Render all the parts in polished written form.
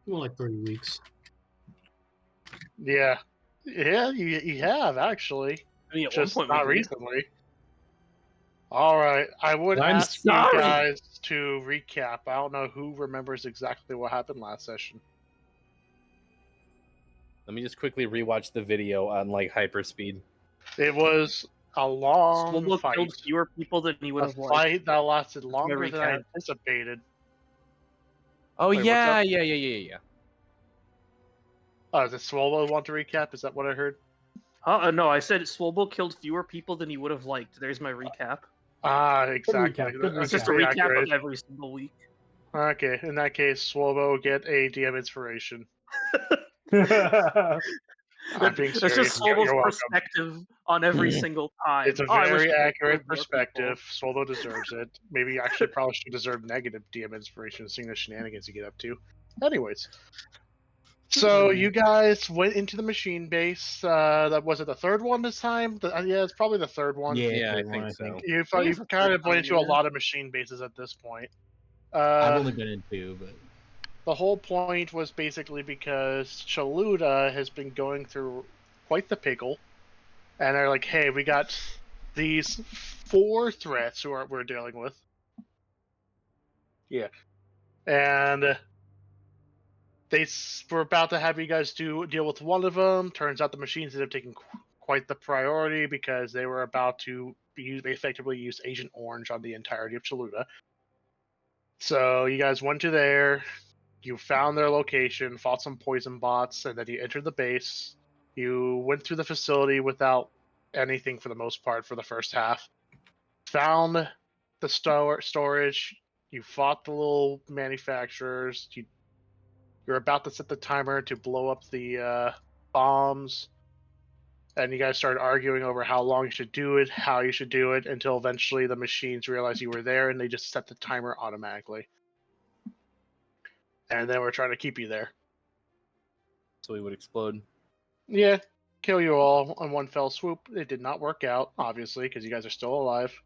More like 30 weeks. Yeah. Yeah, you have, actually. I mean, at Just one point not we did. recently. Alright, I would I'm ask you sorry! guys to recap. I don't know who remembers exactly what happened last session. Let me just quickly rewatch the video on like hyperspeed. It was a long Swolbo fight. killed fewer people than he would A have liked. fight that lasted my longer than I recap. anticipated. Oh Wait, what's yeah, up? yeah. Oh, does Swallow want to recap? Is that what I heard? No, I said Swolbo killed fewer people than he would have liked. There's my recap. Ah, exactly. Good It's just a Pretty recap accurate. of every single week. Okay, in that case, Swallow get a DM inspiration. I'm being That's serious. just You're Swolbo's welcome. perspective on every single time. It's a I wish very I could accurate kill more people. perspective. Swallow deserves it. Maybe actually probably should deserve negative DM inspiration, seeing the shenanigans you get up to. Anyways. So you guys went into the machine base. That was it the third one this time? Yeah, it's probably the third one. Yeah, I third think one, so. You've think it's the kind third of went time, into a yeah. lot of machine bases at this point. I've only been in 2, but The whole point was basically because Chaluda has been going through quite the pickle, and they're like, "Hey, we got these 4 threats we're dealing with." Yeah, and they were about to have you guys deal with one of them. Turns out the machines ended up taking quite the priority because they were about to they effectively used Agent Orange on the entirety of Chaluda. So you guys went to there. You found their location, fought some poison bots, and then you entered the base. You went through the facility without anything for the most part for the first half. Found the storage. You fought the little manufacturers. You're about to set the timer to blow up the bombs. And you guys started arguing over how long you should do it, how you should do it, until eventually the machines realized you were there and they just set the timer automatically. And then we're trying to keep you there. So we would explode. Yeah, kill you all on one fell swoop. It did not work out, obviously, because you guys are still alive.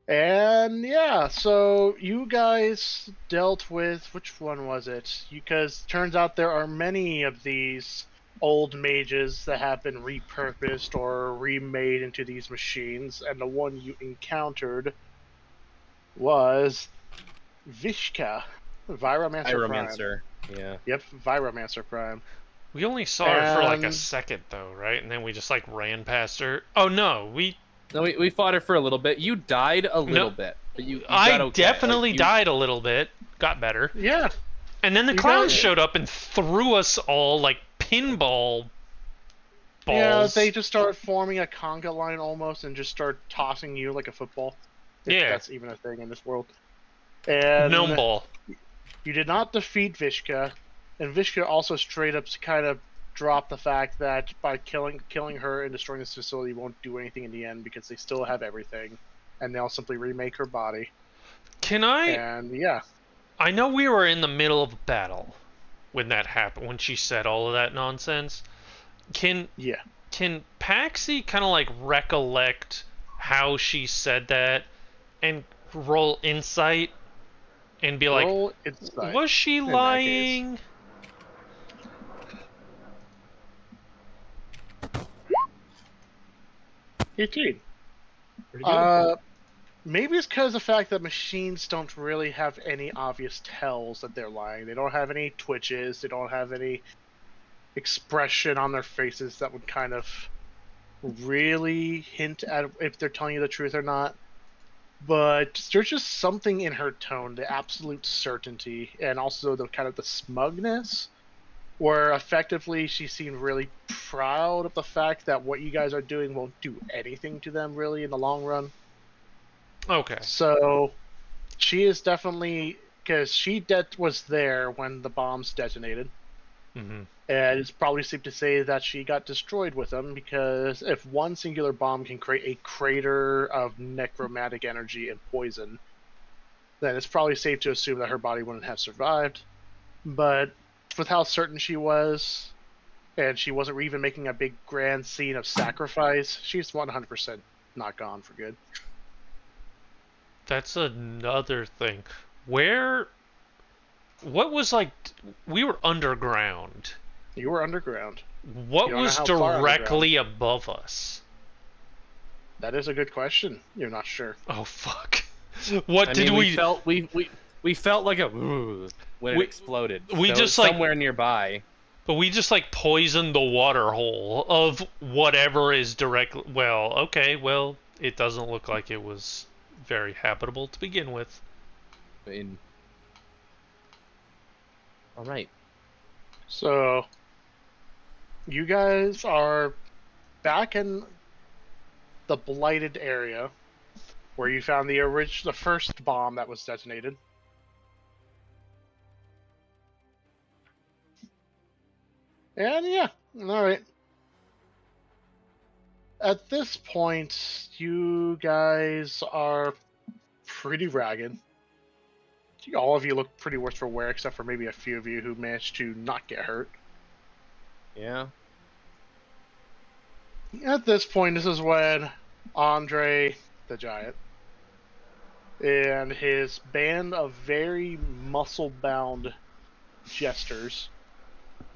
And yeah, so you guys dealt with, which one was it? Because turns out there are many of these old mages that have been repurposed or remade into these machines, and the one you encountered was Vishka, Viromancer Prime. Pyromancer. Yeah. Yep, Viromancer Prime. We only saw her for like a second, though, right? And then we just like ran past her. Oh no, we fought her for a little bit. You died a little bit, but you got I okay. definitely died a little bit. Got better. Yeah. And then the clowns showed up and threw us all like pinball balls. Yeah, they just start forming a conga line almost and just start tossing you like a football. If that's even a thing in this world. And gnome ball. You did not defeat Vishka, and Vishka also straight up kind of dropped the fact that by killing her and destroying this facility won't do anything in the end because they still have everything, and they'll simply remake her body. Can I? And yeah. I know we were in the middle of a battle when that happened, when she said all of that nonsense. Can Paxi kind of like recollect how she said that and roll insight and be like, was she lying? It did. pretty good. Maybe it's because of the fact that machines don't really have any obvious tells that they're lying. They don't have any twitches. They don't have any expression on their faces that would kind of really hint at if they're telling you the truth or not. But there's just something in her tone, the absolute certainty, and also the kind of the smugness, where effectively she seemed really proud of the fact that what you guys are doing won't do anything to them really in the long run. Okay. So she is definitely, because she was there when the bombs detonated. Mm-hmm. And it's probably safe to say that she got destroyed with them, because if one singular bomb can create a crater of necromantic energy and poison, then it's probably safe to assume that her body wouldn't have survived. But with how certain she was, and she wasn't even making a big grand scene of sacrifice, she's 100% not gone for good. That's another thing. Where What was like? We were underground. You were underground. What You don't know was how far directly above us? That is a good question. You're not sure. Oh fuck! What I did mean, we? we felt like a when it exploded. We so just somewhere nearby. But we just like poisoned the water hole of whatever is directly. Well, okay, well, it doesn't look like it was very habitable to begin with. All right. So, you guys are back in the blighted area where you found the first bomb that was detonated. And yeah, all right. At this point, you guys are pretty ragged. All of you look pretty worse for wear, except for maybe a few of you who managed to not get hurt. Yeah. At this point, this is when Andre the Giant and his band of very muscle-bound jesters,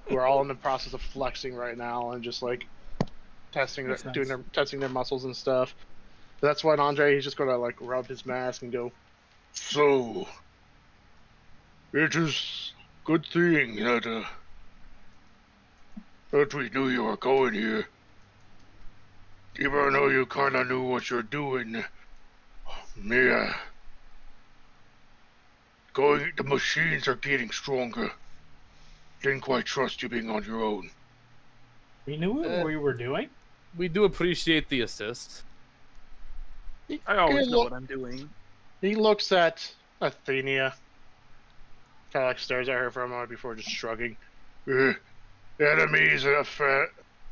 who are all in the process of flexing right now and just like testing their muscles and stuff. That's when Andre, he's just gonna like rub his mask and go, "So, it is good thing that we knew you were going here. Even though you kind of knew what you're doing, yeah. The machines are getting stronger. Didn't quite trust you being on your own." We knew what we were doing. We do appreciate the assist. I always know what I'm doing. He looks at Athenia, kind of like stares at her for a moment before just shrugging. Enemies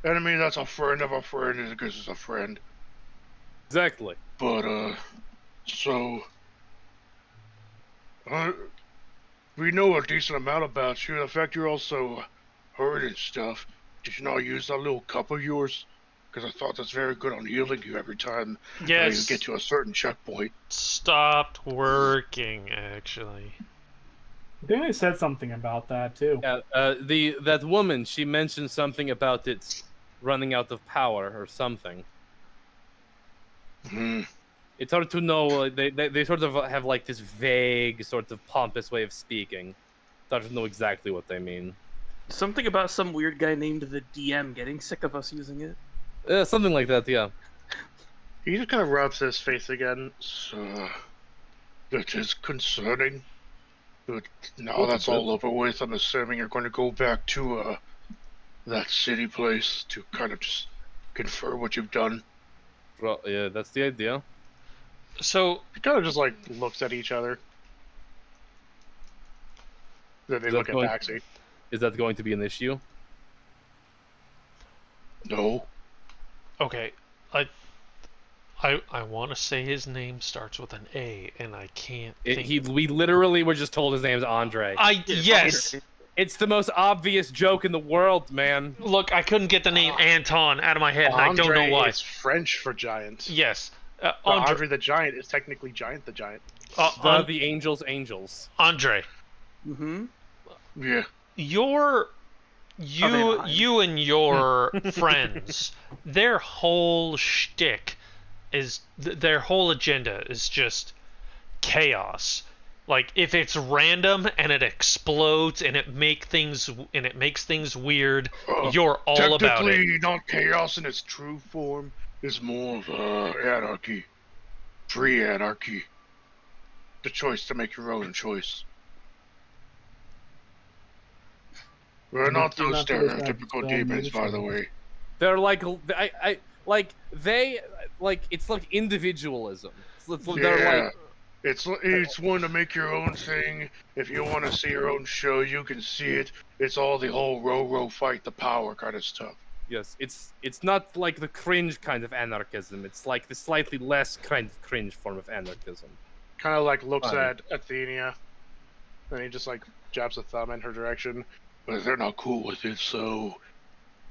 enemy that's a friend of a friend is because it's a friend. Exactly. But we know a decent amount about you. The fact you're also hurt and stuff. Did you not use that little cup of yours? Because I thought that's very good on healing you every time you get to a certain checkpoint. Stopped working, actually. I think they said something about that too. Yeah, that woman, she mentioned something about it running out of power or something. Hmm. It's hard to know. They sort of have like this vague, sort of pompous way of speaking. It's hard to know exactly what they mean. Something about some weird guy named the DM getting sick of us using it. Something like that, yeah. He just kind of rubs his face again. So, that is concerning. But now that's all over with, I'm assuming you're going to go back to that city place to kind of just confirm what you've done. Well, yeah, that's the idea. So he kind of just like looks at each other. Then they look at Paxi. Is that going to be an issue? No. Okay, I want to say his name starts with an A, and I can't. We literally were just told his name's Andre. Yes. It's the most obvious joke in the world, man. Look, I couldn't get the name Anton out of my head, and I don't know why. It's French for giant. Yes. Andre the Giant is technically Giant the Giant. The Angels. Andre. Mm-hmm. Yeah. You and your friends, their whole shtick is their whole agenda is just chaos. Like if it's random and it explodes and it makes things weird, you're all about it. Technically, not chaos in its true form. It's more of anarchy, free anarchy. The choice to make your own choice. We're not those stereotypical demons, by the way. They're like it's like individualism. They're like, it's one to make your own thing. If you want to see your own show, you can see it. It's all the whole row fight the power kind of stuff. Yes, it's not like the cringe kind of anarchism. It's like the slightly less kind of cringe form of anarchism. Kind of like looks at Athenia, and he just like jabs a thumb in her direction. But they're not cool with it, so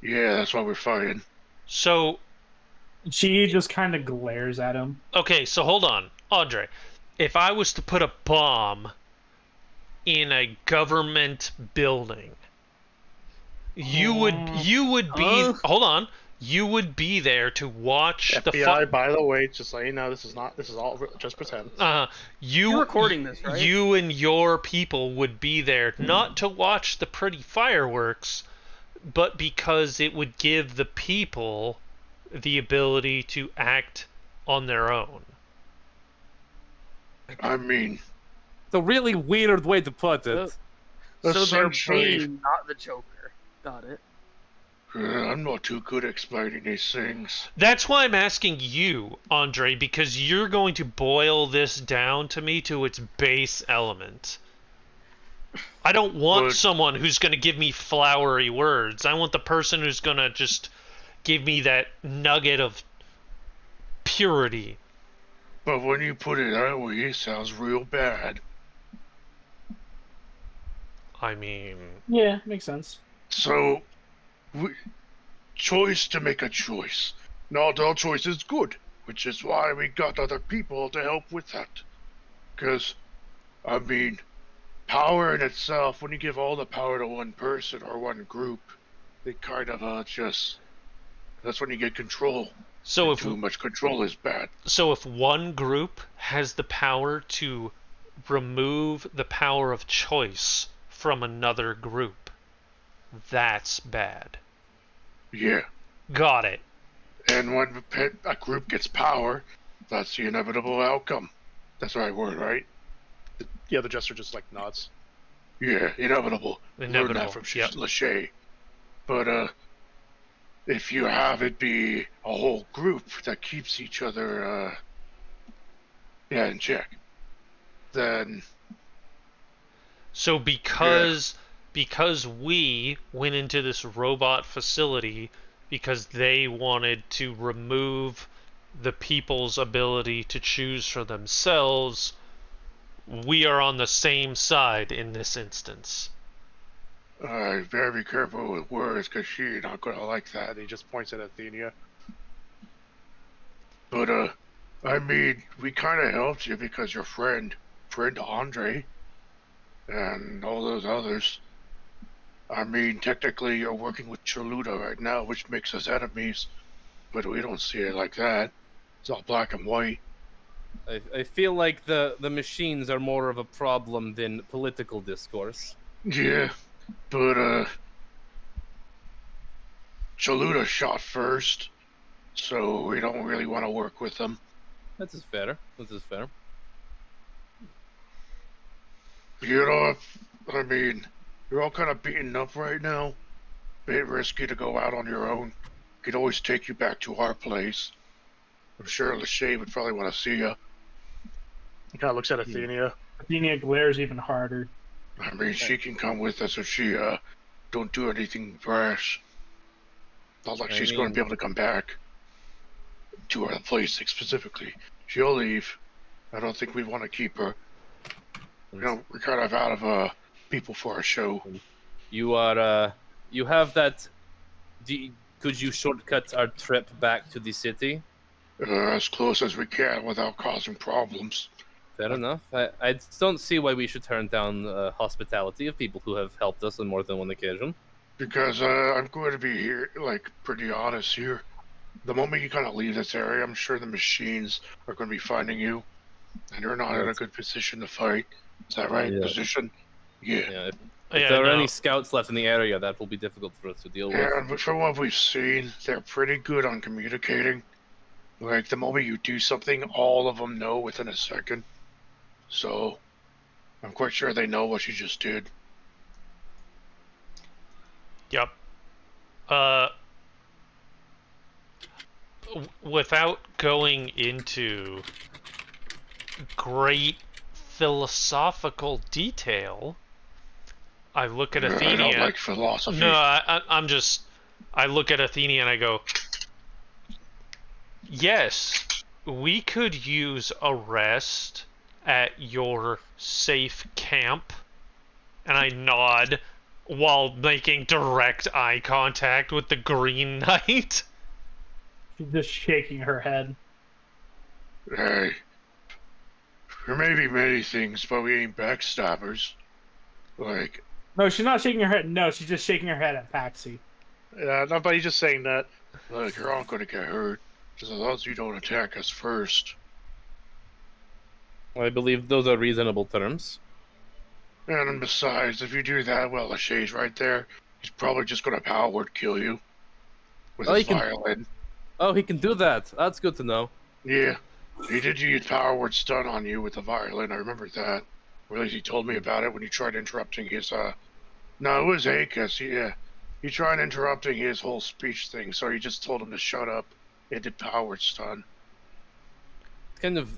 yeah, that's why we're fighting. So she just kind of glares at him. Okay, so hold on, Andre. If I was to put a bomb in a government building. You would be hold on. You would be there to watch FBI, by the way, just let you know, this is all just pretend. You're recording this, right? You and your people would be there not to watch the pretty fireworks, but because it would give the people the ability to act on their own. I mean, It's a really weird way to put it. So they're essentially, Bane, not the Joker. Got it. I'm not too good at explaining these things. That's why I'm asking you, Andre, because you're going to boil this down to me to its base element. I don't want someone who's going to give me flowery words. I want the person who's going to just give me that nugget of purity. But when you put it that way, it sounds real bad. I mean... Yeah, makes sense. So, choice to make a choice. Not all choice is good, which is why we got other people to help with that. Because, I mean, power in itself, when you give all the power to one person or one group, it kind of just... That's when you get control. So if too much control is bad. So if one group has the power to remove the power of choice from another group, that's bad. Yeah. Got it. And when a group gets power, that's the inevitable outcome. That's the right word, right? Yeah, the jester just like nods. Yeah, inevitable. Inevitable. Learned that from Lachey. But if you have it be a whole group that keeps each other in check, then so because we went into this robot facility because they wanted to remove the people's ability to choose for themselves, we are on the same side in this instance. Better be careful with words, because she's not gonna like that. And he just points at Athenia. But, I mean, we kind of helped you because your friend Andre, and all those others. I mean, technically you're working with Choluda right now, which makes us enemies, but we don't see it like that. It's all black and white. I feel like the machines are more of a problem than political discourse. Yeah, but Choluda shot first, so we don't really want to work with them. That is fair. That is fair. You know, I mean, you're all kind of beaten up right now. Bit risky to go out on your own. Could always take you back to our place. I'm sure Lachey would probably want to see you. He kind of looks at Athenia. Athenia glares even harder. I mean, she can come with us if she don't do anything rash. Not like she's going to be able to come back to our place specifically. She'll leave. I don't think we'd want to keep her. You know, we're kind of out of people for a show. You are you have that. Could you shortcut our trip back to the city? As close as we can without causing problems. Fair enough. I don't see why we should turn down hospitality of people who have helped us on more than one occasion. Because I'm going to be here, like, pretty honest here. The moment you kind of leave this area, I'm sure the machines are going to be finding you. And you're not in a good position to fight. Is that right? Yeah. Position? Yeah. If there are any scouts left in the area, that will be difficult for us to deal with. Yeah, but from what we've seen, they're pretty good on communicating. Like, the moment you do something, all of them know within a second. So, I'm quite sure they know what you just did. Yep. Without going into great philosophical detail, I look at Athenia. I don't like philosophy. No, I look at Athenia and I go, yes, we could use a rest at your safe camp. And I nod while making direct eye contact with the Green Knight. She's just shaking her head. Hey, there may be many things, but we ain't backstabbers. Like, No, she's not shaking her head. No, she's just shaking her head at Paxi. Yeah, nobody's just saying that. look, you're all gonna get hurt. Just as long as you don't attack us first. I believe those are reasonable terms. And besides, if you do that, well, Lachey's right there. He's probably just gonna power word kill you with Oh, his he can- violin. Oh, he can do that. That's good to know. Yeah, he did use power word stun on you with the violin. I remember that. Or at least he told me about it when he tried interrupting his. No, it was Akis. Yeah, he tried interrupting his whole speech thing, so he just told him to shut up. It did power word stun.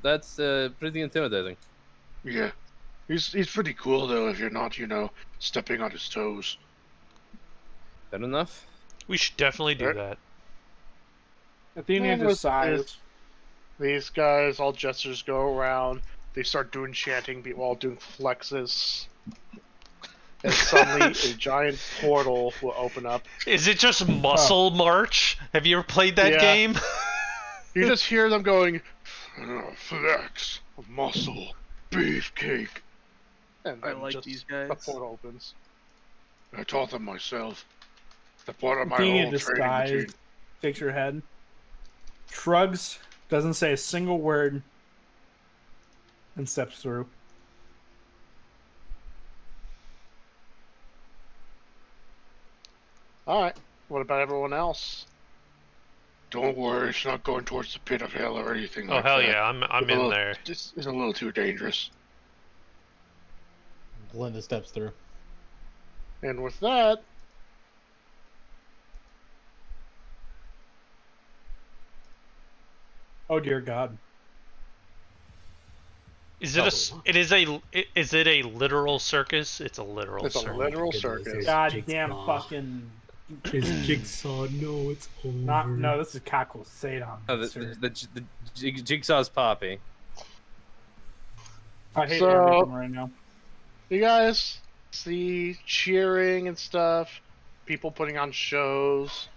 That's pretty intimidating. Yeah, he's pretty cool though. If you're not, stepping on his toes. That enough? We should definitely do Right. that. Athena Well, just with sighs. These guys, all jesters, go around. They start doing chanting while doing flexes. And suddenly, a giant portal will open up. Is it just Muscle March? Have you ever played that Yeah. game? You just hear them going, Flex, muscle, beefcake. and I then like just these guys. the portal opens. I taught them myself. They're part of my Athena whole just training sighs, routine. shakes her head, shrugs, doesn't say a single word, and steps through. Alright, what about everyone else? Don't worry, it's not going towards the pit of hell or anything Oh like hell that. yeah, I'm It's a in little- there. It's a little too dangerous. Glinda steps through. And with that, Oh dear God! Is it is it a literal circus? It's a literal it's a circus. literal goodness, circus. it's- Goddamn Jigsaw. fucking. It's Jigsaw. No, it's over. No, this is Kako Sadon. Oh, sir. the Jigsaw's Poppy. I hate So- everything right now. You guys see cheering and stuff, people putting on shows.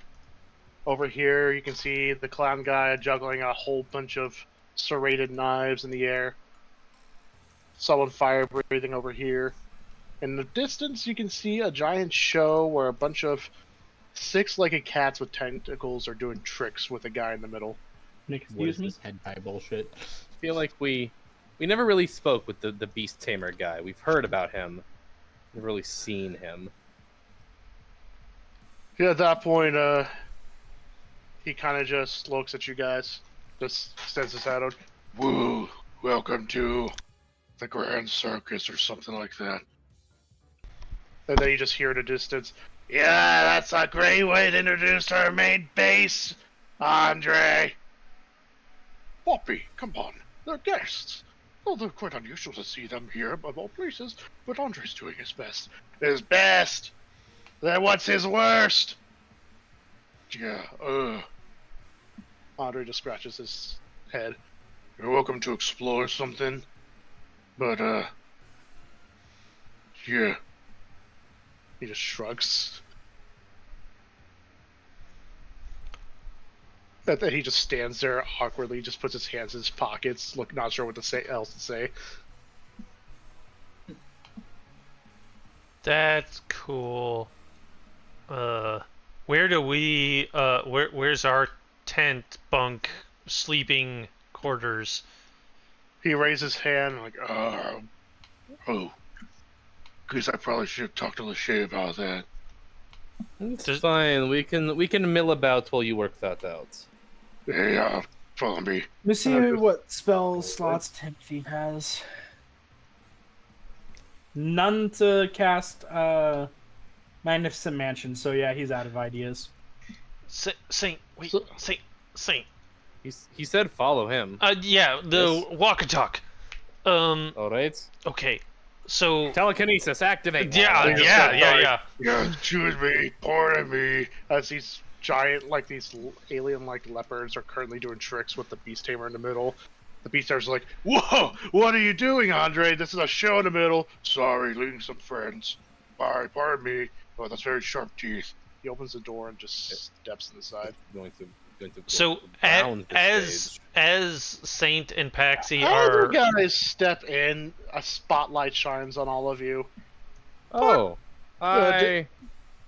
Over here, you can see the clown guy juggling a whole bunch of serrated knives in the air. Someone fire breathing over here. In the distance, you can see a giant show where a bunch of six-legged cats with tentacles are doing tricks with a guy in the middle. What Excuse is me. this hentai bullshit? I feel like we never really spoke with the Beast Tamer guy. We've heard about him. Never really seen him. Yeah, at that point, he kind of just looks at you guys, just extends his hand out. Woo! Welcome to the Grand Circus or something like that. And then you just hear in the distance, yeah, that's a great way to introduce our main base, Andre. Poppy, come on. They're guests. Although quite unusual to see them here above all places, but Andre's doing his best. His best. Then what's his worst? Yeah, Andre just scratches his head. you're welcome to explore something. But, yeah. He just shrugs. And then he just stands there awkwardly, just puts his hands in his pockets, not sure what to say else to say. That's cool. Where do we where's our tent bunk sleeping quarters? He raises his hand like, Oh. Guess I probably should have talked to Lachey about that. It's Does- fine. We can mill about while you work that out. Hey, follow me. Let me see what spell slots Timothy has. None to cast Magnificent Mansion, so yeah, he's out of ideas. Saint, wait, So- Saint. He said follow him. Yeah, the Yes. walk and talk. All right. Okay, so Telekinesis activate. yeah. Yeah, choose me, pardon me. as these giant, like these alien-like leopards are currently doing tricks with the Beast Tamer in the middle. The Beast Tamer's like, whoa, what are you doing, Andre? This is a show in the middle. Sorry, leaving some friends. Bye, pardon me. Oh, that's very sharp teeth. He opens the door and just steps inside. Going to So bound the as stage. Saint and Paxi As are you guys step in, a spotlight shines on all of you. Oh. Hi.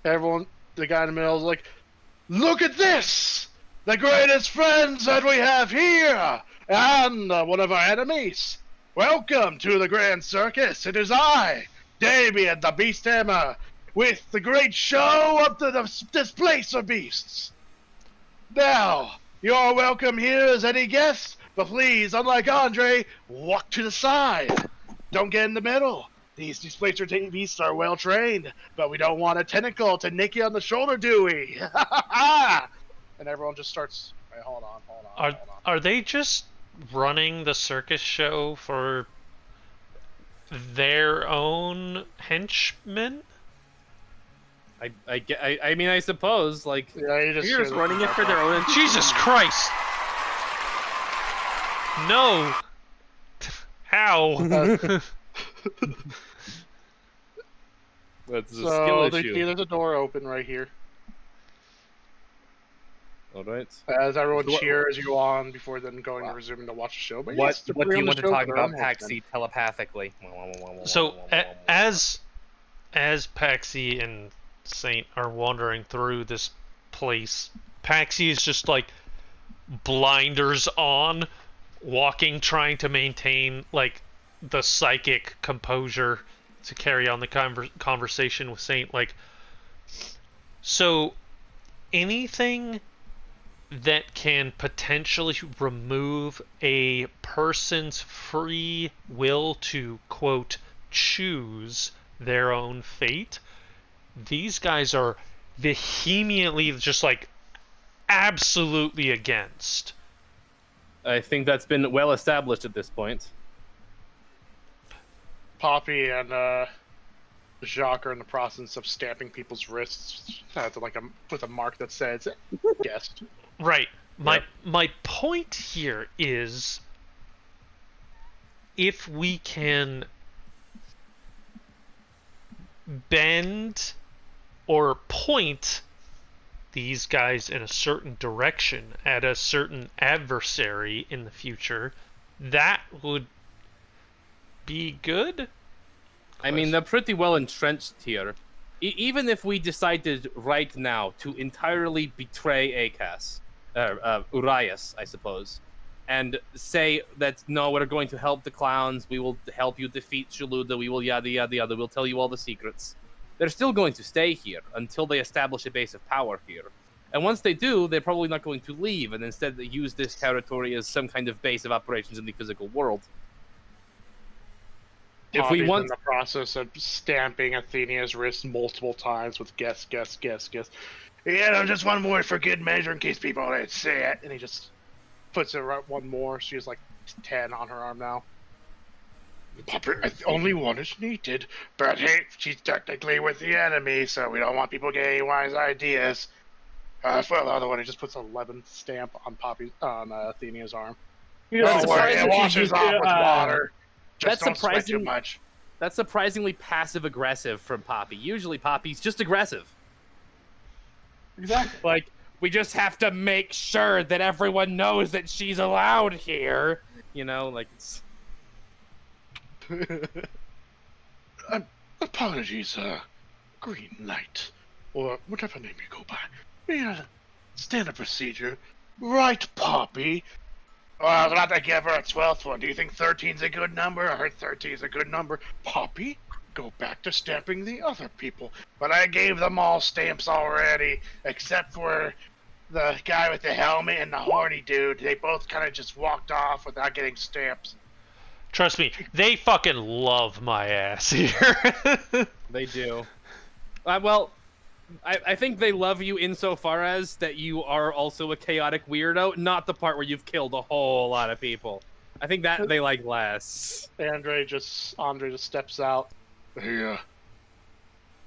Everyone, the guy in the middle is like, look at this! The greatest friends that we have here! And one of our enemies! Welcome to the Grand Circus! It is I, Damien the Beast Hammer, with the great show of the displace of beasts! Now, you're welcome here as any guest, but please, unlike Andre, walk to the side. Don't get in the middle. These displacer beasts are well trained, but we don't want a tentacle to nick you on the shoulder, do we? And everyone just starts. Wait, hold on. Are they just running the circus show for their own henchmen? I mean, I suppose, like... Yeah, you just You're just running it for their own. Jesus Christ! No! How? That's a So skill issue. there's a door open right here. Alright. As everyone So what- cheers you on before then going to resume to watch the show. But What yes, do you want to talk about Paxi? Paxi telepathically? So, as Paxi and Saint are wandering through this place, Paxi is just like blinders on, walking, trying to maintain like the psychic composure to carry on the conversation with Saint. Like, so anything that can potentially remove a person's free will to, quote, choose their own fate, these guys are vehemently just like absolutely against. I think that's been well established at this point. Poppy and Jacques are in the process of stamping people's wrists with a mark that says guest. Right. My point here is, if we can bend or point these guys in a certain direction at a certain adversary in the future, that would be good. I mean, they're pretty well entrenched here. Even if we decided right now to entirely betray Acas, Urias, I suppose, and say that, no, we're going to help the clowns, we will help you defeat Shaluda, we will yada yada yada, we'll tell you all the secrets. They're still going to stay here until they establish a base of power here. And once they do, they're probably not going to leave, and instead they use this territory as some kind of base of operations in the physical world. If we Poppy's want in the process of stamping Athena's wrist multiple times with guess. Yeah, just one more for good measure in case people didn't say it. And he just puts it right one more. She's like 10 on her arm now. Only one is needed, but hey, she's technically with the enemy, so we don't want people getting any wise ideas. Well, the other one, he just puts an 11 stamp on Athena's arm. That's Don't worry, it surprising washes she's, off with water. Just that's don't sweat too surprising- much. That's surprisingly passive-aggressive from Poppy. Usually Poppy's just aggressive. Exactly. Like, we just have to make sure that everyone knows that she's allowed here. You know, like, it's... Apologies, Green Knight, or whatever name you go by. Yeah, standard procedure. Right, Poppy? Well, I was about to give her a 12th one. Do you think 13's a good number? I heard 13's a good number. Poppy, go back to stamping the other people. But I gave them all stamps already, except for the guy with the helmet and the horny dude. They both kind of just walked off without getting stamps. Trust me, they fucking love my ass here. They do. Well, I think they love you insofar as that you are also a chaotic weirdo, not the part where you've killed a whole lot of people. I think that they like less. Andre just steps out. Hey,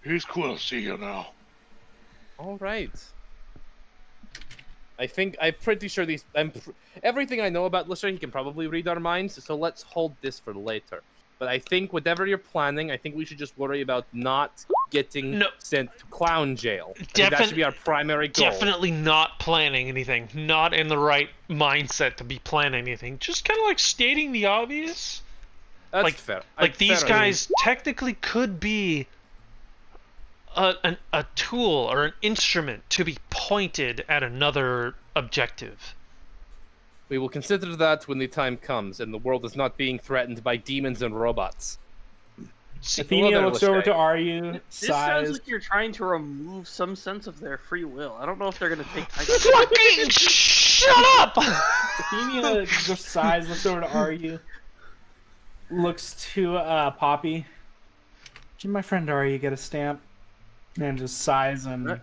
he's cool to see you now. All right. I'm pretty sure everything I know about Lister, he can probably read our minds, so let's hold this for later. But I think whatever you're planning, I think we should just worry about not getting sent to clown jail. I think that should be our primary goal. Definitely not planning anything. Not in the right mindset to be planning anything. Just kind of like stating the obvious. That's like, fair. Like these fair. guys technically could be a tool or an instrument to be pointed at another objective. We will consider that when the time comes and the world is not being threatened by demons and robots. Athenia looks over to Aryu, This sounds sighs. like you're trying to remove some sense of their free will. I don't know if they're gonna take time. Fucking shut up! Athenia just sighs, looks over to Aryu, looks to Poppy. Did my friend Aryu get a stamp? And just sighs and...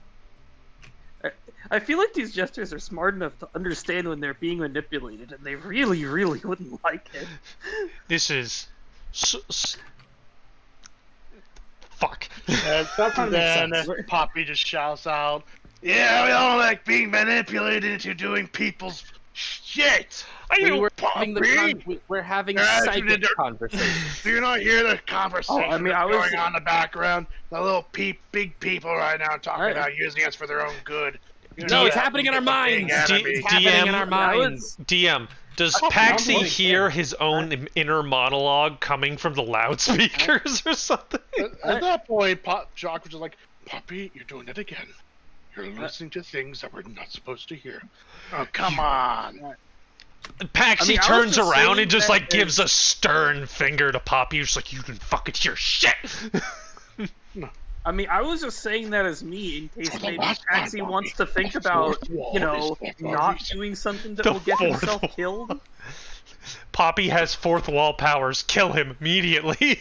I feel like these gestures are smart enough to understand when they're being manipulated, and they really, really wouldn't like it. This is... Fuck. And then Poppy just shouts out, "Yeah, we don't like being manipulated into doing people's shit." We're having psychic conversations. Do you not hear the conversation I mean, I was- going on in the background? The little big people right now talking about using us for their own good. You No, know it's that happening in our minds. enemy. It's happening in our minds. DM, does Paxi hear his own inner monologue coming from the loudspeakers or something? At that point, Jock was just like, "Poppy, you're doing it again. You're listening to things that we're not supposed to hear. Oh, come on." Paxi I was turns just around saying and just that like gives a stern finger to Poppy. He's like, "You didn't fucking hear shit." I mean, I was just saying that as me in case For the maybe last time, Paxi Bobby, wants to think the about, fourth wall you know, is for a not reason. doing something that The will get fourth himself wall. killed. Poppy has fourth wall powers. Kill him immediately.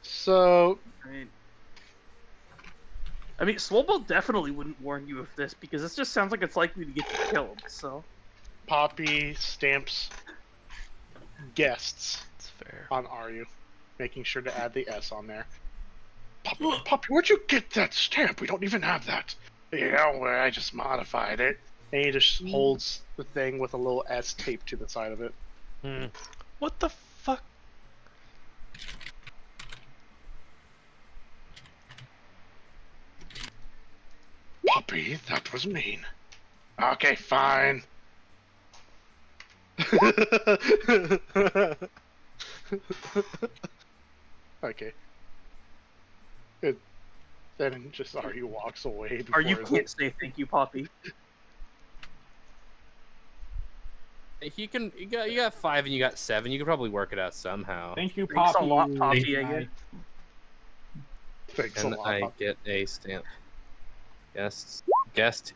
So, I mean, Swolbo definitely wouldn't warn you of this because this just sounds like it's likely to get you killed. So Poppy stamps guests That's fair. on Aryu, making sure to add the S on there. Poppy, where'd you get that stamp? We don't even have that. Yeah, well, I just modified it. And he just holds the thing with a little S taped to the side of it. What the fuck? Poppy, that was mean. Okay, fine. Okay. Then just Aryu walks away. or you before can't say thank you, Poppy. You got 5 and you got 7. You could probably work it out somehow. Thank you, Thanks Poppy. a lot, Poppy. I guess. Thanks And a lot. I Poppy. get a stamp. Guest.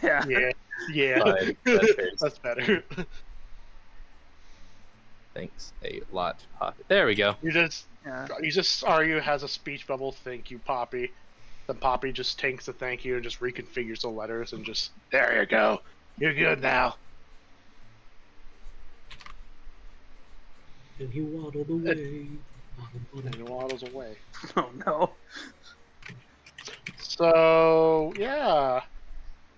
Yeah. Yeah. 5 letters. That's better. Thanks a lot, Poppy. There we go. You just Yeah. Aryu has a speech bubble. Thank you, Poppy. Then Poppy just takes the thank you and just reconfigures the letters and just There you go. You're good now. And he waddled away. and he waddles away. Oh no. So yeah,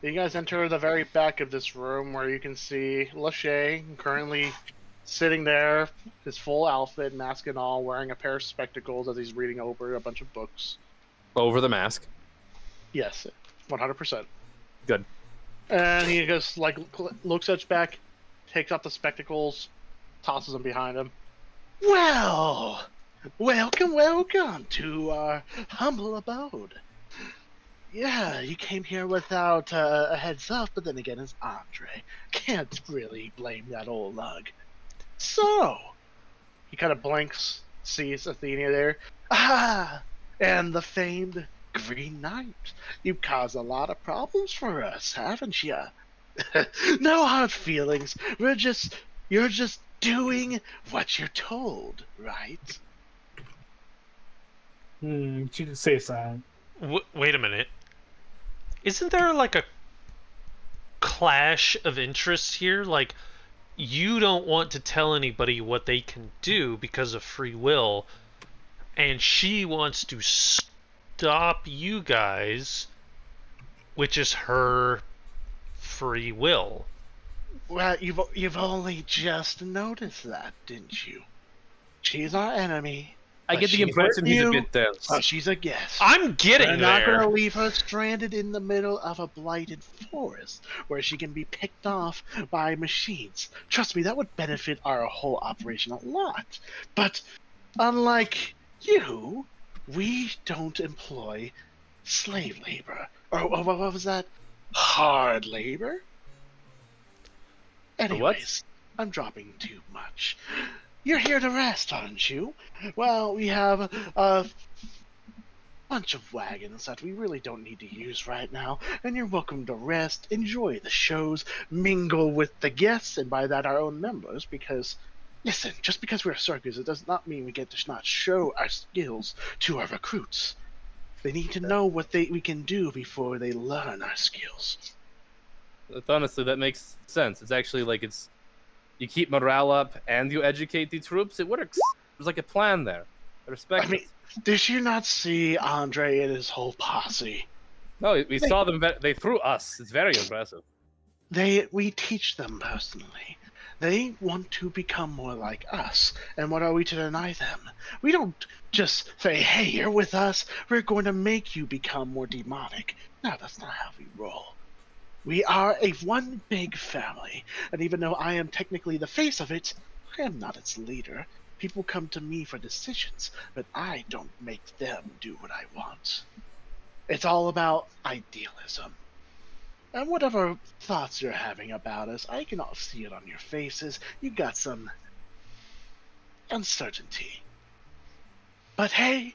you guys enter the very back of this room where you can see Lachey currently sitting there, his full outfit, mask and all, wearing a pair of spectacles as he's reading over a bunch of books. Over the mask. Yes, 100%. Good. And he just like looks at you back, takes off the spectacles, tosses them behind him. Well, welcome to our humble abode. Yeah, you came here without a heads up, but then again, it's Andre. Can't really blame that old lug. So, he kind of blinks, sees Athenia there. Ah, and the famed Green Knight. You've caused a lot of problems for us, haven't you? No hard feelings. You're just doing what you're told, right? She did say silent. Wait a minute. Isn't there like a clash of interests here? Like, you don't want to tell anybody what they can do because of free will, and she wants to stop you guys, which is her free will. Well, you've only just noticed that, didn't you? She's our enemy. I but get the she's impression with he's a you, bit dense. but she's a guest. I'm getting We're not there. gonna leave her stranded in the middle of a blighted forest where she can be picked off by machines. Trust me, that would benefit our whole operation a lot. But unlike you, we don't employ slave labor. Or what was that? Hard labor? Anyways, I'm dropping too much. You're here to rest, aren't you? Well, we have a bunch of wagons that we really don't need to use right now, and you're welcome to rest, enjoy the shows, mingle with the guests, and by that our own members, because, listen, just because we're a circus, it does not mean we get to not show our skills to our recruits. They need to know what we can do before they learn our skills. Honestly, that makes sense. It's actually like you keep morale up and you educate the troops. It works. There's like a plan there. I respect it. Did you not see Andre and his whole posse? No, we saw them. They threw us. It's very impressive. We teach them personally. They want to become more like us. And what are we to deny them? We don't just say, hey, you're with us. We're going to make you become more demonic. No, that's not how we roll. We are one big family. And even though I am technically the face of it, I am not its leader. People come to me for decisions, but I don't make them do what I want. It's all about idealism. And whatever thoughts you're having about us, I can all see it on your faces. You got some uncertainty. But hey,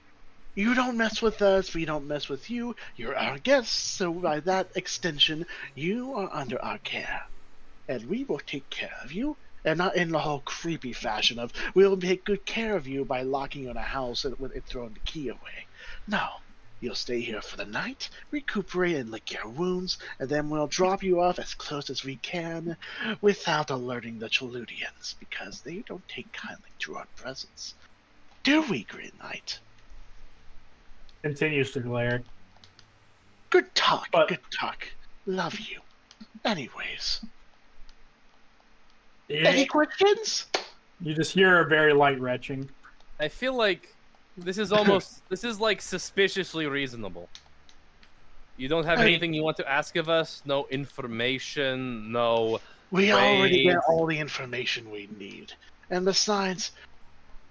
you don't mess with us, we don't mess with you. You're our guests, so by that extension, you are under our care. And we will take care of you. And not in the whole creepy fashion of, we'll take good care of you by locking you in a house and throwing the key away. No, you'll stay here for the night, recuperate and lick your wounds, and then we'll drop you off as close as we can without alerting the Chaludians, because they don't take kindly to our presence. Do we, Green Knight? Continues to glare. Good talk, good talk. Love you. Anyways. Any questions? You just hear a very light retching. I feel like this is like suspiciously reasonable. You don't have anything you want to ask of us? No information, no... We already get all the information we need. And besides,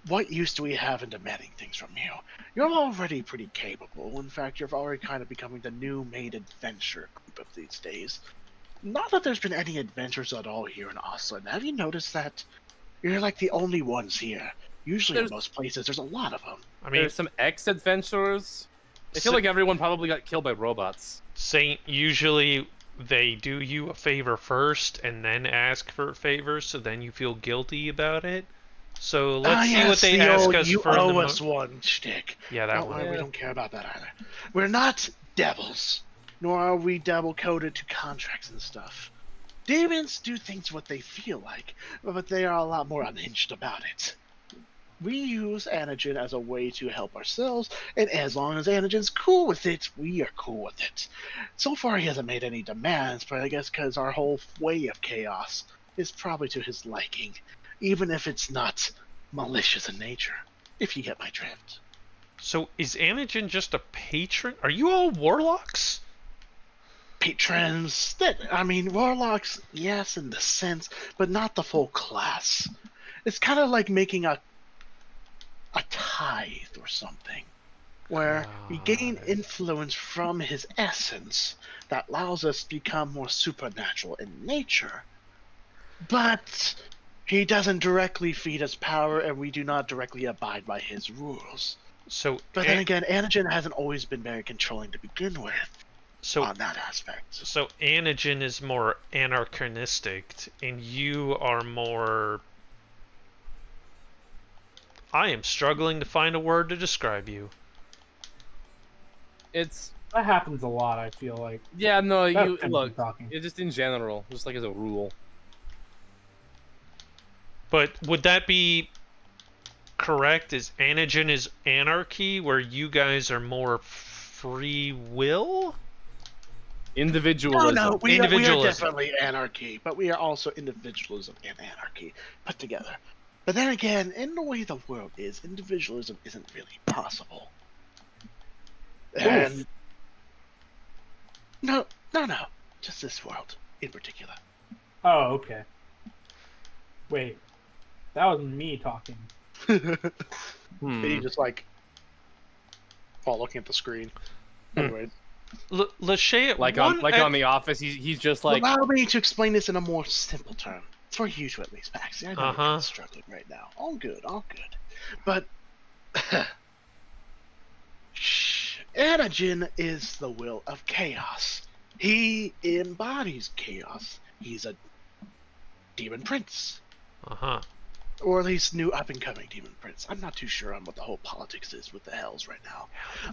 what use do we have in demanding things from you? You're already pretty capable. In fact, you're already kind of becoming the new main adventure group of these days. Not that there's been any adventures at all here in Auseland. Have you noticed that? You're like the only ones here. Usually in most places, there's a lot of them. I mean, there's some ex-adventurers. I feel like everyone probably got killed by robots. Saint, usually they do you a favor first and then ask for favors, so then you feel guilty about it. So let's see what they ask us for. You owe us one shtick. Yeah, that one. We don't care about that either. We're not devils. Nor are we double-coded to contracts and stuff. Demons do things what they feel like, but they are a lot more unhinged about it. We use Anagen as a way to help ourselves, and as long as Anagen's cool with it, we are cool with it. So far he hasn't made any demands, but I guess because our whole way of chaos is probably to his liking, even if it's not malicious in nature, if you get my drift. So is Anagen just a patron? Are you all warlocks? Patrons, warlocks, yes, in the sense, but not the full class. It's kind of like making a tithe or something, where we gain influence from his essence that allows us to become more supernatural in nature. But he doesn't directly feed us power, and we do not directly abide by his rules. But then again, Anagen hasn't always been very controlling to begin with. On that aspect. So Anagen is more anarchinistic, and you are more... I am struggling to find a word to describe you. That happens a lot, I feel like. Yeah, no, look, it's just in general, just like as a rule. But would that be correct? Is Anagen is anarchy, where you guys are more free will? Individualism. No, we are definitely anarchy, but we are also individualism and anarchy put together. But then again, in the way the world is, individualism isn't really possible. And no, just this world in particular. Oh, okay. Wait, that was me talking. And you just like, while looking at the screen. Anyway, Lachey, Like on The Office, he's just like. allow me to explain this in a more simple term for you to at least, Maxie. I know you're kind of struggling right now. All good, but Anakin is the will of chaos. He embodies chaos. He's a demon prince. Or at least new up-and-coming demon prince. I'm not too sure on what the whole politics is with the Hells right now.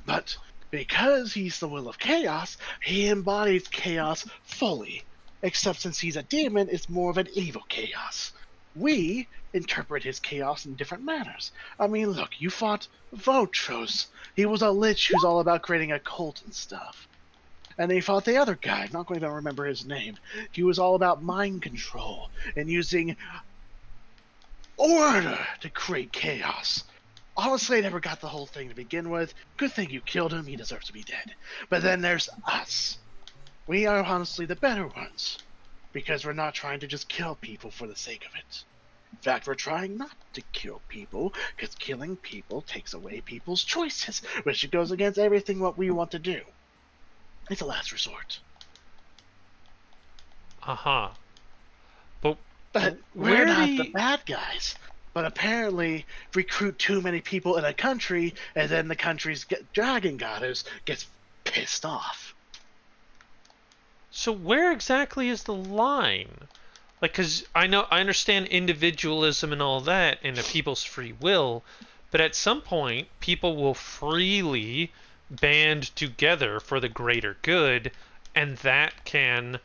But because he's the will of chaos, he embodies chaos fully. Except since he's a demon, it's more of an evil chaos. We interpret his chaos in different manners. I mean, look, you fought Votros. He was a lich who's all about creating a cult and stuff. And then he fought the other guy, I'm not going to remember his name. He was all about mind control and using order to create chaos. Honestly, I never got the whole thing to begin with. Good thing you killed him, he deserves to be dead. But then there's us. We are honestly the better ones. Because we're not trying to just kill people for the sake of it. In fact, we're trying not to kill people, because killing people takes away people's choices, which goes against everything what we want to do. It's a last resort. But we're not the bad guys. But apparently, recruit too many people in a country, and then the country's dragon goddess gets pissed off. So where exactly is the line? Like, because I understand individualism and all that, and the people's free will, but at some point, people will freely band together for the greater good, and that can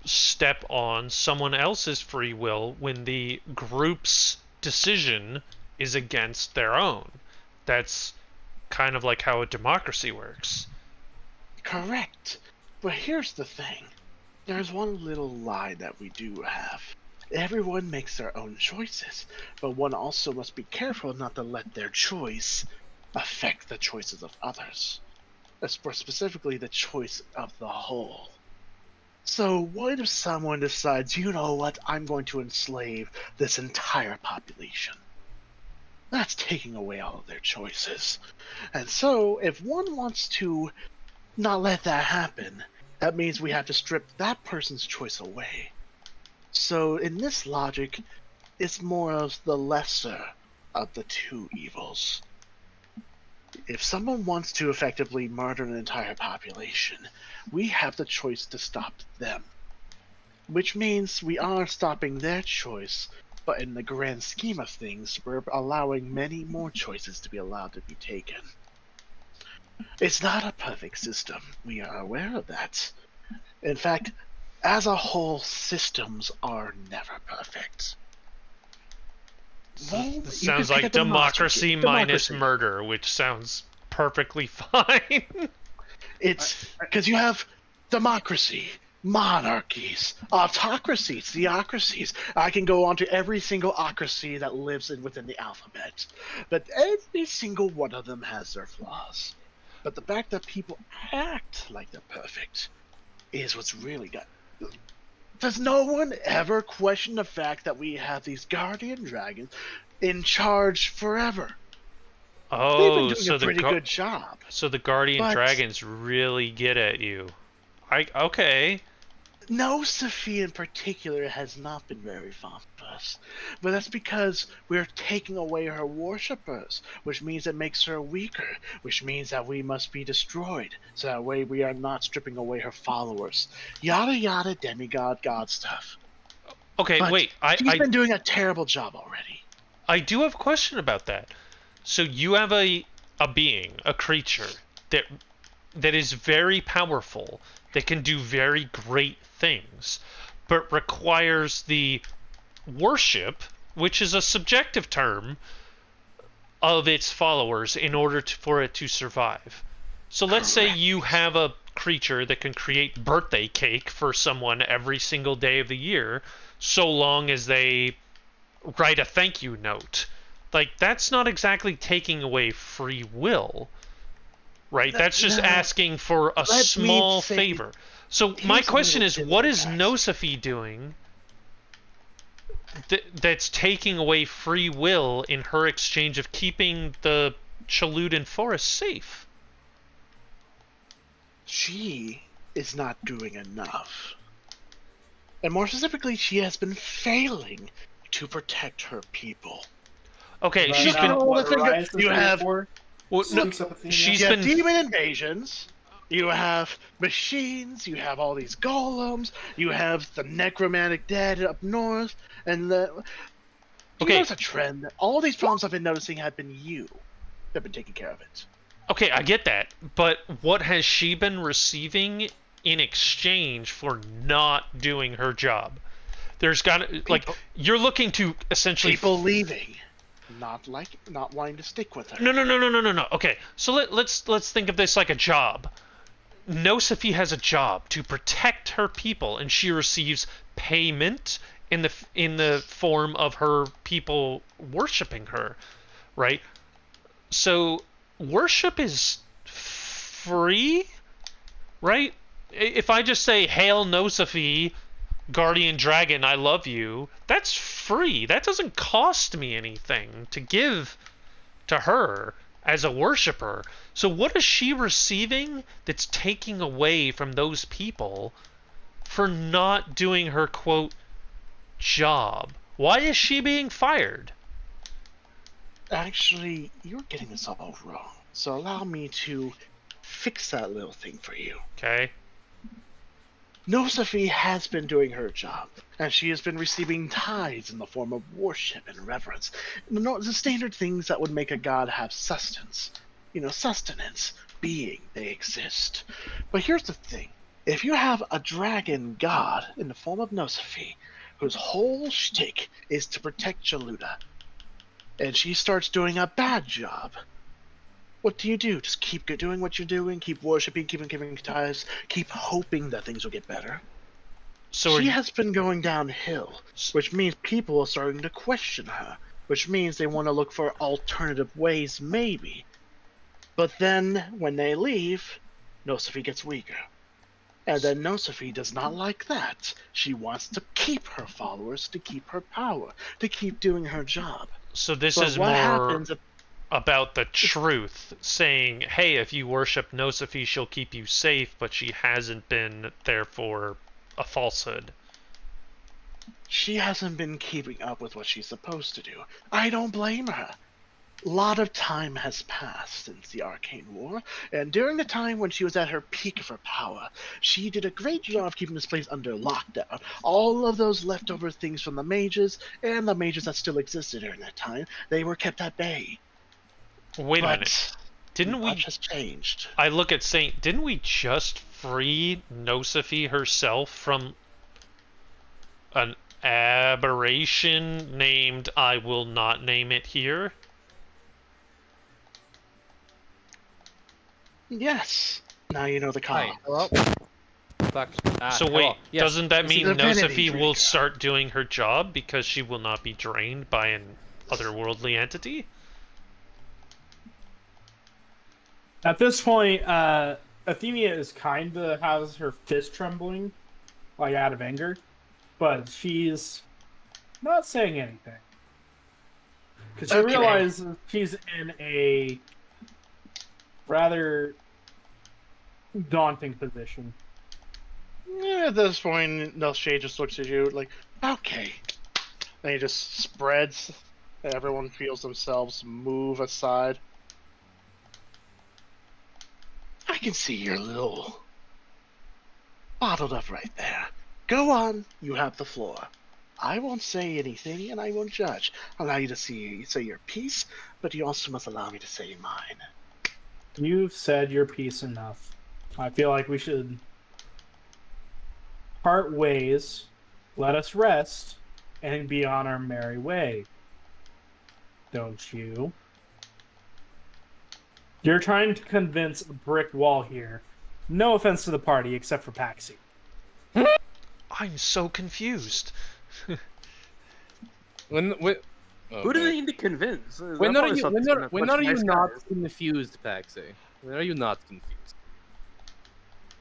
step on someone else's free will when the group's decision is against their own. That's kind of like how a democracy works. Correct. But here's the thing. There's one little lie that we do have. Everyone makes their own choices, but one also must be careful not to let their choice affect the choices of others. Specifically the choice of the whole. So what if someone decides, you know what, I'm going to enslave this entire population? That's taking away all of their choices. And so, if one wants to not let that happen, that means we have to strip that person's choice away. So, in this logic, it's more of the lesser of the two evils. If someone wants to effectively murder an entire population, we have the choice to stop them. Which means we are stopping their choice, but in the grand scheme of things, we're allowing many more choices to be allowed to be taken. It's not a perfect system. We are aware of that. In fact, as a whole, systems are never perfect. Well, this sounds like democracy minus murder, which sounds perfectly fine. It's because you have democracy, monarchies, autocracies, theocracies. I can go on to every single ocracy that lives within the alphabet. But every single one of them has their flaws. But the fact that people act like they're perfect is what's really got. Does no one ever question the fact that we have these guardian dragons in charge forever? Oh, they've been doing a pretty good job. So the guardian dragons really get at you. Okay. No, Sophie in particular has not been very fond of us. But that's because we're taking away her worshippers, which means it makes her weaker, which means that we must be destroyed, so that way we are not stripping away her followers. Yada yada demigod god stuff. Okay, but wait. She's been doing a terrible job already. I do have a question about that. So you have a being, a creature, that is very powerful, that can do very great things, but requires the worship, which is a subjective term, of its followers in order for it to survive. So let's say you have a creature that can create birthday cake for someone every single day of the year, so long as they write a thank you note. Like, that's not exactly taking away free will, right? That's just asking for a small favor. So my question is, what is Nosophy doing that's taking away free will in her exchange of keeping the Chaludan forest safe? she is not doing enough. And more specifically, she has been failing to protect her people. Okay, But she's not been. what Arias is you here have- for. Well, no, Speaks up Athenia. she's You have been. demon invasions. You have machines. You have all these golems. You have the necromantic dead up north. And the. Do you Okay. notice a trend? All these problems I've been noticing have been you that have been taking care of it. Okay, I get that, but what has she been receiving in exchange for not doing her job? There's got to like you're looking to essentially People leaving, not wanting to stick with her. No. Okay, so let's think of this like a job. Nosophy has a job to protect her people, and she receives payment in the form of her people worshiping her, right? So worship is free, right? If I just say "Hail Nosophy, Guardian Dragon, I love you," that's free. That doesn't cost me anything to give to her as a worshiper. So what is she receiving that's taking away from those people for not doing her quote job? Why is she being fired? Actually, you're getting this all wrong. So allow me to fix that little thing for you. Okay. Nosophy has been doing her job, and she has been receiving tithes in the form of worship and reverence. The standard things that would make a god have sustenance. Sustenance, being, they exist. But here's the thing. If you have a dragon god in the form of Nosophy, whose whole shtick is to protect Jaluta, and she starts doing a bad job, what do? Just keep doing what you're doing, keep worshiping, keep giving tithes, keep hoping that things will get better. So She has been going downhill, which means people are starting to question her, which means they want to look for alternative ways, maybe. But then, when they leave, Nosophy gets weaker. And then Nosophy does not like that. She wants to keep her followers, to keep her power, to keep doing her job. So this But is what more happens if about the truth, saying, hey, if you worship Nosophy, she'll keep you safe, but she hasn't been, therefore, a falsehood. she hasn't been keeping up with what she's supposed to do? I don't blame her. A lot of time has passed since the Arcane War, and during the time when she was at her peak of her power, she did a great job of keeping this place under lockdown. All of those leftover things from the mages, and the mages that still existed during that time, they were kept at bay. Wait a minute. Didn't we... Much has changed. I look at Saint, didn't we just free Nosophy herself from an aberration named, I will not name it here? Yes. Now you know the cause. Hi. Hello? Fuck. So wait, hello. Yes. doesn't that It's mean a divinity Nosophy will drinker. start doing her job because she will not be drained by an otherworldly entity? At this point, Athenia is kinda has her fist trembling, like out of anger, but she's not saying anything. Because she realizes she's in a rather daunting position. Yeah, at this point, Nelshay just looks at you like, okay. And he just spreads, and everyone feels themselves move aside. I can see you're a little bottled up right there. Go on, you have the floor. I won't say anything, and I won't judge. I'll allow you to say your piece, but you also must allow me to say mine. You've said your piece enough. I feel like we should part ways, let us rest, and be on our merry way. Don't you? You're trying to convince a brick wall here. No offense to the party, except for Paxi. I'm so confused. Who do they need to convince? When are you not confused, Paxi? When are you not confused?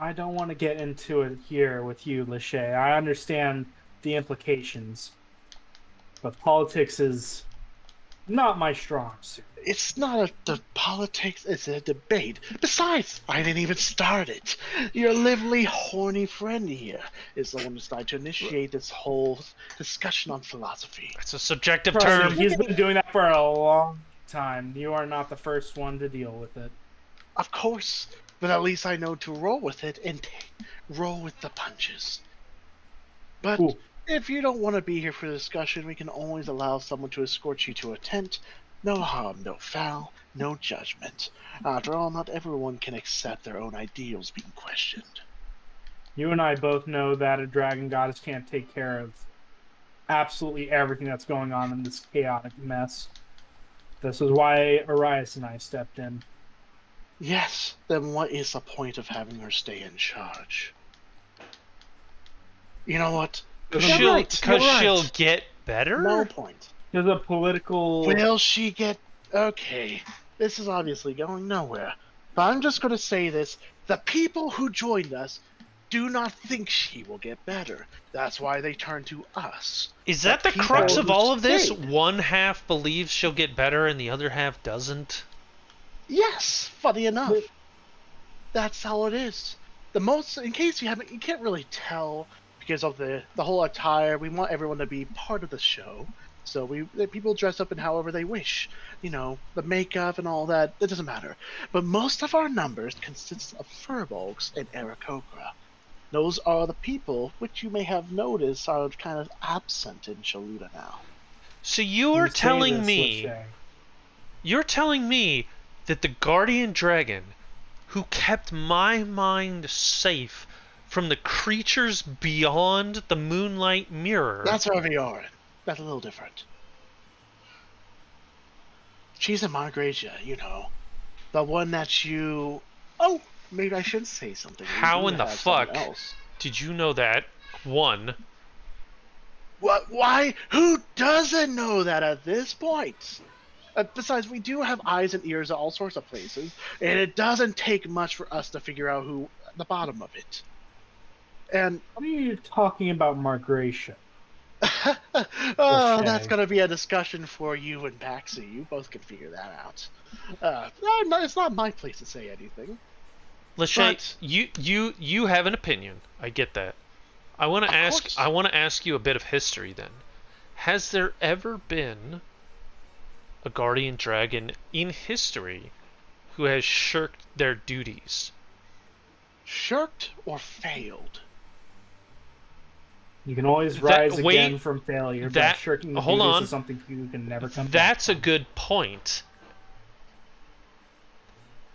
I don't want to get into it here with you, Lachey. I understand the implications, but politics is not my strong suit. It's not the politics, it's a debate. Besides, I didn't even start it. Your lively, horny friend here is the one who decided to initiate this whole discussion on philosophy. It's a subjective Trust me, term. he's been doing that for a long time. You are not the first one to deal with it. Of course, but at least I know to roll with it and roll with the punches. But Ooh. if you don't want to be here for the discussion, we can always allow someone to escort you to a tent. No harm, no foul, no judgment. After all, not everyone can accept their own ideals being questioned. You and I both know that a dragon goddess can't take care of absolutely everything that's going on in this chaotic mess. This is why Arias and I stepped in. Yes, then what is the point of having her stay in charge? You know what? She'll get better? No point. There's a political... Will she get... Okay, this is obviously going nowhere. But I'm just going to say this. The people who joined us do not think she will get better. That's why they turn to us. Is that the people crux of who all of this? stayed. One half believes she'll get better and the other half doesn't? Yes, funny enough. That's how it is. In case you can't really tell because of the whole attire. We want everyone to be part of the show. So people dress up in however they wish. You know, the makeup and all that, it doesn't matter. But most of our numbers consists of furbolgs and Aarakocra. Those are the people which you may have noticed are kind of absent in Shaluta now. So you're telling me that the guardian dragon who kept my mind safe from the creatures beyond the moonlight mirror... That's Arviorin. That's a little different. She's a Margracia, you know. The one that you... Oh, maybe I should say something. How in the fuck did you know that? One. What? Why? Who doesn't know that at this point? Besides, we do have eyes and ears at all sorts of places, and it doesn't take much for us to figure out who the bottom of it. And what are you talking about, Margracia? Oh, that's gonna be a discussion for you and Paxi. You both can figure that out. It's not my place to say anything. Lachey, you have an opinion. I get that. I want to ask you a bit of history then. Has there ever been a guardian dragon in history who has shirked their duties? Shirked or failed? You can always rise again from failure, but shirking the duties is something you can never come back from. That's a good point.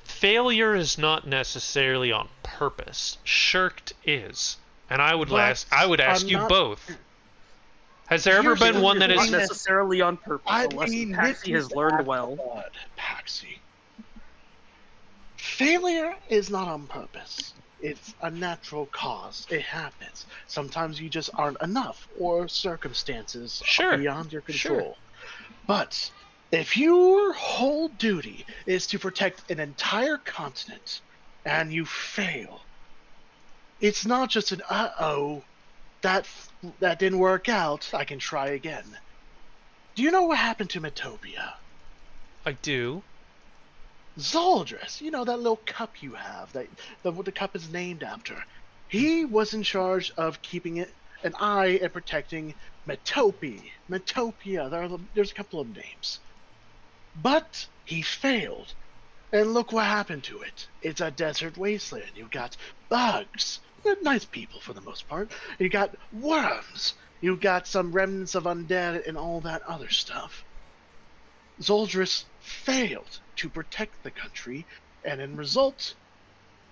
Failure is not necessarily on purpose. Shirked is. And I would ask you both. Has there ever been one that is not necessarily on purpose, unless Paxi has learned well. Paxi. Failure is not on purpose. It's a natural cause. It happens. Sometimes you just aren't enough, or circumstances are beyond your control. Sure. But if your whole duty is to protect an entire continent, and you fail, it's not just an uh-oh, that didn't work out, I can try again. Do you know what happened to Metopia? I do. Zoldris, you know that little cup you have, what the cup is named after. He was in charge of keeping an eye and protecting Metopia. There's a couple of names. But he failed. And look what happened to it. It's a desert wasteland. You've got bugs. They're nice people for the most part. You got worms. You've got some remnants of undead and all that other stuff. Zoldris failed to protect the country, and in result,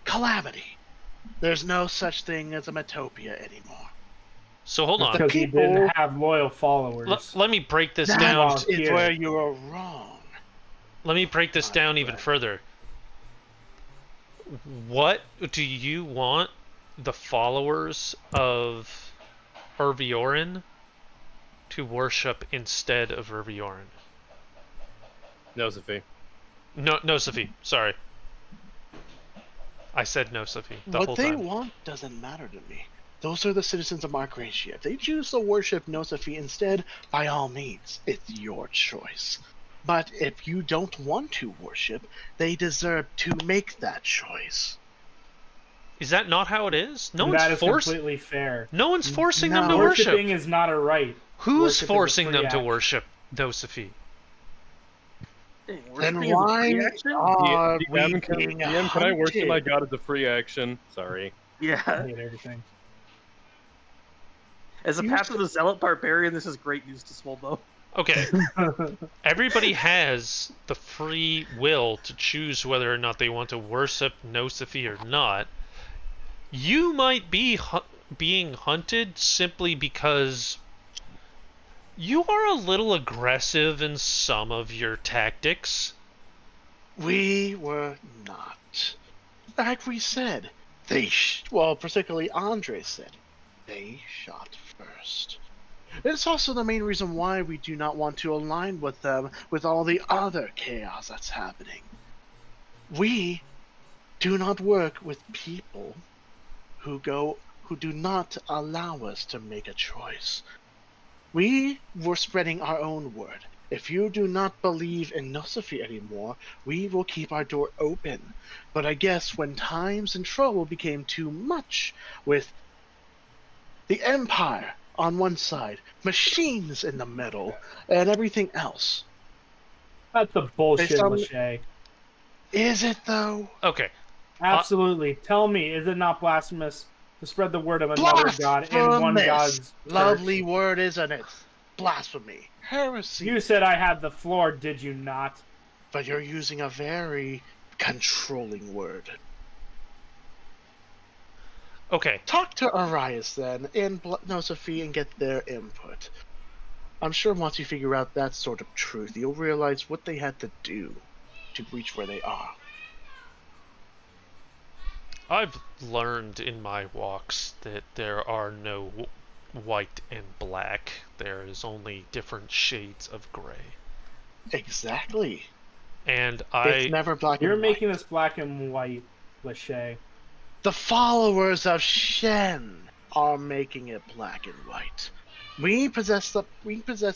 calamity. There's no such thing as a Metopia anymore. So hold on. Because he didn't have loyal followers. Let me break this down. That is where you are wrong. Let me break this down even further. What do you want the followers of Erviorin to worship instead of Erviorin? Nosophy. No, Sophie. Sorry. I said no, Sophie. What they want doesn't matter to me. Those are the citizens of Margracia. If they choose to worship Nosophy instead, by all means, it's your choice. But if you don't want to worship, they deserve to make that choice. Is that not how it is? And that is completely fair. No one's forcing them to No, worship. worshiping is not a right. Who's Worship is a forcing free them to act. worship, Dosophy? Dang, Then worshipping is a why free action? are we DM, being can I worship my hunted? god as a free action? Sorry. I Yeah. hate everything. As a Path of the Zealot Barbarian, this is great news to Swolbo. Okay, everybody has the free will to choose whether or not they want to worship Nosophy or not. You might be being hunted simply because you are a little aggressive in some of your tactics. We were not. Like we said, well, particularly Andre said, they shot first. It's also the main reason why we do not want to align with them with all the other chaos that's happening. We do not work with people who do not allow us to make a choice. We were spreading our own word. If you do not believe in Nosophy anymore, we will keep our door open. But I guess when times and trouble became too much with the Empire on one side, machines in the middle, and everything else. That's the bullshit, Lachey. Is it though? Okay. Absolutely. Tell me, is it not blasphemous to spread the word of another god in one god's lovely church? word, isn't it? Blasphemy. Heresy. You said I had the floor, did you not? But you're using a very controlling word. Okay. Talk to Arias then, and Nosophy, and get their input. I'm sure once you figure out that sort of truth, you'll realize what they had to do to reach where they are. I've learned in my walks that there are no white and black. There is only different shades of gray. Exactly. And It's never black You're and white. making this black and white, Lachey. The followers of Shen are making it black and white. We possess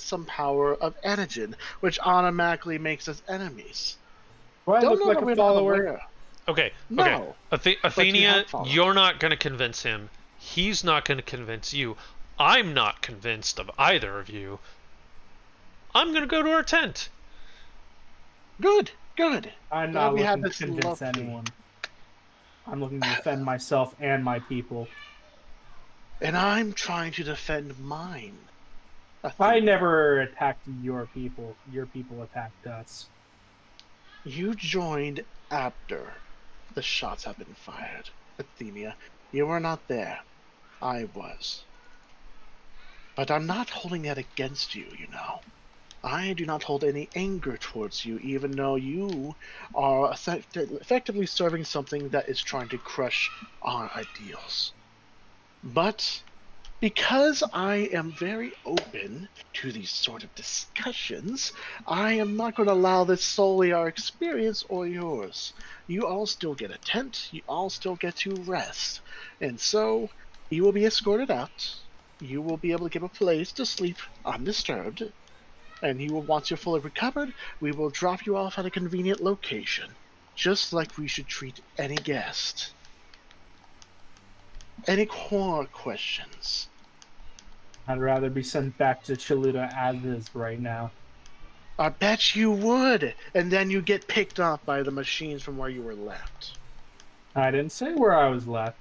some power of Enogen, which automatically makes us enemies. Do I Don't look know like that a we're not follower? aware. Okay. No, Athenia, followed. you're not going to convince him. He's not going to convince you. I'm not convinced of either of you. I'm going to go to our tent. Good, good. I'm Glad not we had looking to this convince lovely- anyone. I'm looking to defend myself and my people. And I'm trying to defend mine. I never attacked your people. Your people attacked us. You joined after the shots have been fired. Athenia, you were not there. I was. But I'm not holding that against you, you know. I do not hold any anger towards you, even though you are effectively serving something that is trying to crush our ideals. But because I am very open to these sort of discussions, I am not going to allow this solely our experience or yours. You all still get a tent, you all still get to rest, and so you will be escorted out. You will be able to give a place to sleep undisturbed, and you will, once you're fully recovered, we will drop you off at a convenient location, just like we should treat any guest. Any core questions? I'd rather be sent back to Chaluda as is right now. I bet you would, and then you get picked up by the machines from where you were left. I didn't say where I was left.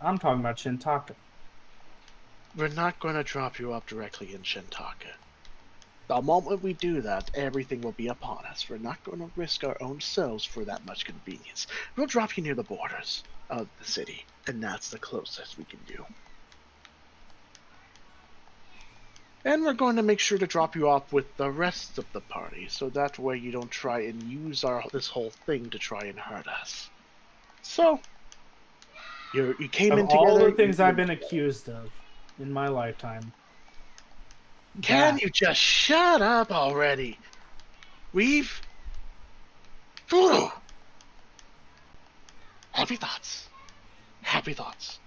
I'm talking about Shintaka. We're not going to drop you up directly in Shintaka. The moment we do that, everything will be upon us. We're not going to risk our own selves for that much convenience. We'll drop you near the borders of the city, and that's the closest we can do. And we're going to make sure to drop you off with the rest of the party, so that way you don't try and use this whole thing to try and hurt us. So, you came in Of together. all the things I've been accused of in my lifetime. Can you just shut up already? We've... Happy thoughts. Happy thoughts.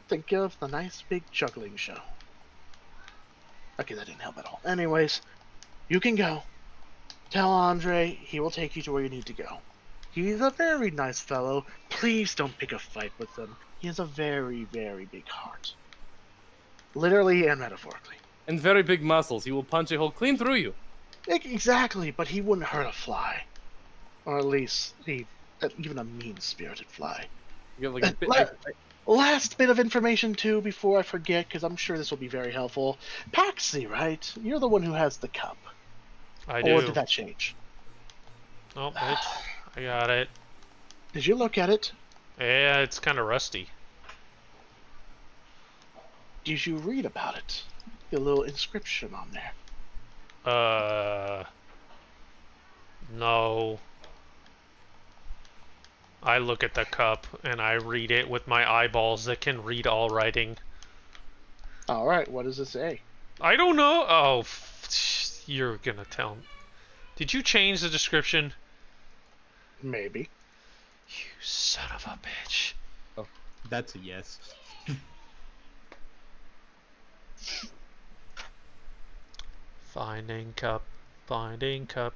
Think of the nice big juggling show. Okay, that didn't help at all. Anyways, you can go. Tell Andre he will take you to where you need to go. He's a very nice fellow. Please don't pick a fight with him. He has a very, very big heart. Literally and metaphorically. And very big muscles. He will punch a hole clean through you. Exactly, but he wouldn't hurt a fly. Or at least even a mean-spirited fly. You have like a bit, Last bit of information, too, before I forget, because I'm sure this will be very helpful. Paxi, right? You're the one who has the cup. I do. Or did that change? Oh, I got it. Did you look at it? Yeah, it's kind of rusty. Did you read about it? The little inscription on there. No. I look at the cup and I read it with my eyeballs that can read all writing. Alright, what does it say? I don't know. Oh, you're gonna tell me. Did you change the description? Maybe. You son of a bitch. That's a yes. Finding cup. Finding cup.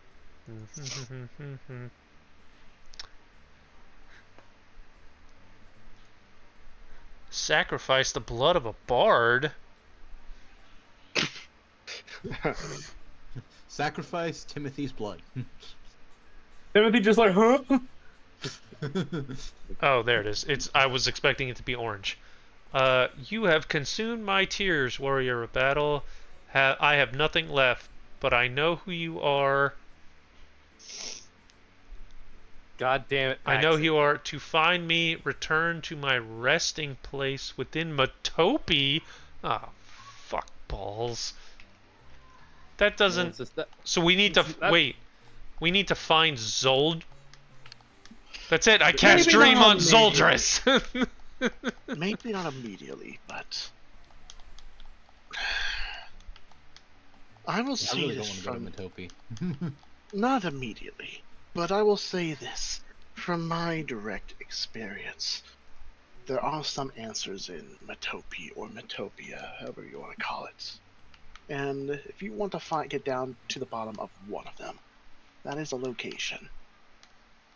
Sacrifice the blood of a bard. Sacrifice Timothy's blood. Timothy just like, huh? Oh, there it is. I was expecting it to be orange. You have consumed my tears, warrior of battle. I have nothing left, but I know who you are. God damn it. I know Paxi. who you are. To find me, return to my resting place within Matopi. Ah, fuck balls. That doesn't. So we need to wait. We need to find Zold. That's it. I cast Maybe Dream not on Zoldress. Maybe not immediately, but I will I say really don't this want to go from to Matopi. not immediately, but I will say this from my direct experience. There are some answers in Matopi or Matopia, however you want to call it. And if you want to get down to the bottom of one of them, that is a location.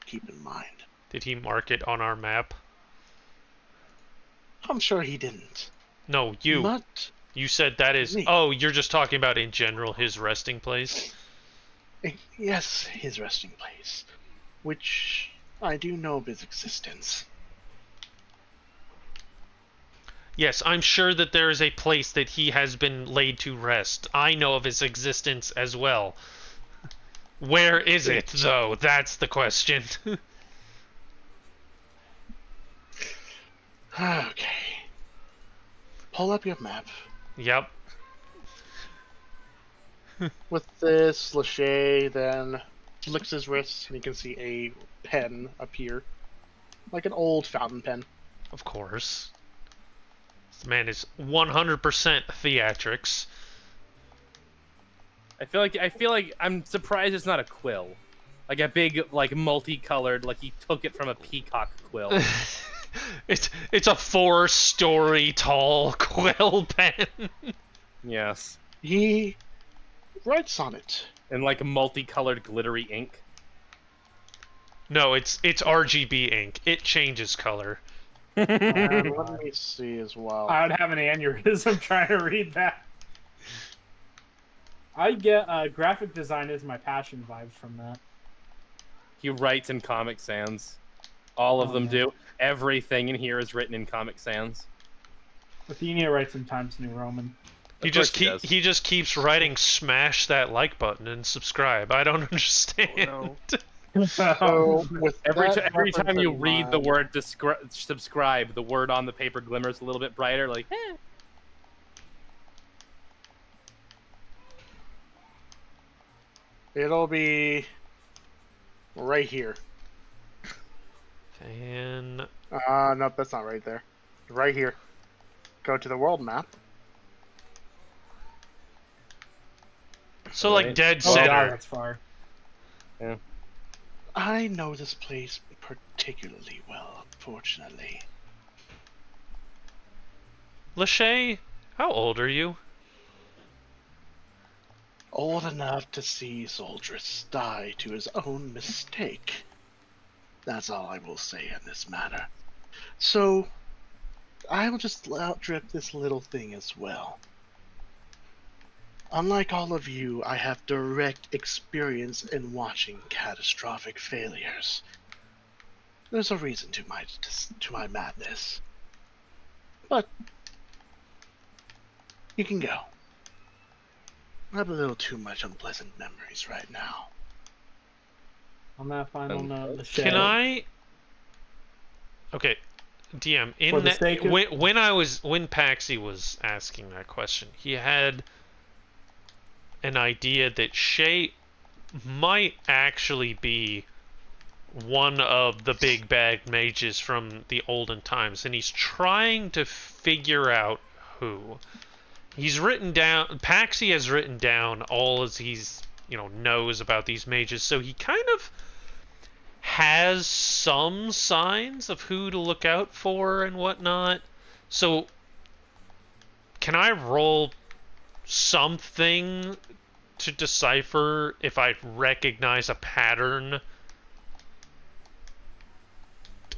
Keep in mind. Did he mark it on our map? I'm sure he didn't. No, you. Not You said that is. me. Oh, you're just talking about in general his resting place. Yes, his resting place, which I do know of his existence. Yes, I'm sure that there is a place that he has been laid to rest. I know of his existence as well. Where is it, though? That's the question. Okay. Pull up your map. Yep. With this, Lachey then licks his wrist and you can see a pen appear. Like an old fountain pen. Of course. This man is 100% theatrics. I feel like I'm surprised it's not a quill. Like a big, like multicolored, like he took it from a peacock quill. It's a 4-story tall quill pen. Yes. He writes on it. And like multicolored glittery ink. No, it's RGB ink. It changes color. And let me see as well. I would have an aneurysm trying to read that. I get graphic design is my passion vibes from that. He writes in Comic Sans. All of them yeah. do. Everything in here is written in Comic Sans. Athenia writes in Times New Roman. He just keeps writing smash that like button and subscribe. I don't understand. Oh, So, with Every that time you reference in read the mind- word subscribe, the word on the paper glimmers a little bit brighter, like, eh. It'll be right here. And Nope, that's not right there. Right here. Go to the world map. so like Right. dead Oh center. god, that's far. I know this place particularly well, fortunately. Lachey, how old are you? Old enough to see Soldris die to his own mistake. That's all I will say in this matter. So, I will just outdrip this little thing as well. Unlike all of you, I have direct experience in watching catastrophic failures. There's a reason to my madness. But you can go. I have a little too much unpleasant memories right now. On that final note, the Can I? Okay, DM. In that, when Paxi was asking that question, he had an idea that Shay might actually be one of the big bad mages from the olden times, and he's trying to figure out who. He's written down. Paxi has written down all as he's knows about these mages, so he kind of has some signs of who to look out for and whatnot. So, can I roll something to decipher if I recognize a pattern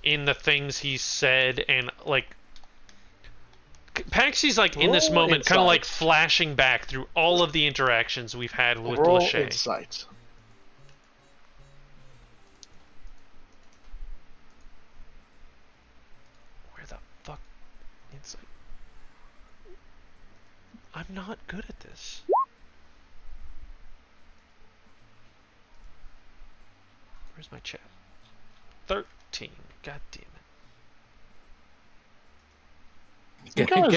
in the things he said? And like, Paxi's like in this moment kind of like flashing back through all of the interactions we've had with Lachey. Insight. Where the fuck insight? I'm not good at this. Where's my chat? 13. God damn it. Can I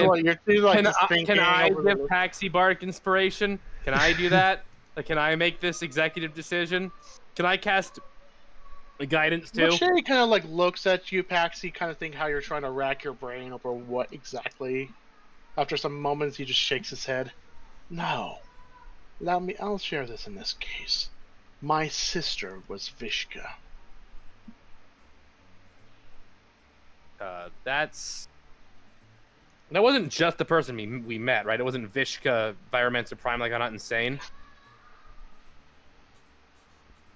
give Paxi Bark inspiration? Can I do that? Like, can I make this executive decision? Can I cast a guidance too? Sherry kind of like looks at you, Paxi, kind of think how you're trying to rack your brain over what exactly. After some moments, he just shakes his head. No. I'll share this in this case. My sister was Vishka. That wasn't just the person we met, right? It wasn't Vishka, Pyromancer Prime, like I'm not insane.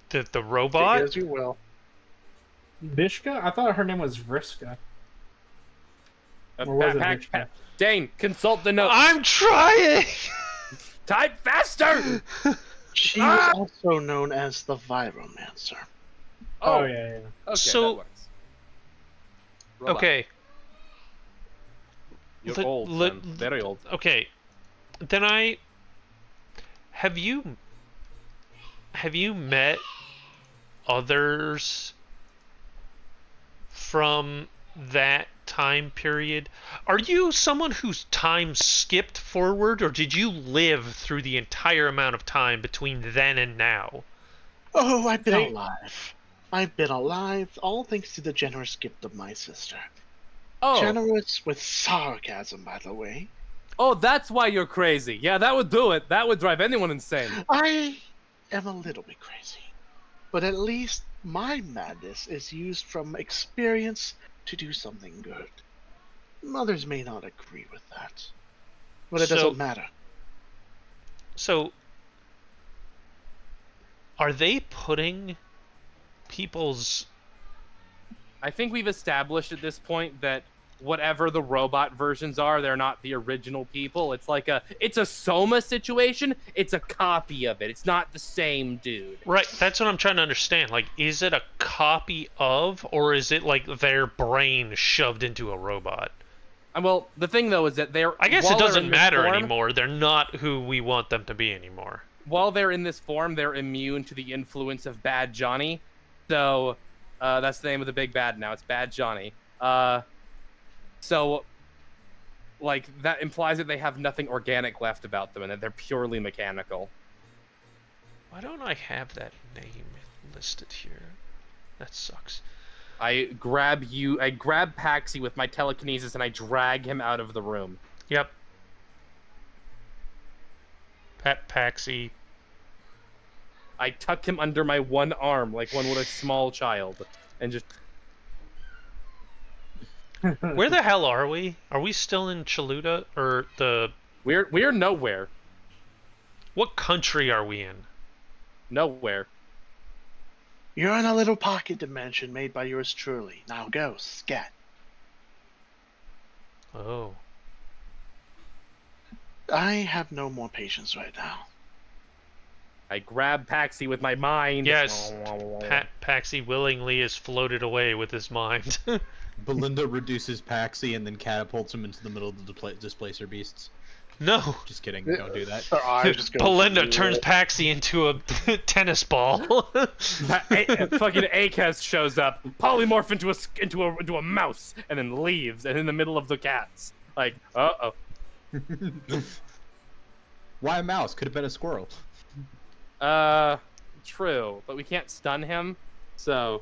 The robot? As you will. Vishka? I thought her name was Vriska. Or was it Vishka? Dane, consult the notes. I'm trying! Type faster! She was also known as the Pyromancer. Oh, yeah. Okay, so, that works. Okay. You're old, son. Very old. Okay, then have you met others from that time period? Are you someone whose time skipped forward, or did you live through the entire amount of time between then and now? Oh, I've been alive. I've been alive, all thanks to the generous gift of my sister. Oh. Generous with sarcasm, by the way. Oh, that's why you're crazy. Yeah, that would do it. That would drive anyone insane. I am a little bit crazy. But at least my madness is used from experience to do something good. Others may not agree with that. But it doesn't matter. So, are they putting people's... I think we've established at this point that whatever the robot versions are, they're not the original people. It's like it's a Soma situation. It's a copy of it. It's not the same dude. Right, that's what I'm trying to understand. Like, is it a copy of, or is it like their brain shoved into a robot? Well, the thing though is that I guess it doesn't matter anymore. They're not who we want them to be anymore. While they're in this form, they're immune to the influence of Bad Johnny. So, that's the name of the big bad now. It's Bad Johnny. So, like, that implies that they have nothing organic left about them and that they're purely mechanical. Why don't I have that name listed here? That sucks. I grab Paxi with my telekinesis and I drag him out of the room. Yep. Paxi. I tuck him under my one arm like one would a small child and just... Where the hell are we? Are we still in Chaluda or the? We're nowhere. What country are we in? Nowhere. You're in a little pocket dimension made by yours truly. Now go, scat. Oh. I have no more patience right now. I grab Paxi with my mind. Yes, Paxi willingly is floated away with his mind. Belinda reduces Paxi and then catapults him into the middle of the displacer beasts. No. Just kidding. Don't do that. Her eyes just go Belinda turns Paxi into a tennis ball. Fucking Akaz shows up, polymorph into a mouse, and then leaves, and in the middle of the cats. Like, uh-oh. Why a mouse? Could have been a squirrel. True, but we can't stun him, so...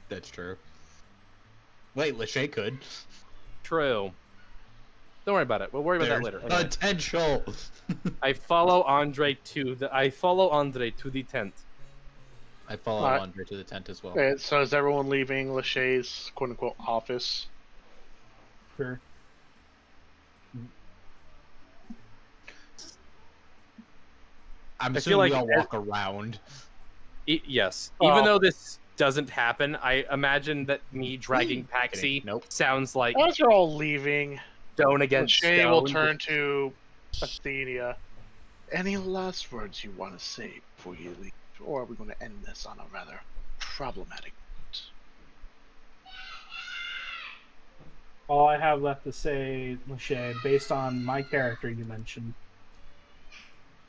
That's true. Wait, Lachey could. True. Don't worry about it. We'll worry about that later. Anyway. Potential. I follow Andre to the tent. I follow Alright. Andre to the tent as well. Okay, so is everyone leaving Lachey's quote-unquote office? Sure. I'm I assuming feel like we all walk around. Yes. Oh. Even though this doesn't happen, I imagine that me dragging Paxi Nope. sounds like As you're all leaving, stone against Lachey stone. will turn to Athenia. Any last words you want to say before you leave? Or are we going to end this on a rather problematic note? All I have left to say, Lachey, based on my character you mentioned,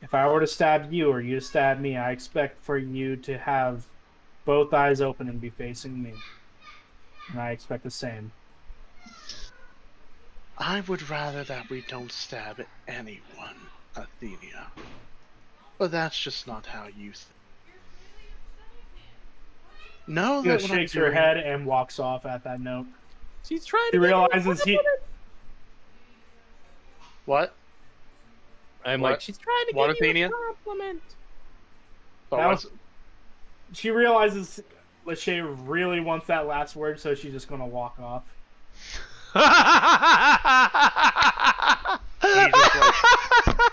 if I were to stab you or you to stab me, I expect for you to have both eyes open and be facing me. And I expect the same. I would rather that we don't stab anyone, Athenia. But that's just not how you think. No, She that just what I'm shakes her doing- head and walks off at that note. She's trying He to get realizes he... What? I'm What? like, she's trying to What, give you Athenia? a compliment. But That what's- was- She realizes Lachey really wants that last word, so she's just going to walk off. he just like,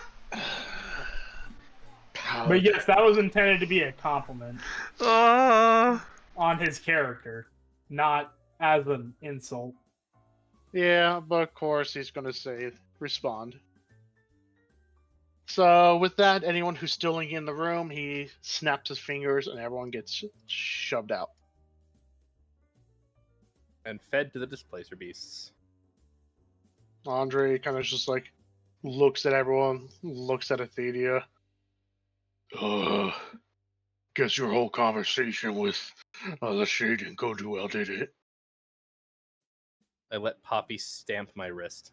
But yes, that was intended to be a compliment on his character, not as an insult. Yeah, but of course he's gonna say respond. So with that, anyone who's still in the room, he snaps his fingers and everyone gets shoved out. And fed to the displacer beasts. Andre kind of just like looks at everyone, looks at Athenia. Guess your whole conversation with Lachey didn't go too well, did it? I let Poppy stamp my wrist.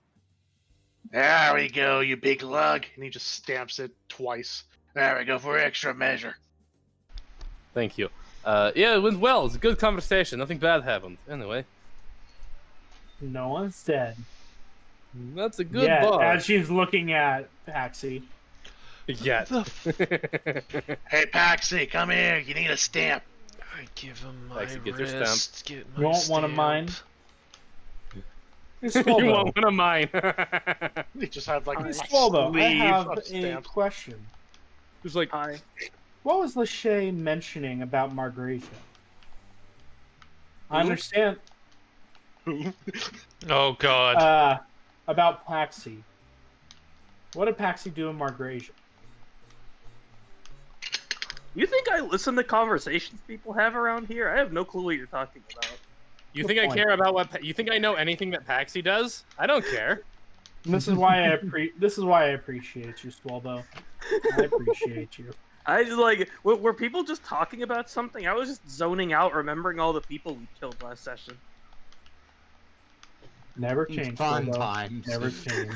There we go, you big lug. And he just stamps it twice. There we go for extra measure. Thank you. Yeah, it went well. It was a good conversation. Nothing bad happened. Anyway, No one's dead. that's a good Yeah, bar. as she's looking at Paxi. Yet. Hey, Paxi, come here. You need a stamp. I give him my Paxi gets her wrist. Get my You want one of stamp. mine? you Swallow. want one of mine? He just had like a Swallow, I sleeve have of a stamps. question. Just like, Hi. What was Lachey mentioning about Margarita? I understand Oh god. about Paxi. What did Paxi do in Margarita? You think I listen to conversations people have around here? I have no clue what you're talking about. you Good think point. I care about what? You think I know anything that Paxi does? I don't care. This is why I appreciate you, Swallow. I appreciate you. I just like were people just talking about something? I was just zoning out, remembering all the people we killed last session. Never change. Fun Swallow. times. Never change.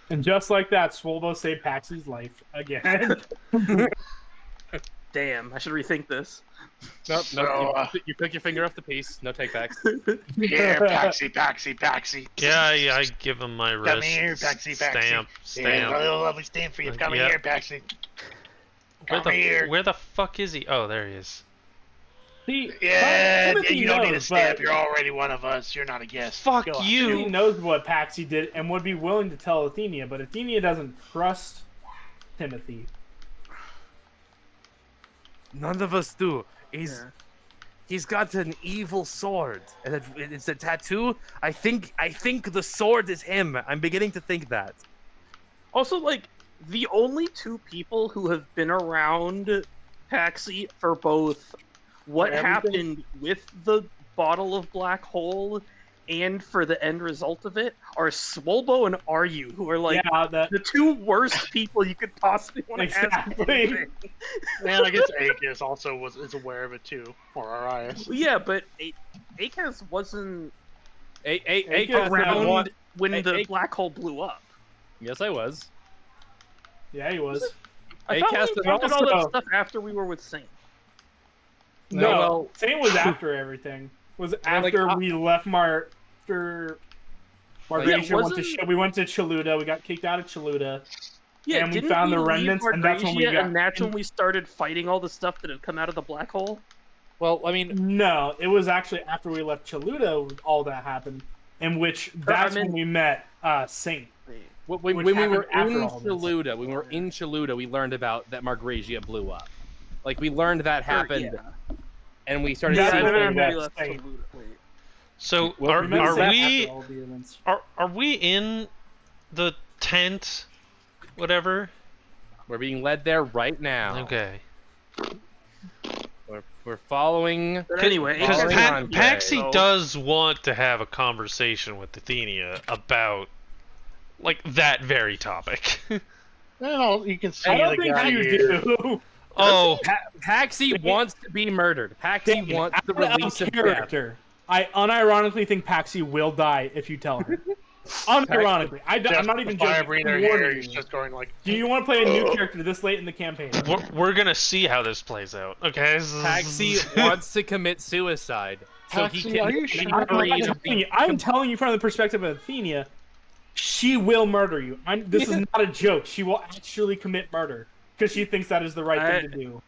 And just like that, Swolbo saved Paxi's life again. Damn, I should rethink this. Nope, So, nope. You took your finger off the piece. No take backs. Here, Paxi. Yeah, I give him my wrist. Come here, Paxi. Stamp. Yeah, a little lovely stamp for you. Come Yep. here, Paxi. Where Come here. the fuck is he? Oh, there he is. See, Yeah, Timothy you don't need a knows, stamp. but You're already one of us. You're not a guest. Fuck Go on. you. Timothy knows what Paxi did and would be willing to tell Athenia, but Athenia doesn't trust Timothy. None of us do. He's got an evil sword, and it's a tattoo. I think the sword is him. I'm beginning to think that. Also, like, the only two people who have been around Paxi for both what For everything? happened with the bottle of black hole and for the end result of it are Swolbo and Aryu, who are like the two worst people you could possibly want to ask. Exactly. Man, I guess Aegis also is aware of it too, or Arias. Well, yeah, but Akaz wasn't Akaz around when the black hole blew up. Yes, I was. Yeah, he was. I thought Akaz we did all that stuff after we were with Saint. No, well, Saint was after everything. Was after we left Margratia. We went to Chaluda. We got kicked out of Chaluda. Yeah, and we found the remnants, and that's when we got. And that's when we started fighting all the stuff that had come out of the black hole. Well, I mean, no, it was actually after we left Chaluda all that happened, in which that's when we met Saint. When we were in Chaluda, we learned about that Margratia blew up. Like, we learned that happened, and we started seeing. So are we in the tent? Whatever. We're being led there right now. Okay. We're following. But anyway, because Paxi does want to have a conversation with Athenia about, like, that very topic. Well, you can see I don't the think guy you here. do. Oh, Paxi wants to be murdered. Paxi wants the release of character. I unironically think Paxi will die if you tell her. Unironically, I'm not even joking. He's just going like. Do you want to play a new character this late in the campaign? We're gonna see how this plays out. Okay. Paxi wants to commit suicide, so he can. Are you sure? I'm telling you from the perspective of Athenia, she will murder you. This is not a joke. She will actually commit murder because she thinks that is the right thing to do.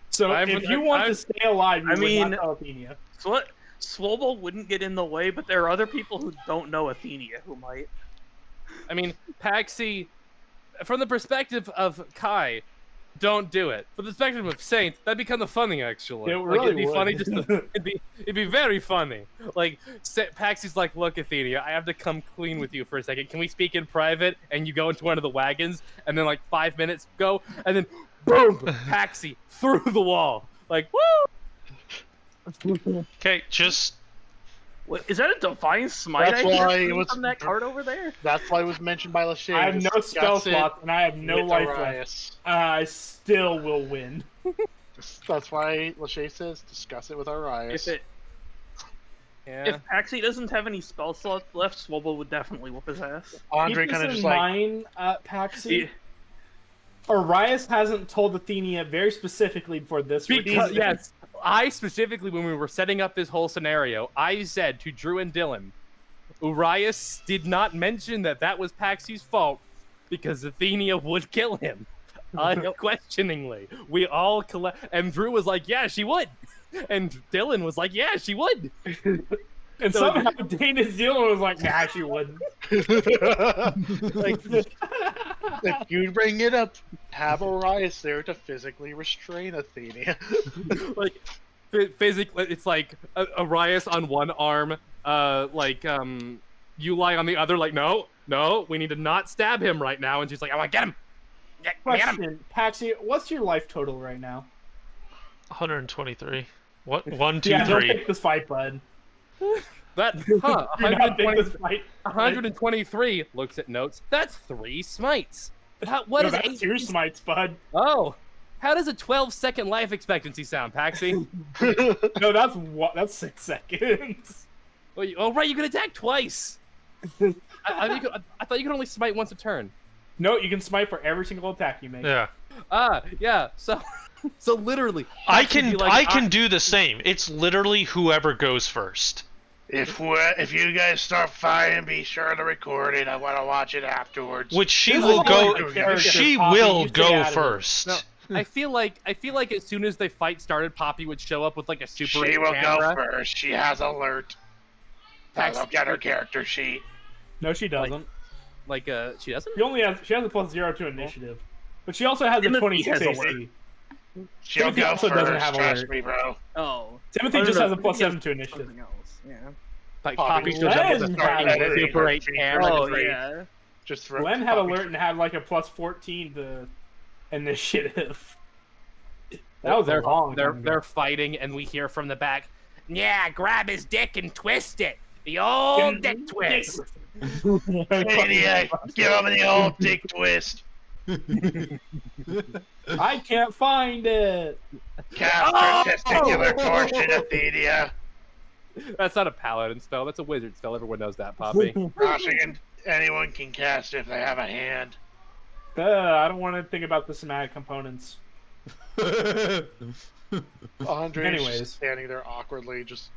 So if you want to stay alive, you would not tell Athenia. So what? Swolbo wouldn't get in the way, but there are other people who don't know Athenia who might. I mean, Paxi, from the perspective of Kai, don't do it. From the perspective of Saint, that'd be kind of funny, actually. It really it'd be would. funny. It'd be very funny. Like, Paxi's like, look, Athenia, I have to come clean with you for a second. Can we speak in private? And you go into one of the wagons, and then like 5 minutes go, and then boom, Paxi through the wall. Like, woo! Okay, just. What, is that a divine smite? That's why it was from that card over there. That's why it was mentioned by Lachey. I have no spell slots and I have no life left. I still will win. That's why Lachey says discuss it with Arias. If Paxi doesn't have any spell slots left, Swolbo would definitely whoop his ass. Andre kind of just like mine, Paxi. Arias hasn't told Athenia very specifically before this. Because, yes, I specifically, when we were setting up this whole scenario, I said to Drew and Dylan, Arias did not mention that was Paxi's fault because Athenia would kill him. Unquestioningly. We all and Drew was like, yeah, she would. And Dylan was like, yeah, she would. And somehow Dana Dylan was like, nah, she wouldn't. Like, if you bring it up, have Arias there to physically restrain Athenia. Like, physically, it's like Arias on one arm, you lie on the other, like, no, we need to not stab him right now. And she's like, I want to get him. Question, Paxi, what's your life total right now? 123. What? 1, 2, yeah, 3. Don't pick this fight, bud. 123 looks at notes. That's 3 smites. That's 2 smites, bud. Oh, how does a 12-second life expectancy sound, Paxi? No, that's 6 seconds. Oh, right, you can attack twice. I thought you could only smite once a turn. No, you can smite for every single attack you make. Yeah. Yeah. So literally, I can do the same. It's literally whoever goes first. If you guys start fighting, be sure to record it. I want to watch it afterwards. Which she will go. She will go first. I feel like as soon as the fight started, Poppy would show up with like a super. She will camera. go first. She has alert. I'll get her character sheet. No, she doesn't. She doesn't. She has a +0 to initiative, but she also has a 26 AC. She'll Timothy go also first. doesn't have Trust alert. me, bro. Oh. Timothy just has a +7 to initiative. Something else. Yeah. Like Poppy Poppy shows up with a Glenn fucking had super 8 camera. Oh yeah. Just throw Glenn had Poppy- alert and had like a +14 to initiative. That was they're long. they're fighting, and we hear from the back. Yeah, grab his dick and twist it. The old dick twist. Maniac, give him the old dick twist. I can't find it. Cast her testicular torsion, Athenia. That's not a paladin spell. That's a wizard spell. Everyone knows that, Poppy. Crossing, anyone can cast if they have a hand. I don't want to think about the somatic components. Andre's Anyways. just standing there awkwardly, just.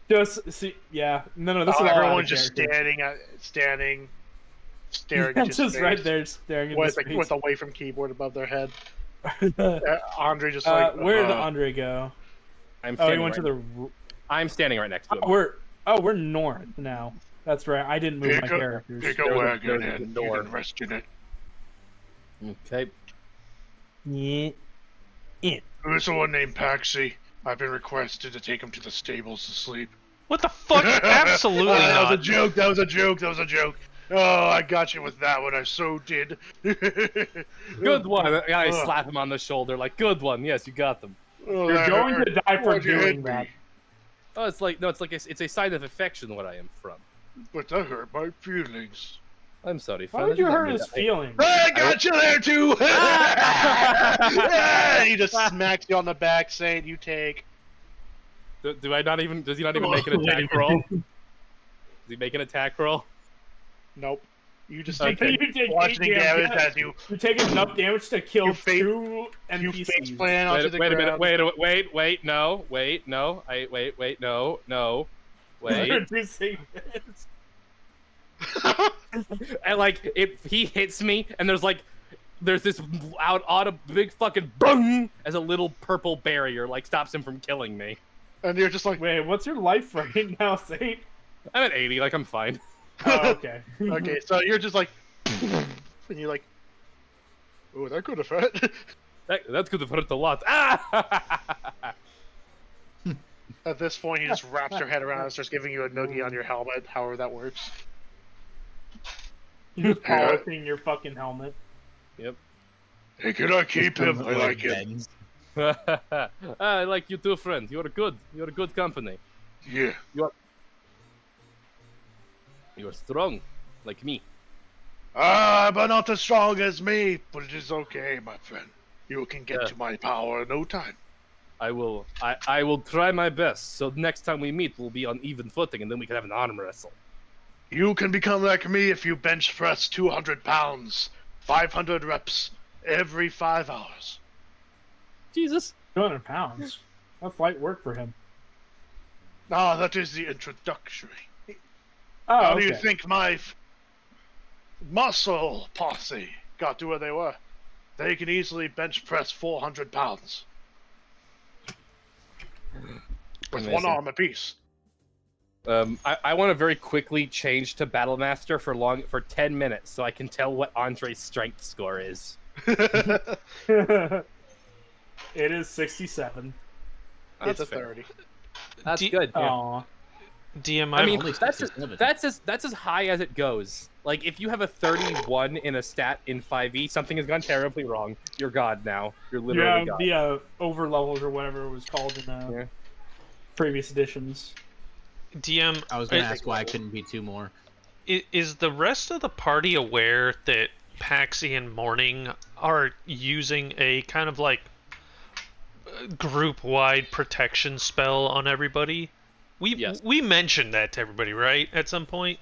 Just see, yeah. No. This is all Everyone's just character. staring Yeah, into just space right there, staring into with, space. with away from keyboard above their head. Andre just Where did Andre go? I'm Oh, he standing went to right, the. I'm standing right next to him. We're north now. That's right. I didn't move my characters. Pick a There was a wagon and you door. can rest in it. Okay. Yeah. Who's the one named Paxi? I've been requested to take him to the stables to sleep. What the fuck? Absolutely That was a not. joke. That was a joke. That was a joke. Oh, I got you with that one. I so did. Good one. I slap him on the shoulder, like, good one. Yes, you got them. Oh, You're that going hurt. to die for Why'd you hit doing me? that. Oh, it's like it's a sign of affection where I am from. But that hurt my feelings. I'm sorry. Why friend. would you I didn't hurt mean his that. feelings? I got you there too. he just smacks you on the back, saying, "You take." Do I not even? Does he not even make an attack roll? Does he make an attack roll? Nope. You just I take think it. you take Bludgeoning 8 damage damage. as you. You're taking enough damage to kill You fa- 2 You NPCs. face plant onto the Wait a ground. minute. Wait. No. Wait. No. No. Wait. Reducing this. And like, if he hits me, and there's this big fucking boom as a little purple barrier like stops him from killing me. And you're just like, Wait, what's your life right now, Saint? I'm at 80. Like, I'm fine. Oh, okay. okay, so you're just like, and you're like, oh, that could have hurt. That could have hurt a lot. Ah! At this point, he just wraps your head around and starts giving you a noogie on your helmet, however that works. You're just polishing your fucking helmet. Yep. Hey, can I keep him? I like him. I like you too, friend. You're good. You're a good company. Yeah. You're strong, like me. But not as strong as me. But it is okay, my friend. You can get Yeah. to my power in no time. I will try my best. So next time we meet, we'll be on even footing, and then we can have an arm wrestle. You can become like me if you bench press 200 pounds, 500 reps every 5 hours. Jesus. 200 pounds. That's light work for him. Ah, that is the introductory. Oh, How okay. do you think my muscle posse got to where they were? They can easily bench press 400 pounds. With one Amazing. arm apiece. I want to very quickly change to Battlemaster for 10 minutes so I can tell what Andre's strength score is. It is 67. It's a fair. 30. That's D- good. Yeah. Aw. DM, I I've mean, only that's 67. as high as it goes. Like, if you have a 31 in a stat in 5e, something has gone terribly wrong. You're God now. You're literally Yeah, God. the over levels or whatever it was called in Yeah. previous editions. DM. I was gonna ask why I couldn't be 2 more. Is the rest of the party aware that Paxi and Morning are using a kind of like group-wide protection spell on everybody? Yes. We mentioned that to everybody, right? At some point.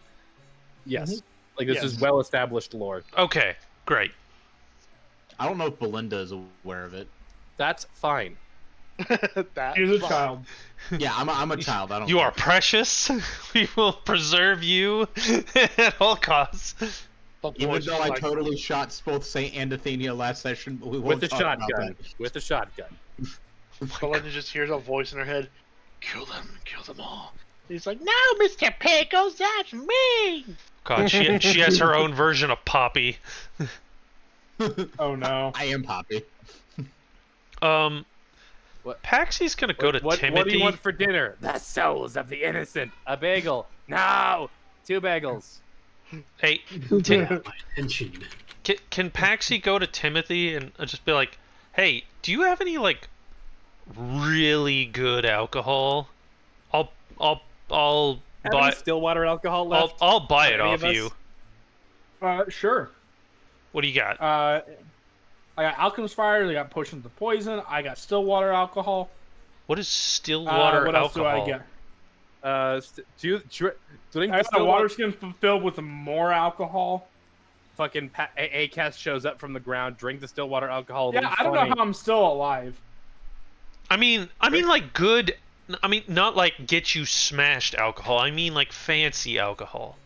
Yes. Like, this is Yes. well-established lore. Okay, great. I don't know if Belinda is aware of it. That's fine. That He was a fuck. child. Yeah, I'm a child. I don't. You are precious. We will preserve you at all costs. Even though I totally shot both Saint and Athenia last session, but we won't with the talk about shotgun. that. With the shotgun. Belinda just hears a voice in her head. Kill them all. He's like, no, Mr. Pickles, that's me. God, she has her own version of Poppy. Oh no. I am Poppy. Paxy's gonna go to Timothy. What do you want for dinner? The souls of the innocent. A bagel. No! 2 bagels. Hey, can Paxy go to Timothy and just be like, hey, do you have any, like, really good alcohol? I'll buy Stillwater alcohol left. I'll buy it off you. Sure. What do you got? I got Alchemist Fire. I got Potions of Poison. I got Stillwater alcohol. What is Stillwater what else alcohol? do I get? Drink I got a water skin filled with more alcohol. Fucking A-Cast shows up from the ground. Drink the Stillwater alcohol. Yeah, I don't know how I'm still alive. I mean, like good. I mean, not like get you smashed alcohol. I mean, like fancy alcohol.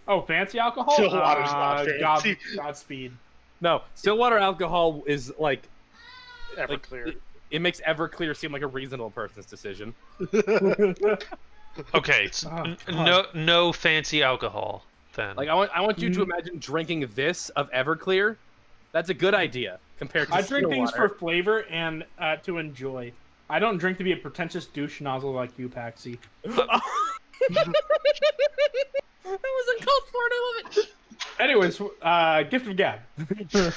Oh, fancy alcohol? Stillwater's not fancy. Godspeed. No, Stillwater alcohol is like Everclear. It makes Everclear seem like a reasonable person's decision. Okay, no fancy alcohol then. Like I want you to imagine drinking this of Everclear. That's a good idea compared to I drink things Stillwater. for flavor and to enjoy. I don't drink to be a pretentious douche nozzle like you, Paxi. That was uncalled for. I love it. Anyways, gift of gab. You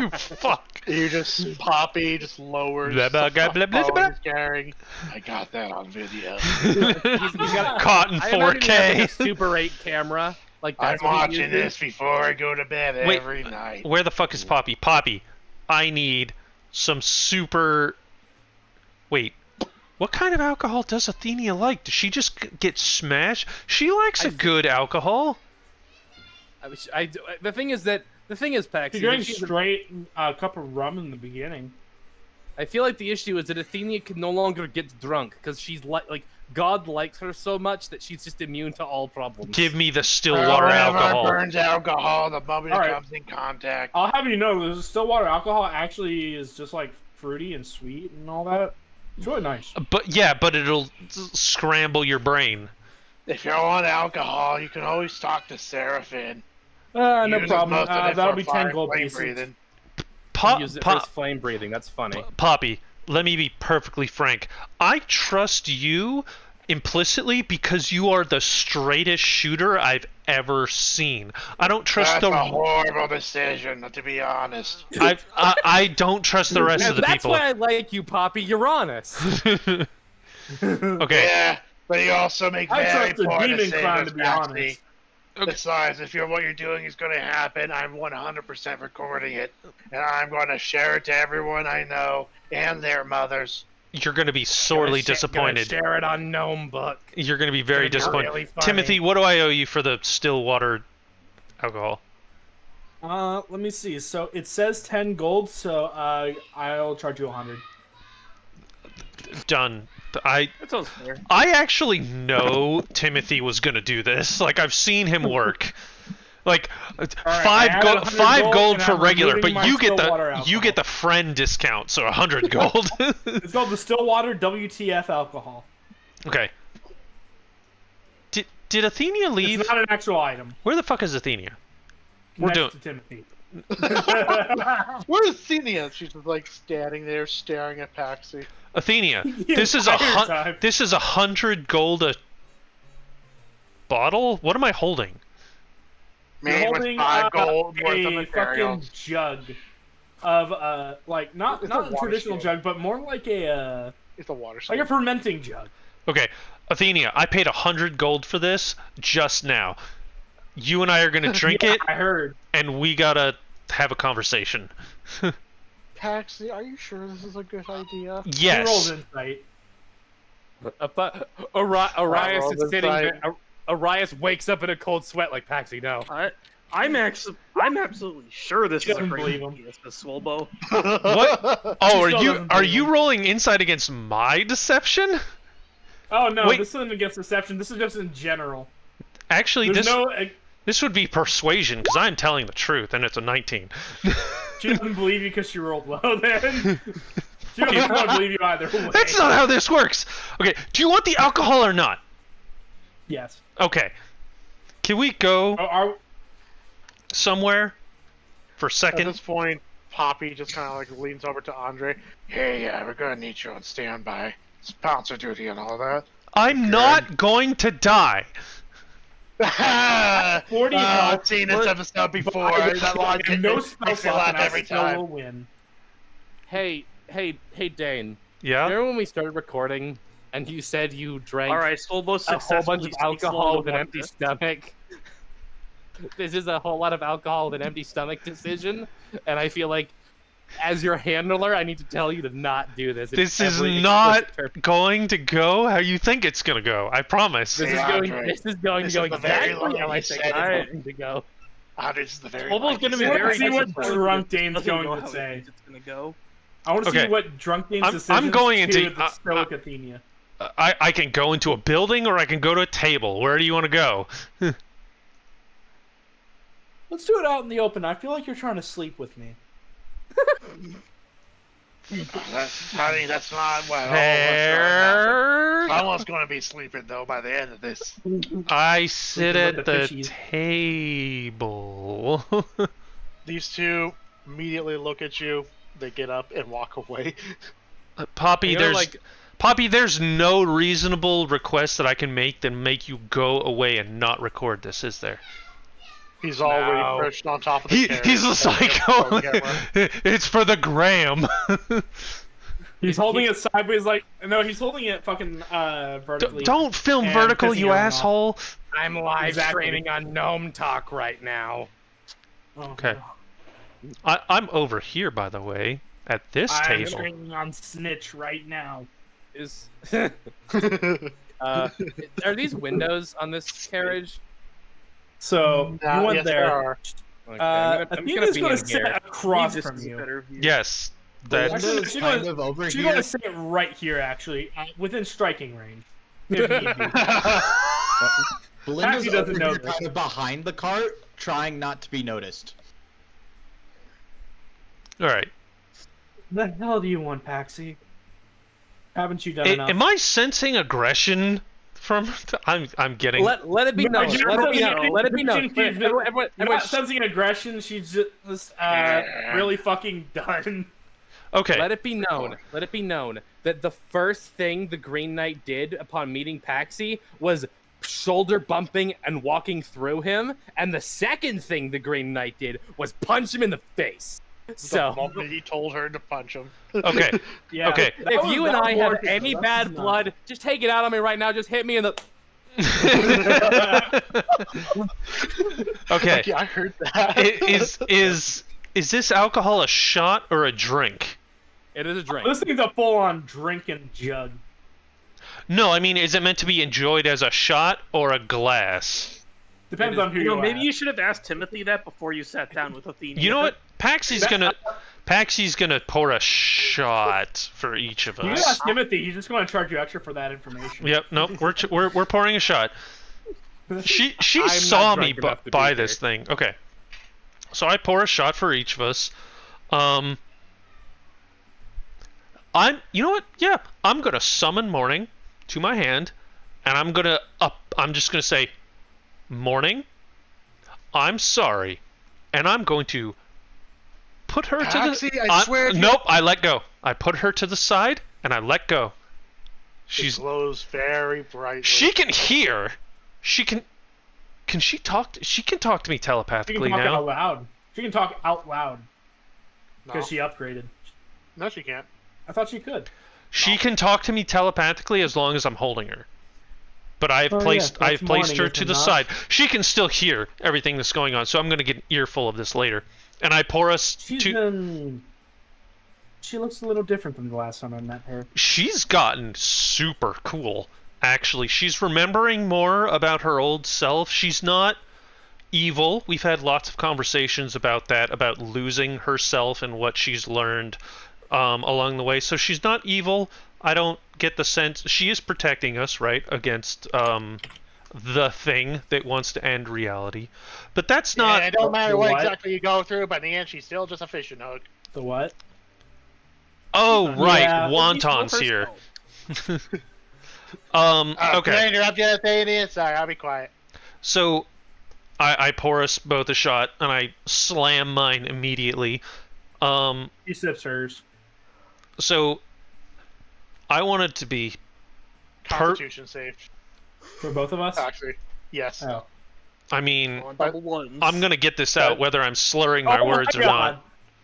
fuck. You just Poppy just lowers. Blah, blah, blah, blah, blah, blah. Carrying. I got that on video. He's got Caught in I imagine he has, 4K. like, a Super 8 camera. Like I'm that's what he watching uses. this before I go to bed every night. Where the fuck is Poppy? Poppy, I need some super. Wait, what kind of alcohol does Athenia like? Does she just get smashed? She likes a good alcohol. The thing is, Pax. She drank straight a cup of rum in the beginning. I feel like the issue is that Athenia can no longer get drunk because she's like God likes her so much that she's just immune to all problems. Give me the Stillwater alcohol. Burns alcohol the moment it comes in contact. I'll have you know, the Stillwater alcohol actually is just like fruity and sweet and all that. It's really nice. But it'll scramble your brain. If you want alcohol, you can always talk to Seraphim. No problem. That'll be 10 gold pieces. Use it for his flame breathing. That's funny. Poppy, let me be perfectly frank. I trust you implicitly because you are the straightest shooter I've ever seen. I don't trust That's a horrible decision, to be honest. I don't trust the rest of the people. That's why I like you, Poppy. You're honest. Okay. Yeah, but you also make very poor decisions, to be honest. Besides, if what you're doing is going to happen, I'm 100% recording it, and I'm going to share it to everyone I know and their mothers. You're going to be sorely disappointed. Share it on Gnome Book. You're going to be very disappointed. Really Timothy, what do I owe you for the Stillwater alcohol? Let me see. So it says 10 gold, so I'll charge you 100. Done. That sounds fair. I actually know Timothy was gonna do this. Like I've seen him work. Like right, five gold for regular, but you get the friend discount, so 100 gold. It's called the Stillwater WTF alcohol. Okay. Did Athenia leave? It's not an actual item. Where the fuck is Athenia? Next to Timothy. Where's Athenia? She's just like standing there staring at Paxi. Athenia, this is 100 gold a bottle. What am I holding? Made You're holding with 5 gold worth of a materials. fucking jug of like not a traditional jug, but more like a It's a water like a fermenting jug. Okay, Athenia, I paid 100 gold for this just now. You and I are gonna drink it. I heard. And we gotta have a conversation. Paxi, are you sure this is a good idea? Yes. He rolled insight. Arias is sitting there. Arias wakes up in a cold sweat like Paxi. No. I'm absolutely sure this is a believe him. idea, Miss Swolbo. What? Oh, are you rolling insight against my deception? Oh no, Wait. this isn't against deception. This is just in general. Actually, There's This would be persuasion, because I'm telling the truth, and it's a 19. She doesn't believe you because she rolled low then. She doesn't want to believe you either way. That's not how this works! Okay, do you want the alcohol or not? Yes. Okay. Can we go somewhere for a second? At this point, Poppy just kind of like leans over to Andre. Hey, we're gonna need you on standby. Sponsor duty and all that. I'm not going to die. 40 I've seen this episode before. That line no spell slot every time. will win. Hey, Dane. Yeah? Remember when we started recording and you said you drank Alright, Stolbo a whole bunch of successfully alcohol with an won empty this. stomach? This is a whole lot of alcohol with an empty stomach decision, and I feel like, as your handler, I need to tell you to not do this. This is not going to go how you think it's going to go. I promise. This is going to go exactly how I think it's going to go. Andre, this is the very Stolbo's going to be I want very to see what disappointed. drunk Dane's Doesn't know going how to say. It's going to go. I want to Okay. see what drunk Dane's I'm decisions going to into- the stoic Athenia. I can go into a building or I can go to a table. Where do you want to go? Let's do it out in the open. I feel like you're trying to sleep with me. Honey, that's not what There. Someone's gonna be sleeping though by the end of this. I sit Sleeping with at the the fishies. table. These two immediately look at you. They get up and walk away. Poppy, You're there's like- Poppy, there's no reasonable request that I can make that make you go away and not record this, is there? He's already perched on top of the carriage. He's a psycho. Camera. It's for the gram. He's holding it sideways like... No, he's holding it fucking vertically. Don't film and vertical, pissing you everyone off. asshole. I'm live Exactly. streaming on Gnome Talk right now. Oh, Okay. no. I'm over here, by the way, at this I'm table. streaming on Snitch right now. Is are these windows on this carriage? So, you went yes, there. are. Okay, I'm Athena's be going in to sit here. across This from is a you. better view. Yes. The That, window is She's kind gonna- of over She's here. going to sit right here, actually, within striking range. If need be. Belinda's Patsy doesn't over know here this. kind of behind the cart, trying not to be noticed. all right. The hell do you want, Paxi? Haven't you done enough? Am I sensing aggression from? I'm getting. Let it be known. You're Let it be not known. Let it be known. sensing- Everyone, You're not sensing aggression, she's just really fucking done. Okay. let it be known. Let it be known that the first thing the Green Knight did upon meeting Paxi was shoulder bumping and walking through him, and the second thing the Green Knight did was punch him in the face. The So moment he told her to punch him. Okay. Yeah. Okay. That if was you and not I have working, any so bad that's not- blood, just take it out on me right now. Just hit me in the. Okay. Yeah, I heard that. Is this alcohol a shot or a drink? It is a drink. This thing's a full-on drinking jug. No, I mean, is it meant to be enjoyed as a shot or a glass? Depends on who You you know, maybe ask. you should have asked Timothy that before you sat down with Athena. You know what? Paxy's gonna pour a shot for each of You can us. ask Timothy. He's just going to charge you extra for that information. Yep. Nope. We're pouring a shot. She I'm saw not me drunk enough to buy be this here. thing. Okay. So I pour a shot for each of us. You know what? Yeah, I'm gonna summon morning to my hand, and I'm just gonna say, morning. I'm sorry, and I'm going to put her to Paxi, the. I swear if you- Nope, I let go. I put her to the side, and I let go. She She's. glows very brightly. She can hear. She can. Can she talk? She can talk to me She can telepathically talk now. out loud. She can talk out loud No. because she upgraded. No, she can't. I thought she could. She can talk to me telepathically as long as I'm holding her. But I've Oh, yeah, placed that's I've placed morning, her is to it the not? side. She can still hear everything that's going on, so I'm gonna get an earful of this later. And I pour us She's to. she looks a little different from the last time I met her. She's gotten super cool. Actually, she's remembering more about her old self. She's not evil. We've had lots of conversations about that, about losing herself and what she's learned along the way. So she's not evil. I don't get the sense she is protecting us, right, against the thing that wants to end reality. But that's not... Yeah, it don't matter what what? exactly you go through, but in the end, she's still just a fishing hook. The what? Oh, right, Yeah. wontons here. Okay. Okay. Can I interrupt you, Athenian? Sorry, I'll be quiet. So, I pour us both a shot, and I slam mine immediately. She sips hers. So, I wanted to be... Constitution save. For both of us? Actually, yes. Oh. I mean, On double ones. I'm gonna get this out whether I'm slurring my words or God.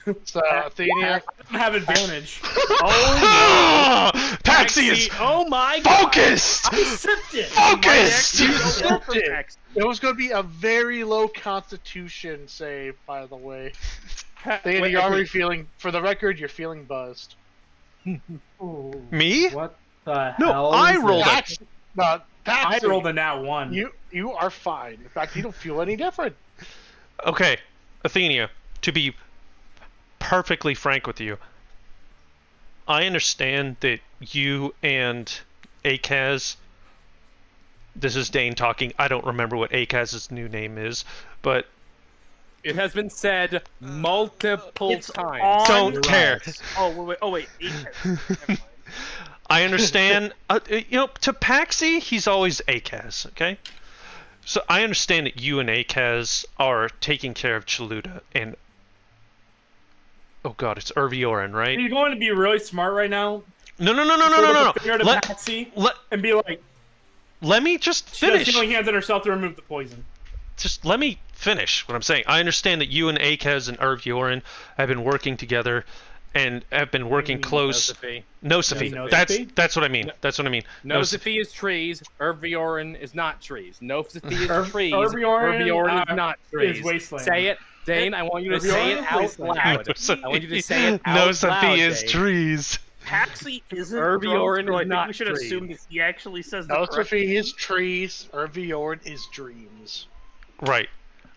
not. So, Athenia. I don't have advantage. Oh no! Paxi is Oh my god! focused! I sipped it! Focused! You sipped it. It was going to be a very low Constitution save, by the way. Athenia, you're already feeling, for the record, you're feeling buzzed. Me? What the No, hell? I is rolled that? it. No, I rolled a nat 1. You are fine. In fact, you don't feel any different. Okay, Athenia, to be perfectly frank with you, I understand that you and Akaz, this is Dane talking, I don't remember what Akaz's new name is, but... It has been said multiple It's times. Don't care. Oh wait. 8 Never mind. I understand, to Paxi, he's always Akaz, okay? So I understand that you and Akaz are taking care of Chaluda, and... Oh god, it's Irvioran, right? Are you going to be really smart right now? No. And be like, Let me just she has finish. healing hands on herself to remove the poison. Just let me finish what I'm saying. I understand that you and Akaz and Irvioran have been working together and have been working close. Nosophy. Nosophy? That's what I mean. That's what I mean. Nosophy is trees. Hervioran is not trees. Nosophy is trees. Hervioran is not trees. Is wasteland. Say it, Dane. I want you to say it out loud. I want you to say it out Nosophy loud. is Dane. trees. Paxi isn't Hervioran drunk, so I is think not we should trees. assume that he actually says the correct. Nosophy is trees. Irvioran is dreams. Right.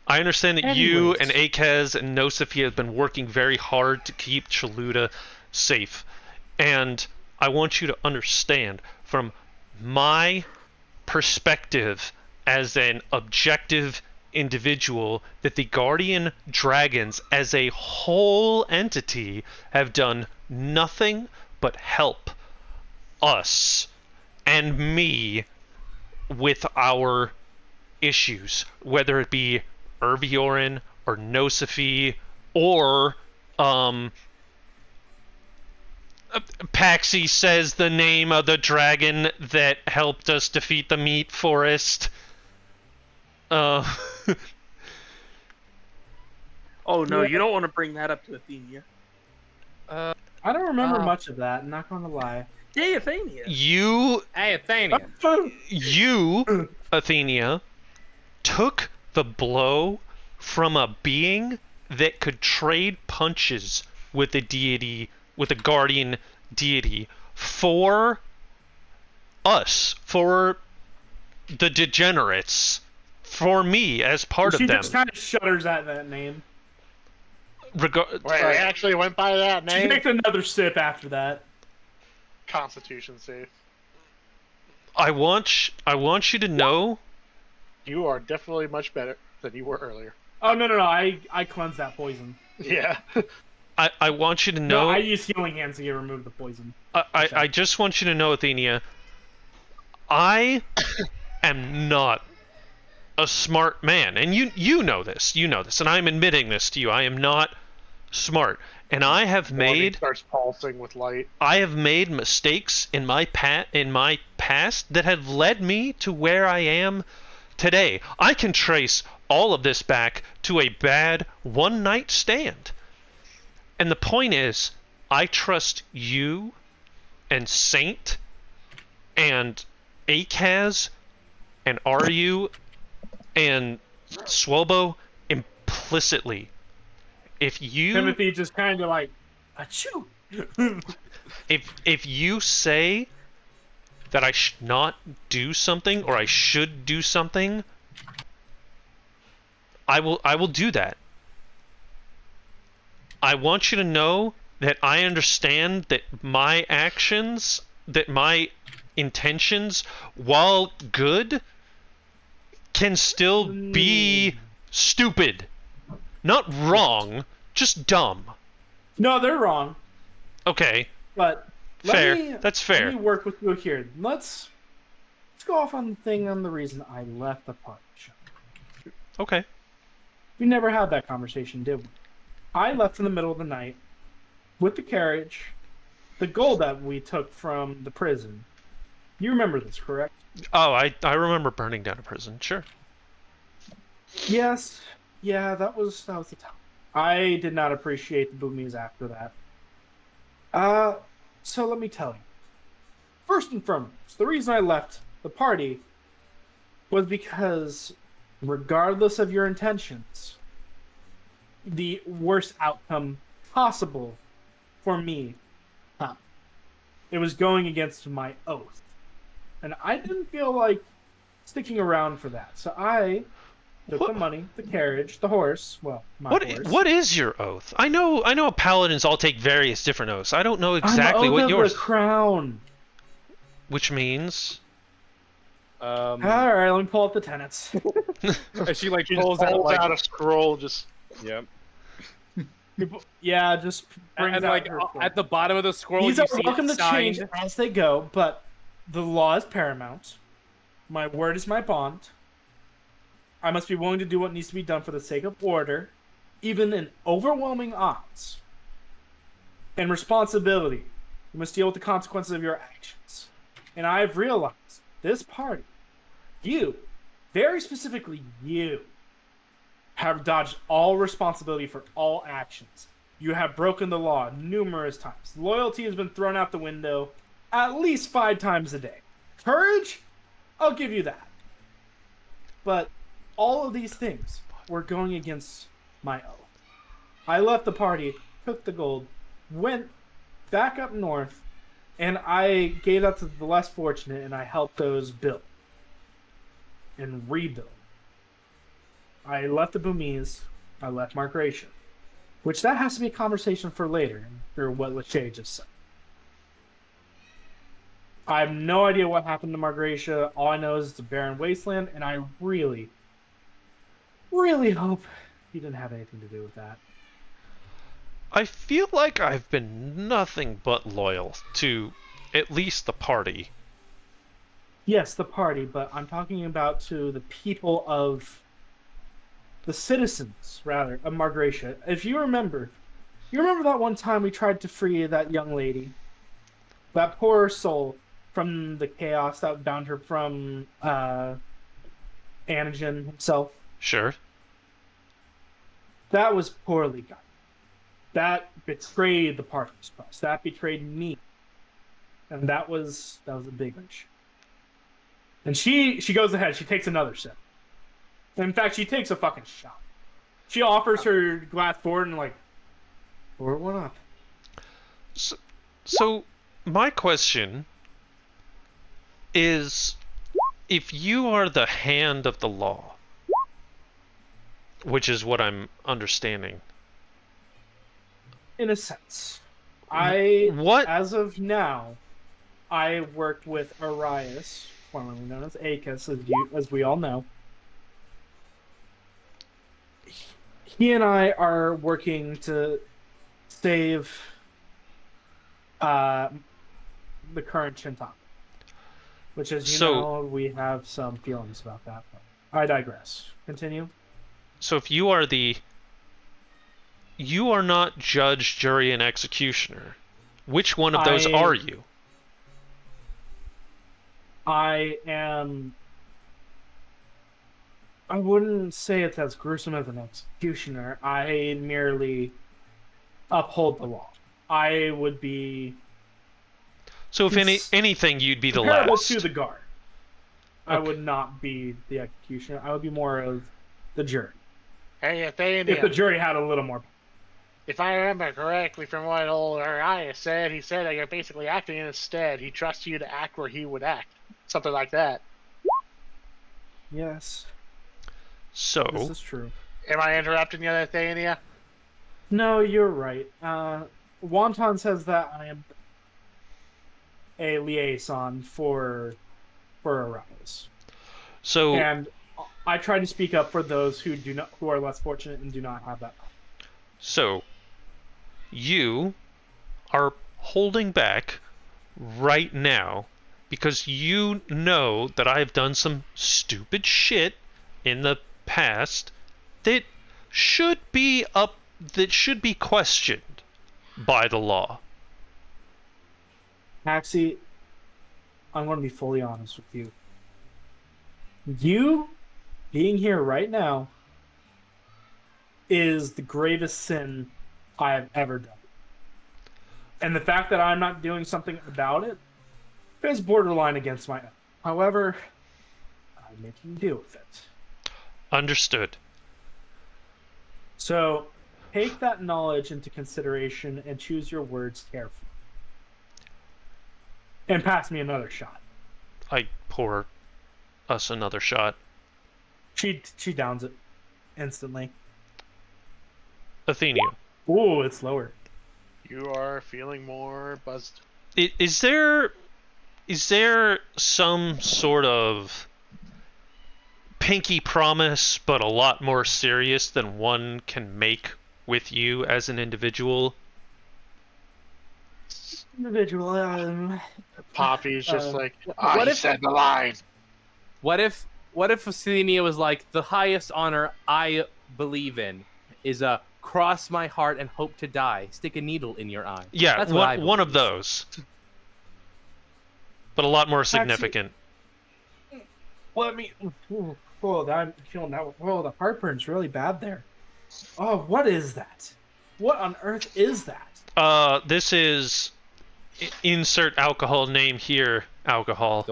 I understand that you and Akaz and Nosophy have been working very hard to keep Chaluda safe. And I want you to understand from my perspective as an objective individual that the Guardian Dragons as a whole entity have done nothing but help us and me with our issues, whether it be Irvioran or Nosophy or Paxi says the name of the dragon that helped us defeat the meat forest. Oh no, you don't want to bring that up to Athenia. I don't remember much of that, I'm not going to lie. Hey, Athenia. Hey, Athenia. You, Athenia, took the blow from a being that could trade punches with a deity, with a guardian deity, for us, for the degenerates, for me as part of them. She just kind of shudders at that name. Wait, they actually went by that name? She takes another sip after that. Constitution save. I want you to know... You are definitely much better than you were earlier. Oh, no, I cleansed that poison. Yeah. I want you to know... No, I use healing hands to remove the poison. I just want you to know, Athenia, I am not a smart man. And you know this. You know this. And I'm admitting this to you. I am not smart. And I have made... starts pulsing with light. I have made mistakes in my past that have led me to where I am today. I can trace all of this back to a bad one-night stand. And the point is, I trust you and Saint and Akaz and Aryu and Swobo implicitly. If you... Timothy just kind of like, achoo! If you say that I should not do something or I should do something, I will do that. I want you to know that I understand that my actions, that my intentions, while good, can still be stupid. Not wrong, just dumb. No, they're wrong. Okay. But fair. That's fair. Let me work with you here. Let's go off on the reason I left the party. Okay. We never had that conversation, did we? I left in the middle of the night with the carriage, the gold that we took from the prison. You remember this, correct? Oh, I remember burning down a prison. Sure. Yes. Yeah, that was the time. I did not appreciate the boomies after that. So let me tell you. First and foremost, the reason I left the party was because, regardless of your intentions, the worst outcome possible for me, it was going against my oath. And I didn't feel like sticking around for that. So I took the money, the carriage, the horse. Well, my horse. What is your oath? I know paladins all take various different oaths. I don't know exactly I'm what oath yours. Of the crown. Which means. All right, let me pull up the tenets. And she pulls out a scroll, just. Yep. Yeah, just brings and out at the bottom of the scroll. These you are see welcome to signed. change as they go, but the law is paramount. My word is my bond. I must be willing to do what needs to be done for the sake of order, even in overwhelming odds. And responsibility. You must deal with the consequences of your actions. And I've realized this party, you, very specifically you, have dodged all responsibility for all actions. You have broken the law numerous times. Loyalty has been thrown out the window at least 5 times a day. Courage? I'll give you that. But all of these things were going against my oath. I left the party, took the gold, went back up north, and I gave that to the less fortunate, and I helped those build and rebuild. I left the Boomies, I left Margratia, which that has to be a conversation for later, for what Lachey just said. I have no idea what happened to Margratia. All I know is it's a barren wasteland, and I really, really hope he didn't have anything to do with that. I feel like I've been nothing but loyal to at least the party. Yes, the party, but I'm talking about to the people of... the citizens, rather, of Margratia. If you remember that one time we tried to free that young lady? That poor soul from the chaos that bound her from Anagen himself? Sure. That was poorly done. That betrayed the party's trust. That betrayed me. And that was a big issue. And she goes ahead, she takes another sip. In fact, she takes a fucking shot. She offers her glass forward and pour one up. So my question is, if you are the hand of the law, which is what I'm understanding. In a sense. As of now, I work with Arias, formerly known as Akis, as we all know. He and I are working to save the current Shintak. Which, as you know, we have some feelings about that. But I digress. Continue. So if you are you are not judge, jury, and executioner. Which one of those are you? I am... I wouldn't say it's as gruesome as an executioner. I merely uphold the law. I would be... So if anything, you'd be the last. Comparable to the guard. Okay. I would not be the executioner. I would be more of the jury. Hey, if the jury had a little more... If I remember correctly from what old Arias said, he said that you're basically acting in his stead. He trusts you to act where he would act. Something like that. Yes. So... This is true. Am I interrupting you, Nathania? No, you're right. Wonton says that I am a liaison for Arias. So... And I try to speak up for those who are less fortunate and do not have that. So, you are holding back right now because you know that I've done some stupid shit in the past that should be questioned by the law. Paxi, I'm going to be fully honest with you. You being here right now is the gravest sin I have ever done. And the fact that I'm not doing something about it is borderline against my own. However, I'm making deal with it. Understood. So, take that knowledge into consideration and choose your words carefully. And pass me another shot. I pour us another shot. She downs it instantly. Athenia. Ooh, it's lower. You are feeling more buzzed. Is there some sort of pinky promise, but a lot more serious than one can make with you as an individual? Poppy's just like, he said the line. What if Athenia was like, the highest honor I believe in is cross my heart and hope to die. Stick a needle in your eye. Yeah, that's what one of those. But a lot more significant. Well, I mean, I'm feeling that. Oh, the heartburn's really bad there. Oh, what is that? What on earth is that? This is insert alcohol name here. Alcohol.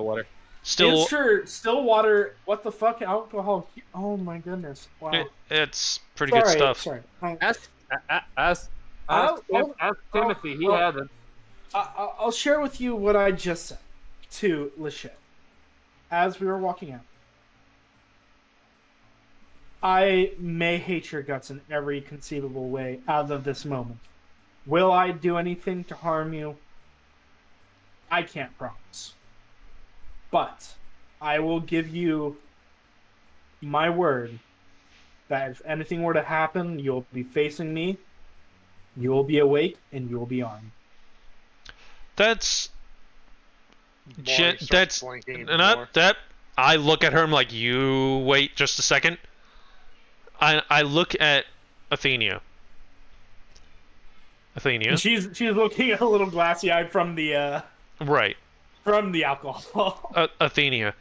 Still water. Still water. What the fuck? Alcohol. Oh my goodness. Wow. It's pretty good stuff. Sorry. Ask Timothy. He hasn't. I'll share with you what I just said to Lachette as we were walking out. I may hate your guts in every conceivable way as of this moment. Will I do anything to harm you? I can't promise. But I will give you my word that if anything were to happen, you'll be facing me, you will be awake, and you will be armed. That's that. I look at her. I'm like, you wait just a second. I look at Athenia. And she's looking a little glassy-eyed from the right. From the alcohol. Athenia,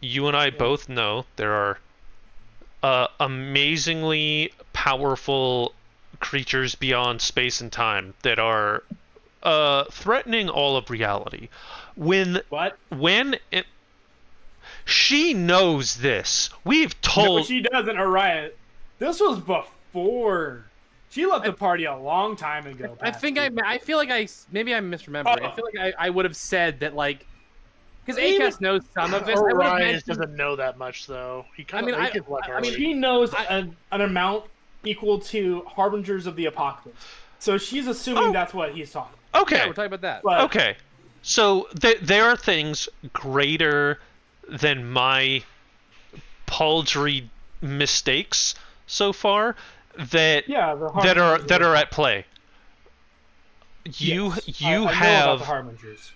you and I both know there are amazingly powerful creatures beyond space and time that are threatening all of reality. She knows this. We've told. No, she doesn't, Orion. This was before. She left the party a long time ago. I feel like maybe I'm misremembering. I feel like I would have said that, like, because Acast knows some of this. Orion doesn't know that much, though. He he knows an amount equal to Harbingers of the Apocalypse. So she's assuming that's what he's talking about. Okay. Yeah, we're talking about that. But, okay. So there are things greater than my paltry mistakes so far that are at play. You have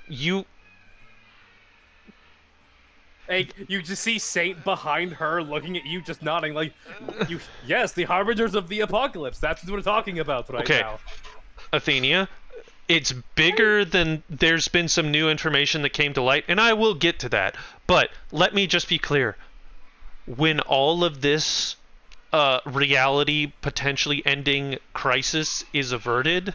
you. Hey, you just see Saint behind her looking at you, just nodding like, yes, the Harbingers of the Apocalypse. That's what we're talking about right now. Athenia, it's bigger than there's been some new information that came to light, and I will get to that. But let me just be clear. When all of this reality potentially ending crisis is averted,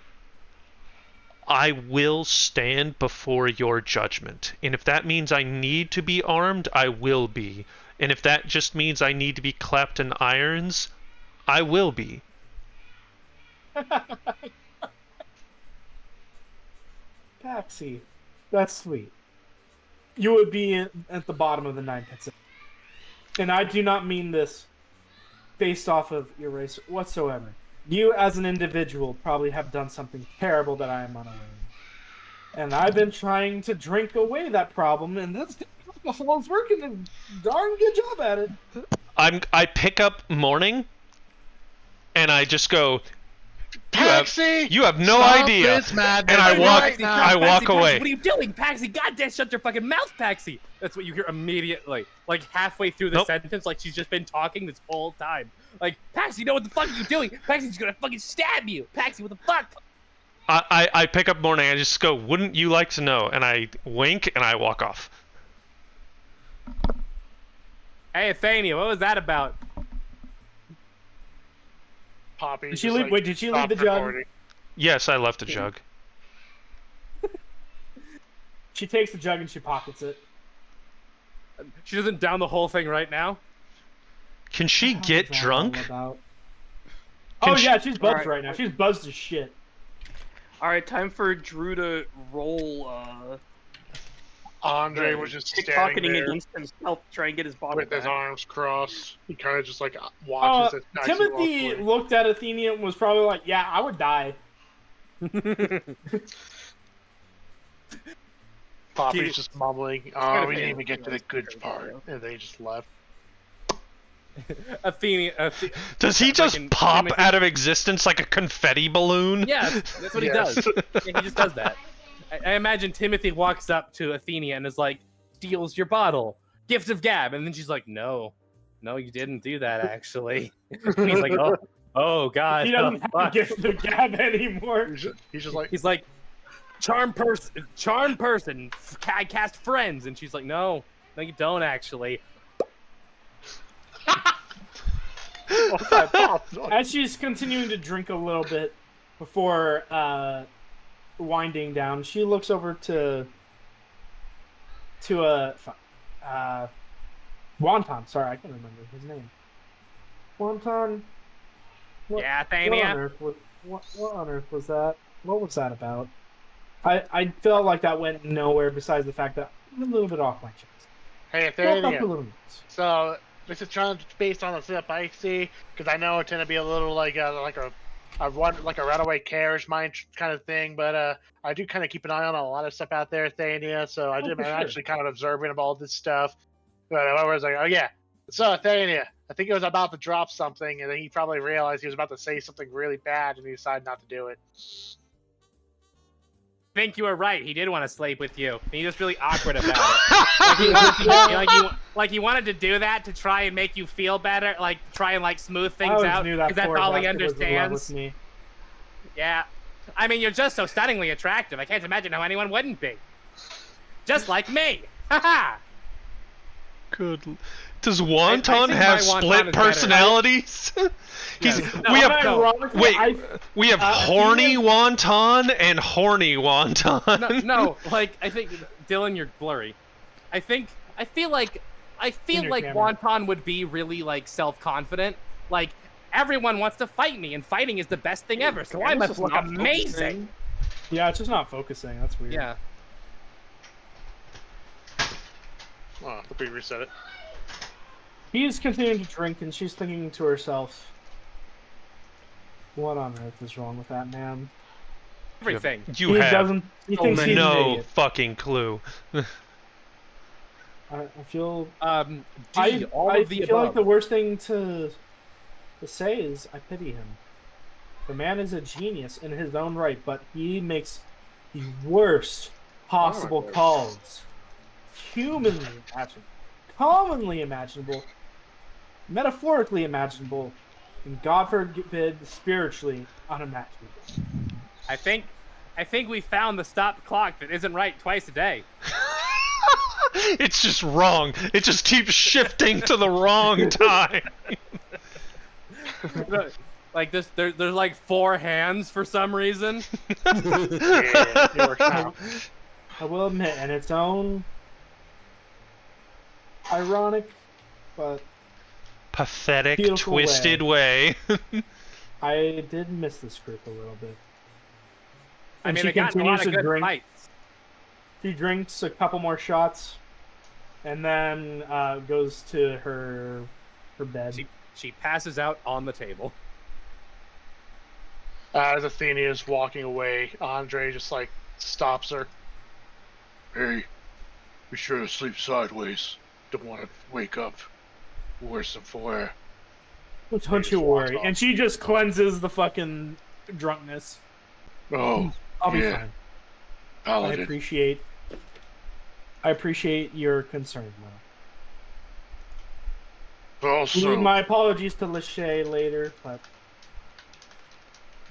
I will stand before your judgment. And if that means I need to be armed, I will be. And if that just means I need to be clapped in irons, I will be. Paxi, that's sweet. You would be at the bottom of the 9 pits. And I do not mean this based off of your race whatsoever. You, as an individual, probably have done something terrible that I am unaware of. And I've been trying to drink away that problem, and this alcohol is working a darn good job at it. I pick up Morning, and I just go, Paxi! You have no Stop idea. this madness And I walk. right now. I walk Paxi, away. what are you doing, Paxi? Goddamn, shut your fucking mouth, Paxi. That's what you hear immediately, like halfway through the sentence, like she's just been talking this whole time. Like, Paxi, know what the fuck are you doing? Paxi's gonna fucking stab you. Paxi, what the fuck? I pick up Morning. I just go, wouldn't you like to know? And I wink and I walk off. Hey, Athenia, what was that about? Poppy. Did she leave? Wait, did she leave the jug? Yes, I left a jug. She takes the jug and she pockets it. She doesn't down the whole thing right now. Can she get drunk? Oh yeah, she's buzzed right now. She's buzzed as shit. All right, time for Drew to roll. Andre was just standing pickpocketing there against himself, to try and get his bottle with back. his arms crossed. He kind of just like watches it. Timothy looked at Athenia and was probably like, "Yeah, I would die." Poppy's just mumbling. Oh, we didn't even get to the good part, and they just left. Athenia. Does he just pop out of existence like a confetti balloon? Yeah, that's what he does. Yeah, he just does that. I imagine Timothy walks up to Athenia and is like, steals your bottle. Gift of gab. And then she's like, no, you didn't do that, actually. And he's like, oh, God. He doesn't have gift of gab anymore. He's just like... He's like, charm person, I cast friends. And she's like, no, you don't, actually. As she's continuing to drink a little bit before winding down, she looks over to Wonton. Sorry, I can't remember his name. Wonton. Yeah, Athenia. What on earth was that? What was that about? I felt like that went nowhere besides the fact that I'm a little bit off my chest. Hey, Athenia. So this is based on the setup I see, because I know it tend to be a little like a runaway carriage mind kind of thing, but I do kind of keep an eye on a lot of stuff out there, Athenia. So I'm actually kind of observant of all this stuff. But I was like, oh yeah, so Athenia, I think he was about to drop something, and then he probably realized he was about to say something really bad, and he decided not to do it. I think you were right. He did want to sleep with you. He's just really awkward about it. Like he wanted to do that to try and make you feel better, like try and smooth things out. Because that's all he understands. Yeah, I mean, you're just so stunningly attractive. I can't imagine how anyone wouldn't be. Just like me. Haha. Good. Does Wonton have split personalities? We have horny Wonton and horny Wonton. No, like I think Dylan, you're blurry. I feel like Wonton would be really self-confident. Like everyone wants to fight me, and fighting is the best thing ever. So I must look amazing. Yeah, it's just not focusing. That's weird. Yeah. Oh, let me reset it. He's continuing to drink, and she's thinking to herself, what on earth is wrong with that man? Everything. He thinks he's no fucking clue. I feel... I feel like the worst thing to say is I pity him. The man is a genius in his own right, but he makes the worst possible calls. Humanly imaginable. Commonly imaginable. Metaphorically imaginable. And God forbid, spiritually unimaginable. I think we found the stop clock that isn't right twice a day. It's just wrong. It just keeps shifting to the wrong time. Like this, there's 4 hands for some reason. Yeah, it works out. I will admit, in its own ironic, but pathetic, twisted way. I did miss the script a little bit. I mean, it got a lot of good fights. She drinks a couple more shots, and then goes to her bed. She passes out on the table. As Athenia is walking away, Andre just stops her. Hey, be sure to sleep sideways. Don't want to wake up. worse than for. Don't you worry. And she just cleanses the fucking drunkenness. Oh, I'll be fine. Paladin. I appreciate your concern, though. But also, my apologies to Lachey later, but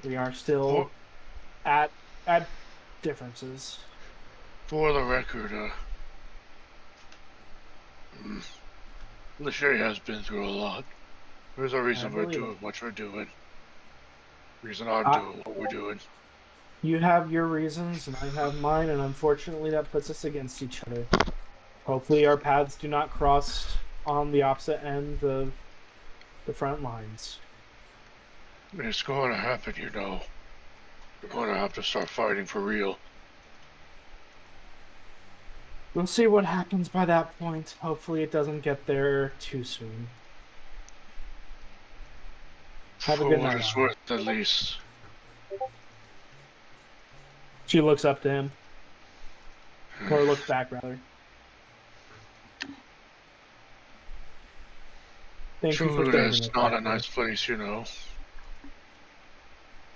we are still at differences. For the record, Lachey has been through a lot. There's a reason we're doing what we're doing. Reason I'm doing what we're doing. You have your reasons, and I have mine, and unfortunately that puts us against each other. Hopefully our paths do not cross on the opposite end of the front lines. It's going to happen, you know. We're going to have to start fighting for real. We'll see what happens by that point. Hopefully it doesn't get there too soon. Have a good night. For what it's worth, at least. She looks up to him. Or looks back, rather. Thank you for Cholula is not a nice place, you know.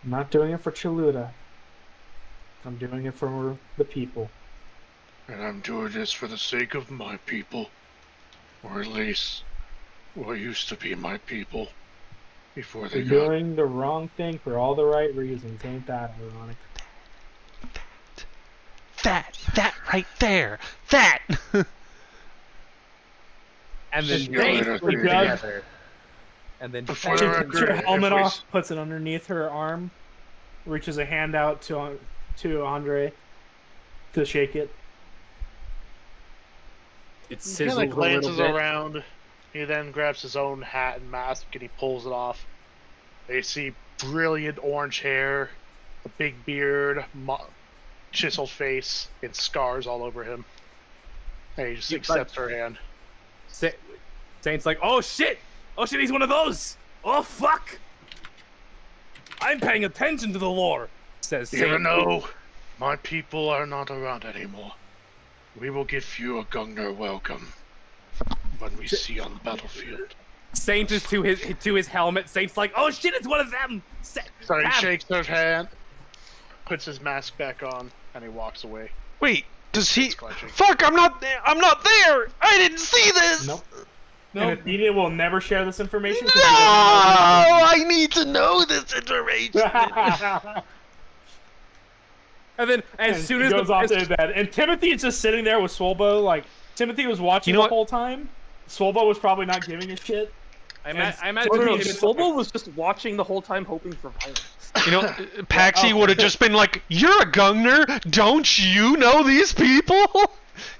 I'm not doing it for Cholula. I'm doing it for the people. And I'm doing this for the sake of my people. Or at least, what used to be my people. Before they You're doing the wrong thing for all the right reasons. Ain't that ironic? That right there. That. And then together. And then Before she takes her helmet off, puts it underneath her arm, reaches a hand out to Andre to shake it. He kind of glances around. He then grabs his own hat and mask and he pulls it off. They see brilliant orange hair, a big beard, chiseled face, and scars all over him. And he just accepts her hand. Saint's like, oh shit, he's one of those. Oh fuck, I'm paying attention to the lore. Says Saint. Even though my people are not around anymore, we will give you a Gungner welcome when we see you on the battlefield. Saint is to his helmet. Saint's like, oh shit, it's one of them. So he shakes her hand, puts his mask back on, and he walks away. Wait, does he? Fuck! I'm not there. I didn't see this. Nope. And Athenia will never share this information. No, I need to know this information. And then, as soon as goes off to bed, and Timothy is just sitting there with Swolbo. Like Timothy was watching the whole time. Swolbo was probably not giving a shit. I imagine Swolbo was just watching the whole time, hoping for violence. You know, Paxi would have just been like, "You're a Gungner, don't you know these people?"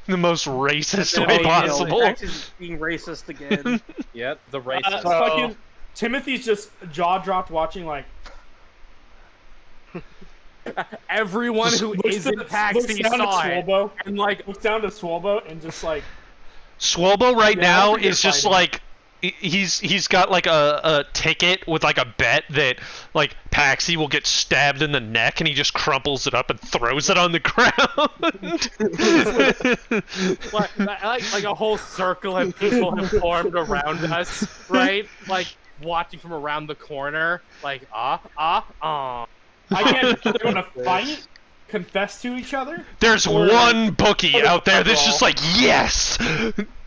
The most racist way possible. Paxi's being racist again. Yep, the racist. Fucking Timothy's just jaw dropped watching like. Everyone who isn't Paxi saw it, and like looks down to Swolbo and just like. Swolbo right now is just like. He's got like a ticket with like a bet that like Paxi will get stabbed in the neck, and he just crumples it up and throws it on the ground. like a whole circle of people have formed around us, right? Like watching from around the corner, like I can't. They're gonna fight, confess to each other. There's one bookie out there that's just like, yes.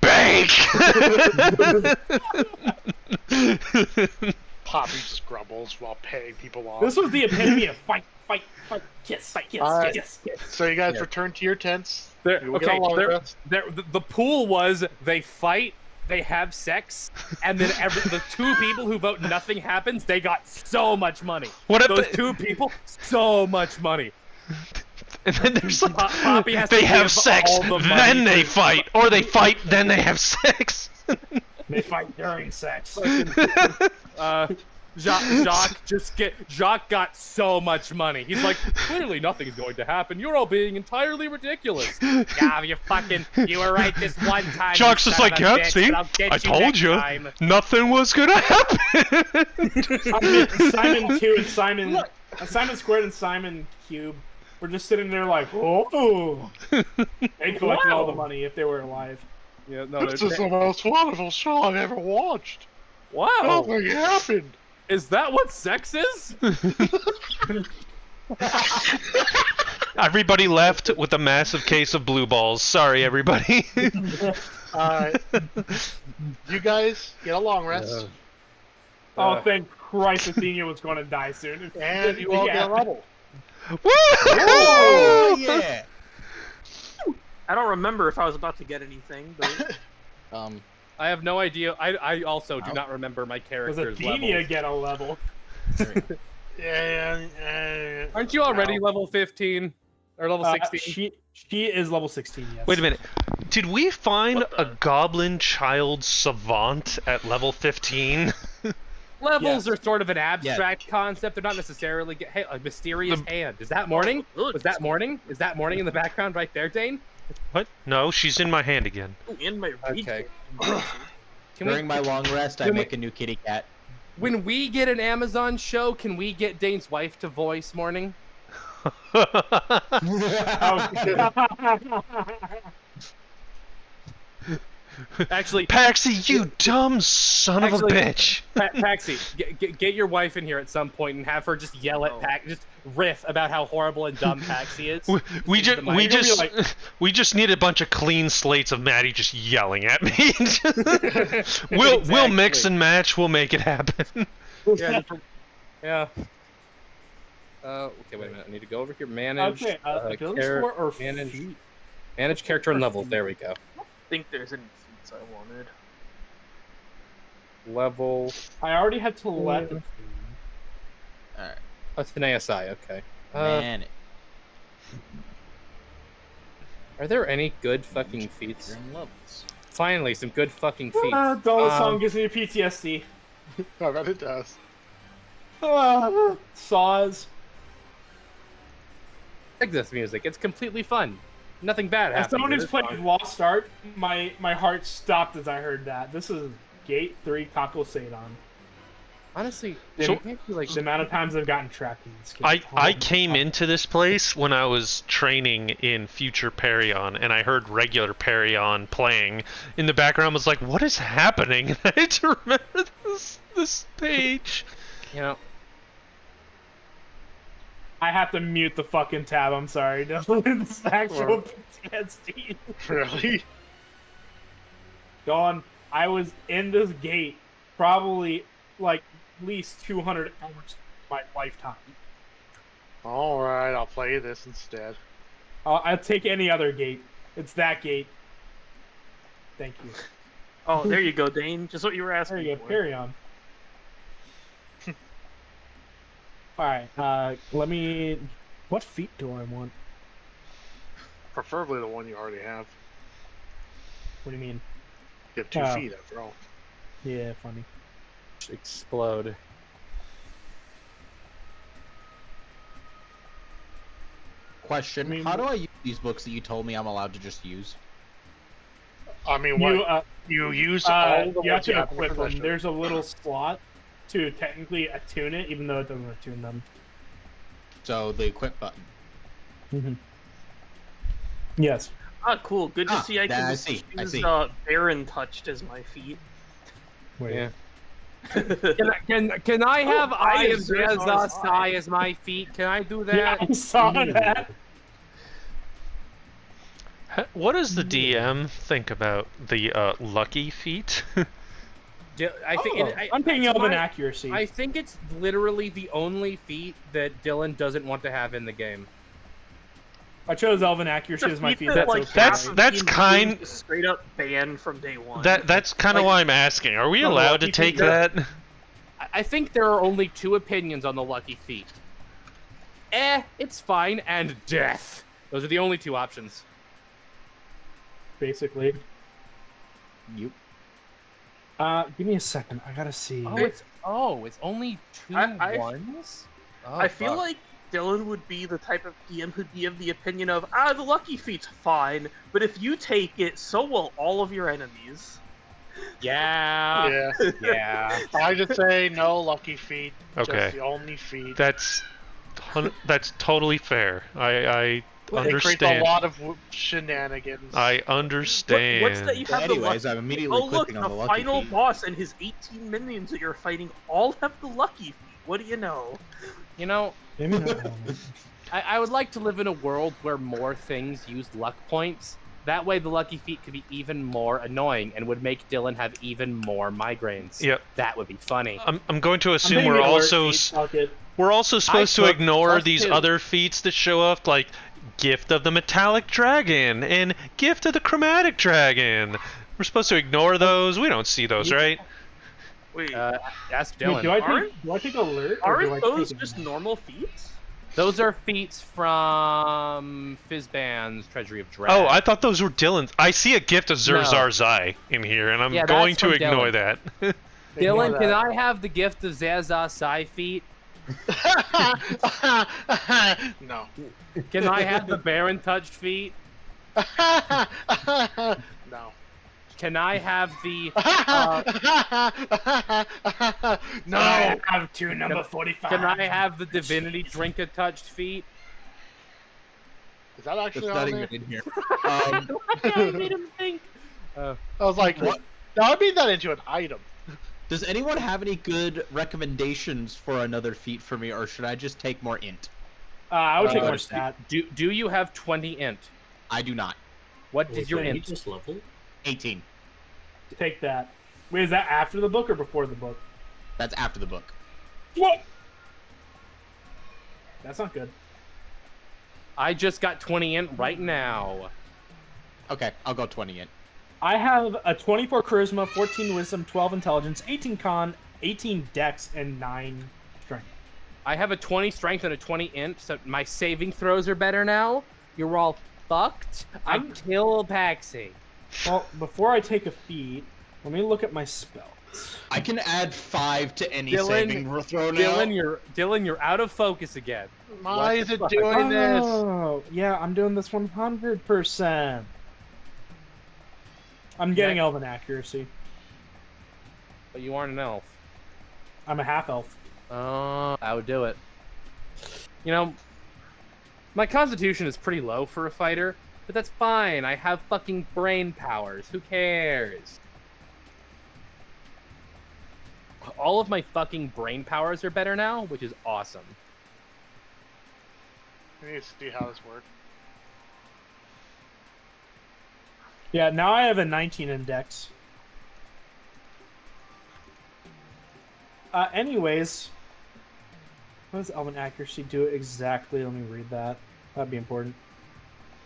Bank! Poppy just grumbles while paying people off. This was the epitome of fight, kiss. So you guys return to your tents. The pool was they fight, they have sex, and then the two people who vote nothing happens, they got so much money. Those two people, so much money. And then there's like, they have sex, then they fight, or they fight, then they have sex. They fight during sex. Jacques got so much money. He's like, clearly nothing's going to happen. You're all being entirely ridiculous. Yeah, you were right this one time. Jacques is like, yeah, see, I told you, nothing was gonna happen. Simon 2 and Simon Squared and Simon Cube. We're just sitting there like, oh, they collected all the money if they were alive. Yeah, no, this is the most wonderful show I've ever watched. Wow. Nothing happened. Is that what sex is? Everybody left with a massive case of blue balls. Sorry, everybody. Alright. You guys get a long rest. Oh, thank Christ Athenia was going to die soon. And you all get a level. Woo! Oh, yeah. I don't remember if I was about to get anything, but I have no idea. I also do not remember my Does character's Athenia levels. get a level? Yeah. Aren't you already level 15 or level 16? She is level 16. Yes. Wait a minute. Did we find a goblin child savant at level 15? Levels are sort of an abstract concept. They're not necessarily. Hey, a mysterious hand. Is that morning? Was that morning? Is that morning in the background right there, Dane? What? No, she's in my hand again. Ooh, in my Okay. During my long rest, I make a new kitty cat. When we get an Amazon show, can we get Dane's wife to voice morning? Actually, Paxi, you dumb son of a bitch! Paxi, get your wife in here at some point and have her just yell at just riff about how horrible and dumb Paxi is. We just need a bunch of clean slates of Maddie just yelling at me. We'll mix and match. We'll make it happen. Yeah. Okay, wait a minute. I need to go over here. Manage. Okay. Ability score or manage character and levels. There we go. I think there's any feats I wanted. Level. I already had telepathy. Alright. Oh, it's an ASI. Okay. Are there any good fucking feats? Levels. Finally, some good fucking feats. Dollar song gives me PTSD. I bet it does. Saws. I like this music. It's completely fun. Nothing bad As happens. someone who's played Lost Ark, my heart stopped as I heard that. This is Gate 3 Kako Seidon. Honestly, So- Like the amount of times I've gotten trapped in this game. I came into this place when I was training in Future Perion, and I heard regular Perion playing in the background. I was like, "What is happening?" And I had to remember this page. You know, I have to mute the fucking tab. I'm sorry. Dylan. It's actual PTSD. Really? Dawn, I was in this gate probably like at least 200 hours of my lifetime. Alright, I'll play this instead. I'll take any other gate. It's that gate. Thank you. Oh, there you go, Dane. Just what you were asking. There you go. for. Carry on. Alright, let me... What feat do I want? Preferably the one you already have. What do you mean? You have 2 feet after all. Yeah, funny. explode. Question: how do I use these books that you told me I'm allowed to just use? I mean, what? You use all the you have ones you to have in your equip them. possession. There's a little slot to technically attune it, even though it doesn't attune them. So the equip button. Mm-hmm. Yes. Ah, cool. Good to see I can I just see, I use see. Baron touched as my feet. Wait. Yeah. Can I have Eye of Zazasai as my feet? Can I do that? Yeah, I saw that. What does the DM think about the lucky feat? I think I'm picking up an accuracy. I think it's literally the only feat that Dylan doesn't want to have in the game. I chose Elven accuracy as my feat. That, That's okay. That's kind straight up banned from day one. that's kind of why I'm asking. Are we allowed to take that? I think there are only two opinions on the lucky feat. It's fine, and death. Those are the only two options. Basically. Yep. Give me a second. I gotta see. It's only two ones? Oh, I feel fuck. like Dylan would be the type of DM who'd be of the opinion of, the lucky feat's fine, but if you take it, so will all of your enemies. Yeah. Yeah. I just say no lucky feat. Okay. Just the only feat. That's totally fair. I It creates a lot of shenanigans. I understand. What's that you have Anyways, the lucky... I'm immediately Oh look, clicking on the the lucky final feet. boss and his 18 minions that you're fighting all have the lucky feet. What do you know? You know, Maybe not. I would like to live in a world where more things used luck points. That way, the lucky feet could be even more annoying and would make Dylan have even more migraines. Yep. That would be funny. I'm going to assume thinking we're alert also feet, fuck it. we're also supposed to took ignore these +2. other feats that show up, like Gift of the Metallic Dragon and Gift of the Chromatic Dragon. We're supposed to ignore those. We don't see those, right? Wait, Ask Wait, Dylan. do I take alert? Or do I aren't those take just normal feats? Those are feats from Fizzband's Treasury of Dread. Oh, I thought those were Dylan's. I see a Gift of Zurzarzai in here, and I'm Yeah, going that's to from ignore Dylan. that. Dylan, can I have the gift of Zaza Sai feet? No. Can I have the Baron touched feet? No. Can I have the No. I have two number 45. Can I have the Divinity Drinker touched feet? Is that actually That's on not there? even in here. I made him think. I was like, What? no, I made that into an item. Does anyone have any good recommendations for another feat for me, or should I just take more int? I would take more stat. Do you have 20 int? I do not. What did your Wait, int? just level? 18. Take that. Wait, is that after the book or before the book? That's after the book. What? That's not good. I just got 20 int right now. Okay, I'll go 20 int. I have a 24 charisma, 14 wisdom, 12 intelligence, 18 con, 18 dex, and 9 strength. I have a 20 strength and a 20 int, so my saving throws are better now. You're all fucked. I kill Paxi. Well, before I take a feat, let me look at my spells. I can add 5 to any Dylan- saving throw now. Dylan, you're out of focus again. Why is it doing this? Oh, yeah, I'm doing this 100%. I'm getting elven accuracy. But you aren't an elf. I'm a half elf. Oh, I would do it. You know, my constitution is pretty low for a fighter, but that's fine. I have fucking brain powers. Who cares? All of my fucking brain powers are better now, which is awesome. I need to see how this works. Yeah, now I have a 19 index. Anyways, what does elven accuracy do exactly? Let me read that. That'd be important.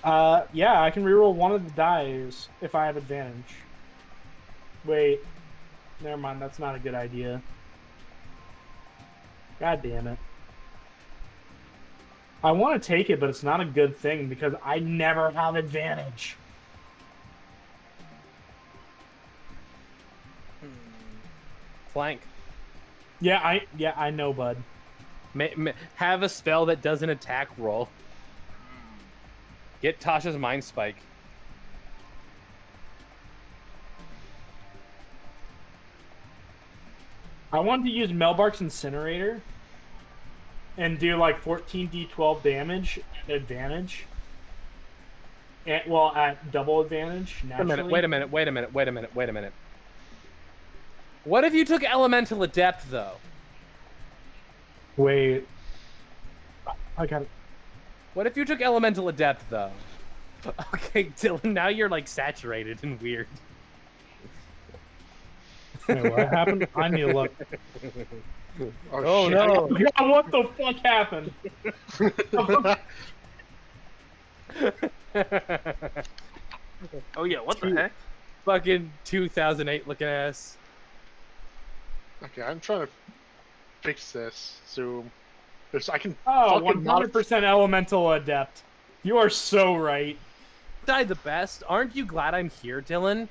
Yeah, I can reroll one of the dice if I have advantage. Wait, never mind. That's not a good idea. God damn it. I want to take it, but it's not a good thing because I never have advantage. Flank. Yeah, I know, bud. Have a spell that doesn't attack roll. Get Tasha's Mind Spike. I wanted to use Melbark's Incinerator and do like 14d12 damage at advantage. Well, at double advantage, naturally. Wait a minute. What if you took Elemental Adept, though? Wait. I got it. What if you took Elemental Adept, though? Okay, Dylan, now you're, like, saturated and weird. Wait, what happened? I need to look. Oh shit. No. God, what the fuck happened? Oh yeah, what the heck? Fucking 2008 looking ass. Okay, I'm trying to fix this. Zoom. I can. Oh, fucking 100% Elemental Adept. You are so right. Die the best. Aren't you glad I'm here, Dylan?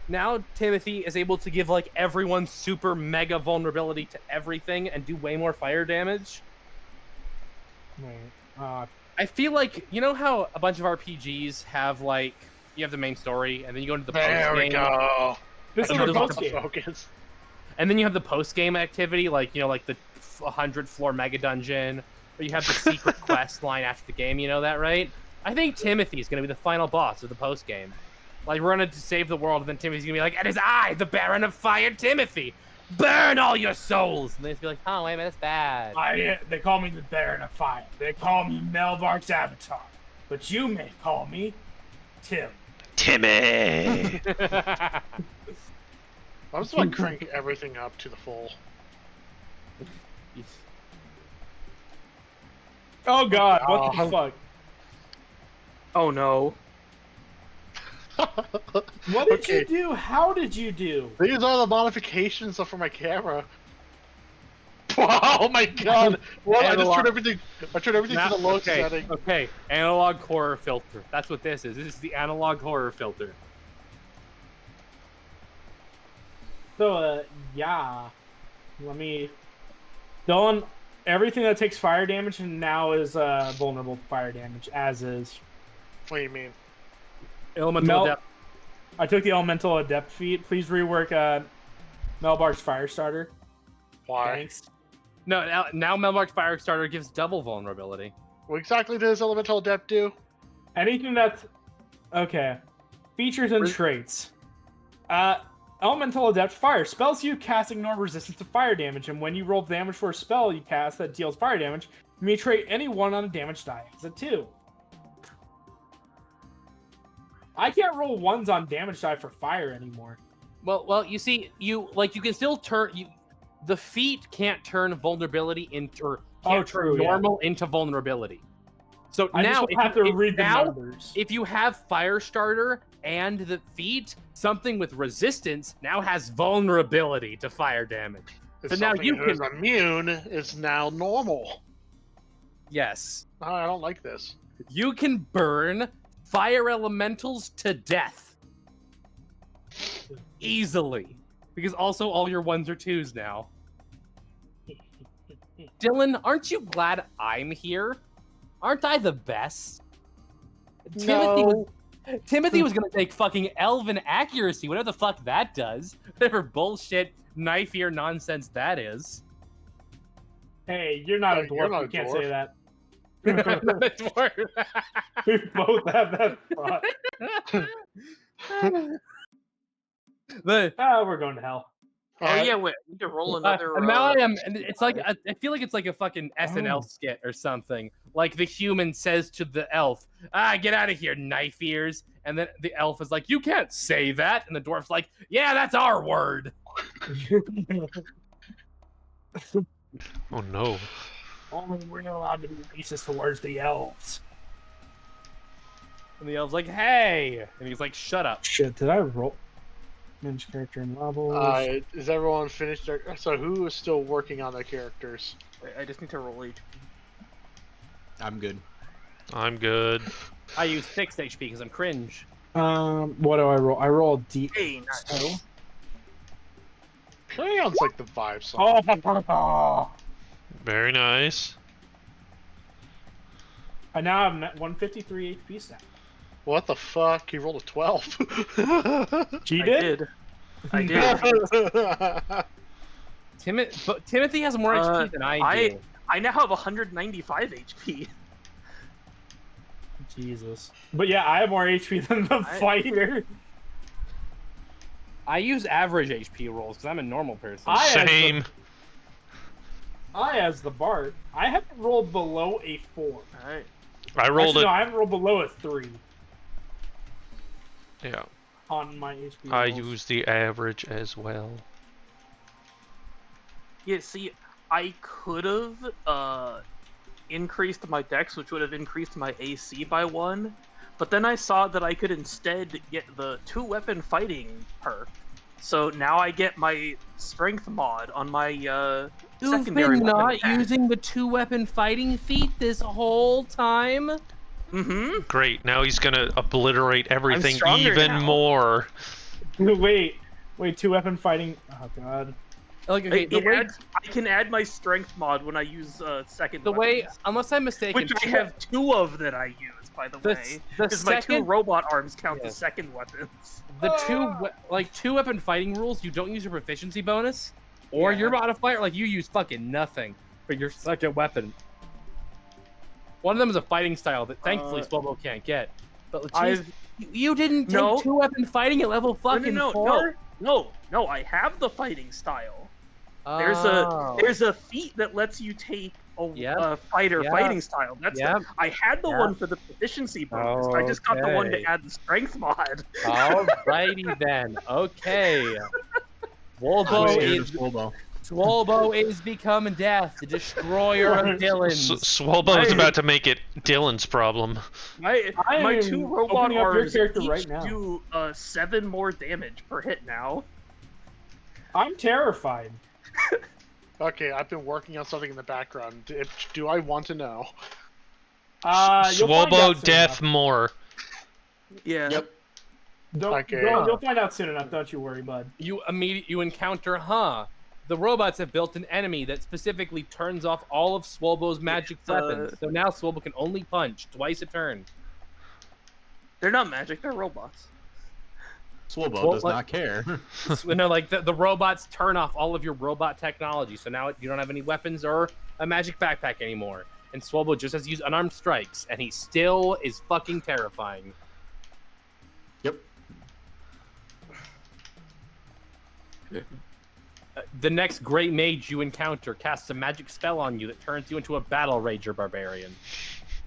Now Timothy is able to give like everyone super mega vulnerability to everything and do way more fire damage. Wait, I feel like, you know how a bunch of RPGs have like, you have the main story and then you go into the post game. There we go. this is I the know post game. Focus. And then you have the post game activity, like, you know, like the 100 floor mega dungeon, or you have the secret quest line after the game, you know that, right? I think Timothy's gonna be the final boss of the post game. Like we're gonna save the world, and then Timothy's gonna be like, "It is I, the Baron of Fire, Timothy. Burn all your souls!" And they'd be like, "Oh, wait a minute, that's bad." They call me the Baron of Fire. They call me Melbark's avatar. But you may call me Tim. Timmy. I'm just like cranking everything up to the full. Oh God! What the fuck? Oh no! What did you do? How did you do? These are the modifications for my camera. Oh my God! Well, I just turned everything. I turned everything to the low setting. Okay, analog horror filter. That's what this is. This is the analog horror filter. So, yeah. Let me... Dylan, everything that takes fire damage now is vulnerable to fire damage, as is. What do you mean? Elemental Adept. I took the Elemental Adept feat. Please rework Melbark's Firestarter. Why? Thanks. No, now Melbark's Firestarter gives double vulnerability. What exactly does Elemental Adept do? Anything that's... Okay. Features and traits. Elemental Adept Fire. Spells you cast ignore resistance to fire damage, and when you roll damage for a spell you cast that deals fire damage, you may trait any one on a damage die as a 2. I can't roll 1s on damage die for fire anymore. Well, you see, you can still turn the feat can't turn vulnerability into normal into vulnerability. So I now just have to read the numbers. If you have Firestarter and the feat, something with resistance now has vulnerability to fire damage. So now you can immune is now normal. Yes. Oh, I don't like this. You can burn fire elementals to death easily, because also all your 1s are 2s now. Dylan, aren't you glad I'm here? Aren't I the best? No. Timothy was gonna take fucking elven accuracy, whatever the fuck that does. Whatever bullshit knife ear nonsense that is. Hey, you're not a dwarf. Not you can't dwarf. say that. I'm not a dwarf. We both have that thought. We're going to hell. Oh yeah, wait. We need to roll another. Now I am. It's like I feel like it's like a fucking SNL skit or something. Like the human says to the elf, "Get out of here, knife ears!" And then the elf is like, "You can't say that." And the dwarf's like, "Yeah, that's our word." Oh no! Only we're not allowed to be racist towards the elves. And the elf's like, "Hey," and he's like, "Shut up." Shit, did I roll? Manage character and levels. Is everyone finished? So who is still working on their characters? Wait, I just need to roll HP. I'm good. I'm good. I use 6 HP because I'm cringe. What do I roll? I roll a D. Hey, nice. Sounds like the vibe song. Oh. Very nice. I now have 153 HP stat. What the fuck? He rolled a 12. She did? I did. Timothy has more HP than I do. I now have 195 HP. Jesus. But yeah, I have more HP than the fighter. I use average HP rolls because I'm a normal person. Same. I, as the bard, I haven't rolled below a 4. Alright. I rolled No, I haven't rolled below a 3. Yeah. On my HP I rolls. use the average as well. Yeah, see, I could have increased my dex, which would have increased my AC by 1, but then I saw that I could instead get the 2-weapon fighting perk. So now I get my strength mod on my You've secondary been weapon not attack. using the 2-weapon fighting feat this whole time? Mm-hmm. Great. Now he's gonna obliterate everything stronger even now. more. Wait, 2-weapon fighting. Oh god. Like, okay, I can add my strength mod when I use second. The way, weapons, unless I'm mistaken, which I have 2 of that I use, by the way, because my 2 robot arms count as second weapons. The 2-weapon fighting rules, you don't use your proficiency bonus or your modifier. Like you use fucking nothing for your second weapon. One of them is a fighting style that thankfully Swobo can't get. But I've you didn't take No. 2-weapon fighting at level fucking 4? No, I have the fighting style. There's a feat that lets you take a fighting style. I had the one for the proficiency bonus. I just got the one to add the strength mod. Alrighty then. Okay. Swobo is becoming death, the destroyer of Dylan's. Swobo is about to make it Dylan's problem. My 2 robot arms each right now. do 7 more damage per hit now. I'm terrified. Okay, I've been working on something in the background. Do I want to know? Swobo death more. Yeah. Yep. You'll find out soon enough. Don't you worry, bud. You encounter, the robots have built an enemy that specifically turns off all of Swobo's magic weapons. So now Swobo can only punch twice a turn. They're not magic, they're robots. Swobo does not care. No, like the robots turn off all of your robot technology, so now you don't have any weapons or a magic backpack anymore. And Swobo just has to use unarmed strikes, and he still is fucking terrifying. Yep. The next great mage you encounter casts a magic spell on you that turns you into a battle rager barbarian.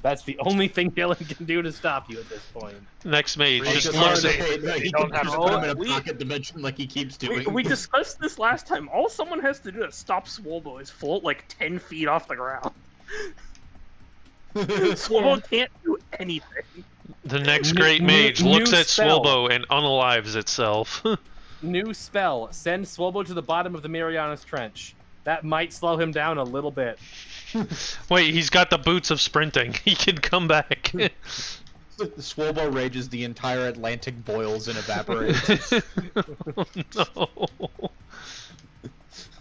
That's the only thing Dylan can do to stop you at this point. Next mage just looks looks at at he can just put him in a pocket dimension like he keeps doing. We discussed this last time. All someone has to do to stop Swobo is float like 10 feet off the ground. Swobo can't do anything. the next great mage looks at Swobo and unalives itself. New spell. Send Swobo to the bottom of the Mariana's Trench. That might slow him down a little bit. Wait, he's got the boots of sprinting. He can come back. Swobo rages, the entire Atlantic boils and evaporates. Oh, no.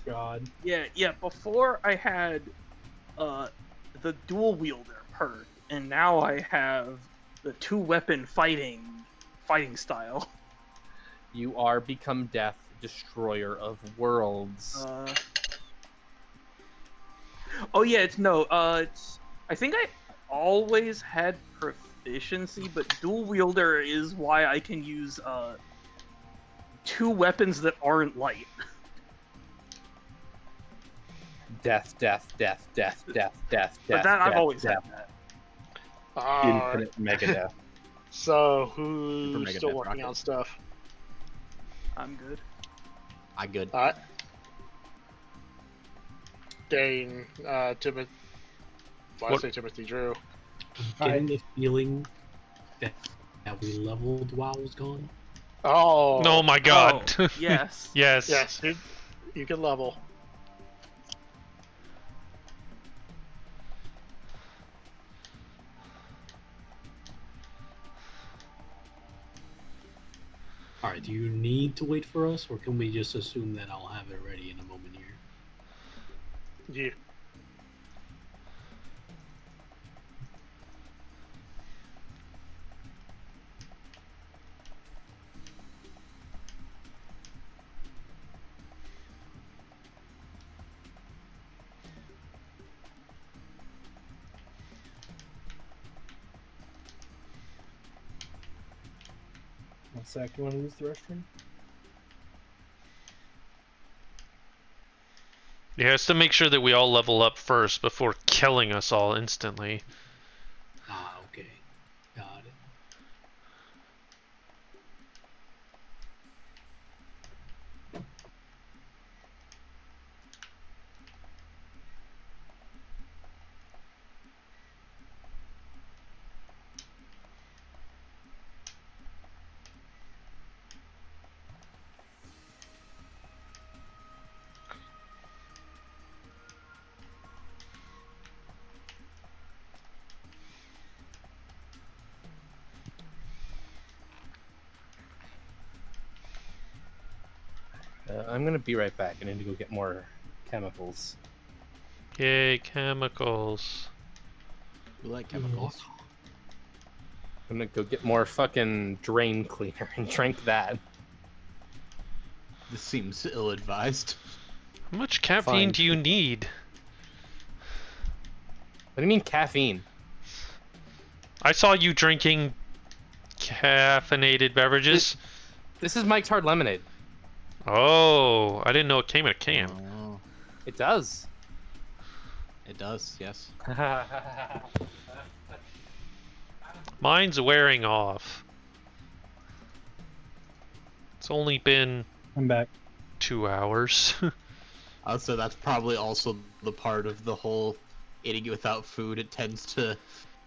God. Yeah, before I had the dual wielder perk, and now I have the 2-weapon fighting style. You are become death, destroyer of worlds. Oh yeah, it's I think I always had proficiency, but dual wielder is why I can use 2 weapons that aren't light. Death. But that I've always had that. Infinite mega death. So, who's Mega still Death working Rocket. on stuff? I'm good. I good. Alright. Dane, Timothy. I say Timothy Drew. I'm getting the feeling that we leveled while I was gone. Oh my god. Oh, yes. Yes. Yes, you can level. Alright, do you need to wait for us, or can we just assume that I'll have it ready in a moment here? Yeah. One sec, you want to use the restroom? He has to make sure that we all level up first before killing us all instantly. Ah, okay. Got it. I'm gonna be right back. I need to go get more chemicals. Yay, chemicals. We like chemicals. I'm gonna go get more fucking drain cleaner and drink that. This seems ill-advised. How much caffeine Fine. do you need? What do you mean caffeine? I saw you drinking caffeinated beverages. This is Mike's Hard Lemonade. Oh, I didn't know it came in a can. Oh, It does. it does, yes. Mine's wearing off. It's only been I'm back. 2 hours. So that's probably also the part of the whole eating without food. It tends to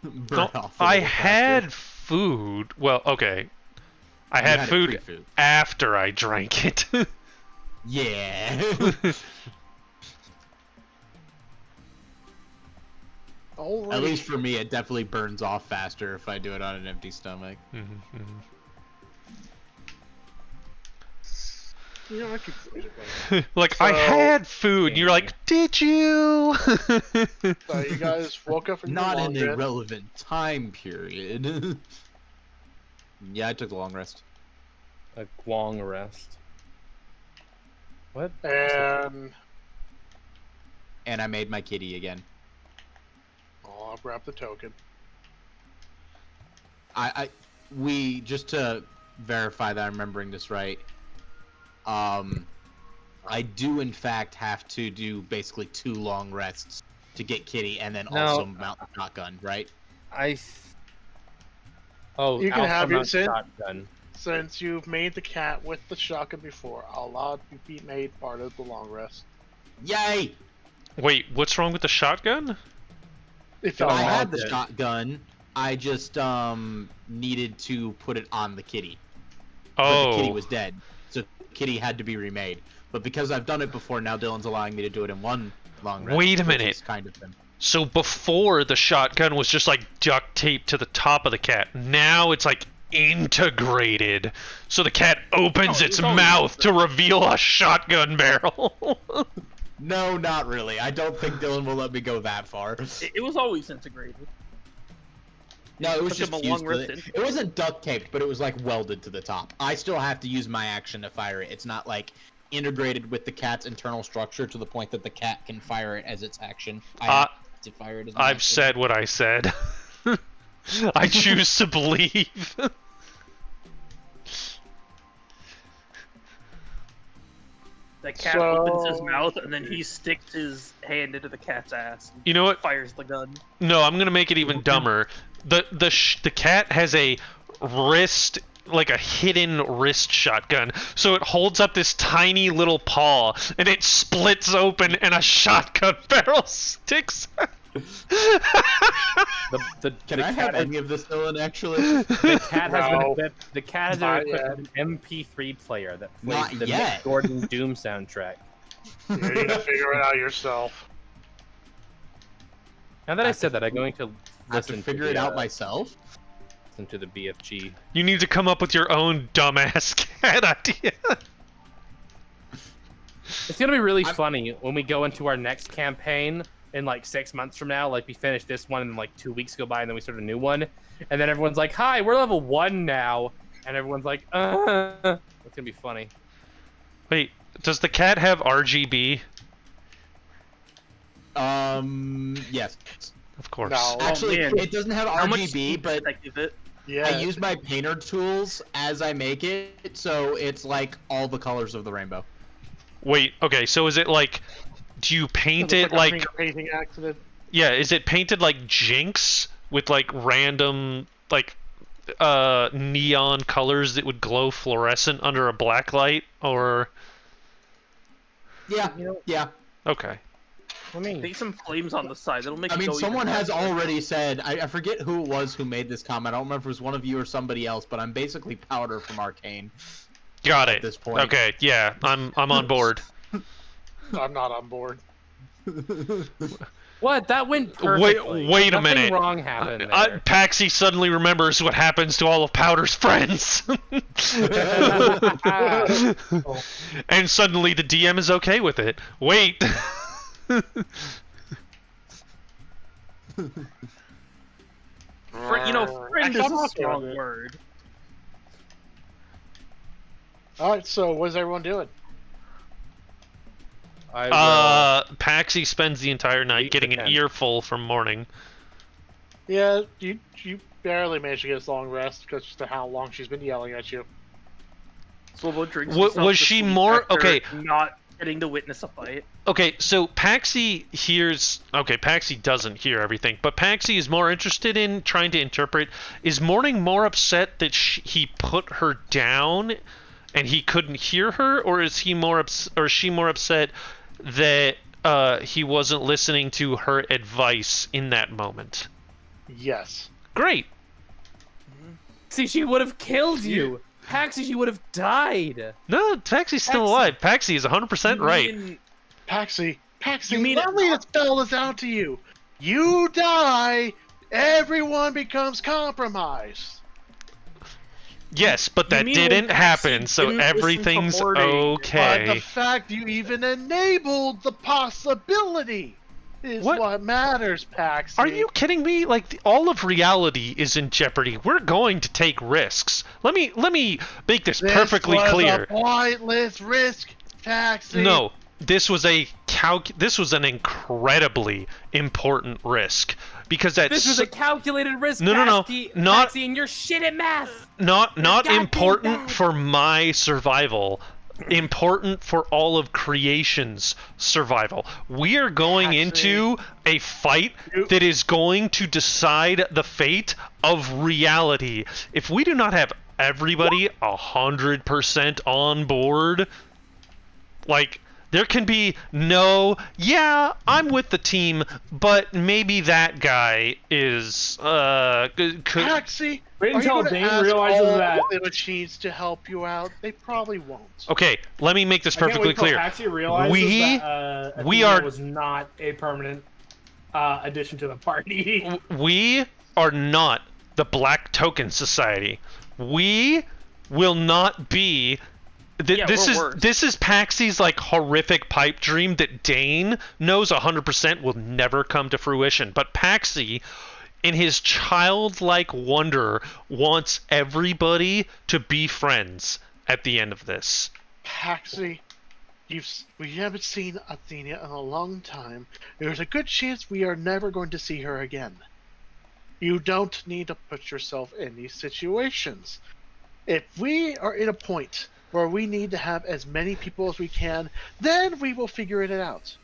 burn No, off. A I little had faster. food. Well, okay. I You had it food pre-food. after I drank it. Yeah. At least for me, it definitely burns off faster if I do it on an empty stomach. You know, I keep it. Like, I had food, and you're like, did you? So you guys woke up from your Not long in a rest. relevant time period. Yeah, I took a long rest. A long rest. What? And And I made my kitty again. I'll grab the token. We, just to verify that I'm remembering this right, I do in fact have to do basically 2 long rests to get kitty and then also mount the shotgun, right? Oh, You can Alpha have your mount shotgun. Since you've made the cat with the shotgun before, I'll allow it to be made part of the long rest. Yay! Wait, what's wrong with the shotgun? If I I had the shotgun, I just needed to put it on the kitty. But the kitty was dead, so kitty had to be remade. But because I've done it before, now Dylan's allowing me to do it in 1 long rest. Wait a which minute. is kind of him. So before the shotgun was just like duct taped to the top of the cat. Now it's like integrated. So the cat opens its mouth to reveal a shotgun barrel. No, not really. I don't think Dylan will let me go that far. It was always integrated. No, it was Took him just a fused long to rest it. in. It wasn't duct taped, but it was like welded to the top. I still have to use my action to fire it. It's not like integrated with the cat's internal structure to the point that the cat can fire it as its action. I have to fire it as my I've action. said what I said. I choose to believe. The cat opens his mouth and then he sticks his hand into the cat's ass. And You know what? fires the gun. No, I'm gonna make it even dumber. The cat has a wrist, like a hidden wrist shotgun. So it holds up this tiny little paw, and it splits open, and a shotgun barrel sticks. Can I have any of this, Dylan? Actually, The cat has No. the cat has Not been equipped with an MP3 player that plays Not the yet. Mick Gordon Doom soundtrack. You need to figure it out yourself. Now that I said that, I'm going to I have to listen figure to it the, out myself. listen to the BFG. You need to come up with your own dumbass cat idea. It's gonna be really funny when we go into our next campaign in like 6 months from now. Like we finish this one and like 2 weeks go by and then we start a new one, and then everyone's like, "Hi, we're level 1 now," and everyone's like, It's gonna be funny. Wait, does the cat have RGB? Yes. Of course. No. Actually, man. it doesn't have How much RGB, speed but did I give it? Yeah. I use my painter tools as I make it, so it's like all the colors of the rainbow. Wait, okay, so is it like, do you paint it a like, finger painting accident. yeah, is it painted like Jinx with like random, like, neon colors that would glow fluorescent under a black light, or? Yeah, yeah. Okay. I mean, Paint some flames on the side. That'll make I it mean, go even someone has faster. already said, I forget who it was who made this comment. I don't remember if it was one of you or somebody else, but I'm basically Powder from Arcane. Got At it. this point. Okay, yeah, I'm on board. I'm not on board. what? That went perfectly. Wait a Nothing minute. wrong happened there. Paxi suddenly remembers what happens to all of Powder's friends. And suddenly the DM is okay with it. Wait. Friend Actually, is I'm a okay with strong it. word. Alright, so what's everyone doing? Paxi spends the entire night Eat getting the an tent. earful from morning. Yeah, you barely managed to get a long rest because of how long she's been yelling at you. Slobo drinks Was himself to she sleep more- after okay. Not getting to witness a fight. Okay, so Paxi hears... Okay, Paxi doesn't hear everything, but Paxi is more interested in trying to interpret... Is Morning more upset that he put her down and he couldn't hear her, or is she more upset that he wasn't listening to her advice in that moment? Yes. Great. See, she would have killed you. Paxi, she would have died. No, Paxi's still alive. Paxi is 100% right. Paxi, You mean let me spell this out to you. You die, everyone becomes compromised. Yes, but that mean didn't when Paxi happen, so didn't listen to everything's Morning, okay. But the fact you even enabled the possibility is what matters, Paxi. Are you kidding me? Like, all of reality is in jeopardy. We're going to take risks. Let me make this perfectly clear. This was a pointless risk, Paxi. No, this was an incredibly important risk because This was a calculated risk. No, Paxi, not Paxi, and you're shit at math. not goddamn important bad. for my survival. Important for all of creation's survival. We are going into a fight that is going to decide the fate of reality. If we do not have everybody 100% on board, like, there can be no, yeah, I'm with the team, but maybe that guy is, Paxi, Wait are you until gonna Dane ask realizes all that. the machines to help you out? They probably won't. Okay, let me make this I can't perfectly wait till clear. Paxi realizes that we Athena are- was not a permanent addition to the party. We are not the Black Token Society. We will not be... this is Paxi's like horrific pipe dream that Dane knows 100% will never come to fruition. But Paxi, in his childlike wonder, wants everybody to be friends at the end of this. Paxi, we haven't seen Athena in a long time. There's a good chance we are never going to see her again. You don't need to put yourself in these situations. If we are at a point where we need to have as many people as we can, then we will figure it out.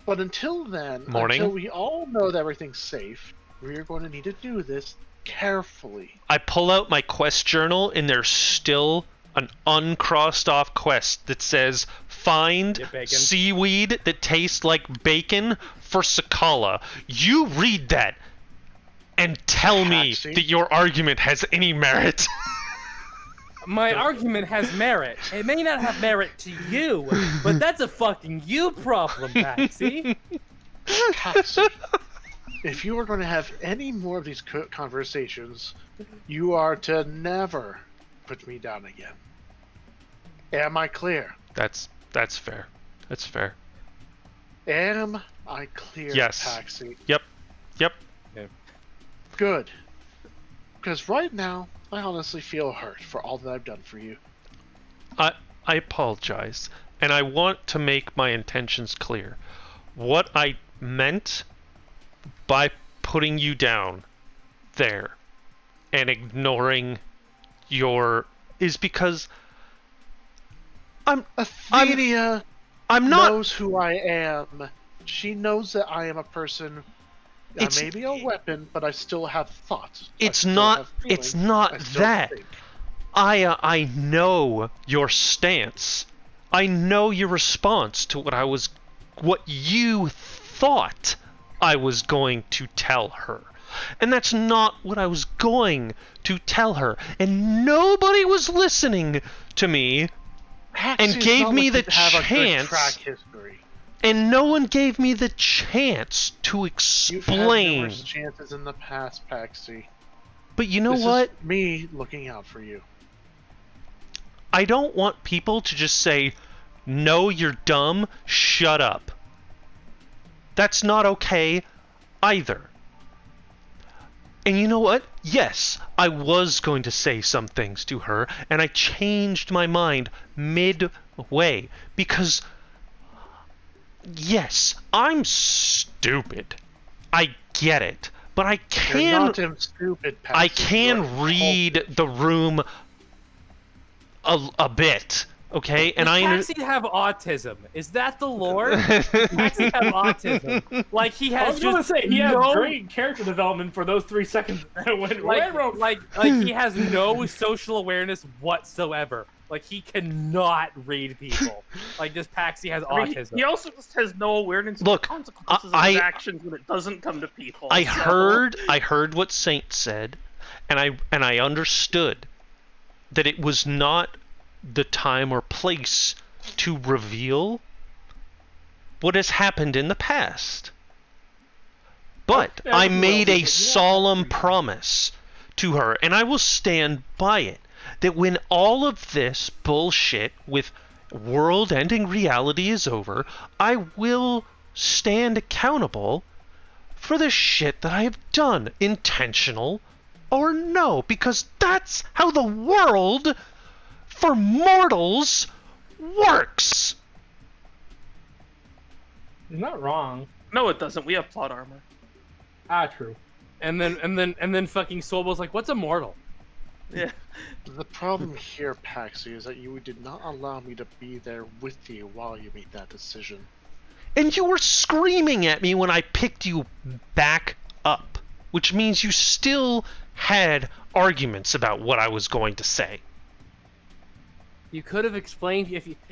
But until then, until we all know that everything's safe, we are going to need to do this carefully. I pull out my quest journal, and there's still an uncrossed off quest that says find seaweed that tastes like bacon for Sakala. You read that and tell me that your argument has any merit. My argument has merit. It may not have merit to you, but that's a fucking you problem, Paxi. Paxi, if you are going to have any more of these conversations, you are to never put me down again. Am I clear? That's fair. That's fair. Am I clear, yes. Paxi? Yep. Good. Because right now, I honestly feel hurt for all that I've done for you. I apologize, and I want to make my intentions clear. What I meant by putting you down there and ignoring your is because Athenia I'm not knows who I am. She knows that I am a person. I may be a weapon, but I still have thoughts. It's not that. I know your stance. I know your response to what you thought I was going to tell her. And that's not what I was going to tell her. And nobody was listening to me and gave me the chance. And no one gave me the chance to explain. You've had numerous chances in the past, Paxi. But you know this what? Is me looking out for you. I don't want people to just say, "No, you're dumb. Shut up." That's not okay either. And you know what? Yes, I was going to say some things to her, and I changed my mind midway because yes, I'm stupid. I get it. but I You're can not stupid, Patsy. I can read the room a bit. Okay, and Does Paxi have autism? Is that the lore? Does Paxi have autism? Like he has I was gonna just say he has great character development for those 3 seconds. like he has no social awareness whatsoever. Like he cannot read people. Like this Paxi has autism. He also just has no awareness of Look, the consequences of his actions when it doesn't come to people. I heard what Saint said, and I understood that it was not the time or place to reveal what has happened in the past. But I made a solemn promise to her, and I will stand by it, that when all of this bullshit with world-ending reality is over, I will stand accountable for the shit that I have done, intentional or no, because that's how the world for mortals works. You're not wrong. No, it doesn't. We have plot armor. True. And then fucking Sobel's like, what's a mortal? Yeah. The problem here, Paxi, is that you did not allow me to be there with you while you made that decision. And you were screaming at me when I picked you back up, which means you still had arguments about what I was going to say. You could have explained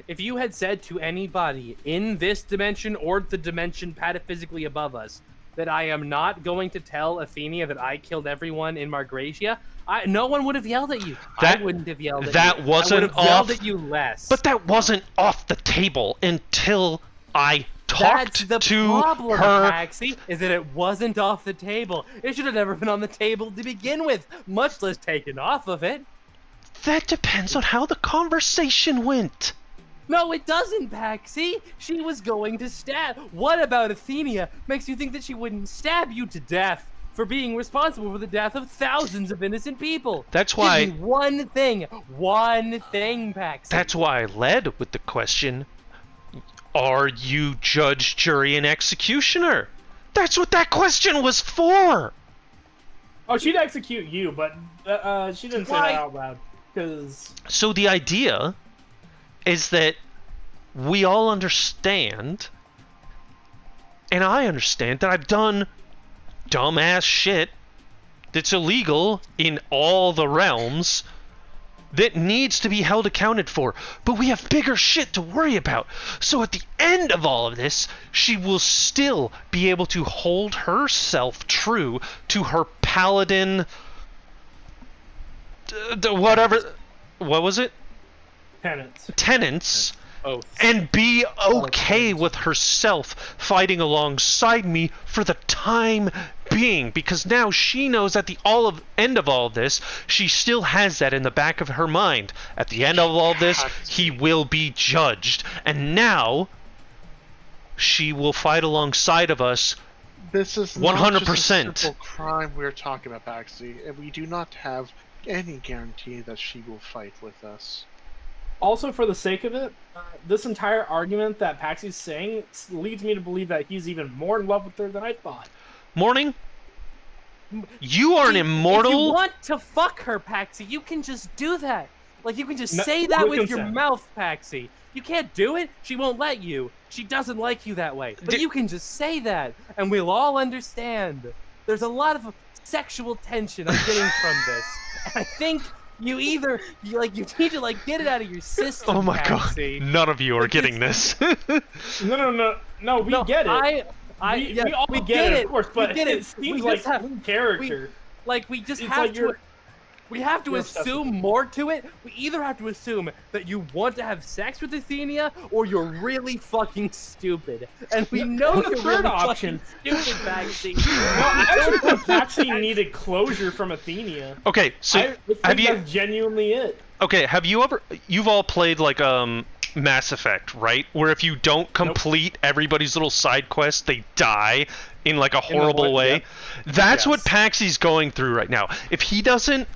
if you had said to anybody in this dimension or the dimension pataphysically above us that I am not going to tell Athenia that I killed everyone in Margracia, no one would have yelled at you. I wouldn't have yelled at you. That wasn't I would have yelled at you less. But that wasn't off the table until I talked That's the to problem, her. Paxi, is that it wasn't off the table. It should have never been on the table to begin with, much less taken off of it. That depends on how the conversation went. No, it doesn't, Paxi. She was going to stab. What about Athenia makes you think that she wouldn't stab you to death for being responsible for the death of thousands of innocent people? That's why. Give me one thing, Paxi. That's why I led with the question: are you judge, jury, and executioner? That's what that question was for. Oh, she'd execute you, but she didn't say that out loud. So the idea is that we all understand, and I understand, that I've done dumbass shit that's illegal in all the realms that needs to be held accounted for. But we have bigger shit to worry about. So at the end of all of this, she will still be able to hold herself true to her paladin... whatever... What was it? Tenants. Oh. And be okay with herself fighting alongside me for the time being, because now she knows at the end of all this, she still has that in the back of her mind. At the end of all this, he will be judged, and now she will fight alongside of us. This is 100%. not just a simple crime we're talking about, Paxi, and we do not have any guarantee that she will fight with us. Also, for the sake of it, this entire argument that Paxi's saying leads me to believe that he's even more in love with her than I thought. Morning? You are an immortal... If you want to fuck her, Paxi, you can just do that. Like, you can just say that with your mouth, Paxi. You can't do it. She won't let you. She doesn't like you that way. But you can just say that, and we'll all understand. There's a lot of sexual tension I'm getting from this. And I think... You need to get it out of your system. Oh my Paxi. god! None of you are getting this. No, we get it. We all get it, of course, but it seems like character. We have to assume more to it. We either have to assume that you want to have sex with Athenia, or you're really fucking stupid. And we know you're really fucking stupid, Paxi. I actually think Paxi needed closure from Athenia. Okay, so that's genuinely it. Okay, you've all played like Mass Effect, right? Where if you don't complete everybody's little side quest, they die in like a horrible way. Yeah. That's what Paxi's going through right now. If he doesn't,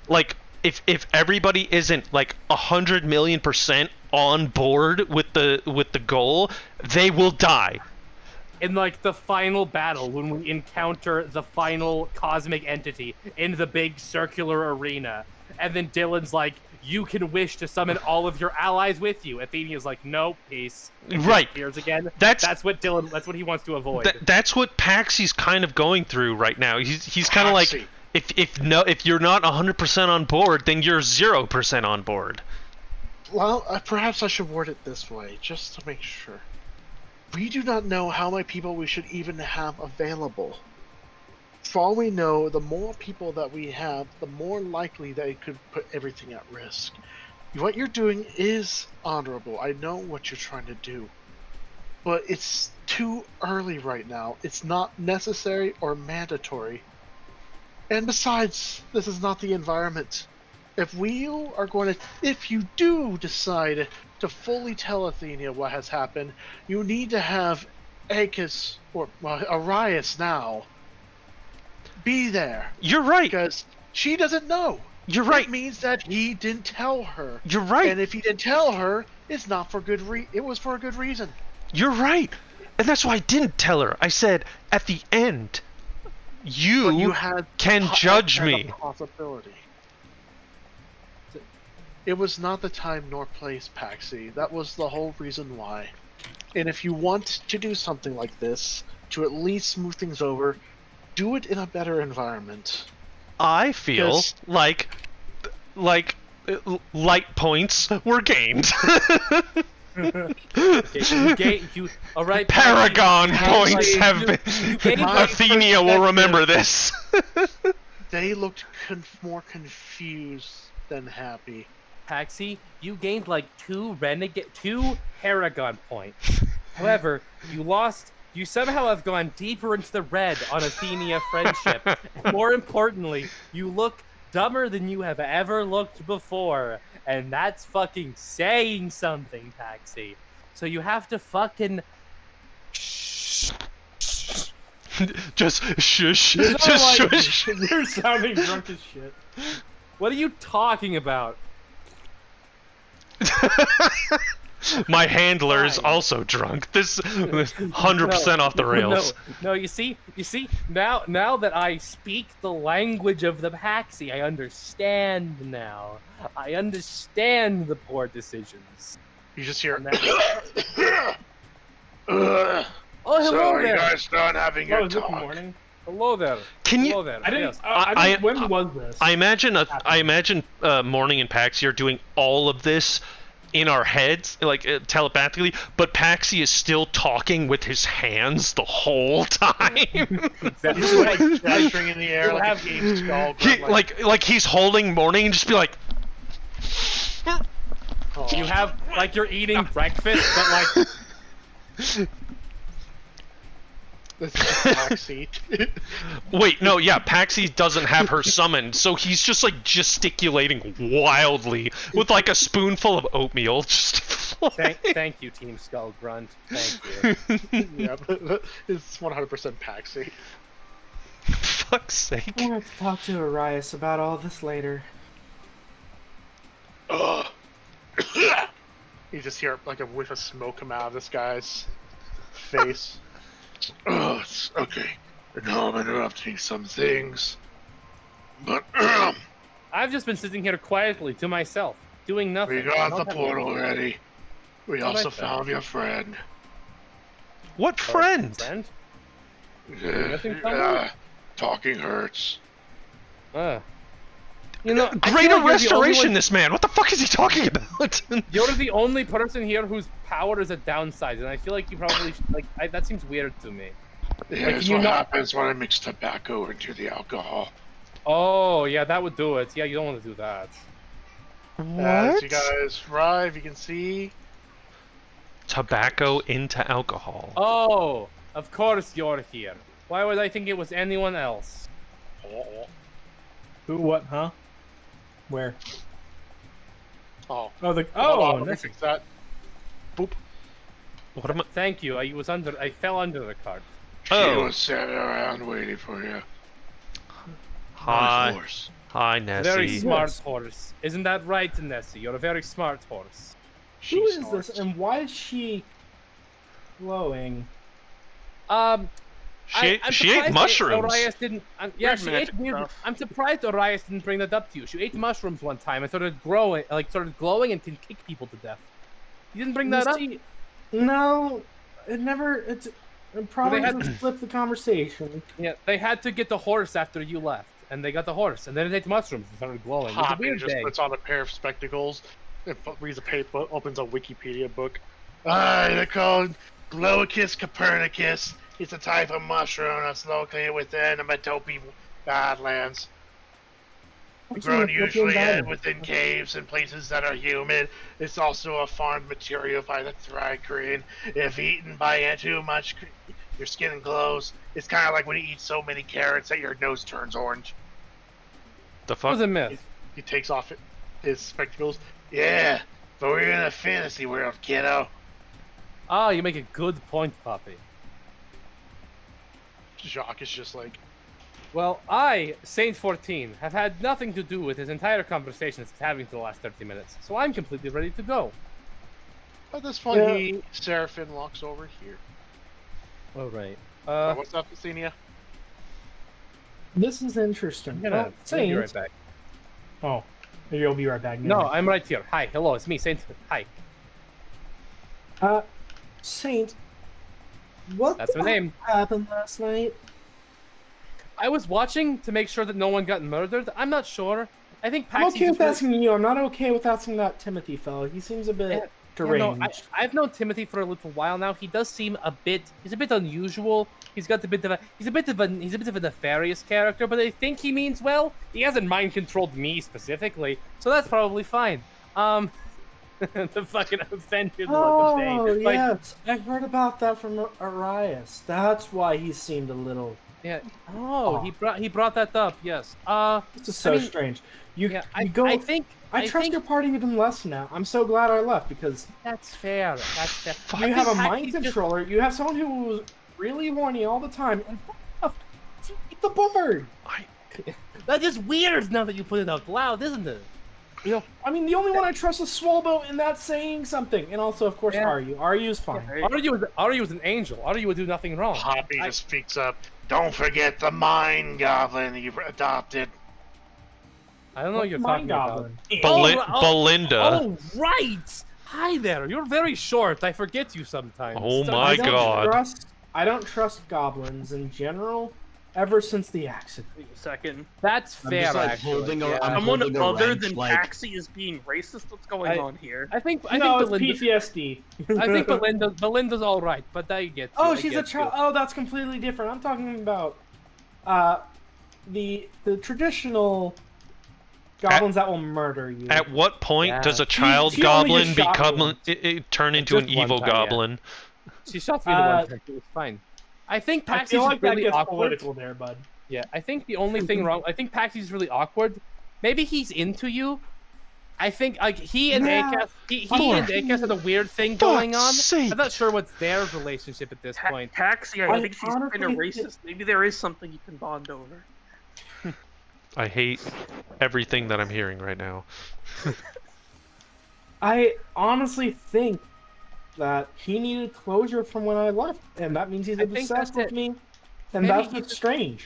like, if everybody isn't like 100,000,000% on board with the goal, they will die. in like the final battle when we encounter the final cosmic entity in the big circular arena, and then Dylan's like, "You can wish to summon all of your allies with you." Athena's like, "No, peace." And Right. disappears again. That's what Dylan. That's what he wants to avoid. That's what Paxy's kind of going through right now. He's kind of like, if you're not 100% on board, then you're 0% on board. Well, perhaps I should word it this way, just to make sure. We do not know how many people we should even have available. For all we know, the more people that we have, the more likely that it could put everything at risk. What you're doing is honorable. I know what you're trying to do. But it's too early right now. It's not necessary or mandatory. And besides, this is not the environment. If you do decide to fully tell Athena what has happened, you need to have Aegis, or Arias now, be there. You're right. Because she doesn't know. You're right. It means that he didn't tell her. You're right. And if he didn't tell her, it's not for good it was for a good reason. You're right. And that's why I didn't tell her. I said, at the end, you can judge me. A possibility. It was not the time nor place, Paxy. That was the whole reason why. And if you want to do something like this, to at least smooth things over, do it in a better environment. I feel like light points were gained. All right, Paragon points have been. Athenia will remember this. They looked more confused than happy. Paxy, you gained like 2 Paragon points. However, you somehow have gone deeper into the red on Athenia friendship. And more importantly, you look dumber than you have ever looked before. And that's fucking saying something, Paxy. So you have to fucking... Just shush. Just Shush. You're sounding drunk as shit. What are you talking about? My handler is also drunk. This 100% off the rails. No, you see, now that I speak the language of the Paxy, I understand now. I understand the poor decisions. You just hear. Oh, hello so there. you guys done having your Good talk? morning. Hello there. Can I didn't. When was this? I imagine Morning and Paxy are doing all of this in our heads, like telepathically, but Paxy is still talking with his hands the whole time. He's like gesturing in the air like a game skull. Like he's holding Morning and just be like. You have like you're eating breakfast, but like. This is Paxy. Wait, no, yeah, Paxy doesn't have her summoned, so he's just like gesticulating wildly with like a spoonful of oatmeal. Just thank you, Team Skull Grunt. Thank you. Yeah, it's 100% Paxy. Fuck's sake. We'll have to talk to Arias about all this later. You just hear like a whiff of smoke come out of this guy's face. Oh, it's okay. I know I'm interrupting some things, but I've just been sitting here quietly to myself, doing nothing. we got the portal already. We also like that. found your friend. What friend? Friend? Talking hurts. You know, Greater restoration, this man. What the fuck is he talking about? You're the only person here whose power is a downside, and I feel like you probably that seems weird to me. Yeah, that's what happens when I mix tobacco into the alcohol. Oh, yeah, that would do it. Yeah, you don't want to do that. What? As you guys arrive, you can see Tobacco into alcohol. Oh, of course you're here. Why would I think it was anyone else? Who? What? Huh? Where? Oh, Oh, the. hold on, Oh, let me that's fix that. Boop. What am I? Thank you. I fell under the cart. She Oh. was sitting around waiting for you. Hi. Nice horse. Hi, Nessie. Very smart horse. Isn't that right, Nessie? You're a very smart horse. Who is this, and why is she glowing? She ate mushrooms. Orias didn't. Yeah, she ate weird. I'm surprised Orias didn't bring that up to you. She ate mushrooms one time and started growing, started glowing and can kick people to death. You didn't bring that up? No, it never. It probably had to flip the conversation. Yeah, they had to get the horse after you left, and they got the horse, and then they ate mushrooms and started glowing. Poppy just puts on a pair of spectacles, and reads a paper, opens a Wikipedia book. They're called Glaucus copernicus. It's a type of mushroom that's located within the Matopi Badlands. Grown usually within caves and places that are humid. It's also a farmed material by the thri-kreen. If eaten by too much, your skin glows. It's kind of like when you eat so many carrots that your nose turns orange. The fuck? It was a myth. He takes off his spectacles. Yeah, but we're in a fantasy world, kiddo. Ah, you make a good point, Poppy. Jacques is just like... Well, I, Saint 14, have had nothing to do with his entire conversation it's having for the last 30 minutes, so I'm completely ready to go. At this point, Seraphim walks over here. All right. What's up, Xenia? This is interesting. I'll be right back. Oh, you'll be right back. No, I'm right here. Hi, hello, it's me, Saint. Hi. Saint, what That's my name. happened last night? I was watching to make sure that no one got murdered. I'm not sure. I think I'm okay with asking you. I'm not okay with asking that Timothy fellow. He seems a bit deranged. No, I've known Timothy for a little while now. He does seem he's a bit unusual. He's got he's a bit of a nefarious character, but I think he means well. He hasn't mind controlled me specifically, so that's probably fine. The fucking offended look of Dave. Yes, I heard about that from Arias. That's why he seemed a little. Yeah. Oh, he brought that up. Yes. This is so strange. I think your party even less now. I'm so glad I left because that's fair. That's fair. You have a mind controller. You have someone who was really horny all the time, and eat the bird. That is weird now that you put it out loud, isn't it? You know, I mean, the only one I trust is Swalbo, and that's saying something. And also, of course, Aryu. Aryu's fine. Aryu is an angel. Aryu would do nothing wrong. Poppy just speaks up. Don't forget the Mind Goblin you've adopted. I don't know what you're talking about. Belinda. Oh, right! Hi there. You're very short. I forget you sometimes. Oh my god. I don't trust goblins in general. Ever since the accident. Wait a second. That's fair. Someone other than Paxi is being racist. What's going on here? I think PTSD. I think Belinda's all right, but I get. Oh, she's a child. Oh, that's completely different. I'm talking about the traditional goblins that will murder you. At what point does a child goblin turn into an evil goblin? She shot me the one time. It was fine. I think Paxi's really awkward. Political there, bud. Yeah, I think the only thing wrong. I think Paxi's really awkward. Maybe he's into you. I think like he and Akas, he and Akas have a weird thing going on. I'm not sure what's their relationship at this point. Paxi, I think she's kind of racist. Maybe there is something you can bond over. I hate everything that I'm hearing right now. I honestly think that he needed closure from when I left, and that means he's obsessed with me, and that's what's strange.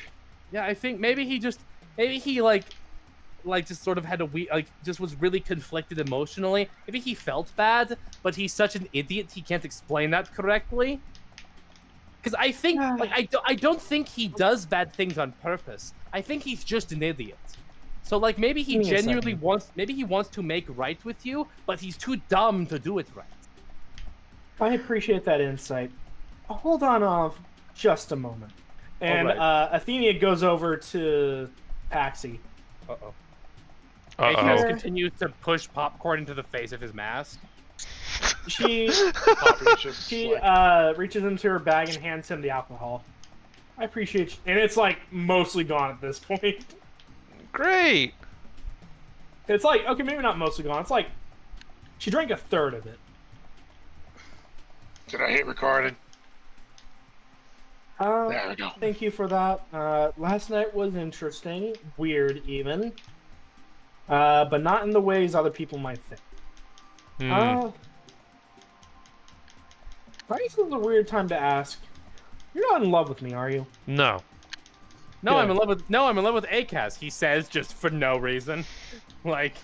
Yeah, I think maybe he just sort of had a just was really conflicted emotionally. Maybe he felt bad, but he's such an idiot he can't explain that correctly. Because I think I don't think he does bad things on purpose. I think he's just an idiot. So like maybe he genuinely wants to make right with you, but he's too dumb to do it right. I appreciate that insight. Hold on off just a moment. And Athenia goes over to Paxi. Uh-oh. He continues to push popcorn into the face of his mask. She reaches into her bag and hands him the alcohol. I appreciate you. And it's like mostly gone at this point. Great. It's like, okay, maybe not mostly gone. It's like she drank a third of it. Did I hit recording? There we go. Thank you for that. Last night was interesting, weird even, but not in the ways other people might think. This is a weird time to ask. You're not in love with me, are you? No. No, Good. I'm in love with ACAS. He says just for no reason. Like,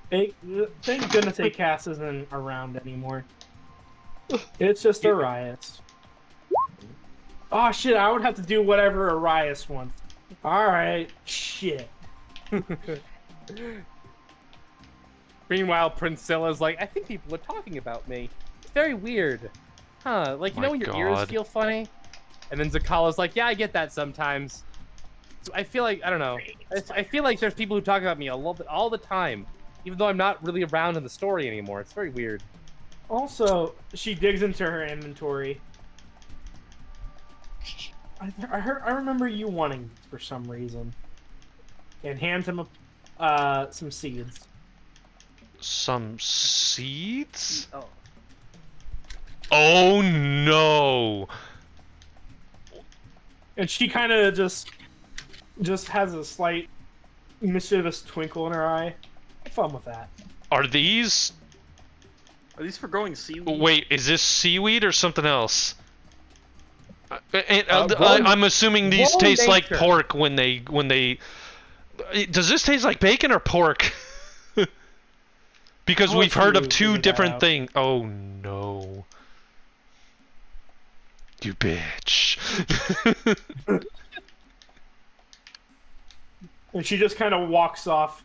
Thank goodness ACAS isn't around anymore. It's just Arias. Oh shit! I would have to do whatever Arias wants. All right, shit. meanwhile, Priscilla's like, I think people are talking about me. It's very weird. Huh, like, you know when your ears feel funny? And then Zakala's like, yeah, I get that sometimes. So I feel like, I don't know. I feel like there's people who talk about me all the time, even though I'm not really around in the story anymore. It's very weird. Also, she digs into her inventory. I remember you wanting for some reason. And hands him some seeds. Some seeds? Oh. Oh no! And she kind of just has a slight mischievous twinkle in her eye. Have fun with that. Are these for growing seaweed? Wait, is this seaweed or something else? I'm assuming these taste like pork when they. Does this taste like bacon or pork? Because we've heard of two different things. Oh no. You bitch. And she just kind of walks off,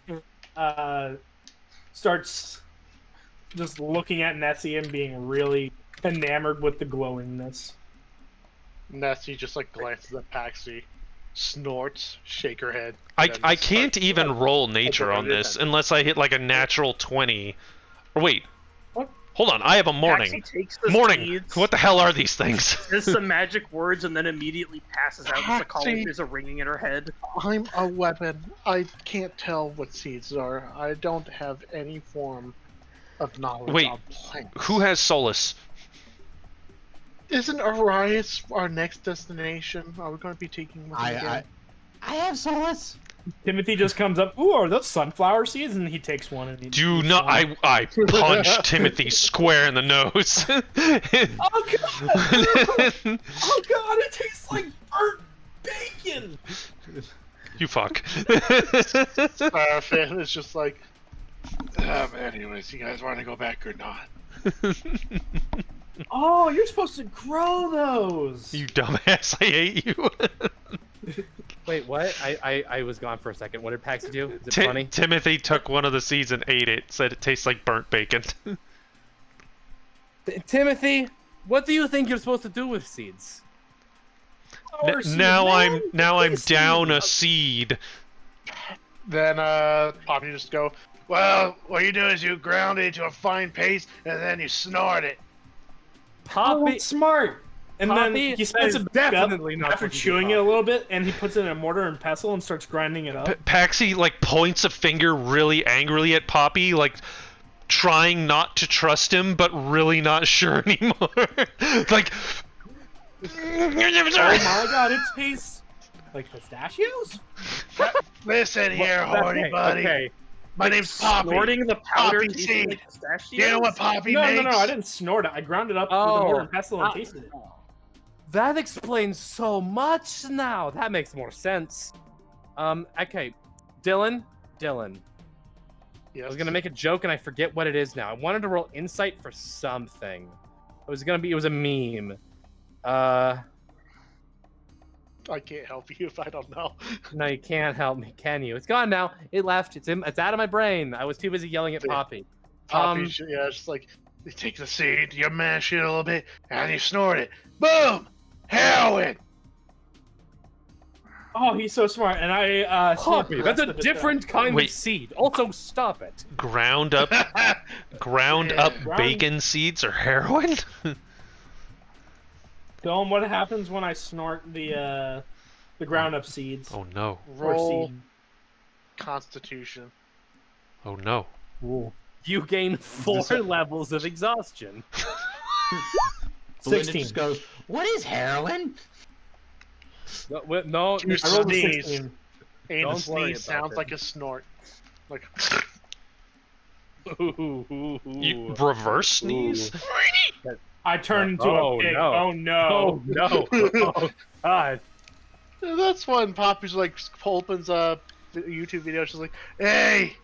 starts just looking at Nessie and being really enamored with the glowingness. Nessie just like glances at Paxi, snorts, shake her head. I can't even roll nature on this unless I hit like a natural 20. Or wait. What? Hold on, I have a morning. Morning! Seeds, What the hell are these things? says some magic words and then immediately passes out as the collar is a ringing in her head. I'm a weapon. I can't tell what seeds are. I don't have any form of knowledge of plants. Who has Solus? Isn't Arias our next destination? Are we going to be taking one again? I have Solus. Timothy just comes up. Ooh, are those sunflower seeds? And he takes one. And he Do not! I punch Timothy square in the nose. Oh god! Oh god! It tastes like burnt bacon. You fuck. Fan is just like. Anyways, you guys want to go back or not? Oh, you're supposed to grow those. You dumbass! I hate you. Wait, what? I was gone for a second. What did Paxi do? Is it funny? Timothy took one of the seeds and ate it. Said it tastes like burnt bacon. Timothy, what do you think you're supposed to do with seeds? Now I'm down a seed. Then Poppy just go. Well, what you do is you ground it into a fine paste and then you snort it. Poppy, smart. And Poppy, then he spits it back definitely up not after what you do, chewing it a little bit, and he puts it in a mortar and pestle and starts grinding it up. Paxi like points a finger really angrily at Poppy, like trying not to trust him, but really not sure anymore. Like, oh my god, it tastes like pistachios. Listen here, horny buddy. Okay. My name's Poppy. Snorting the powder Poppy tastes seed. like pistachios? You know what Poppy makes? No, I didn't snort it. I ground it up with a mortar and pestle and tasted it. That explains so much now. That makes more sense. Okay. Dylan. Yes. I was gonna make a joke and I forget what it is now. I wanted to roll insight for something. It was a meme. I can't help you if I don't know. No, you can't help me, can you? It's gone now. It left. It's out of my brain. I was too busy yelling at Poppy. Poppy's just like, you take the seed, you mash it a little bit, and you snort it. Boom! Heroin! Oh, he's so smart. And I Poppy, that's a different kind of seed. Also, stop it. Ground up bacon seeds or heroin? Dylan, what happens when I snort the ground up seeds? Oh no. Roll Constitution. Oh no. Ooh. You gain 4 levels of exhaustion. 16. Just goes, what is heroin? No, Your I rolled a sneeze. 16. And Don't the worry sneeze about sounds it. like a snort. Like You reverse sneeze? I turned into a pig. No. Oh no. Oh no! Oh god! That's when Poppy's like opens a YouTube video. She's like, "Hey,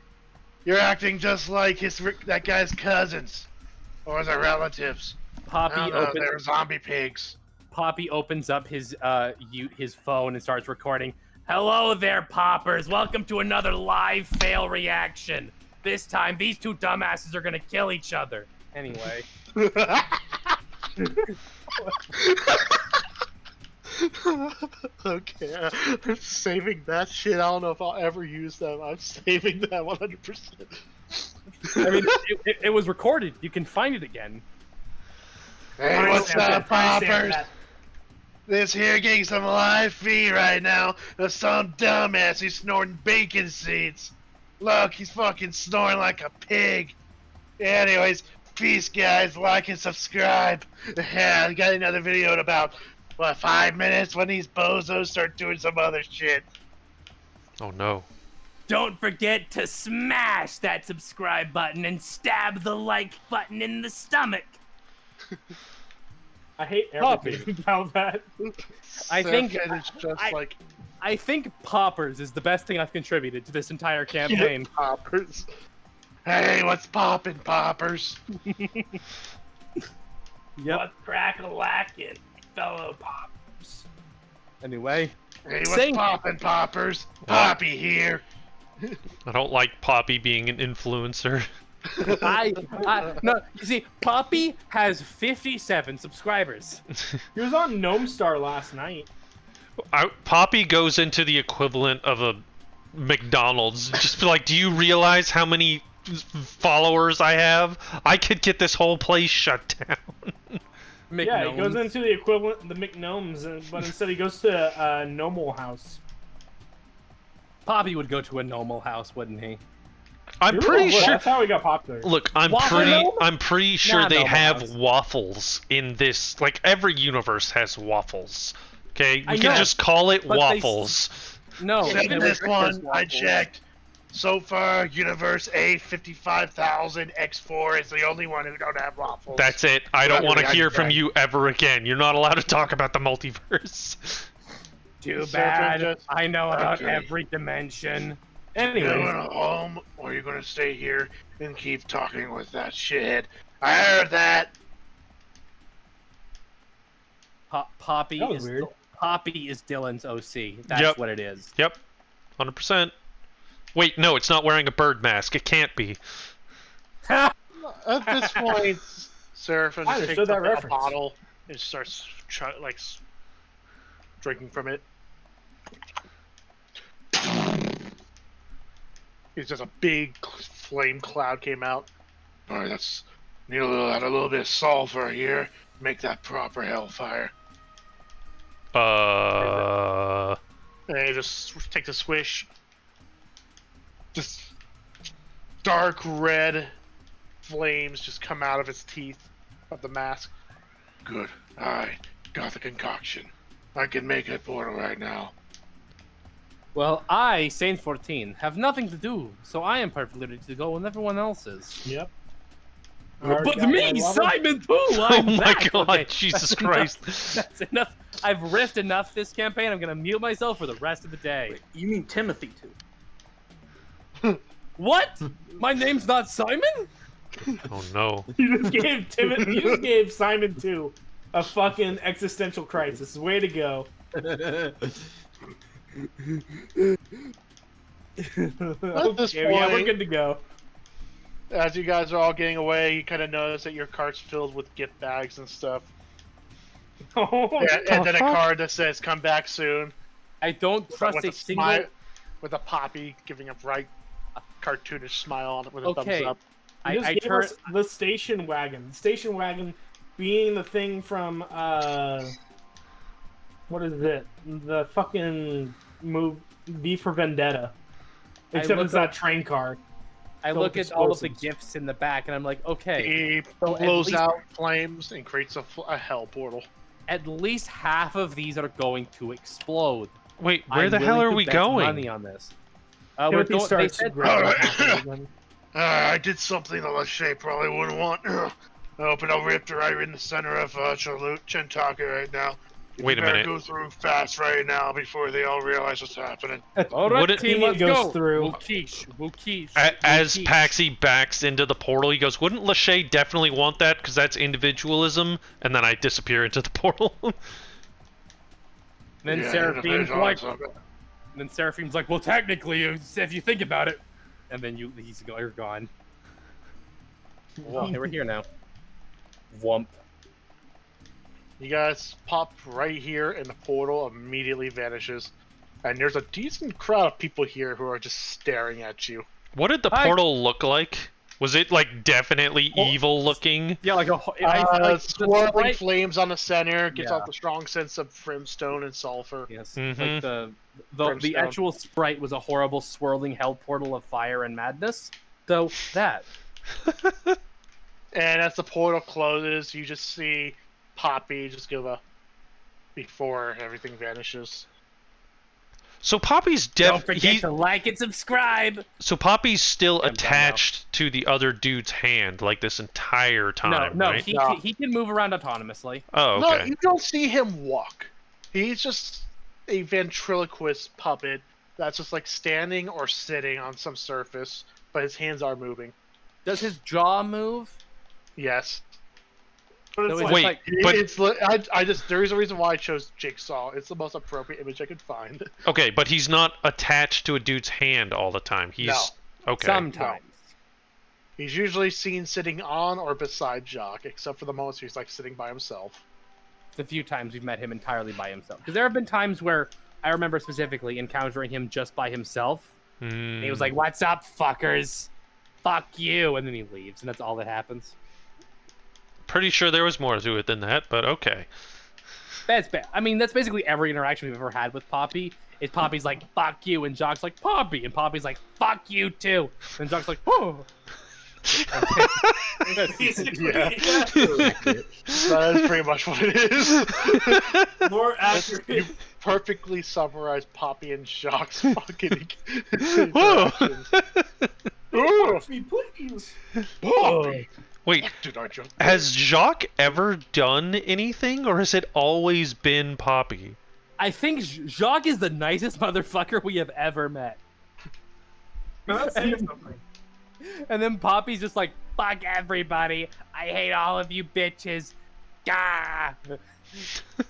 you're acting just like that guy's cousins, or their relatives. They're zombie pigs." Poppy opens up his phone and starts recording. Hello there, Poppers. Welcome to another live fail reaction. This time, these two dumbasses are gonna kill each other. Anyway. Okay, I'm saving that shit. I don't know if I'll ever use them. I'm saving that 100%. I mean, it was recorded. You can find it again. Hey, what's up, Poppers? This here getting some live feed right now of some dumbass who's snorting bacon seeds. Look, he's fucking snoring like a pig. Anyways, peace, guys. Like and subscribe. Yeah, I got another video in about, 5 minutes when these bozos start doing some other shit. Oh no. Don't forget to smash that subscribe button and stab the like button in the stomach. I hate everything about that. I think it's just like I think Poppers is the best thing I've contributed to this entire campaign. Poppers. Hey, what's poppin', Poppers? Yep. What's crack-a-lackin', fellow Poppers? Anyway. Hey, what's poppin', Poppers? Poppy here. I don't like Poppy being an influencer. No, you see, Poppy has 57 subscribers. He was on Gnome Star last night. Poppy goes into the equivalent of a McDonald's. Just be like, do you realize how many followers I have? I could get this whole place shut down. Yeah, he goes into the equivalent of the McGnomes, but instead he goes to a Gnomal house. Poppy would go to a normal house, wouldn't he? I'm pretty sure. That's how he got popular. Look, I'm pretty sure they have waffles in this. Like every universe has waffles. Okay, you can just call it waffles. No, except in this one, I checked. So far, Universe A55,000 X4 is the only one who don't have waffles. That's it. I don't want to hear from you ever again. You're not allowed to talk about the multiverse. Too bad. I know about every dimension. Anyway, you going home, or are you going to stay here and keep talking with that shithead? I heard that. Poppy is Dylan's OC. That's what it is. Yep, 100%. Wait, no, it's not wearing a bird mask. It can't be. At this point, Seraphim just takes up a bottle and starts drinking from it. It's just a big flame cloud came out. All right, let's add a little bit of sulfur here. Make that proper hellfire. And you just take the swish. Just dark red flames just come out of its teeth of the mask. Good. Alright. Got the concoction. I can make a portal right now. Well, I, Saint 14, have nothing to do, so I am perfectly ready to go when everyone else is. Yep. But me, Simon, too! Oh my god, Jesus Christ. That's enough. I've riffed enough this campaign, I'm gonna mute myself for the rest of the day. Wait, you mean Timothy, too? What? My name's not Simon? Oh no. You just gave Simon 2 a fucking existential crisis. Way to go. At this point, yeah, we're good to go. As you guys are all getting away, you kind of notice that your cart's filled with gift bags and stuff. And then a card that says "Come back soon." I don't trust a single. With a Poppy giving a bright, cartoonish smile on it with a thumbs up. I turn the station wagon. The station wagon being the thing from what is it? The fucking V for Vendetta. Except it's that train car. I look at all of the gifts in the back and I'm like, okay. He blows out flames and creates a hell portal. At least half of these are going to explode. Wait, where the hell are we going? Money on this. We're going. I did something that Lachey probably wouldn't want. I opened a rift right in the center of Chintaka right now. Wait a better minute. go through fast right now before they all realize what's happening. All right, Wouldn't- team, It let's goes go. through. We'll quiche. As Paxi backs into the portal, he goes, "Wouldn't Lachey definitely want that? Because that's individualism." And then I disappear into the portal. Then Yeah, Seraphim's it's like, all good. then Seraphim's like, well, technically, if you think about it, and then you're gone. Well, we're here now. Wump. You guys pop right here, and the portal immediately vanishes. And there's a decent crowd of people here who are just staring at you. What did the portal look like? Was it like definitely evil looking? Yeah, like Swirling flames on the center gives Yeah. off the strong sense of brimstone and sulfur. Yes, Mhm. like the Brimstone. actual sprite was a horrible swirling hell portal of fire and madness. So that. And as the portal closes, you just see Poppy just give a before everything vanishes. So Poppy's Don't forget to like and subscribe. So Poppy's still I'm done attached to the other dude's hand like this entire time, No, right? he can move around autonomously. Oh, No, okay. you don't see him walk. He's just a ventriloquist puppet that's just like standing or sitting on some surface, but his hands are moving. Does his jaw move? Yes. But it's So like, Wait, like- but It's I just there's a reason why I chose Jigsaw. It's the most appropriate image I could find. okay, but he's not attached to a dude's hand all the time. He's okay. Sometimes. He's usually seen sitting on or beside Jock, except for the moments he's like sitting by himself. It's a few times we've met him entirely by himself. Because there have been times where I remember specifically encountering him just by himself. And he was like, "What's up, fuckers? Fuck you," and then he leaves, and that's all that happens. Pretty sure there was more to it than that, but okay. That's bad. I mean, that's basically every interaction we've ever had with Poppy. Is Poppy's like, "Fuck you," and Jock's like, "Poppy," and Poppy's like, "Fuck you too," and Jock's like, "Oh." basically, Yeah. yeah. That is pretty much what it is. More accurate. Perfectly summarized Poppy and Jock's fucking Whoa. interactions. Poppy, please. Wait, What did I just... has Jacques ever done anything, or has it always been Poppy? I think Jacques is the nicest motherfucker we have ever met. That's something. And then Poppy's just like, "Fuck everybody. I hate all of you bitches. Gah!"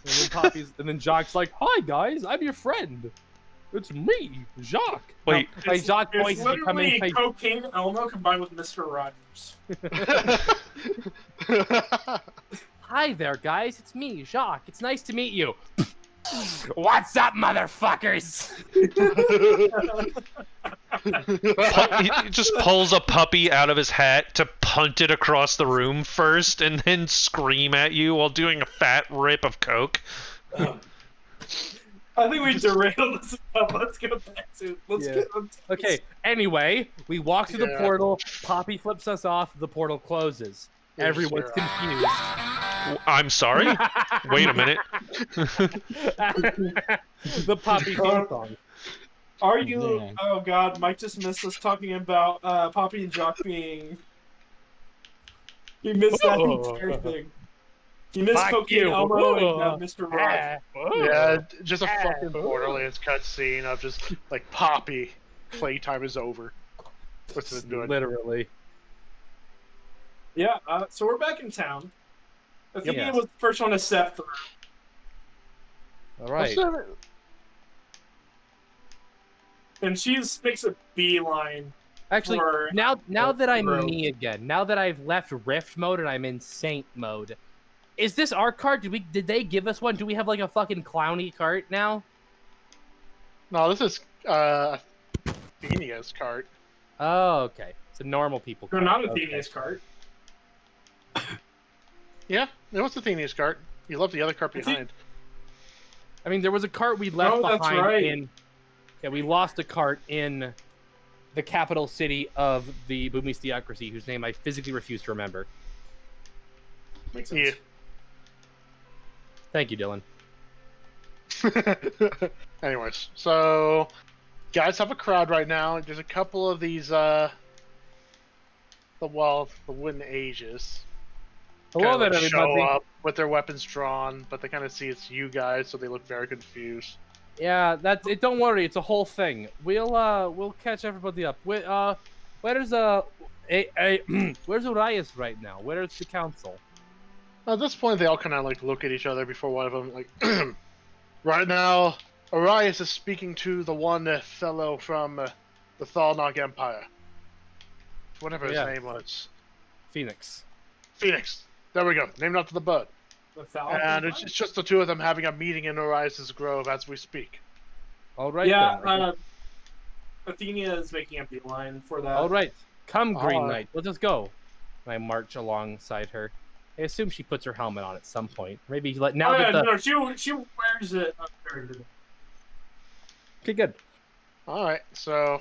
And then Jacques like, "Hi guys, I'm your friend. It's me, Jacques." Wait. My Jacques voice It's is becoming literally cocaine Elmo combined with Mr. Rogers. "Hi there, guys. It's me, Jacques. It's nice to meet you." "What's up, motherfuckers?" He just pulls a puppy out of his hat to punt it across the room first, and then scream at you while doing a fat rip of coke. I think we derailed this. Let's go back to. Let's Yeah. get on to Okay, anyway, we walk through the Yeah. portal, Poppy flips us off, the portal closes. Everyone's Sure. confused. I'm sorry? Wait a minute. The Poppy theme song. Are you? Dang. Oh God, Mike just missed us talking about Poppy and Jock being. He missed that Oh. entire thing. He missed Fuck cocaine you. Elmo and Oh. Mr. Rogers. Yeah, just a fucking Borderlands cutscene of just like Poppy. Playtime is over. What's it doing? Literally. Yeah. So we're back in town. Athenia Yes. was the first one to step through. All right. And she makes a beeline. Actually, for- now that I'm Bro. me again, now that I've left Rift mode and I'm in Saint mode, is this our cart? Did they give us one? Do we have like a fucking clowny cart now? No, this is Athenia's cart. Oh, okay. It's a normal people They're cart. not Okay. Athenia's cart. Yeah, it was Athenia's cart. You left the other cart behind. I mean, there was a cart we left Oh, that's behind right. in. Yeah, we lost a cart in the capital city of the Boomies theocracy, whose name I physically refuse to remember. Makes sense. Thank you, Dylan. Anyways, so guys have a crowd right now. There's a couple of these the Wooden Ages. Hello there, Show everybody. up with their weapons drawn, but they kind of see it's you guys, so they look very confused. Yeah, that's it. Don't worry, it's a whole thing. We'll catch everybody up. Where's where's Urias right now? Where's the council? At this point, they all kind of like look at each other before one of them like, right now, Urias is speaking to the one fellow from the Thalnog Empire. Whatever his name was. Phoenix. Phoenix. There we go. Named after the bird. The Falcon. And it's just the two of them having a meeting in Urias' Grove as we speak. All right. Yeah, then. Athenia is making a beeline for that. All right. Come, Green Knight. Let's just go. And I march alongside her. I assume she puts her helmet on at some point. Maybe No, she wears it. Okay, good. All right, so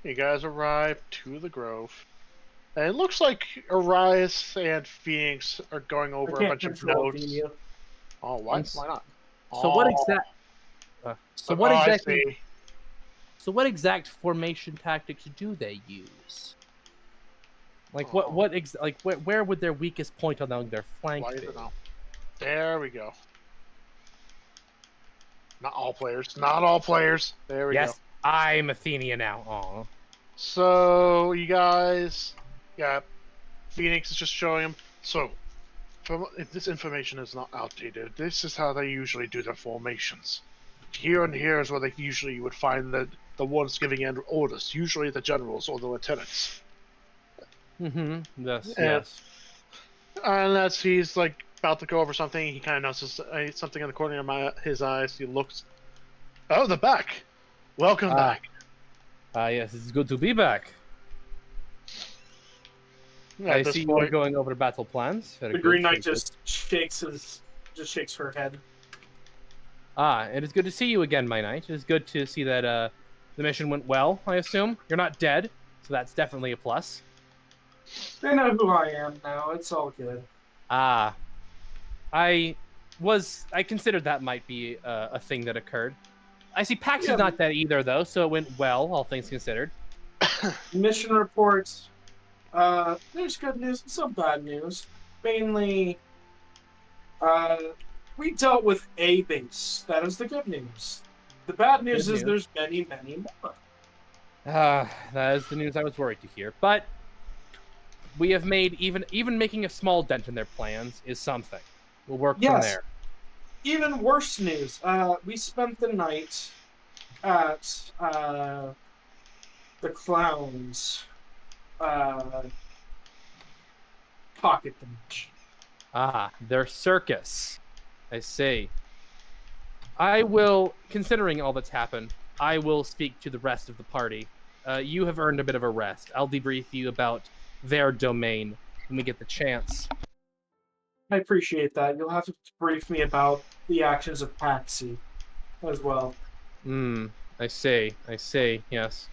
you guys arrive to the Grove, and it looks like Urias and Phoenix are going over a bunch of notes. Athenia. Oh, why not? So what exactly? So what exact formation tactics do they use? Like where would their weakest point on their flank be? There we go. Not all players. Not all players. There we go. Yes, I'm Athenia now. Aw. So you guys, yeah, Phoenix is just showing him. So, if this information is not outdated, this is how they usually do their formations. Here and here is where they usually would find the ones giving in orders, usually the generals or the lieutenants. Mm-hmm. Yes. And, yes. And as he's like about to go over something, he kind of notices something in the corner of his eyes. He looks. Oh, the back. Welcome back. Yes, it's good to be back. I see you're going over battle plans. The Green Knight just shakes her head. It is good to see you again, my knight. It is good to see that the mission went well, I assume. You're not dead, so that's definitely a plus. They know who I am now. It's all good. I considered that might be a thing that occurred. I see Pax is not dead either, though, so it went well, all things considered. Mission reports. There's good news and some bad news. Mainly, we dealt with a base. That is the good news. The bad news is there's many, many more. That is the news I was worried to hear. But we have made even making a small dent in their plans is something. We'll work from there. Even worse news. We spent the night at the clowns' pocket dimension. Their circus. I see. I will, considering all that's happened, I will speak to the rest of the party. You have earned a bit of a rest. I'll debrief you about their domain when we get the chance. I appreciate that. You'll have to brief me about the actions of Paxi as well. I see, yes.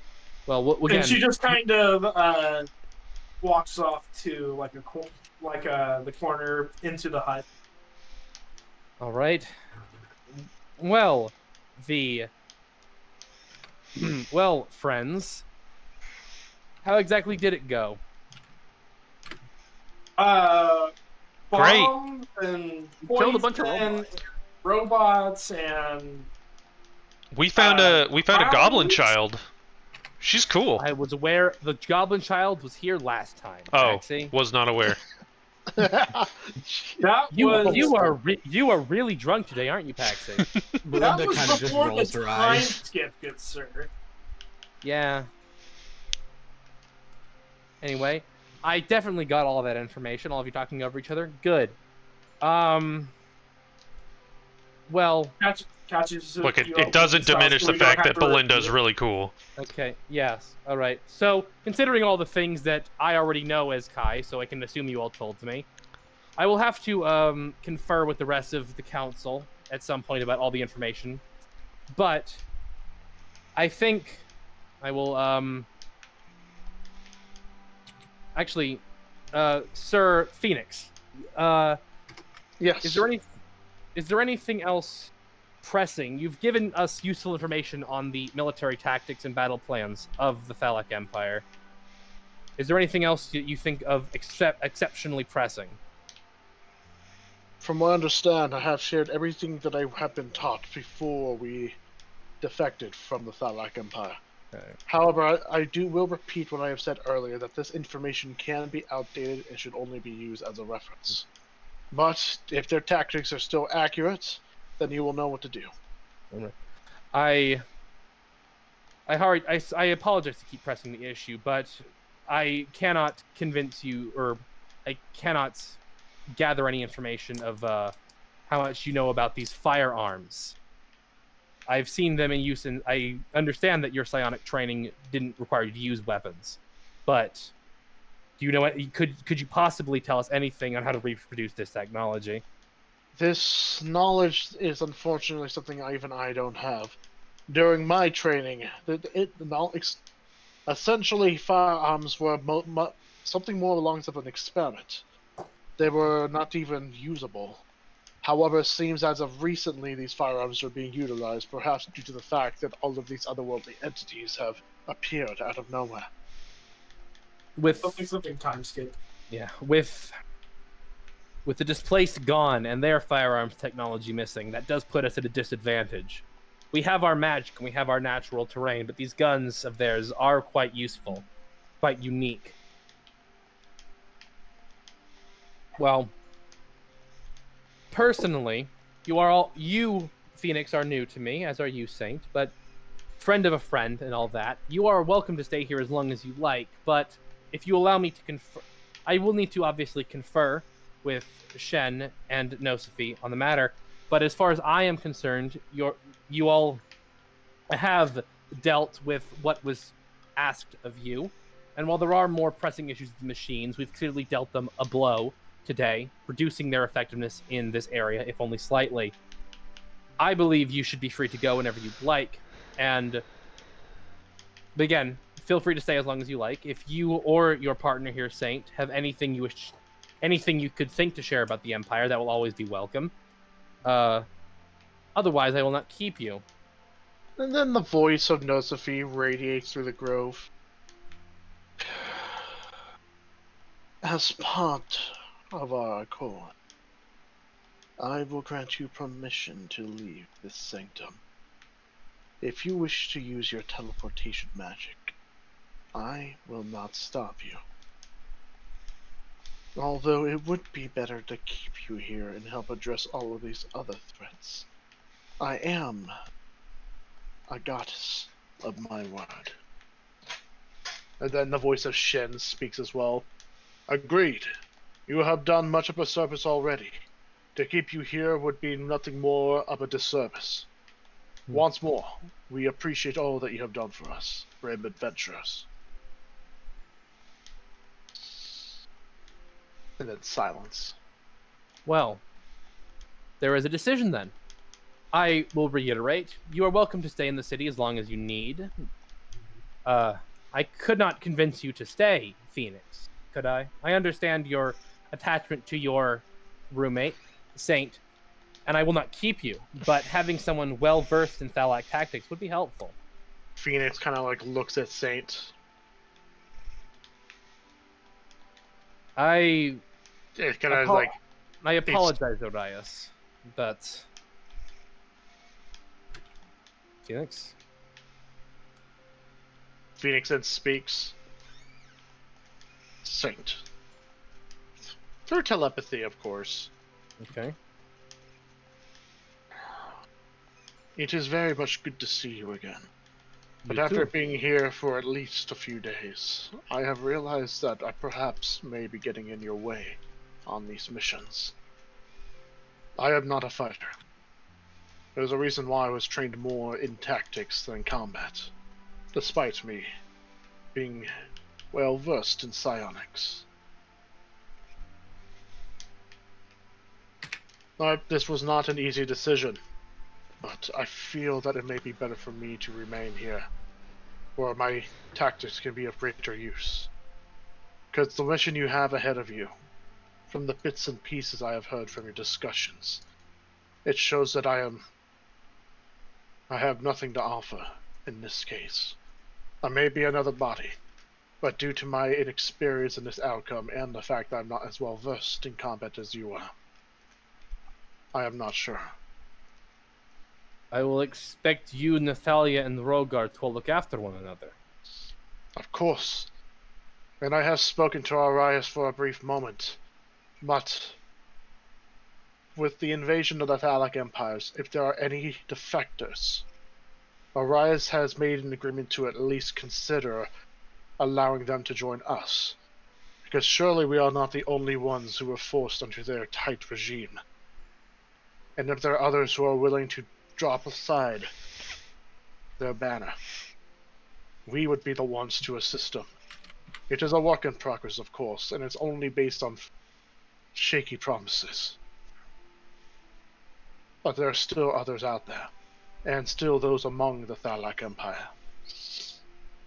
Well, again... And she just kind of walks off to the corner into the hut. All right. Well, well, friends, how exactly did it go? Great. And killed a bunch of robots and we found a goblin child. She's cool. I was aware the goblin child was here last time. Oh, Paxi. Was not aware. You are really drunk today, aren't you, Paxi? That was before the time skip, good sir. Yeah. Anyway, I definitely got all that information. All of you talking over each other. Good. Well, look, it doesn't diminish the fact that Belinda's really cool. Okay. Yes. All right. So, considering all the things that I already know as Kai, so I can assume you all told to me, I will have to confer with the rest of the council at some point about all the information. But I think I will actually, Sir Phoenix. Yes. Is there anything else pressing. You've given us useful information on the military tactics and battle plans of the Thalak Empire. Is there anything else that you think of exceptionally pressing? From what I understand, I have shared everything that I have been taught before we defected from the Thalak Empire. Okay. However, I will repeat what I have said earlier, that this information can be outdated and should only be used as a reference. But if their tactics are still accurate, then you will know what to do. I apologize to keep pressing the issue, but I cannot convince you, or I cannot gather any information of how much you know about these firearms. I've seen them in use, and I understand that your psionic training didn't require you to use weapons. But do you know what? Could you possibly tell us anything on how to reproduce this technology? This knowledge is unfortunately something even I don't have. During my training, essentially firearms were something more along the lines of an experiment. They were not even usable. However, it seems as of recently these firearms are being utilized, perhaps due to the fact that all of these otherworldly entities have appeared out of nowhere. With something time skip. Yeah, with the displaced gone and their firearms technology missing, that does put us at a disadvantage. We have our magic and we have our natural terrain, but these guns of theirs are quite useful, quite unique. Well, personally, you, Phoenix, are new to me, as are you, Saint, but friend of a friend and all that. You are welcome to stay here as long as you like, but if you allow me to confer, I will need to obviously confer with Shen and Nosophie on the matter. But as far as I am concerned, you all have dealt with what was asked of you. And while there are more pressing issues with the machines, we've clearly dealt them a blow today, reducing their effectiveness in this area, if only slightly. I believe you should be free to go whenever you'd like. But again, feel free to stay as long as you like. If you or your partner here, Saint, have anything you could think to share about the Empire, that will always be welcome. Otherwise, I will not keep you. And then the voice of Nosophie radiates through the grove. As part of our accord, I will grant you permission to leave this sanctum. If you wish to use your teleportation magic, I will not stop you. Although it would be better to keep you here and help address all of these other threats. I am a goddess of my word. And then the voice of Shen speaks as well. Agreed. You have done much of a service already. To keep you here would be nothing more of a disservice. Once more, we appreciate all that you have done for us, brave adventurers. And then silence. Well, there is a decision then. I will reiterate, you are welcome to stay in the city as long as you need. I could not convince you to stay, Phoenix, could I? I understand your attachment to your roommate, Saint, and I will not keep you, but having someone well-versed in Thalak tactics would be helpful. Phoenix kind of looks at Saint. I apologize, Orias, but Phoenix then speaks. Saint. Through telepathy, of course. Okay. It is very much good to see you again. But You after too. being here for at least a few days, I have realized that I perhaps may be getting in your way on these missions. I am not a fighter. There's a reason why I was trained more in tactics than combat, despite me being well versed in psionics. This was not an easy decision, but I feel that it may be better for me to remain here, where my tactics can be of greater use. Because the mission you have ahead of you, from the bits and pieces I have heard from your discussions, it shows that I am I have nothing to offer in this case. I may be another body, but due to my inexperience in this outcome and the fact that I'm not as well versed in combat as you are, I am not sure. I will expect you, Nathalia, and Rogard to look after one another. Of course. And I have spoken to Arias for a brief moment, but with the invasion of the Thalak Empires, if there are any defectors, Arias has made an agreement to at least consider allowing them to join us. Because surely we are not the only ones who were forced under their tight regime. And if there are others who are willing to drop aside their banner, we would be the ones to assist them. It is a work in progress, of course, and it's only based on shaky promises. But there are still others out there, and still those among the Thalak Empire.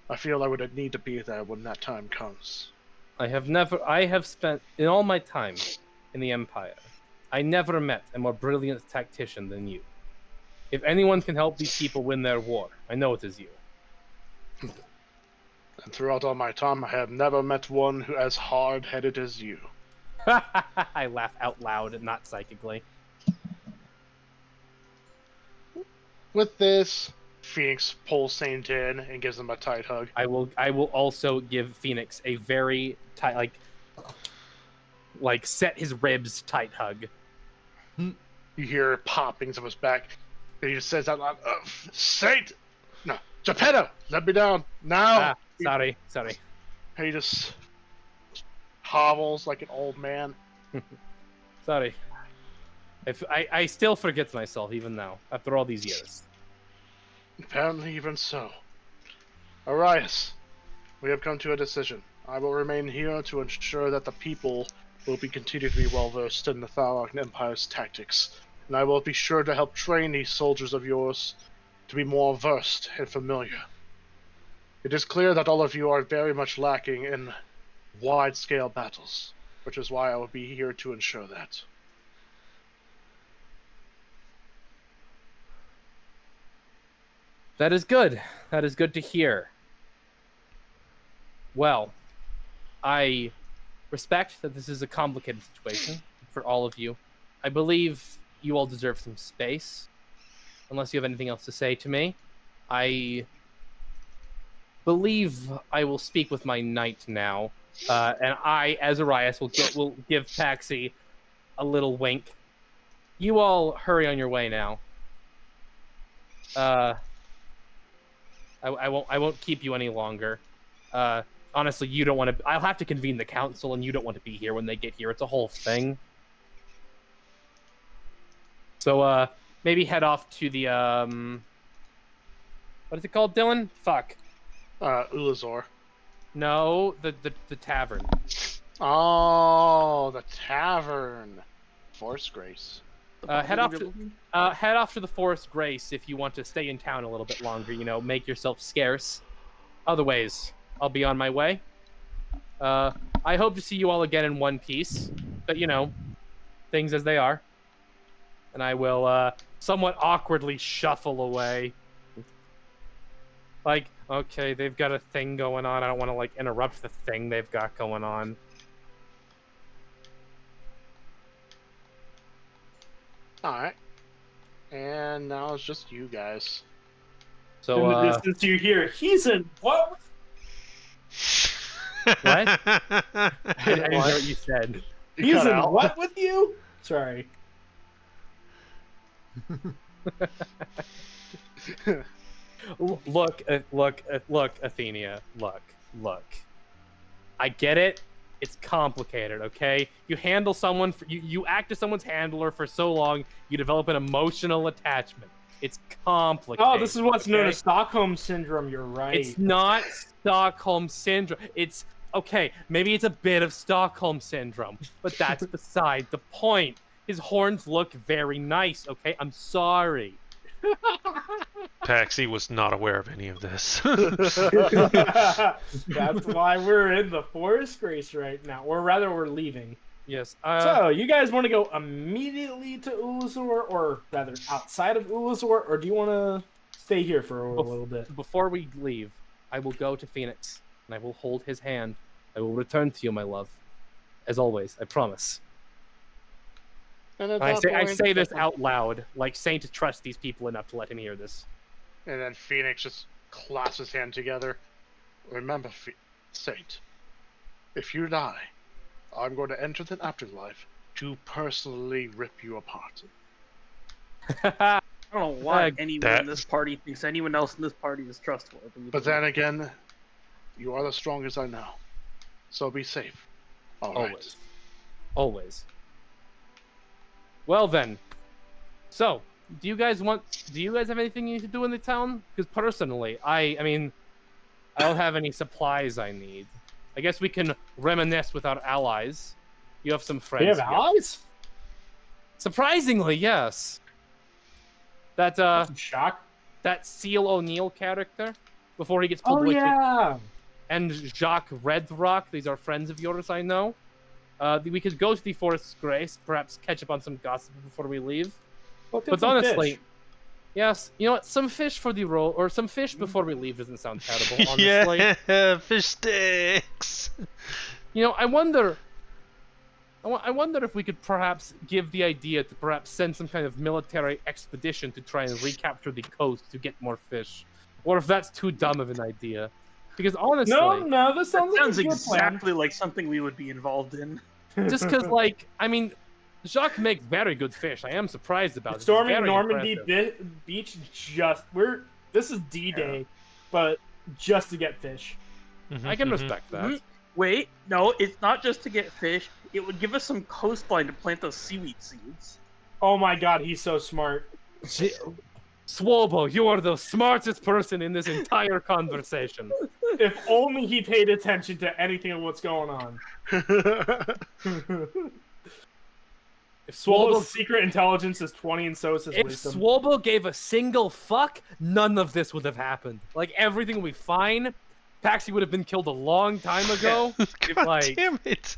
I feel I would need to be there when that time comes. I have spent, in all my time in the Empire, I never met a more brilliant tactician than you. If anyone can help these people win their war, I know it is you. And throughout all my time, I have never met one who as hard-headed as you. I laugh out loud, not psychically. With this, Phoenix pulls Saint in and gives him a tight hug. I will also give Phoenix a very tight, like set his ribs tight hug. You hear poppings of his back, and he just says out loud, Saint! No, Geppetto! Let me down, now! Sorry. And he just hobbles like an old man. Sorry. I still forget myself, even now, after all these years. Apparently even so. Arias, we have come to a decision. I will remain here to ensure that the people will continue to be well-versed in the Thalak Empire's tactics, and I will be sure to help train these soldiers of yours to be more versed and familiar. It is clear that all of you are very much lacking in wide-scale battles, which is why I will be here to ensure that. That is good. That is good to hear. Well, I respect that this is a complicated situation for all of you. I believe you all deserve some space. Unless you have anything else to say to me. I believe I will speak with my knight now. And I, as Arias, will give Paxi a little wink. You all hurry on your way now. I won't keep you any longer. Honestly, you don't want to. I'll have to convene the council, and you don't want to be here when they get here. It's a whole thing. So maybe head off to the what is it called, Dylan? Fuck. Ulazor. No, the tavern. Oh, the tavern. Forest Grace. Head off to the Forest Grace if you want to stay in town a little bit longer. You know, make yourself scarce. Otherwise, I'll be on my way. I hope to see you all again in one piece, but you know, things as they are. And I will somewhat awkwardly shuffle away. Like, okay, they've got a thing going on. I don't want to like interrupt the thing they've got going on. Alright. And now it's just you guys. In So, the distance you hear, he's in what? What? I didn't hear what you said. He's in what with you? Sorry. Look, Athenia. Look. I get it. It's complicated, okay? You handle someone, you act as someone's handler for so long, you develop an emotional attachment. It's complicated. Oh, this is what's known as Stockholm Syndrome, you're right. It's not Stockholm Syndrome. It's, okay, maybe it's a bit of Stockholm Syndrome, but that's beside the point. His horns look very nice, okay? I'm sorry. Paxi was not aware of any of this. That's why we're in the Forest Grace right now. Or rather, we're leaving. Yes. So, you guys want to go immediately to Ulazor, or rather outside of Ulazor, or do you want to... stay here for a little bit. Before we leave, I will go to Phoenix, and I will hold his hand. I will return to you, my love. As always, I promise. And I say this out loud, like saying to trust these people enough to let him hear this. And then Phoenix just clasps his hand together. Remember, Saint, if you die, I'm going to enter the afterlife to personally rip you apart. I don't know why anyone in this party thinks anyone else in this party is trustworthy. But then again, you are the strongest I know. So be safe. Always. Always. Well then. So, do you guys have anything you need to do in the town? Because personally, I mean, I don't have any supplies I need. I guess we can reminisce with our allies. You have some friends. We have allies? Surprisingly, yes. That shock. That Seal O'Neill character before he gets pulled away. Yeah. And Jacques Redrock, these are friends of yours, I know. We could go to the Forest's Grace, perhaps catch up on some gossip before we leave. But honestly, fish. Yes, you know what? Some fish for the roll, or some fish before we leave doesn't sound terrible, honestly. Yeah, fish sticks. You know, I wonder if we could perhaps give the idea to perhaps send some kind of military expedition to try and recapture the coast to get more fish. Or if that's too dumb of an idea. Because honestly... No, this sounds exactly like something we would be involved in. Just because, like, I mean, Jacques makes very good fish. I am surprised about it. Storming Normandy Beach, this is D-Day, but just to get fish. I can respect that. Wait, no, it's not just to get fish. It would give us some coastline to plant those seaweed seeds. Oh my god, he's so smart. Swobo, you are the smartest person in this entire conversation. If only he paid attention to anything of what's going on. If Swobo's secret intelligence is 20 and so is his wisdom. If Swobo gave a single fuck, none of this would have happened. Like, everything would be fine. Paxi would have been killed a long time ago. God damn it.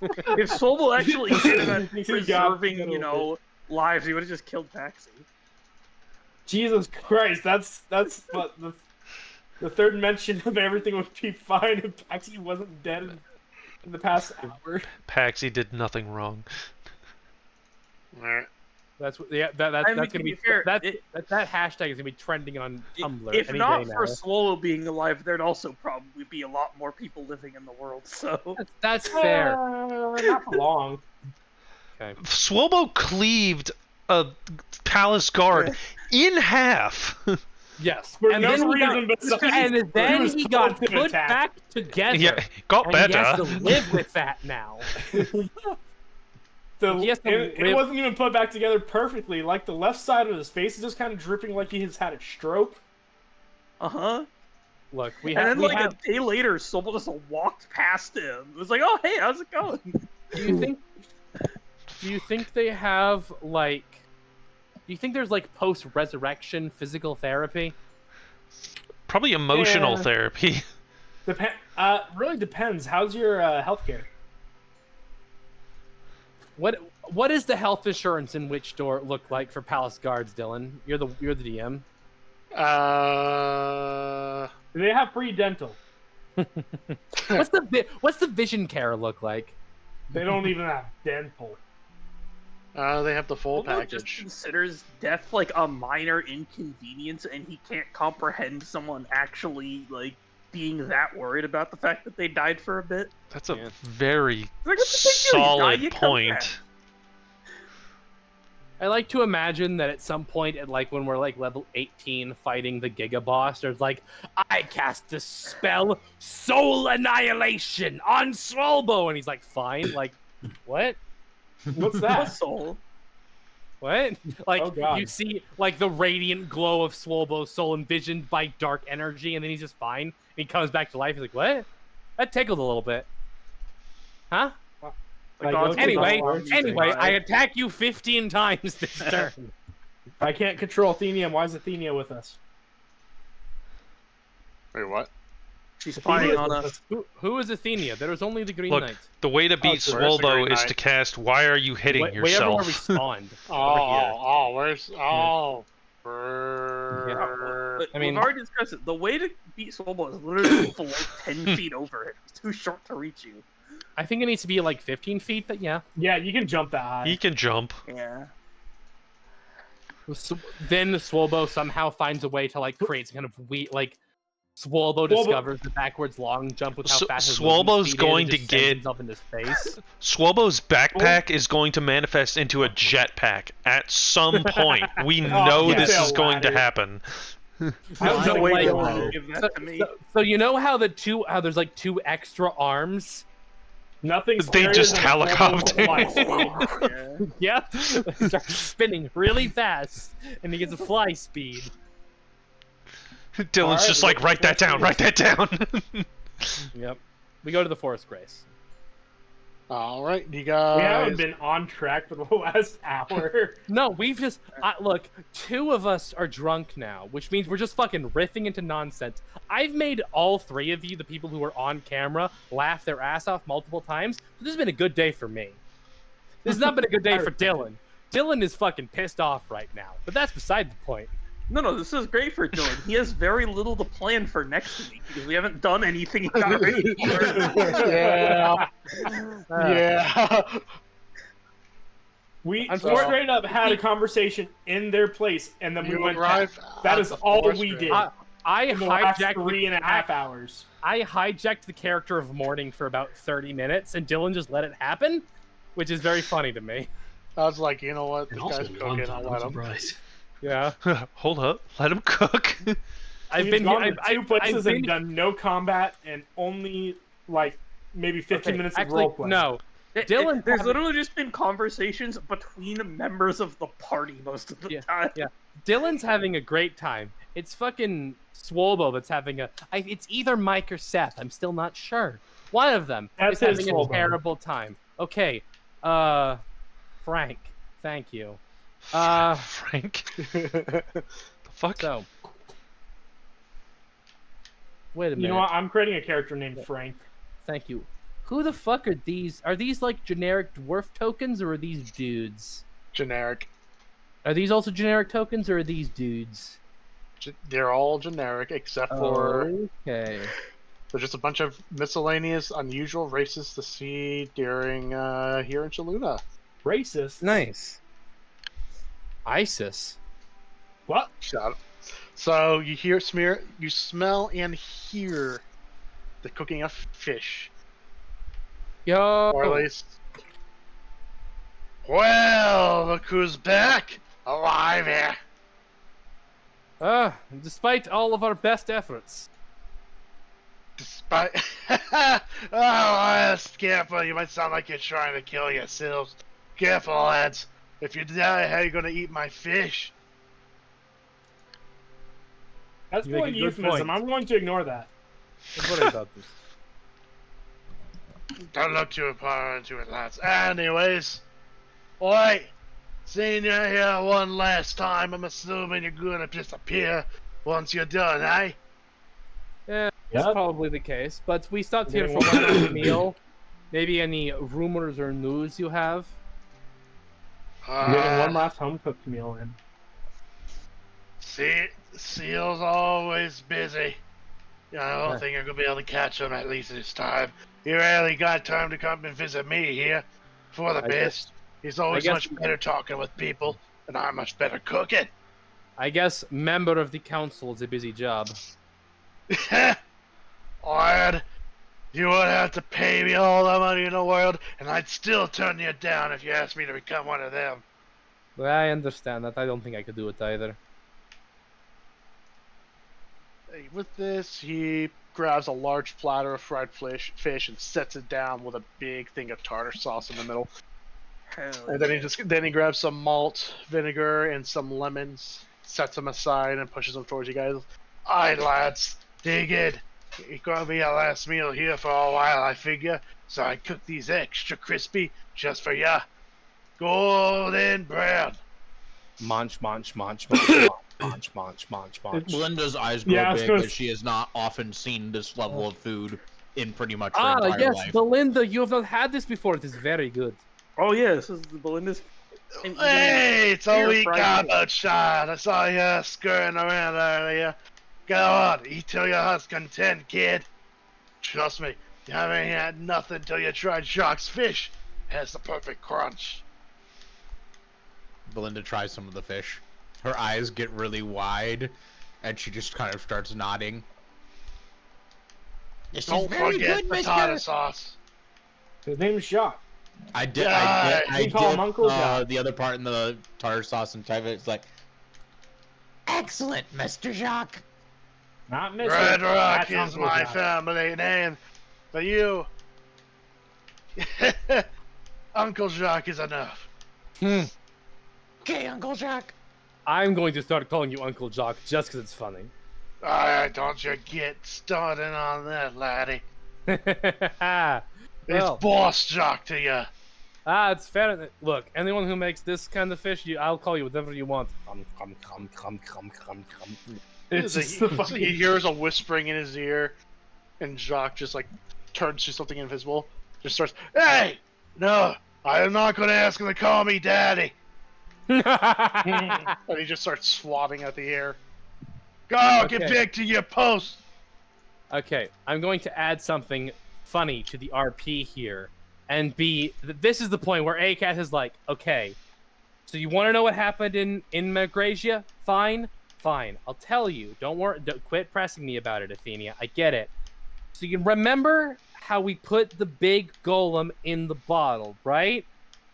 If Swobo actually ended up preserving, lives, he would have just killed Paxi. Jesus Christ, that's what the third mention of everything would be fine if Paxi wasn't dead in the past hour. Paxi did nothing wrong. That's gonna be fair. That hashtag is gonna be trending on Tumblr. If not for Swallow being alive, there'd also probably be a lot more people living in the world. So that's fair. Not for long. Okay. Swobo cleaved a palace guard in half. Yes, and then he got put back together. Yeah, got better. He has to live with that now. It wasn't even put back together perfectly. Like, the left side of his face is just kind of dripping like he has had a stroke. Look, a day later, Sobel just walked past him. It was like, oh, hey, how's it going? Do you think they have, like... Do you think there's, like, post-resurrection physical therapy? Probably emotional therapy. Really depends. How's your healthcare? What is the health insurance in Witchdoor look like for Palace Guards, Dylan? You're the DM. Do they have free dental? What's the vision care look like? They don't even have dental. They have the full package. Just considers death like a minor inconvenience, and he can't comprehend someone actually like being that worried about the fact that they died for a bit. That's a very solid point. I like to imagine that at some point, when we're like level 18 fighting the Giga Boss, there's like, I cast the spell Soul Annihilation on Swobo, and he's like, fine, like, what? What's that? Soul? What? Like, you see, like, the radiant glow of Swobo's soul envisioned by dark energy, and then he's just fine. He comes back to life. He's like, what? That tickled a little bit. Huh? Anyway, I attack you 15 times this turn. I can't control Athenia. Why is Athenia with us? Wait, what? She's spying on us. Who is Athenia? There was only the Green Look, Knight. the way to beat Swobo is to cast Why Are You Hitting Yourself? Wherever we spawned. Where's... I mean, we've already discussed it. The way to beat Swolbo is literally to float 10 feet over it. It's too short to reach you. I think it needs to be like 15 feet, but yeah. Yeah, you can jump that high. He can jump. Yeah. So, then Swolbo somehow finds a way to like create some kind of like Swolbo discovers the backwards long jump with how fast his Swolbo's going to get himself into space. Swolbo's backpack is going to manifest into a jetpack at some point. We know this is going to happen. So you know how there's like 2 extra arms? Nothing's they just helicopter. Yeah, he starts spinning really fast, and he gets a fly speed. Dylan's just like, write that down, write that down. Yep. We go to the Forest Grace. All right, you guys. We haven't been on track for the last hour. No, we've just look. 2 of us are drunk now, which means we're just fucking riffing into nonsense. I've made all 3 of you, the people who are on camera, laugh their ass off multiple times. So this has been a good day for me. This has not been a good day for Dylan. Dylan is fucking pissed off right now, but that's beside the point. No, this is great for Dylan. He has very little to plan for next week because we haven't done anything he got ready for. Yeah. We straight up had a conversation in their place, and then we went back. That is all we did. I hijacked 3.5 hours. I hijacked the character of Morning for about 30 minutes, and Dylan just let it happen, which is very funny to me. I was like, you know what? This guy's cooking. I'll let him. Yeah. Hold up. Let him cook. I've been to 2 places and done no combat and only like maybe 15 minutes of roleplay. No. Dylan, there's literally just been conversations between members of the party most of the time. Yeah. Dylan's having a great time. It's fucking Swolbo that's having it's either Mike or Seth. I'm still not sure. One of them is having a terrible time. Okay. Frank. Thank you. Frank? The fuck? So, wait a minute. You know what? I'm creating a character named Frank. Thank you. Who the fuck are these? Are these like generic dwarf tokens, or are these dudes? Generic. Are these also generic tokens, or are these dudes? They're all generic, except for... Okay. There's just a bunch of miscellaneous, unusual races to see during here in Shaluna. Racist. Nice. ISIS. What? Shut up. So you smell and hear the cooking of fish. Yo. Or at least. Well, look who's back, alive here. Despite all of our best efforts. Despite. Oh, that's careful. You might sound like you're trying to kill yourselves. Careful, lads. If you die, how are you going to eat my fish? That's more euphemism. I'm going to ignore that. Don't worry about this. Don't look too far into it, lads. Anyways, oi, seeing you here one last time, I'm assuming you're going to disappear once you're done, eh? Yeah, that's probably the case. But we stopped here for one last meal. Maybe any rumors or news you have? Getting one last home-cooked meal in. Seal's always busy. I don't think I'm going to be able to catch him at least this time. He rarely got time to come and visit me here. For the best. He's always much better talking with people, and I'm much better cooking. I guess member of the council is a busy job. Lad, you would have to pay me all the money in the world, and I'd still turn you down if you asked me to become one of them. I understand that. I don't think I could do it either. With this, he grabs a large platter of fried fish and sets it down with a big thing of tartar sauce in the middle. And then he grabs some malt, vinegar, and some lemons, sets them aside, and pushes them towards you guys. Alright, lads, dig in. It's gonna be our last meal here for a while, I figure. So I cooked these extra crispy just for ya. Golden brown. Munch, munch, munch, munch, munch, munch, munch, munch. Belinda's eyes grow big, as she has not often seen this level of food in pretty much her entire life. Belinda, you have not had this before. It is very good. Oh yeah, this is Belinda's Hey, it's a wee garbage shot. I saw you scurrying around earlier. Go on, eat till your heart's content, kid. Trust me, you haven't had nothing till you tried Shark's fish. It has the perfect crunch. Belinda tries some of the fish. Her eyes get really wide, and she just kind of starts nodding. This Don't is very forget good, potato mister. sauce. His name is Jacques. I did. You call him Uncle Jacques. The other part in the tartar sauce and type it's like, excellent, Mr. Jacques. Not Mr. Red Rock That's is Uncle my Jacques. family name. But you... Uncle Jacques is enough. Okay, Uncle Jacques. I'm going to start calling you Uncle Jock just because it's funny. Alright, don't you get started on that, laddie. It's Well, Boss Jock to you. it's fair. Look, anyone who makes this kind of fish, I'll call you whatever you want. Come. It's So just the he fucking... hears a whispering in his ear, and Jacques just like turns to something invisible. Just starts, "Hey, no, I am not going to ask him to call me daddy." And he just starts swatting at the air. Go, get Okay. back to your post. Okay, I'm going to add something funny to the RP here, and this is the point where ACAS is like, okay, so you want to know what happened in Magrasia? Fine. I'll tell you. Don't worry. Quit pressing me about it, Athenia. I get it. So you remember how we put the big golem in the bottle, right?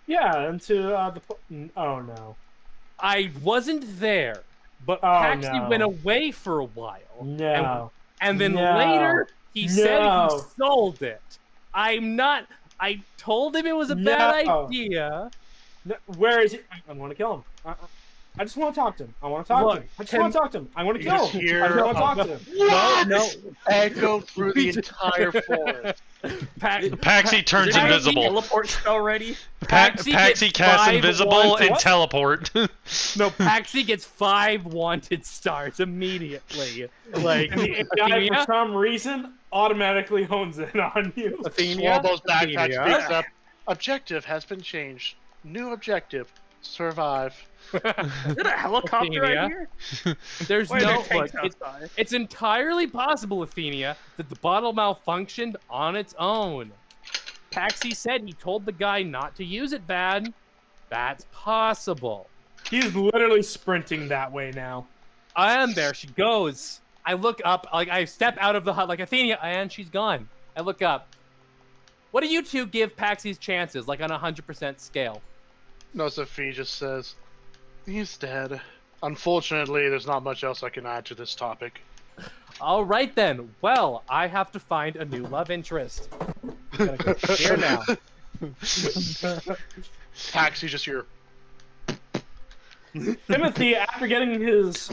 Yeah, into the... Oh, no. I wasn't there, but Oh, Paxi no. went away for a while. No. And then No. later, he said he No. sold it. I told him it was a bad No. idea. No, where is he? I want to kill him. I just want to talk to him. I want to talk Look, to him. I just want to talk to him. I want to You kill just him. hear- I just want to talk to him. No. Echo through the entire forest. Paxi turns Is there any invisible. Teleport spell ready? Paxi Paxi gets casts 5 invisible wanted- and what? teleport. No, Paxi gets 5 wanted stars immediately. Like, And the guy, for Athenia? some reason, automatically hones in on you. Athenia? Swalbow's backpack Athenia? speaks up. Objective has been changed. New objective. Survive. Is it a helicopter Athenia? right here? There's Why are no... there Look, tanks outside? it's entirely possible, Athenia, that the bottle malfunctioned on its own. Paxi said he told the guy not to use it bad. That's possible. He's literally sprinting that way now. I am there. She goes. I look up. Like I step out of the hut. Like Athenia, and she's gone. I look up. What do you two give Paxi's chances? Like on a 100% scale. No, Sophie just says, he's dead. Unfortunately, there's not much else I can add to this topic. All right then. Well, I have to find a new love interest. I'm gonna go here now. Taxi just here. Timothy, after getting his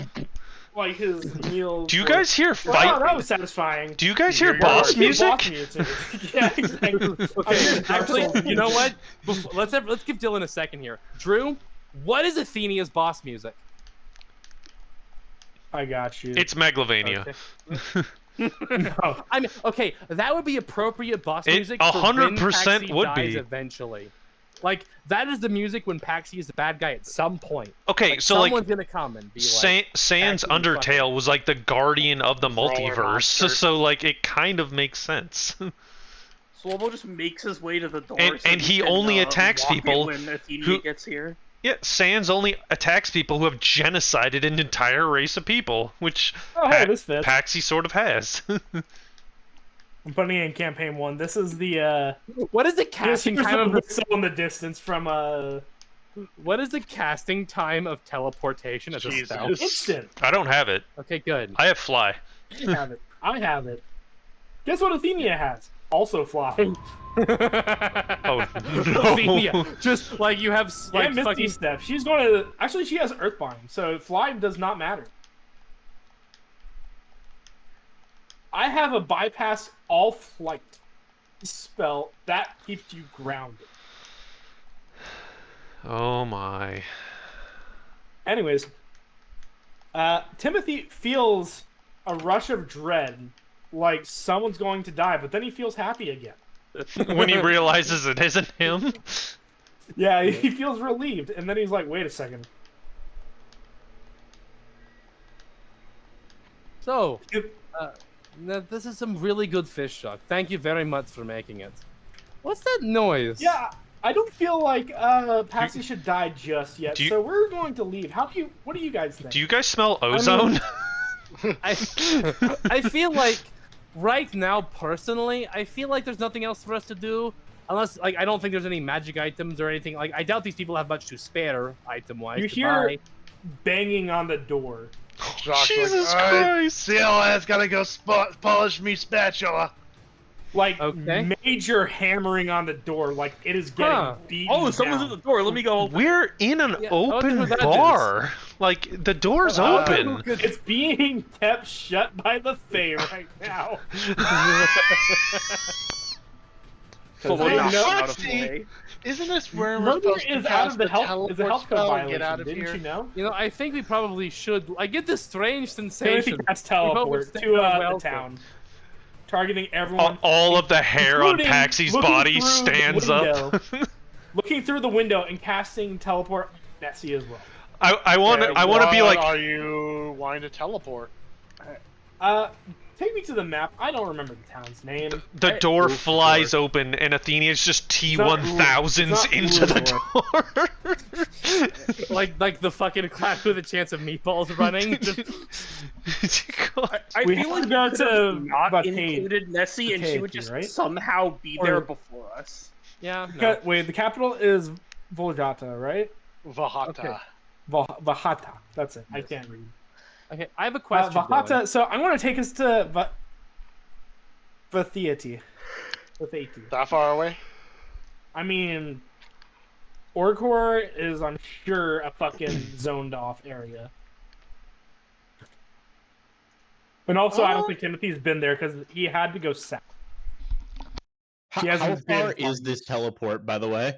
meals... Do you guys hear Wow, fight? that was satisfying. Do you guys hear Your boss Boss music? Yeah, exactly. Okay, actually, you know what? Let's give Dylan a second here. Drew, what is Athenia's boss music? I got you. It's Megalovania. No. I mean, okay, that would be appropriate boss It music. For when 100% Paxi would dies be. eventually. Like that is the music when Paxi is the bad guy at some point. Okay, Like, so like someone's gonna come and be like, Sans Paxi was Undertale was like the guardian of the Roller multiverse, monster. so like it kind of makes sense. Slobo just makes his way to the door. And- so and he can, only attacks walk it people when Athenia who- gets here. Yeah, Sans only attacks people who have genocided an entire race of people, which Oh, hey, this fits. Paxi sort of has. I'm putting it in campaign 1. This is the what is the here's casting the time of whistle in the distance from what is the casting time of teleportation as a spell? Jesus. instant. I don't have it. Okay, good. I have fly. I have it. I have it. Guess what Athenia has? Also fly. Oh Athenia, just like you have like And Misty fucking Step. She's going to actually she has Earthbind, so fly does not matter. I have a bypass all flight spell that keeps you grounded. Oh my. Anyways, Timothy feels a rush of dread, like someone's going to die, but then he feels happy again. When he realizes it isn't him. Yeah, he feels relieved, and then he's like, "Wait a second." So, this is some really good fish stock. Thank you very much for making it. What's that noise? Yeah, I don't feel like Patsy should die just yet, so we're going to leave. What do you guys think? Do you guys smell ozone? I feel like right now, personally, I feel like there's nothing else for us to do. Unless, like, I don't think there's any magic items or anything. Like, I doubt these people have much to spare item-wise. You hear banging on the door. Josh, Jesus Christ! CLS gotta go polish me spatula. Like, major hammering on the door, like it is getting beaten Oh, someone's at the door. Let me go. We're in an open bar. Like, the door's open. It's being kept shut by the Fae right now. Isn't this where we're supposed to cast the health spell violation, and get out of didn't here? you know? You know, I think we probably should. I get this strange sensation. Let's teleport to the town, targeting everyone. All of the hair on Paxy's body stands up. Looking through the window and casting teleport Nessie as well. I want to be like. Are you wanting to teleport? Take me to the map. I don't remember the town's name. The door flies open, and Athenia's just T-1000s into the door. like the fucking class with a chance of meatballs running. I feel like go to not included Nessie, and she would just somehow be there before us. Yeah. No. Wait, the capital is Volgata, right? Vahata. Okay. Vahata. That's it. I can't read. Okay, I have a question. Vahata. So I'm going to take us to Vathiati. That far away? I mean, Orkor is, I'm sure, a fucking zoned off area. But also, I don't think Timothy's been there because he had to go south. How far is this teleport, by the way?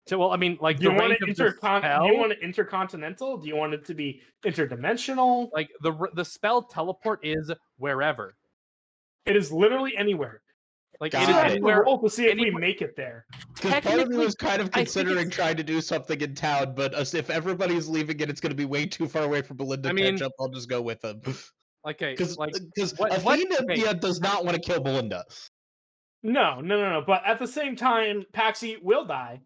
So, well, I mean, like, do you want it intercontinental? Do you want it to be interdimensional? Like, the spell teleport is wherever. It is literally anywhere. Like, it is anywhere. Roll to see if we make it there. Because part of me was kind of considering trying to do something in town, but if everybody's leaving and it's going to be way too far away for Belinda to catch up, I'll just go with them. Okay, because Athena does not want to kill Belinda. No. But at the same time, Paxi will die.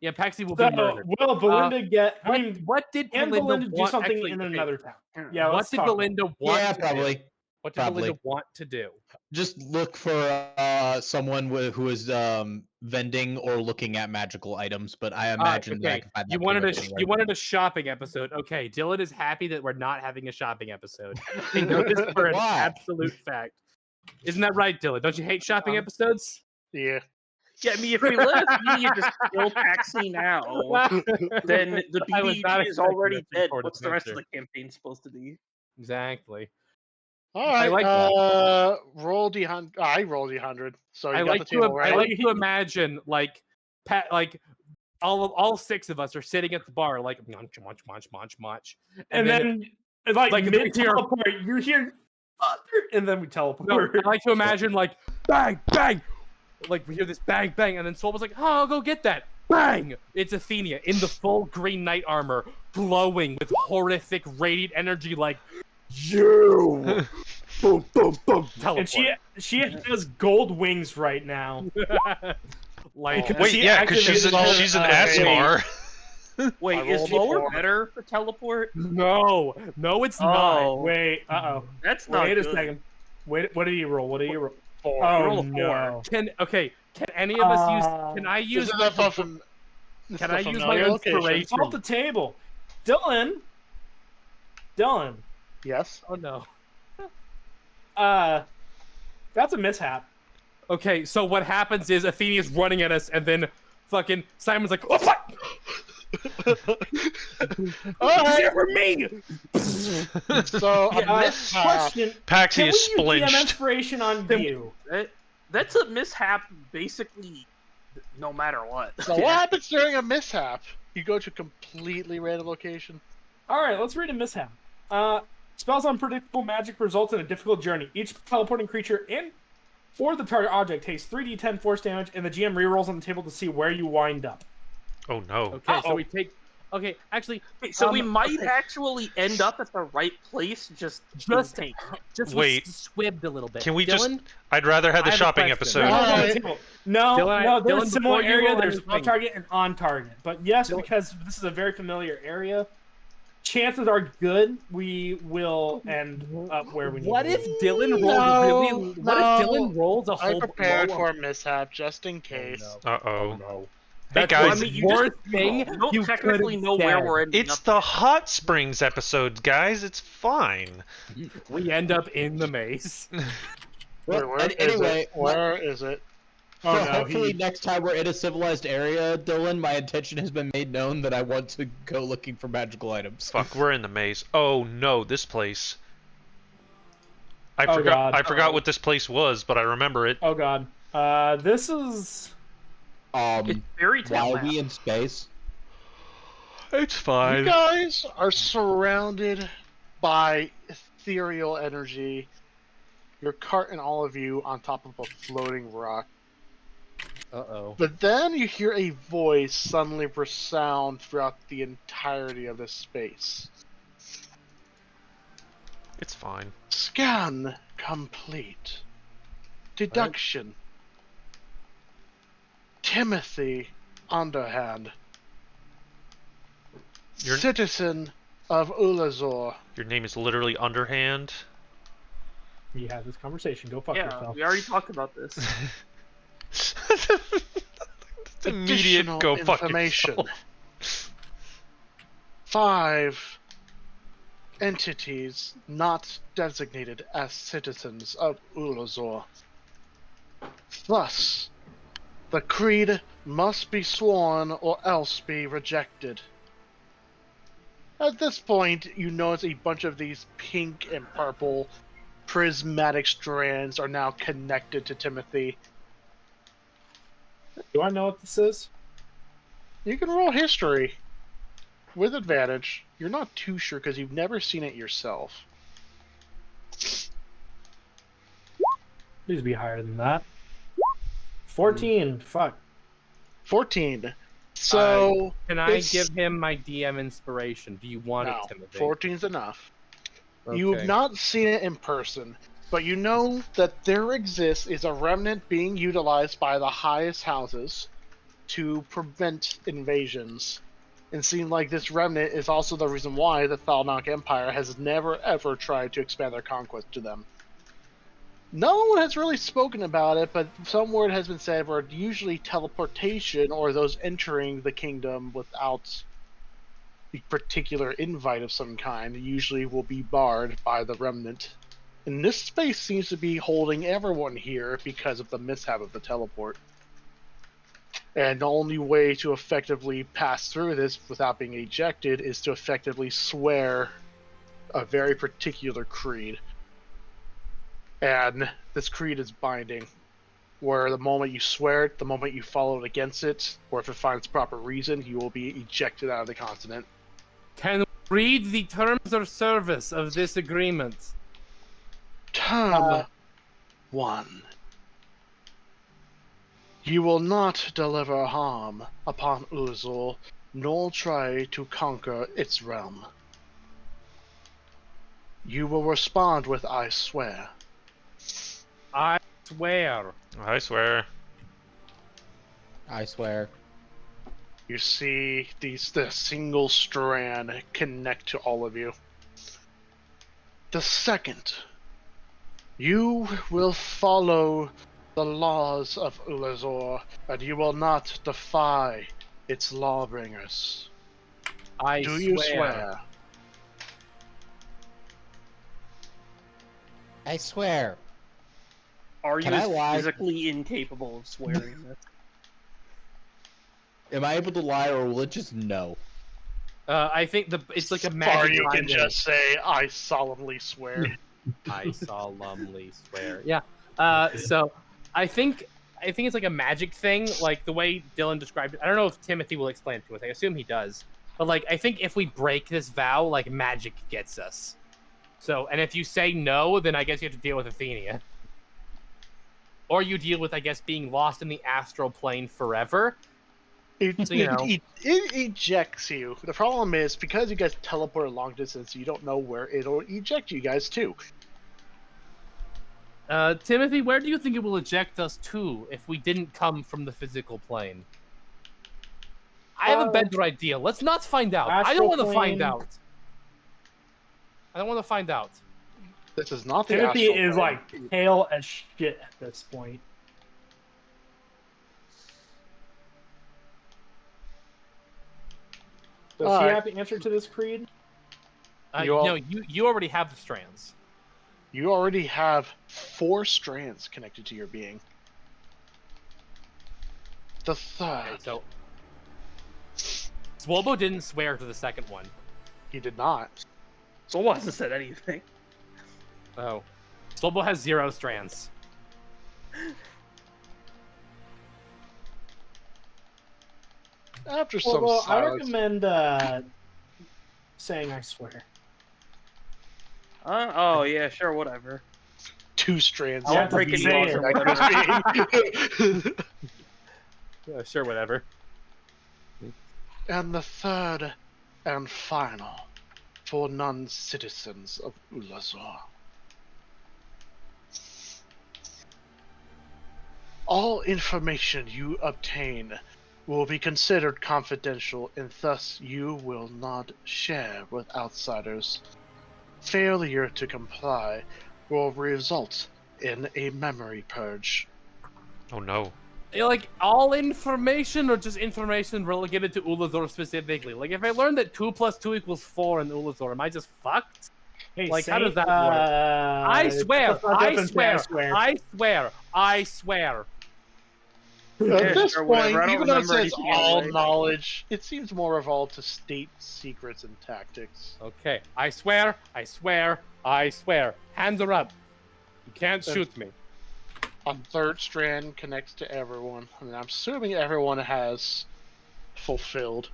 Yeah, Paxi will be murdered. Will Belinda get? I mean, what did Belinda do something in another town? Yeah, what did Belinda want? Yeah, probably. What did Belinda want to do? Just look for someone who is vending or looking at magical items. But I imagine that I can find that you wanted a shopping episode. Okay, Dylan is happy that we're not having a shopping episode. I know this for an absolute fact. Isn't that right, Dylan? Don't you hate shopping episodes? Yeah. Yeah, I mean, if we let Athenia just kill Paxi now, then the BBG is already dead. What's the rest of the campaign supposed to be? Exactly. All right. Roll D100. I roll D100. So you got the table, right? I like to imagine like all six of us are sitting at the bar, like munch, and then like mid teleport, you hear, and then we teleport. No, I like to imagine like bang bang. Like, we hear this bang, bang, and then Soul was like, oh, I'll go get that. Bang! It's Athenia in the full green knight armor, glowing with horrific radiant energy like, you! Boom, boom, boom, teleport. And she has gold wings right now. Like, wait, yeah, because she's an Asmar. Wait, is lower better for teleport? No, it's not. Wait, That's not Wait good. a second. Wait, what did you roll? Roll a 4. No. Can any of us use? Can I use? Can I use my inspiration? Off the table, Dylan. Yes. Oh no. That's a mishap. Okay, so what happens is Athenia's running at us, and then fucking Simon's like, "Oh fuck!" Here for me. So question: Paxi is Can we use splinched. inspiration on you? That's a mishap, basically, no matter what. So what happens during a mishap? You go to a completely random location. All right, let's read a mishap. Spells unpredictable magic results in a difficult journey. Each teleporting creature in or the target object takes 3d10 force damage, and the GM rerolls on the table to see where you wind up. Oh no. Okay, so we take. Okay, actually, So we might okay. actually end up at the right place, just wait, squibbed a little bit. Can we Dylan? I'd rather have the I have a shopping question. episode. No, Dylan, there's a similar before you area. roll There's anything- off target and on target. But yes, Dylan- because this is a very familiar area, chances are good we will end up where we need What to if be. Dylan rolled What if Dylan rolls a I whole prepared blow for a mishap just in Oh, case. no. Uh-oh. No. Hey, That's guys. the I mean, you worst just- thing you don't you technically could've know where said. we're ending It's up. the hot springs episode, guys. It's fine. We end up in the maze. Wait, where is anyway, it? Where is it? Oh, so no, hopefully he- next time we're in a civilized area, Dylan, my intention has been made known that I want to go looking for magical items. Fuck, we're in the maze. Oh no, this place. I Oh, forgot. God. I forgot what this place was, but I remember it. Oh god. This is It's fairy tale Why are map. we in space? It's You fine. guys are surrounded by ethereal energy. Your cart and all of you on top of a floating rock. Uh-oh. But then you hear a voice suddenly resound throughout the entirety of this space. It's fine. Scan complete. Deduction. Timothy Underhand. You're- Citizen of Ulazor. Your name is literally Underhand. you have this conversation. Go fuck Yeah, yourself. we already talked about this. Immediate Additional go fuck information. yourself. 5 entities not designated as citizens of Ulazor. Thus, the creed must be sworn or else be rejected. At this point, you notice a bunch of these pink and purple prismatic strands are now connected to Timothy. Do I know what this is? You can roll history with advantage. You're not too sure because you've never seen it yourself. Please be higher than that. 14. Fuck. 14. So Can I it's- give him my DM inspiration? Do you want no, it, Timothy? 14's enough. Okay. You've not seen it in person, but you know that there exists is a remnant being utilized by the highest houses to prevent invasions. And seems like this remnant is also the reason why the Thalnok Empire has never ever tried to expand their conquest to them. No one has really spoken about it, but some word has been said where usually teleportation or those entering the kingdom without a particular invite of some kind usually will be barred by the remnant. And this space seems to be holding everyone here because of the mishap of the teleport. And the only way to effectively pass through this without being ejected is to effectively swear a very particular creed. And this creed is binding, where the moment you swear it, the moment you follow it against it, or if it finds proper reason, you will be ejected out of the continent. Can we read the terms of service of this agreement? Term 1. You will not deliver harm upon Ulazor, nor try to conquer its realm. You will respond with I swear. I swear. I swear. I swear. You see the single strand connect to all of you. The second, you will follow the laws of Ulazor, and you will not defy its lawbringers. I Do swear. you swear? I swear. Are Can you I lie? physically incapable of swearing this? Am I able to lie, or will it just no? I think it's like a Or magic you can binding. just say, I solemnly swear. I solemnly swear. Yeah. So I think it's like a magic thing, like the way Dylan described it. I don't know if Timothy will explain it to us. I assume he does. But like I think if we break this vow, like magic gets us. So, and if you say no, then I guess you have to deal with Athenia. or you deal with, I guess, being lost in the astral plane forever. It, So, you know. it ejects you. The problem is, because you guys teleport a long distance, you don't know where it'll eject you guys to. Timothy, where do you think it will eject us to if we didn't come from the physical plane? I have a better idea. Let's not find out. I don't want to find out. I don't want to find out. This is not the Timothy astral is plane. like pale as shit at this point. Does he have the answer to this, Creed? No, you already have the strands. You already have 4 strands connected to your being. The third. Okay, so Swobo didn't swear to the second one. He did not. Swobo hasn't said anything. Oh. Swobo has 0 strands. After some Well, I silence, recommend saying I swear. Oh yeah, sure, whatever. 2 strands. I won't break any laws or Sure, whatever. And the third and final for non-citizens of Ulazor. All information you obtain will be considered confidential, and thus you will not share with outsiders. Failure to comply will result in a memory purge. Oh no. Like, all information or just information relegated to Ulazor specifically? Like, if I learned that 2 + 2 = 4 in Ulazor, am I just fucked? Hey, Like, how does that work? I swear! I swear! At this sure, point, whatever. I don't even though it remember says anything all anyway. knowledge, it seems more evolved to state secrets and tactics. Okay, I swear. Hands are up. You can't shoot me. A third strand connects to everyone, and I'm assuming everyone has fulfilled.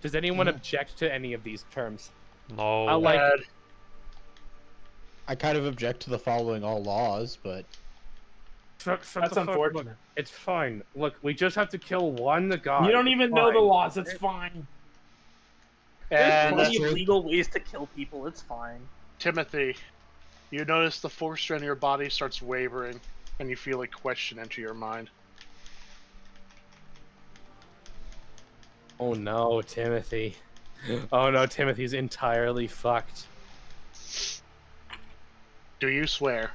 Does anyone object to any of these terms? No. I kind of object to the following all laws, but That's unfortunate. It's fine. Look, we just have to kill one guy. You don't even It's know the fine. laws. It's fine. There's And plenty of legal ways to kill people. It's fine. Timothy, you notice the 4th strand of your body starts wavering, and you feel a question enter your mind. Oh no, Timothy. Oh no, Timothy's entirely fucked. Do you swear?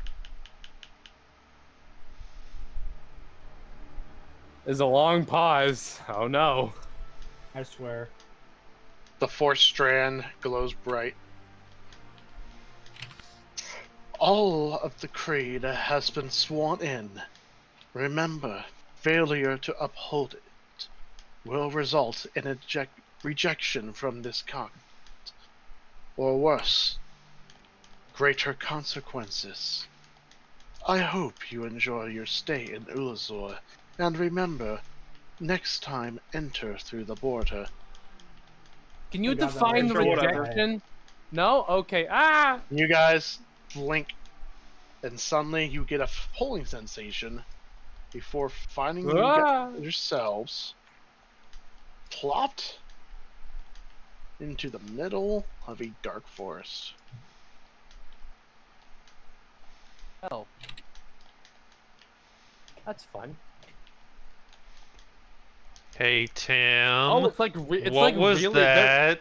There's a long pause. Oh no. I swear. The 4th strand glows bright. All of the creed has been sworn in. Remember, failure to uphold it will result in rejection from this continent. Or worse, greater consequences. I hope you enjoy your stay in Ulazor, and remember, next time enter through the border. Can you I got that define right. Sure, whatever. rejection? No? Okay. Ah! You guys blink, and suddenly you get a pulling sensation before finding yourselves plopped into the middle of a dark forest. Oh. That's fun. Hey Tim. Oh, it's like what was really that?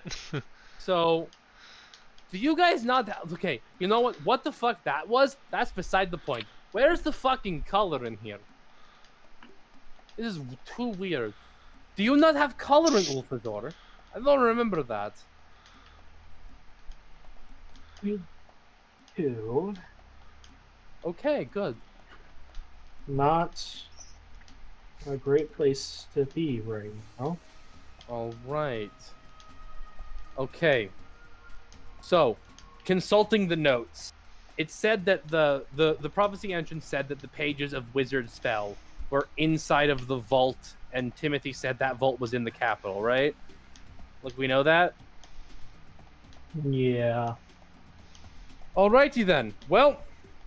So, do you guys not? Okay, you know what? What the fuck that was? That's beside the point. Where's the fucking color in here? This is too weird. Do you not have color in Ulfador? I don't remember that. We do. Okay, good. Not a great place to be right now. All right. Okay. So, consulting the notes, it said that the prophecy engine said that the pages of Wizard Spell were inside of the vault, and Timothy said that vault was in the capital, right? Look, we know that? Yeah. Alrighty then. Well,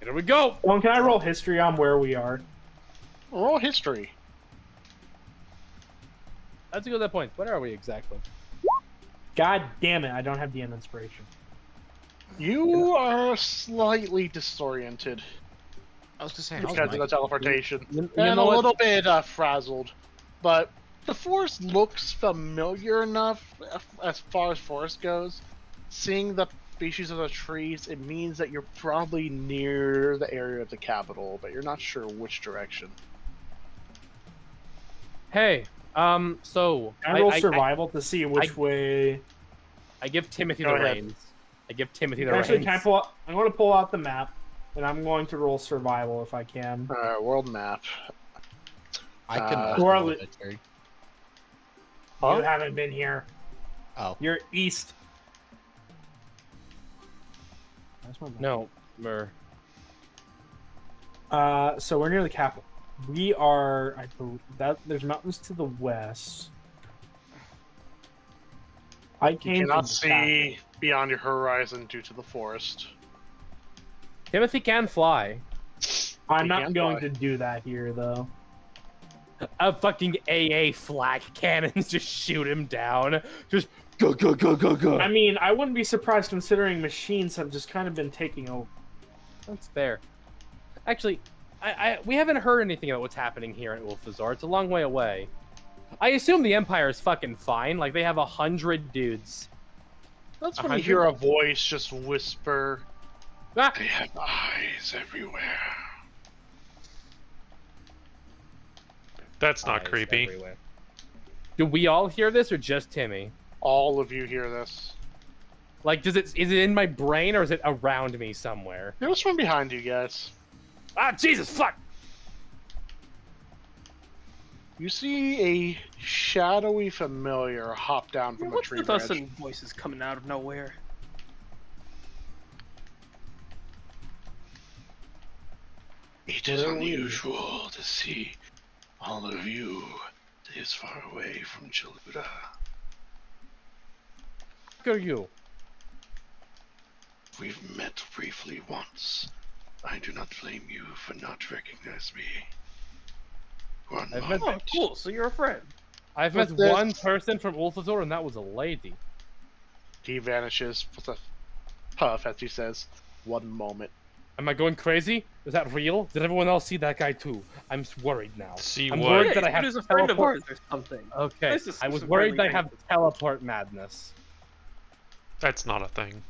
Here we go. Well, can I roll history on where we are? Roll history. Let's go to that point. What are we exactly? God damn it, I don't have the inspiration. You are slightly disoriented I was gonna say, because of the teleportation. You And know a what? little bit frazzled. But the forest looks familiar enough as far as forest goes. Seeing the species of the trees, it means that you're probably near the area of the capital, but you're not sure which direction. Hey, so I roll survival to see which way. I give Timothy Go the ahead. reins. I give Timothy the Actually, reins. can I pull out, I'm going to pull out the map, and I'm going to roll survival if I can. World map. I can Who are roll we- it, Terry. Huh? You haven't been here. Oh. You're east. That's my map. No, we're So we're near the capital. We are, I believe, that there's mountains to the west. I You came cannot from the see beyond your horizon due to the forest. Timothy can fly. I'm He not can going fly. to do that here, though. A fucking AA flak cannons just shoot him down. Just go go go go go. I mean, I wouldn't be surprised considering machines have just kind of been taking over. That's fair. Actually, we haven't heard anything about what's happening here at Ulfazor. It's a long way away. I assume the Empire is fucking fine. Like, they have 100 dudes. That's when 100? you hear a voice just whisper, Ah! They have eyes everywhere. That's not Eyes creepy. everywhere. Do we all hear this, or just Timmy? all of you hear this. Like, is it in my brain, or is it around me somewhere? It was from behind you guys. Ah, Jesus, fuck! You see a shadowy familiar hop down from a What's tree with branch. us and voices coming out of nowhere? It is unusual to see all of you this far away from Chaluda. Who are you? We've met briefly once. I do not blame you for not recognizing me. One I've met- Oh, moment. cool. So you're a friend. I've What's met this? one person from Ulfazor, and that was a lady. He vanishes with a puff as he says, "One moment." Am I going crazy? Is that real? Did everyone else see that guy too? I'm worried now. See I'm what? worried Yeah, that I he's have he's a friend of teleport- ours or something. Okay, Nice to see I was some worried that I friendly have teleport madness. That's not a thing.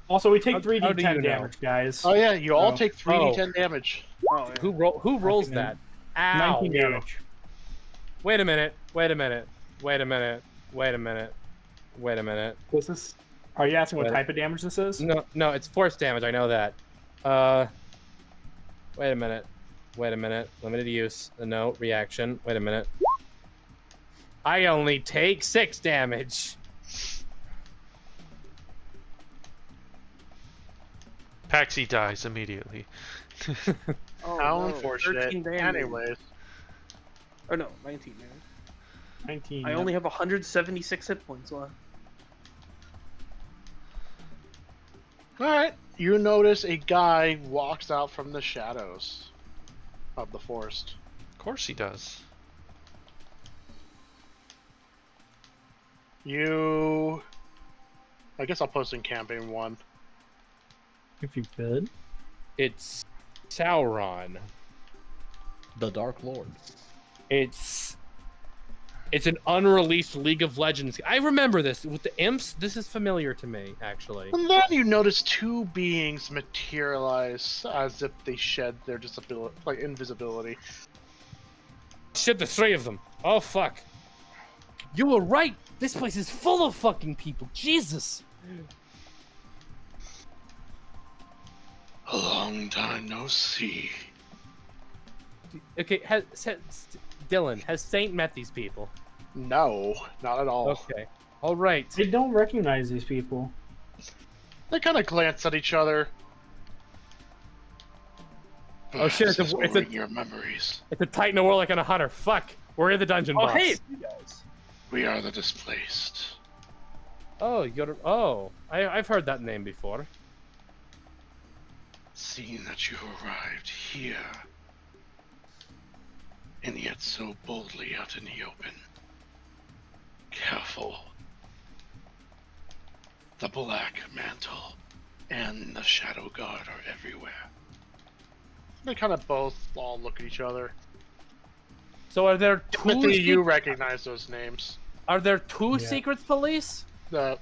Also, we take How do 3d10 you know? damage, guys. Oh yeah, you all Oh. take 3d10 damage. Oh, yeah. Who rolls that? Ow! 19 damage. Wait a minute. Wait a minute. Wait a minute. Wait a minute. Wait a minute. This is. Are you asking what Wait. type of damage this is? No, it's force damage. I know that. Wait a minute. Wait a minute. Limited use. No reaction. Wait a minute. I only take 6 damage. Paxi dies immediately. Oh, How no, unfortunate. 13 damage. Anyways, Or no, 19 damage. 19. I only have 176 hit points left. alright. You notice a guy walks out from the shadows of the forest. Of course he does. I guess I'll post in campaign 1. If you could. It's Sauron. The Dark Lord. It's an unreleased League of Legends. I remember this with the imps. This is familiar to me, actually. And then you notice 2 beings materialize as if they shed their disability, like invisibility. Shit, the 3 of them. Oh fuck. You were right. This place is full of fucking people. Jesus. A long time no see. Okay, Dylan, has Saint met these people? No, not at all. Okay. All right. I don't recognize these people. They kind of glance at each other. Oh, shit, it's a- Perhaps it's a- exploring your memories. It's a Titan, a warlock, and a hunter. Fuck. We're in the dungeon Oh, boss. hey, it's you guys. We are the displaced. Oh, you're. Oh, I've heard that name before. seeing that you arrived here, and yet so boldly out in the open. Careful. The Black Mantle and the Shadow Guard are everywhere. They kind of both all look at each other. So are there two? Timothy, you recognize those names. Are there two secret police? The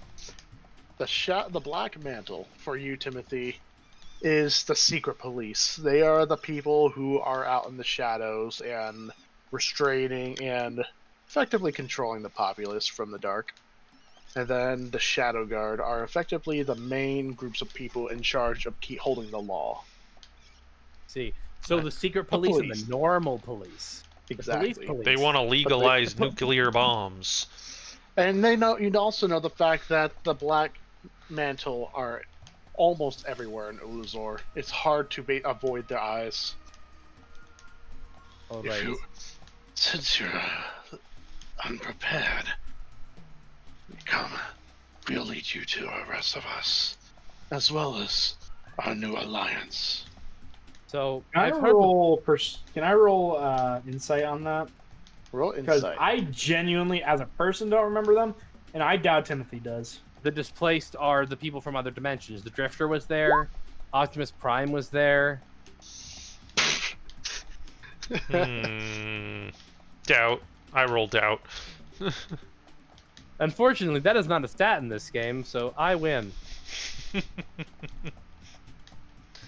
Black Mantle for you, Timothy, is the secret police. They are the people who are out in the shadows and restraining and effectively controlling the populace from the dark. And then the Shadow Guard are effectively the main groups of people in charge of holding the law. See, so the secret police and the normal police. Exactly. The police. They want to legalize nuclear bombs. And you also know the fact that the Black Mantle are almost everywhere in Uluzor. It's hard to avoid their eyes. All right. Since you're unprepared, come. We'll lead you to the rest of us, as well as our new alliance. So Can I roll insight on that? Roll insight. Because I genuinely, as a person, don't remember them, and I doubt Timothy does. The displaced are the people from other dimensions. The Drifter was there. Optimus Prime was there. Doubt. I roll doubt. Unfortunately, that is not a stat in this game, so I win.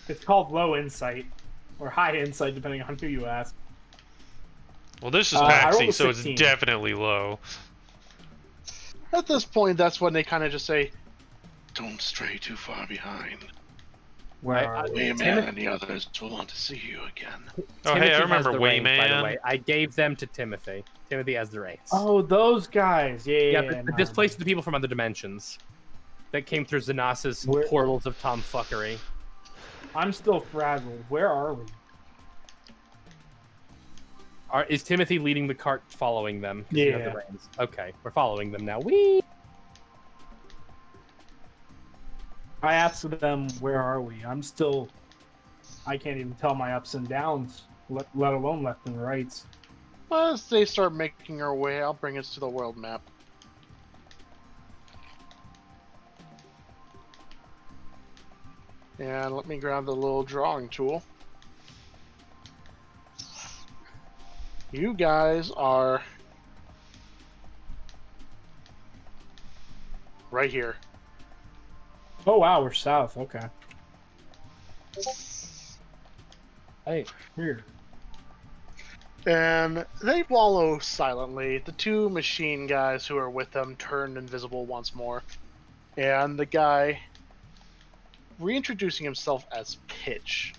It's called low insight, or high insight, depending on who you ask. Well, this is I rolled Paxi, a so it's 16. definitely low. At this point, that's when they kind of just say, Don't stray too far behind. Wayman and the others will want to see you again. Oh, Timothy hey, I has remember the reins, by the Wayman. way. I gave them to Timothy. Timothy has the reins. Oh, those guys. Yeah, the displaced are the people from other dimensions that came through Zanas's portals of tomfuckery. I'm still frazzled. Where are we? Is Timothy leading the cart following them? Yeah. You have the reins. Okay, we're following them now. Whee! I asked them, where are we? I can't even tell my ups and downs, let alone left and rights. as they start making their way, I'll bring us to the world map. And let me grab the little drawing tool. You guys are right here. Oh wow, we're south. Okay. Hey, here. And they wallow silently. The two machine guys who are with them turn invisible once more. And the guy, reintroducing himself as Pitch,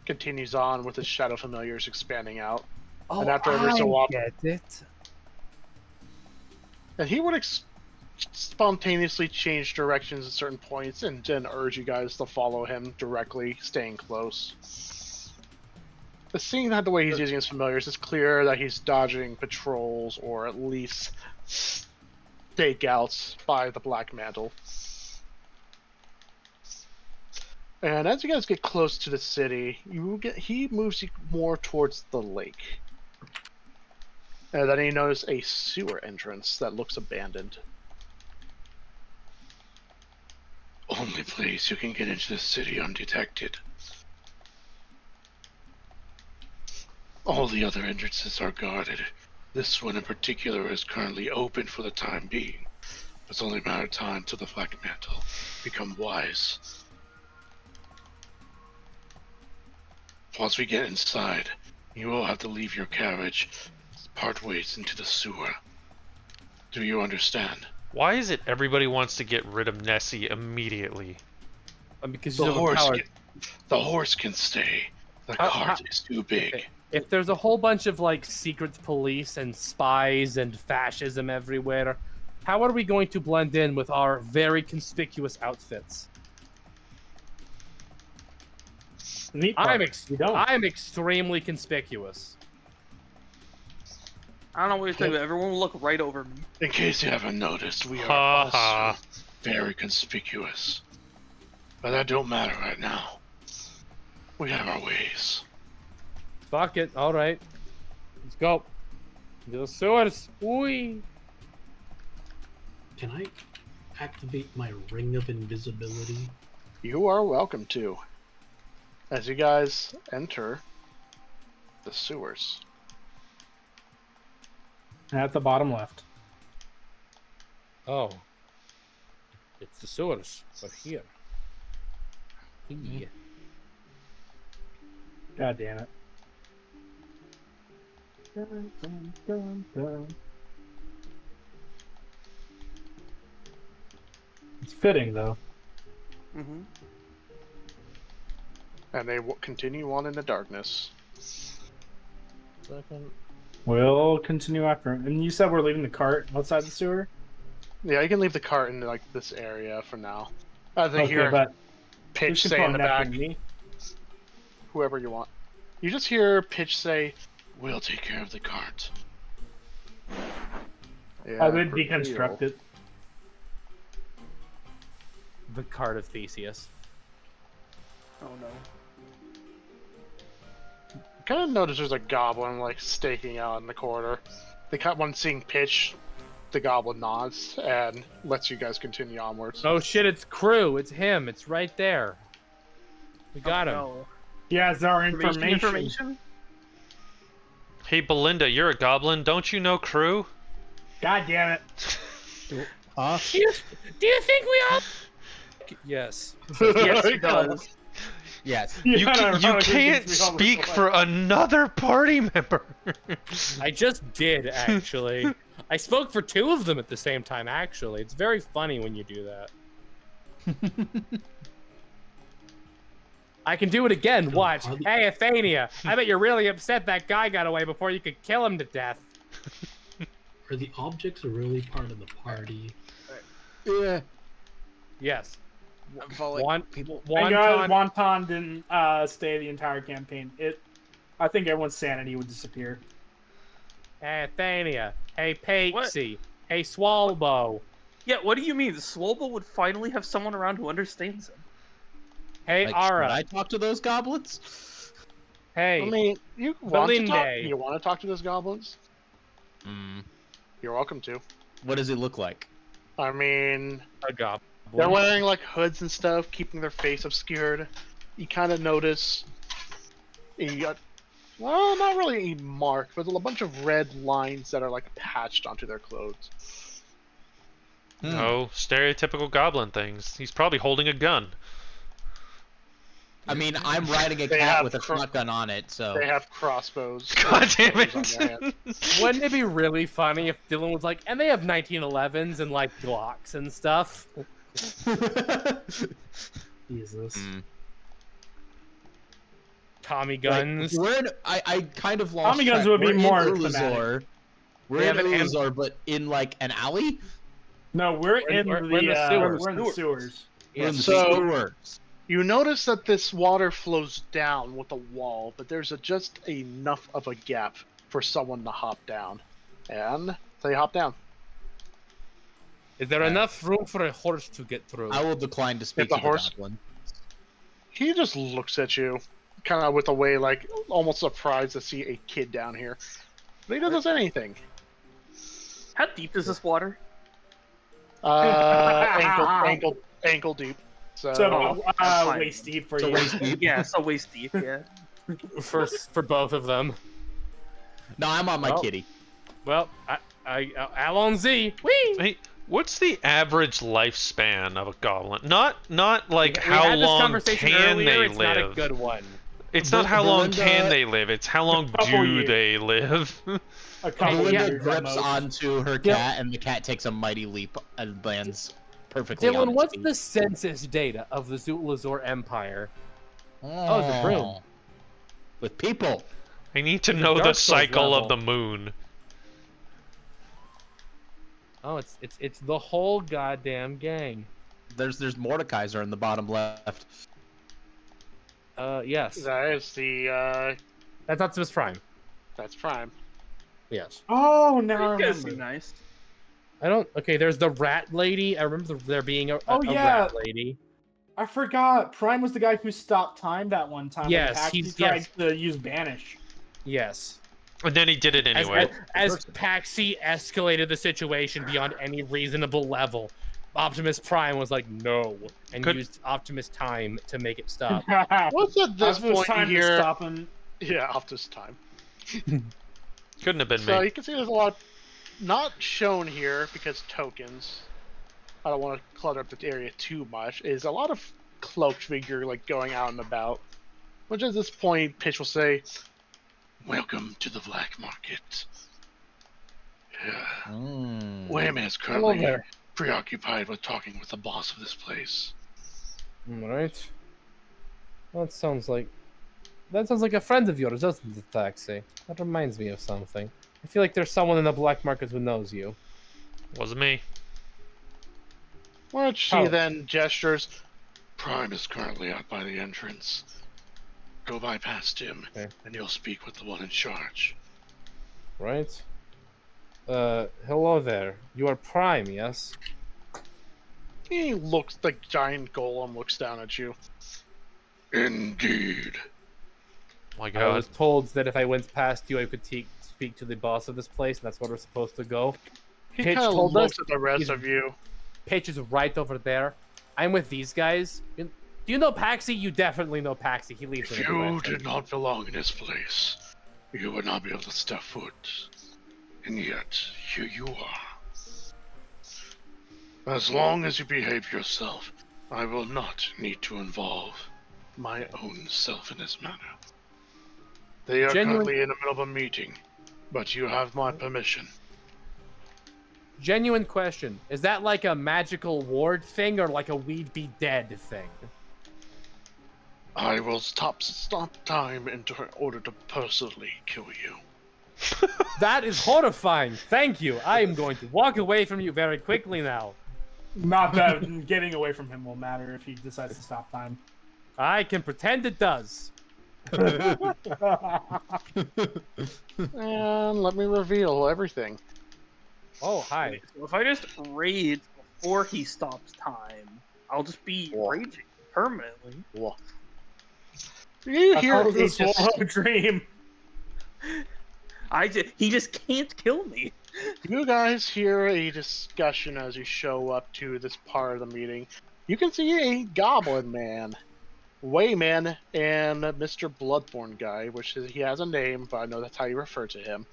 continues on with his shadow familiars expanding out. oh, And after every so often, get it. and he would spontaneously change directions at certain points and then urge you guys to follow him directly, staying close. But seeing that the way he's using his familiars, it's clear that he's dodging patrols or at least stakeouts by the Black Mantle. And as you guys get close to the city, he moves you more towards the lake. And then you notice a sewer entrance that looks abandoned. Only place you can get into the city undetected. All the other entrances are guarded. This one in particular is currently open for the time being. It's only a matter of time till the Black Mantle become wise. Once we get inside, you will have to leave your carriage part ways into the sewer. Do you understand? Why is it everybody wants to get rid of Nessie immediately? Because The horse can stay. The cart is too big. Okay. If there's a whole bunch of like secret police and spies and fascism everywhere, how are we going to blend in with our very conspicuous outfits? I'm extremely conspicuous. I don't know what you're saying, but everyone will look right over me. In case you haven't noticed, we are also very conspicuous. But that don't matter right now. We have our ways. Fuck it. All right. Let's go. The sewers. Whee. Can I activate my ring of invisibility? You are welcome to. As you guys enter the sewers. At the bottom left. Oh. It's the sewers. But here. Yeah. God damn it. Dun, dun, dun, dun. It's fitting, though. Mm-hmm. And they will continue on in the darkness. Second. We'll continue after him. And you said we're leaving the cart outside the sewer? Yeah, you can leave the cart in like this area for now. I think Okay, you're but Pitch who's say in the controlling that back. from me? Whoever you want. You just hear Pitch say, We'll take care of the cart. yeah, I would for deconstruct real. it. The card of Theseus. Oh no. Kind of notice there's a goblin like staking out in the corner. The one seeing Pitch, the goblin nods and lets you guys continue onwards. Oh shit, it's Crew. It's him. It's right there. We got him. No. He has our information. Hey, Belinda, you're a goblin. Don't you know Crew? God damn it. Huh? Do you think we all... Yes. Yes, he does. Yes. You Yeah, no, can't we all speak look for another party member. I just did, actually. I spoke for two of them at the same time, actually. It's very funny when you do that. I can do it again. Watch. Hey, Athenia, I bet you're really upset that guy got away before you could kill him to death. Are the objects really part of the party? Yeah. Yes. I'm following One, people. Thank God Wonton, Wonton didn't stay the entire campaign. I think everyone's sanity would disappear. hey, Athenia, hey, Patesy, hey, Swalbo, Yeah, what do you mean? Swolbo would finally have someone around who understands him. hey, Like, Ara, should I talk to those goblins? hey, I mean, you want to talk? Belinde. You want to talk to those goblins? Hmm. You're welcome to. What does it look like? I mean, a goblin. they're wearing like hoods and stuff, keeping their face obscured. You kind of notice well, not really a mark, but a bunch of red lines that are like patched onto their clothes. Oh, stereotypical goblin things. He's probably holding a gun. I mean, I'm riding a They cat have with a shotgun on it, so. They have crossbows. God damn crossbows on their it! hands. Wouldn't it be really funny if Dylan was like, and they have 1911s and like Glocks and stuff? Jesus. Tommy guns. Like, I kind of lost Tommy guns track. would be We're in more Ulazor. thematic. We're They in have an Ulazor, but in like an alley? No, we're in we're the in the sewers. We're in the sewers. We're in the So- sewers. You notice that this water flows down with a wall, but there's just enough of a gap for someone to hop down. And they hop down. Is there enough room for a horse to get through? I will decline to speak the to the horse- goblin. He just looks at you, kind of with a way like almost surprised to see a kid down here. But he doesn't say anything. How deep is this water? Ankle deep. So, So, that's fine. waist deep for So you. waist deep. Yeah, so waist deep, yeah. for both of them. No, I'm on my Oh. kitty. Well, Allons-y. Whee! Hey, what's the average lifespan of a goblin? Not like We how had this long conversation can earlier. they It's live. not a good one. It's not how long Belinda- can they live. It's how long couple do years. they live. A couple Belinda years grips at most. onto her cat, and the cat takes a mighty leap and lands perfectly on Dylan, its what's feet. the census data of the Zulazor Empire? Oh, it's a room. With people. I need to It's a know the Dark Souls cycle of level. the moon. Oh, it's the whole goddamn gang. There's Mordekaiser in the bottom left. Yes. that is the That's Optimus Prime. that's Prime. Yes. Oh, now I You guys seem remember. nice. I don't. Okay, there's the rat lady. I remember there being a Oh, yeah. rat lady. I forgot. Prime was the guy who stopped time that one time. Yes, when he's tried to use banish. Yes. And then he did it anyway. As Paxi escalated the situation beyond any reasonable level, Optimus Prime was like, no, and used Optimus time to make it stop. What's at this point time here? To stop him. Yeah, Optimus time. Couldn't have been So me. you can see there's a lot not shown here because tokens. I don't want to clutter up the area too much. Is a lot of cloaked figure like going out and about. Which at this point, Pitch will say, "Welcome to the black market." Wayman is Hello currently there. preoccupied with talking with the boss of this place. Alright. That sounds like a friend of yours, doesn't it, Taxi? That reminds me of something. I feel like there's someone in the black market who knows you. Wasn't me. which she then gestures. Prime is currently out by the entrance. Go by past him, Okay. and you'll speak with the one in charge. Right? Hello there. You are Prime, yes? He looks, the giant golem looks down at you. Indeed. My I God. was told that if I went past you, I could speak to the boss of this place, and that's where we're supposed to go. He Pitch kind of told looks us at the rest he's- of you. Pitch is right over there. I'm with these guys. Do you know Paxi? You definitely know Paxi. He leaves in a If you direction. did not belong in this place, you would not be able to step foot. And yet, here you are. As long as you behave yourself, I will not need to involve my own self in this matter. They are currently in the middle of a meeting, but you have my permission. Genuine question. Is that like a magical ward thing or like a we'd be dead thing? I will stop time in order to personally kill you. That is horrifying. Thank you. I am going to walk away from you very quickly now. Not that getting away from him will matter if he decides to stop time. I can pretend it does. And let me reveal everything. Oh, hi. So if I just rage before he stops time, I'll just be raging permanently. You hear it was it a just, swallow dream. He just can't kill me. you guys hear a discussion as you show up to this part of the meeting. You can see a goblin man, Wayman, and Mr. Bloodborne guy, which is, he has a name, but I know that's how you refer to him.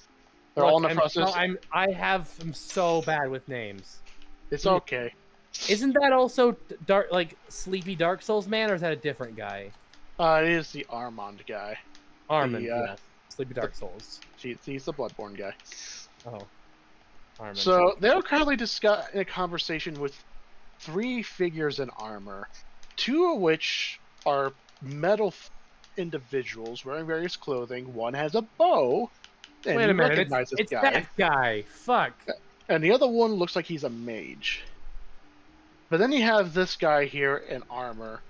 They're all in the process. I'm so bad with names. It's okay. Isn't that also Sleepy Dark Souls man, or is that a different guy? It is the Armand guy. Armand, yes. Sleepy Dark Souls. He's the Bloodborne guy. Oh. Armand. So they're currently in a conversation with 3 figures in armor, 2 of which are metal individuals wearing various clothing. One has a bow, and Wait a minute, it's guy. that guy. Fuck. And the other one looks like he's a mage. But then you have this guy here in armor.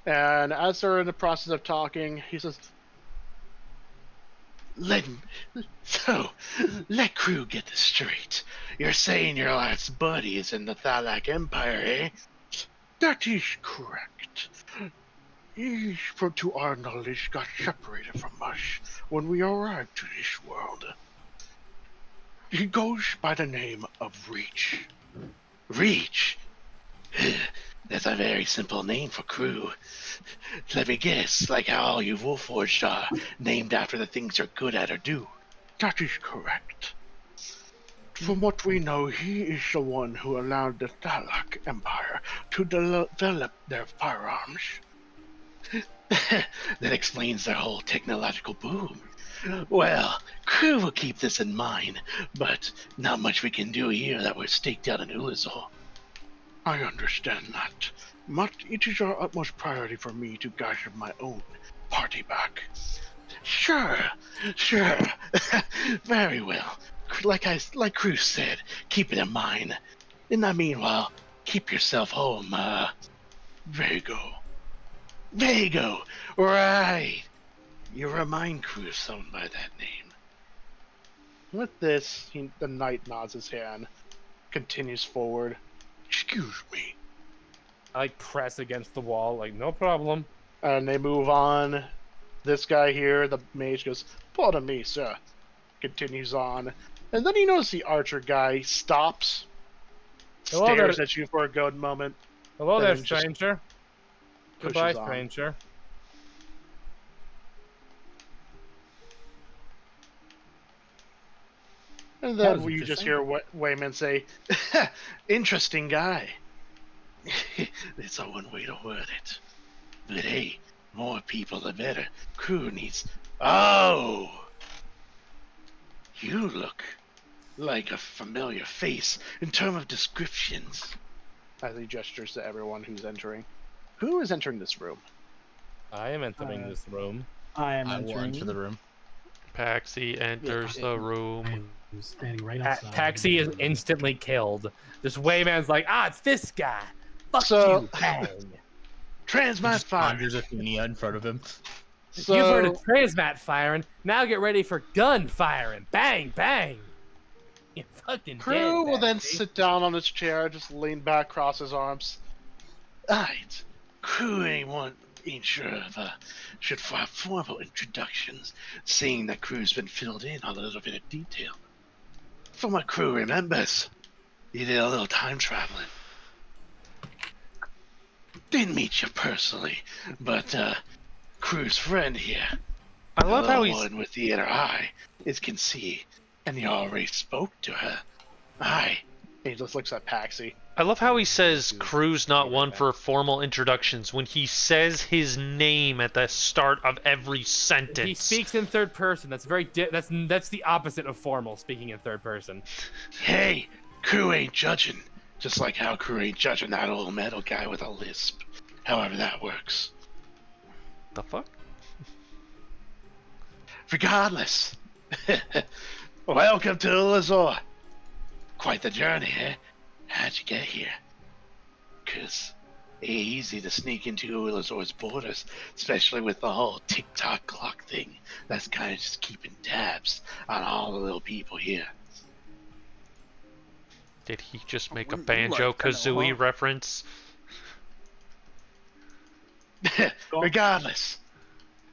And as they're in the process of talking, he says, Let Crew get this straight. You're saying your last buddy is in the Thalak Empire, eh? That is correct. He, to our knowledge, got separated from us when we arrived to this world. He goes by the name of Reach. Reach? That's a very simple name for Crew. Let me guess, like how all you Wolfforged are named after the things you're good at or do. That is correct. From what we know, he is the one who allowed the Thalak Empire to develop their firearms. That explains their whole technological boom. Well, Crew will keep this in mind, but not much we can do here that we're staked out in Ulazor. I understand that, but it is our utmost priority for me to gather my own party back. Sure. Very well. Like Crew said, keep it in mind. In the meanwhile, keep yourself home, Vago. Right. You remind Crew of someone by that name. with this, the knight nods his hand, continues forward. Excuse me. I like press against the wall, like no problem. And they move on. This guy here, the mage, goes, "Pardon me, sir." Continues on. And then you notice the archer guy stops, Hello stares there. at you for a good moment. Hello and there, then just stranger. pushes Goodbye, on. stranger. And That then was you just interesting. hear Wayman say, "Interesting guy." That's a one way to word it. But hey, more people the better. Crew needs. Oh! You look like a familiar face in terms of descriptions. As he gestures to everyone who's entering. Who is entering this room? I am entering this room. I am I will entering. enter the room. Paxi enters the room. I'm standing right outside. Taxi is instantly killed. This Wayman's like, it's this guy. Fuck So- you, bang. Transmat Just fire. conjures Athenia in front of him. So, You've heard of transmat firing. Now get ready for gun firing. Bang, bang. You fucking Crew dead, will then Taxi. sit down on his chair, just lean back, cross his arms. Alright. Crew ain't sure if should have formal introductions, seeing that crew's been filled in on a little bit of detail. From what crew remembers, you did a little time traveling. Didn't meet you personally, but crew's friend here, I love the how little he's. one with the inner eye, is can see, and you already spoke to her. Aye. He just looks at Paxi. I love how he says crew's not one for formal introductions when he says his name at the start of every sentence. He speaks in third person. That's very that's the opposite of formal, speaking in third person. Hey, crew ain't judging. Just like how crew ain't judging that old metal guy with a lisp. However that works. The fuck? Regardless. Welcome to Ulazor. Quite the journey, eh? How'd you get here? 'Cause it ain't easy to sneak into Ulazor's borders, especially with the whole tick-tock clock thing. That's kind of just keeping tabs on all the little people here. Did he just make a Wouldn't you like to know, Banjo-Kazooie huh? reference? Regardless,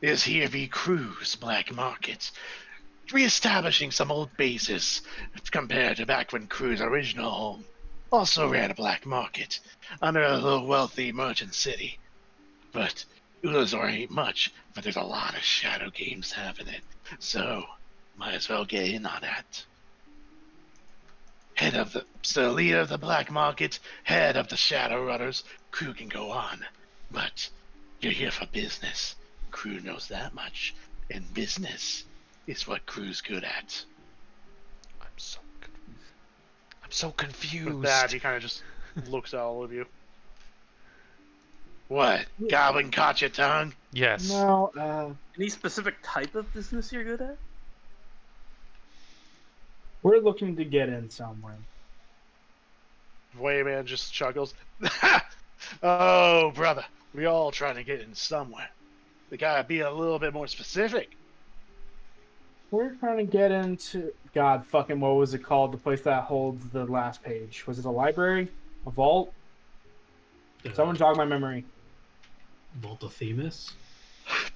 is here be Crew's Black Market, re-establishing some old bases compared to back when Crew's original home also ran a black market under a little wealthy merchant city. But Ulazor ain't much, but there's a lot of shadow games happening, so might as well get in on that. Leader of the black market, head of the Shadow Runners, Crew can go on, but you're here for business. Crew knows that much, and business is what Crew's good at. I'm so confused. With that, he kind of just looks at all of you. What? Goblin caught your tongue? Yes. No, Any specific type of business you're good at? we're looking to get in somewhere. Wayman just chuckles. Oh, brother, we all trying to get in somewhere. We gotta be a little bit more specific. We're trying to get into God fucking what was it called? The place that holds the last page. Was it a library? A vault? Someone jog my memory. Vault of Themis?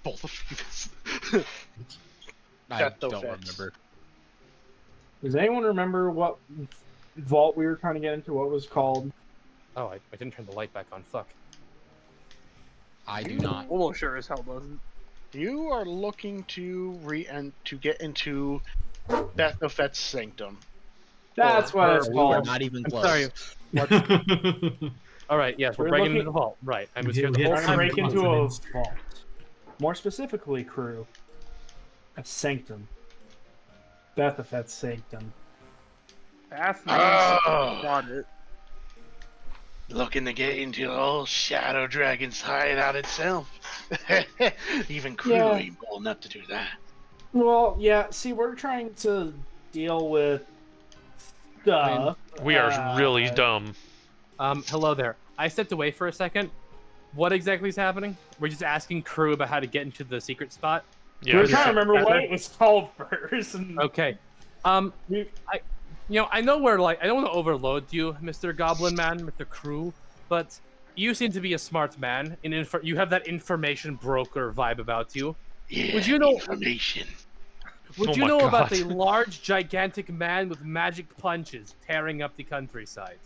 Both of you. I That don't though fits. remember. Does anyone remember what vault we were trying to get into? What it was called? Oh, I didn't turn the light back on. Fuck. I do not. Almost sure as hell doesn't. You are looking to to get into Bethnofet's sanctum. That's what it's We were called. not even I'm close. sorry. What? All right, yes, we're We're breaking looking- into the vault. Right, I We was did- here the we whole had Trying to time. break into a Consonants. vault. More specifically, Crew. A sanctum. Bethnofet's sanctum. That's Oh. got it. Looking to get into the old Shadow Dragon's hideout itself. Even Crew Yeah. ain't bold enough to do that. Well, yeah. See, we're trying to deal with stuff. We are really dumb. Hello there. I stepped away for a second. What exactly is happening? We're just asking Crew about how to get into the secret spot. We're Yes. trying to remember what it was called first. And Okay. we- I know we're like, I don't want to overload you, Mr. Goblin Man, Mr. Crew, but you seem to be a smart man. You have that information broker vibe about you. Yeah, Would you know information. Would Oh you my know about God. a large, gigantic man with magic punches tearing up the countryside?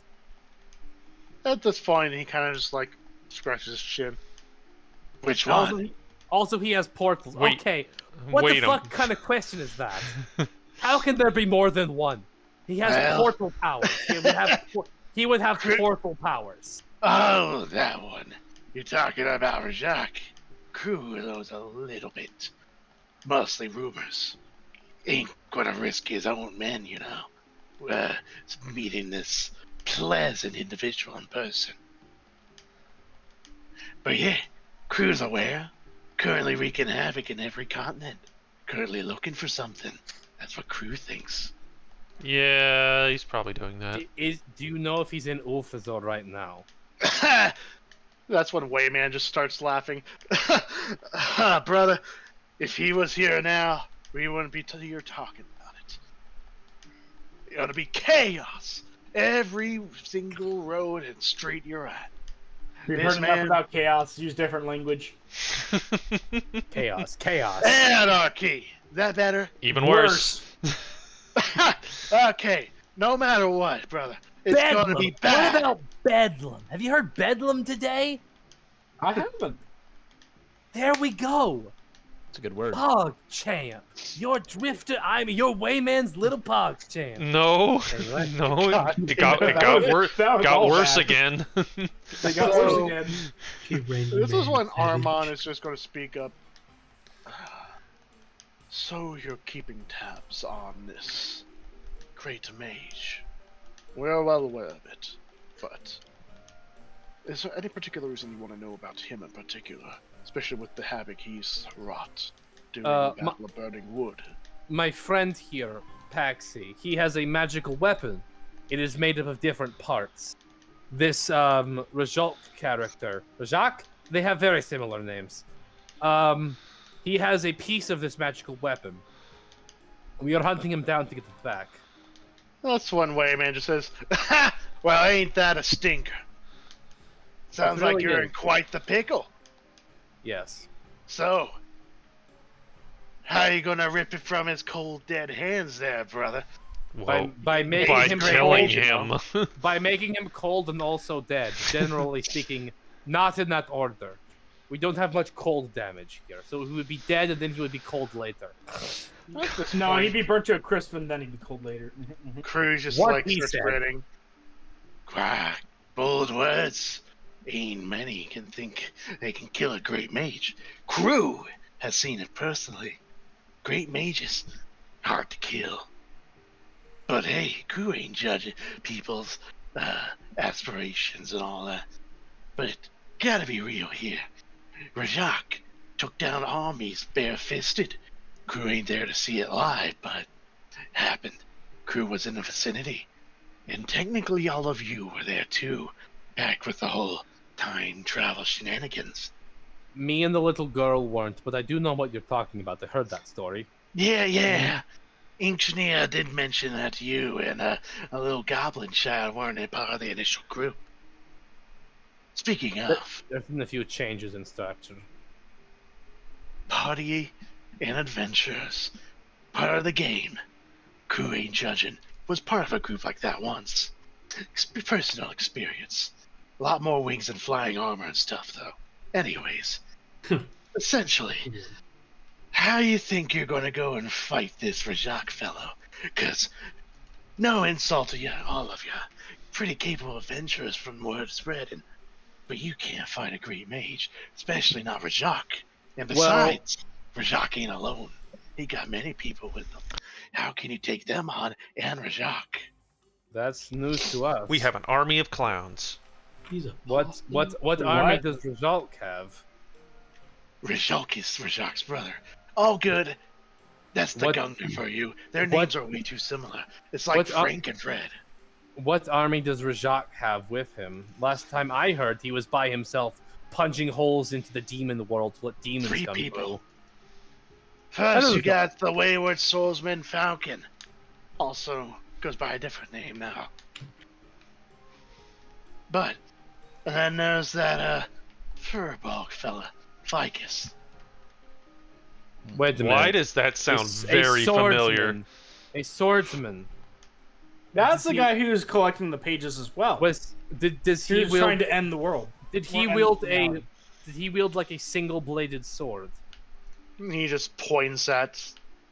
At this point, he kind of just like scratches his chin. Which Also, one? he has portals. Wait, Okay, what the wait fuck kind of question is that? How can there be more than one? He has Well- portal powers. He would have portal powers. Oh, that one. You're talking about Rajak. Crew knows a little bit. Mostly rumors. Ain't gonna risk his own men, you know. Meeting this pleasant individual in person. But yeah, Crew's aware. Currently wreaking havoc in every continent. Currently looking for something. That's what Crew thinks. Yeah, he's probably doing that. Do you know if he's in Ulfazor right now? That's when Wayman just starts laughing. Brother, if he was here now, we wouldn't be here talking about it. It ought to be chaos. Every single road and street you're at. We've This heard enough man- about chaos. Use different language. Chaos. Anarchy. That better? Even worse. Okay. No matter what, brother. It's gonna be bad. What about Bedlam? Have you heard Bedlam today? I haven't. There we go. It's a good word. Pog champ. Your drifter. Your Wayman's little Pog champ. No, Anyway. no, God it damn got it, that was- worse. that was Got all worse bad. again. They got So- worse again. This is when Armand is just going to speak up. So you're keeping tabs on this great mage. We're well aware of it, but is there any particular reason you want to know about him in particular, especially with the havoc he's wrought during the Battle of Burning Wood? My friend here, Paxi, he has a magical weapon. It is made up of different parts. This Rajak character, Rajak? They have very similar names. He has a piece of this magical weapon. We are hunting him down to get it back. That's one way, man. Just says, "Well, ain't that a stinker?" Sounds really like you're is. in quite the pickle. Yes. So, how you gonna rip it from his cold, dead hands, there, brother? Whoa. By making By him killing cold, him. By making him cold and also dead. Generally speaking, not in that order. We don't have much cold damage here, so he would be dead and then he would be cold later. No, he'd be burnt to a crisp and then he'd be cold later. Cruz just What like he starts said. grinning. Quack. Bold words. Ain't many can think they can kill a great mage. Crew has seen it personally. Great mages, hard to kill. But hey, Crew ain't judging people's aspirations and all that. But gotta be real here. Rajak took down armies bare-fisted. Crew ain't there to see it live, but happened. Crew was in the vicinity. And technically all of you were there too, back with the whole time travel shenanigans. Me and the little girl weren't, but I do know what you're talking about. I heard that story. Yeah. Engineer did mention that you and a little goblin child weren't a part of the initial group. Speaking of, There's been a few changes in structure. party and adventures, part of the game. Crew ain't judging. Was part of a group like that once. Personal experience. A lot more wings and flying armor and stuff, though. Anyways, essentially, how you think you're gonna go and fight this Rajak fellow? 'Cause no insult to you, all of you, pretty capable adventurers from word spreading, but you can't fight a great mage, especially not Rajak. And besides, Rajak ain't alone. He got many people with him. How can you take them on and Rajak? That's news to us. We have an army of clowns. He's a What What? army does Rajak have? Rajak is Rajak's brother. All good. That's the What- Gunga for you. Their what- names are way too similar. It's like what ar- Frank and Fred. What army does Rajak have with him? Last time I heard, he was by himself, punching holes into the demon world to let demons 3 come people. through. First, don't you know. got the Wayward Soulsman Falcon. Also goes by a different name now. But And then there's that furball fella, Ficus. Wait a minute. Why does that sound very familiar? A swordsman. That's the guy who's collecting the pages as well. Does he He's trying to end the world? Did he wield like a single-bladed sword? He just points at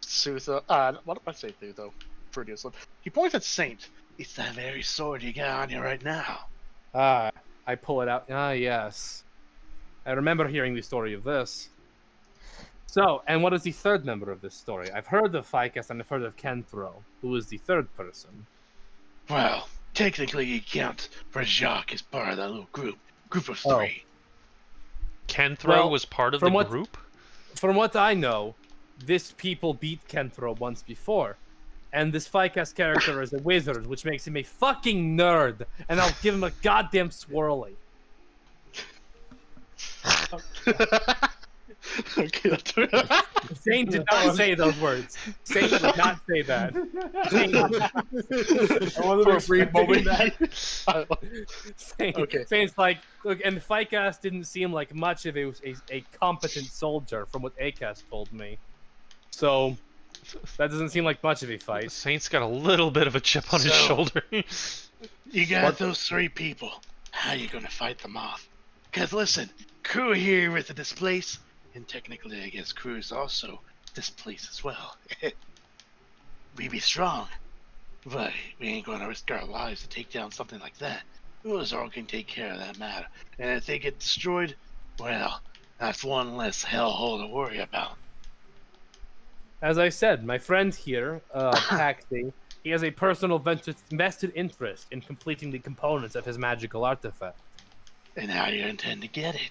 Sutho. What did I say, Thutho? Fruitius. He points at Saint. It's that very sword you got on you right now. I pull it out. Yes. I remember hearing the story of this. So, and what is the third member of this story? I've heard of Ficus and I've heard of Kenthro. Who is the third person? Well, technically you count for Jacques as part of that little group of three. Kenthro was part of the group? From what I know, this people beat Kenthro once before. And this Ficus character is a wizard, which makes him a fucking nerd. And I'll give him a goddamn swirly. Okay, Zane did not say those words. Zane did not say that. I wasn't for a brief moment. Zane's like, look, and Ficus didn't seem like much of a competent soldier, from what Acast told me. So that doesn't seem like much of a fight. Saint's got a little bit of a chip on his shoulder. You got those three people. How are you gonna fight them off? Because listen, crew here with the displaced. And technically, I guess crew is also displaced as well. We be strong, but we ain't gonna risk our lives to take down something like that. Uzor can take care of that matter. And if they get destroyed, well, that's one less hellhole to worry about. As I said, my friend here, Paxi, he has a personal vested interest in completing the components of his magical artifact. And how do you intend to get it?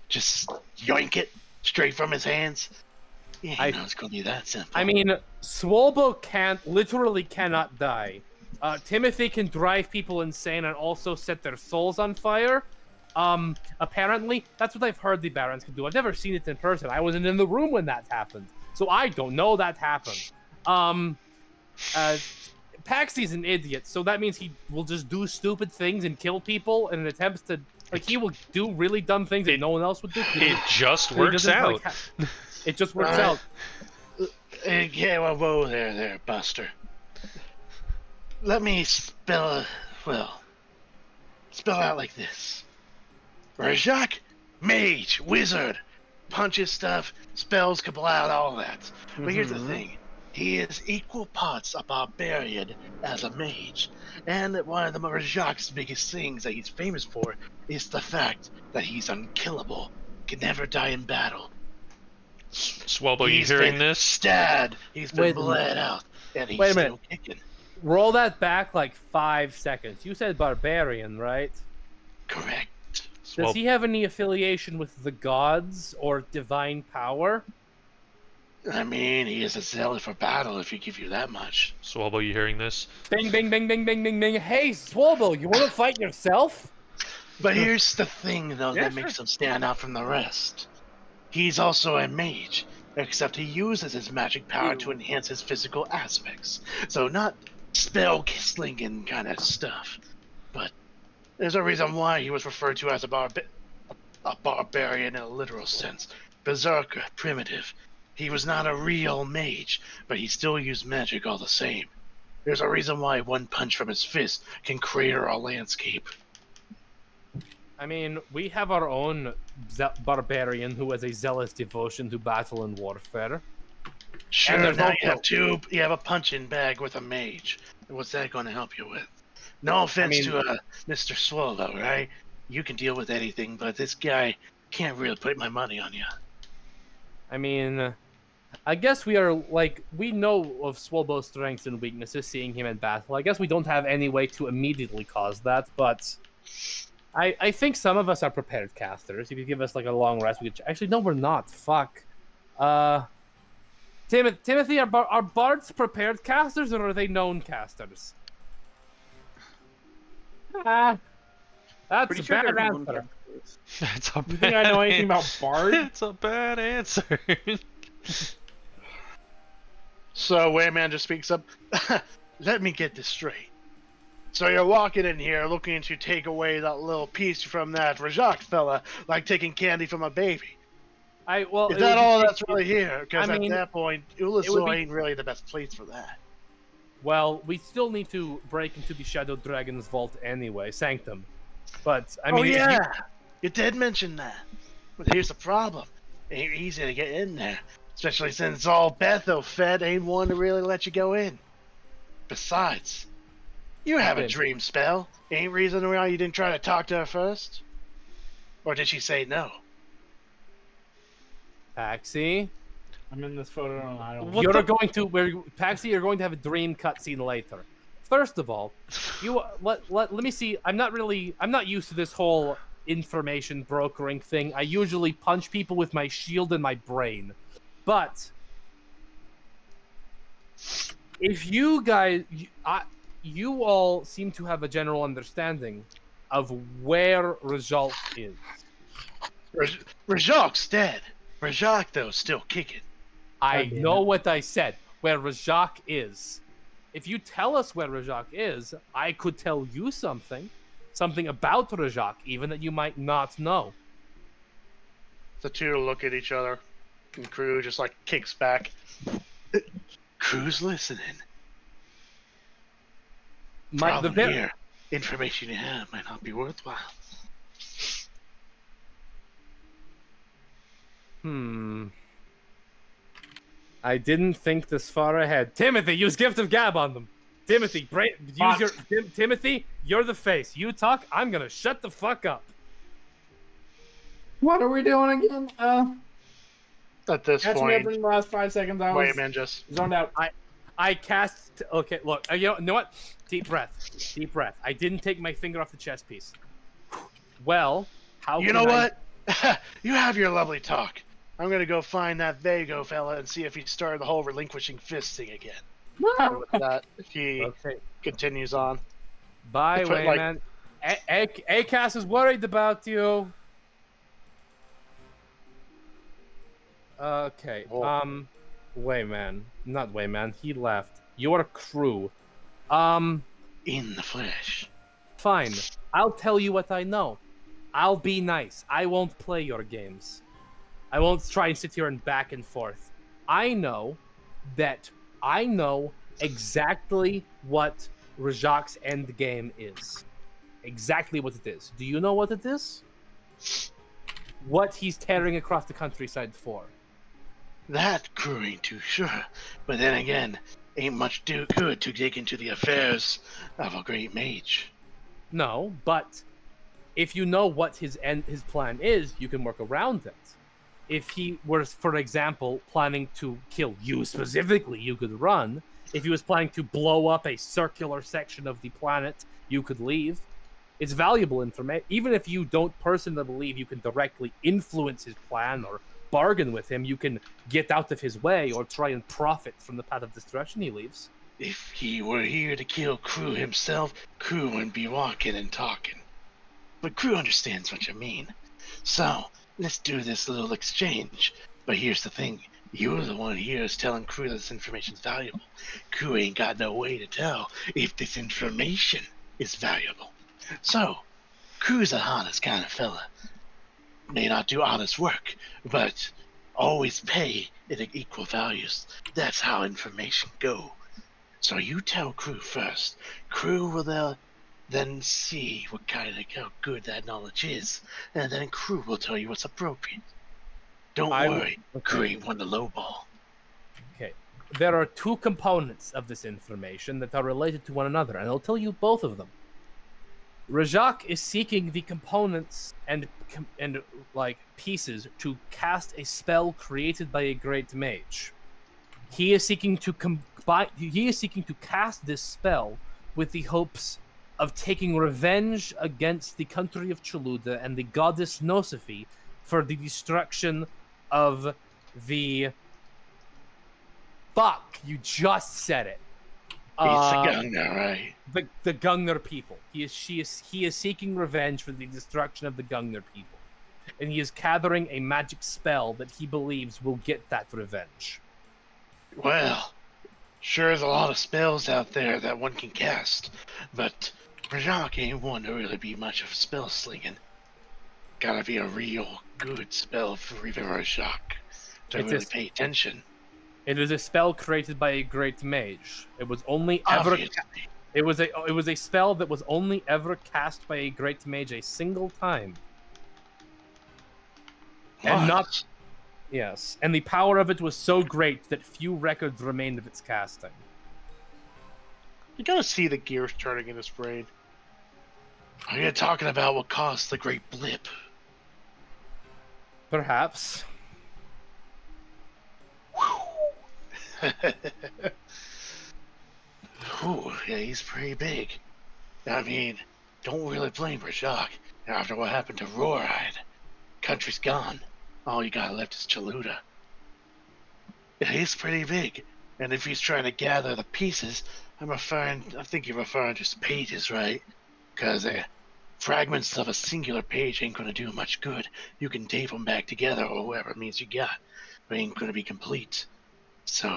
Just yoink it straight from his hands? Yeah, you know it's gonna be that simple. I mean, Swolbo literally cannot die. Timothy can drive people insane and also set their souls on fire. Apparently, that's what I've heard the Barons can do. I've never seen it in person. I wasn't in the room when that happened, so I don't know that happened. Paxi's an idiot, so that means he will just do stupid things and kill people in an attempt to... Like, he will do really dumb things that no one else would do. It just works out. It just works out. Yeah, well, whoa there, Buster. Let me spell out like this. Rajak, mage, wizard, punches stuff, spells, kablout, all that. But here's the thing. He is equal parts a barbarian as a mage. And one of the Rajak's biggest things that he's famous for is the fact that he's unkillable, can never die in battle. Swelbo, you hearing this? He's been bled out, and he's still kicking. Roll that back like 5 seconds. You said barbarian, right? Correct. Does he have any affiliation with the gods or divine power? I mean, he is a zealot for battle, if he give you that much. Swalbo, you hearing this? Bing, bing, bing, bing, bing, bing, bing. Hey, Swalbo, you want to fight yourself? But here's the thing, though, that makes him stand out from the rest. He's also a mage, except he uses his magic power to enhance his physical aspects. So not spell-slinging kind of stuff. But there's a reason why he was referred to as a barbarian in a literal sense. Berserker, primitive. He was not a real mage, but he still used magic all the same. There's a reason why one punch from his fist can crater a landscape. I mean, we have our own barbarian who has a zealous devotion to battle and warfare. Sure, and now you have a punching bag with a mage. What's that going to help you with? No offense to Mr. Swallow, right? You can deal with anything, but this guy can't really put my money on you. I mean, I guess we know of Swolbo's strengths and weaknesses, seeing him in battle. I guess we don't have any way to immediately cause that, but I think some of us are prepared casters. If you give us like a long rest, we could... Actually, no, we're not. Fuck. Timothy, are bards prepared casters, or are they known casters? That's a bad answer. That's a bad You think I know anything about bards? It's a bad answer. So Wayman just speaks up. Let me get this straight. So you're walking in here looking to take away that little piece from that Rajak fella, like taking candy from a baby. Is that all that's really here? Because at that point, Ulasor ain't really the best place for that. Well, we still need to break into the Shadow Dragon's vault anyway, Sanctum. But, I mean... You did mention that. But here's the problem. It ain't easy to get in there. Especially since all Betho fed ain't one to really let you go in. Besides, you have a dream spell. Ain't reason why you didn't try to talk to her first? Or did she say no? Paxi? I'm in this photo and I don't... Paxi, you're going to have a dream cutscene later. First of all, let me see. I'm not used to this whole information brokering thing. I usually punch people with my shield and my brain. But if you guys, you all seem to have a general understanding of where Rajak is. Rajak's dead. Rajak, though, still kicking. I know what I said. Where Rajak is. If you tell us where Rajak is, I could tell you something about Rajak, even that you might not know. The two look at each other, and Crew just like kicks back. Crew's listening. Problem here, information you have might not be worthwhile. I didn't think this far ahead. Timothy, use Gift of Gab on them. Timothy, Timothy, you're the face. You talk, I'm gonna shut the fuck up. What are we doing again? At this point, in the last 5 seconds, I was just zoned out. I cast. Okay, look. You know what? Deep breath. Deep breath. I didn't take my finger off the chess piece. Well, how? You know what? You have your lovely talk. I'm gonna go find that Vago fella and see if he started the whole relinquishing fist thing again. And with that, he continues on. Bye, Wayman. ACAS is worried about you. Okay. Wayman. Not Wayman. He left. Your Crew. In the flesh. Fine. I'll tell you what I know. I'll be nice. I won't play your games. I won't try and sit here and back and forth. I know exactly what Rajak's end game is. Exactly what it is. Do you know what it is? What he's tearing across the countryside for. That Crew ain't too sure. But then again, ain't much good to dig into the affairs of a great mage. No, but if you know what his plan is, you can work around it. If he were, for example, planning to kill you specifically, you could run. If he was planning to blow up a circular section of the planet, you could leave. It's valuable information. Even if you don't personally believe you can directly influence his plan or bargain with him, you can get out of his way or try and profit from the path of destruction he leaves. If he were here to kill Crew himself, Crew wouldn't be walking and talking. But Crew understands what you mean. So, let's do this little exchange. But here's the thing. You're the one here is telling Crew that this information's valuable. Crew ain't got no way to tell if this information is valuable. So, Crew's a honest kind of fella. May not do honest work, but always pay at equal values. That's how information go. So you tell Crew first. Crew will then see how good that knowledge is, and then Crew will tell you what's appropriate. Don't worry, Crew ain't one to lowball. Okay. There are two components of this information that are related to one another, and I'll tell you both of them. Rajak is seeking the components and pieces to cast a spell created by a great mage. He is seeking to cast this spell with the hopes of taking revenge against the country of Choluda and the goddess Nosophy for the destruction of the... Fuck! You just said it. It's the Gungnir, right? The Gungnir people. He is seeking revenge for the destruction of the Gungnir people. And he is gathering a magic spell that he believes will get that revenge. Well, Sure, there's a lot of spells out there that one can cast, but Rajak ain't one to really be much of spell slinging. Gotta be a real good spell for even Rajak to really pay attention. It is a spell created by a great mage. It was only Obviously. It was a spell that was only ever cast by a great mage a single time. And not yes, and the power of it was so great that few records remained of its casting. You gotta see the gears turning in his brain. Are you talking about what caused the Great Blip? Perhaps. Ooh, yeah, he's pretty big. I mean, don't really blame Rajak after what happened to Roarhide. Country's gone. All you got left is Chaluda. Yeah, he's pretty big, and if he's trying to gather the pieces, I think you're referring to pages, right? Because fragments of a singular page ain't gonna do much good. You can tape them back together or whatever means you got, but ain't gonna be complete. So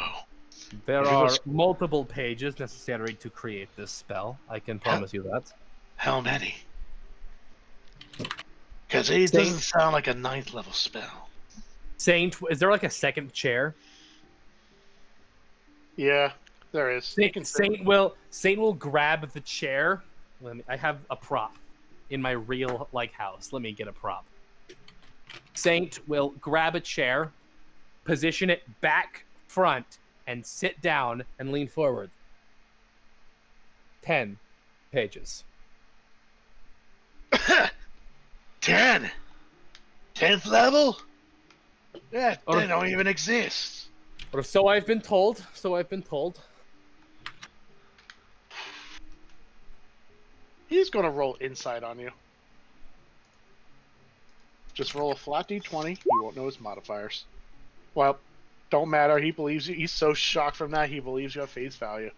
there are multiple pages necessary to create this spell. I can promise you that. How many? Because it doesn't sound like a 9th level spell. Saint, is there like a second chair? Yeah, there is. Saint will grab the chair. I have a prop in my real house. Let me get a prop. Saint will grab a chair, position it back front, and sit down and lean forward. 10 pages. 10? 10th level? Yeah, they don't even exist. Or so I've been told. He's gonna roll insight on you. Just roll a flat d20. You won't know his modifiers. Well, don't matter. He believes you. He's so shocked from that, he believes you have face value.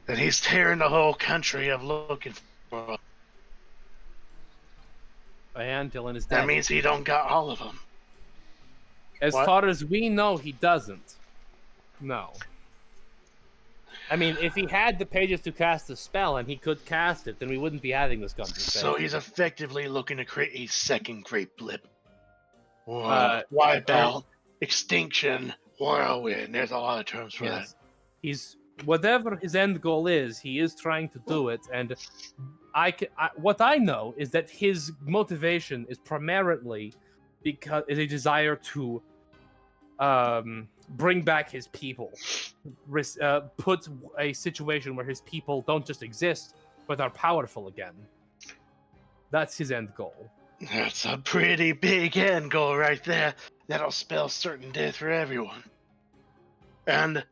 And he's tearing the whole country of looking for. And Dylan is dead. That means he don't got all of them. As far as we know, he doesn't. No. I mean, if he had the pages to cast the spell and he could cast it, then we wouldn't be having this conversation. So he's effectively looking to create a second Great Blip. Wipeout, extinction, whirlwind. There's a lot of terms for that. He's whatever his end goal is, he is trying to do it. And what I know is that his motivation is primarily because is a desire to bring back his people, put a situation where his people don't just exist, but are powerful again. That's his end goal. That's a pretty big end goal right there. That'll spell certain death for everyone. And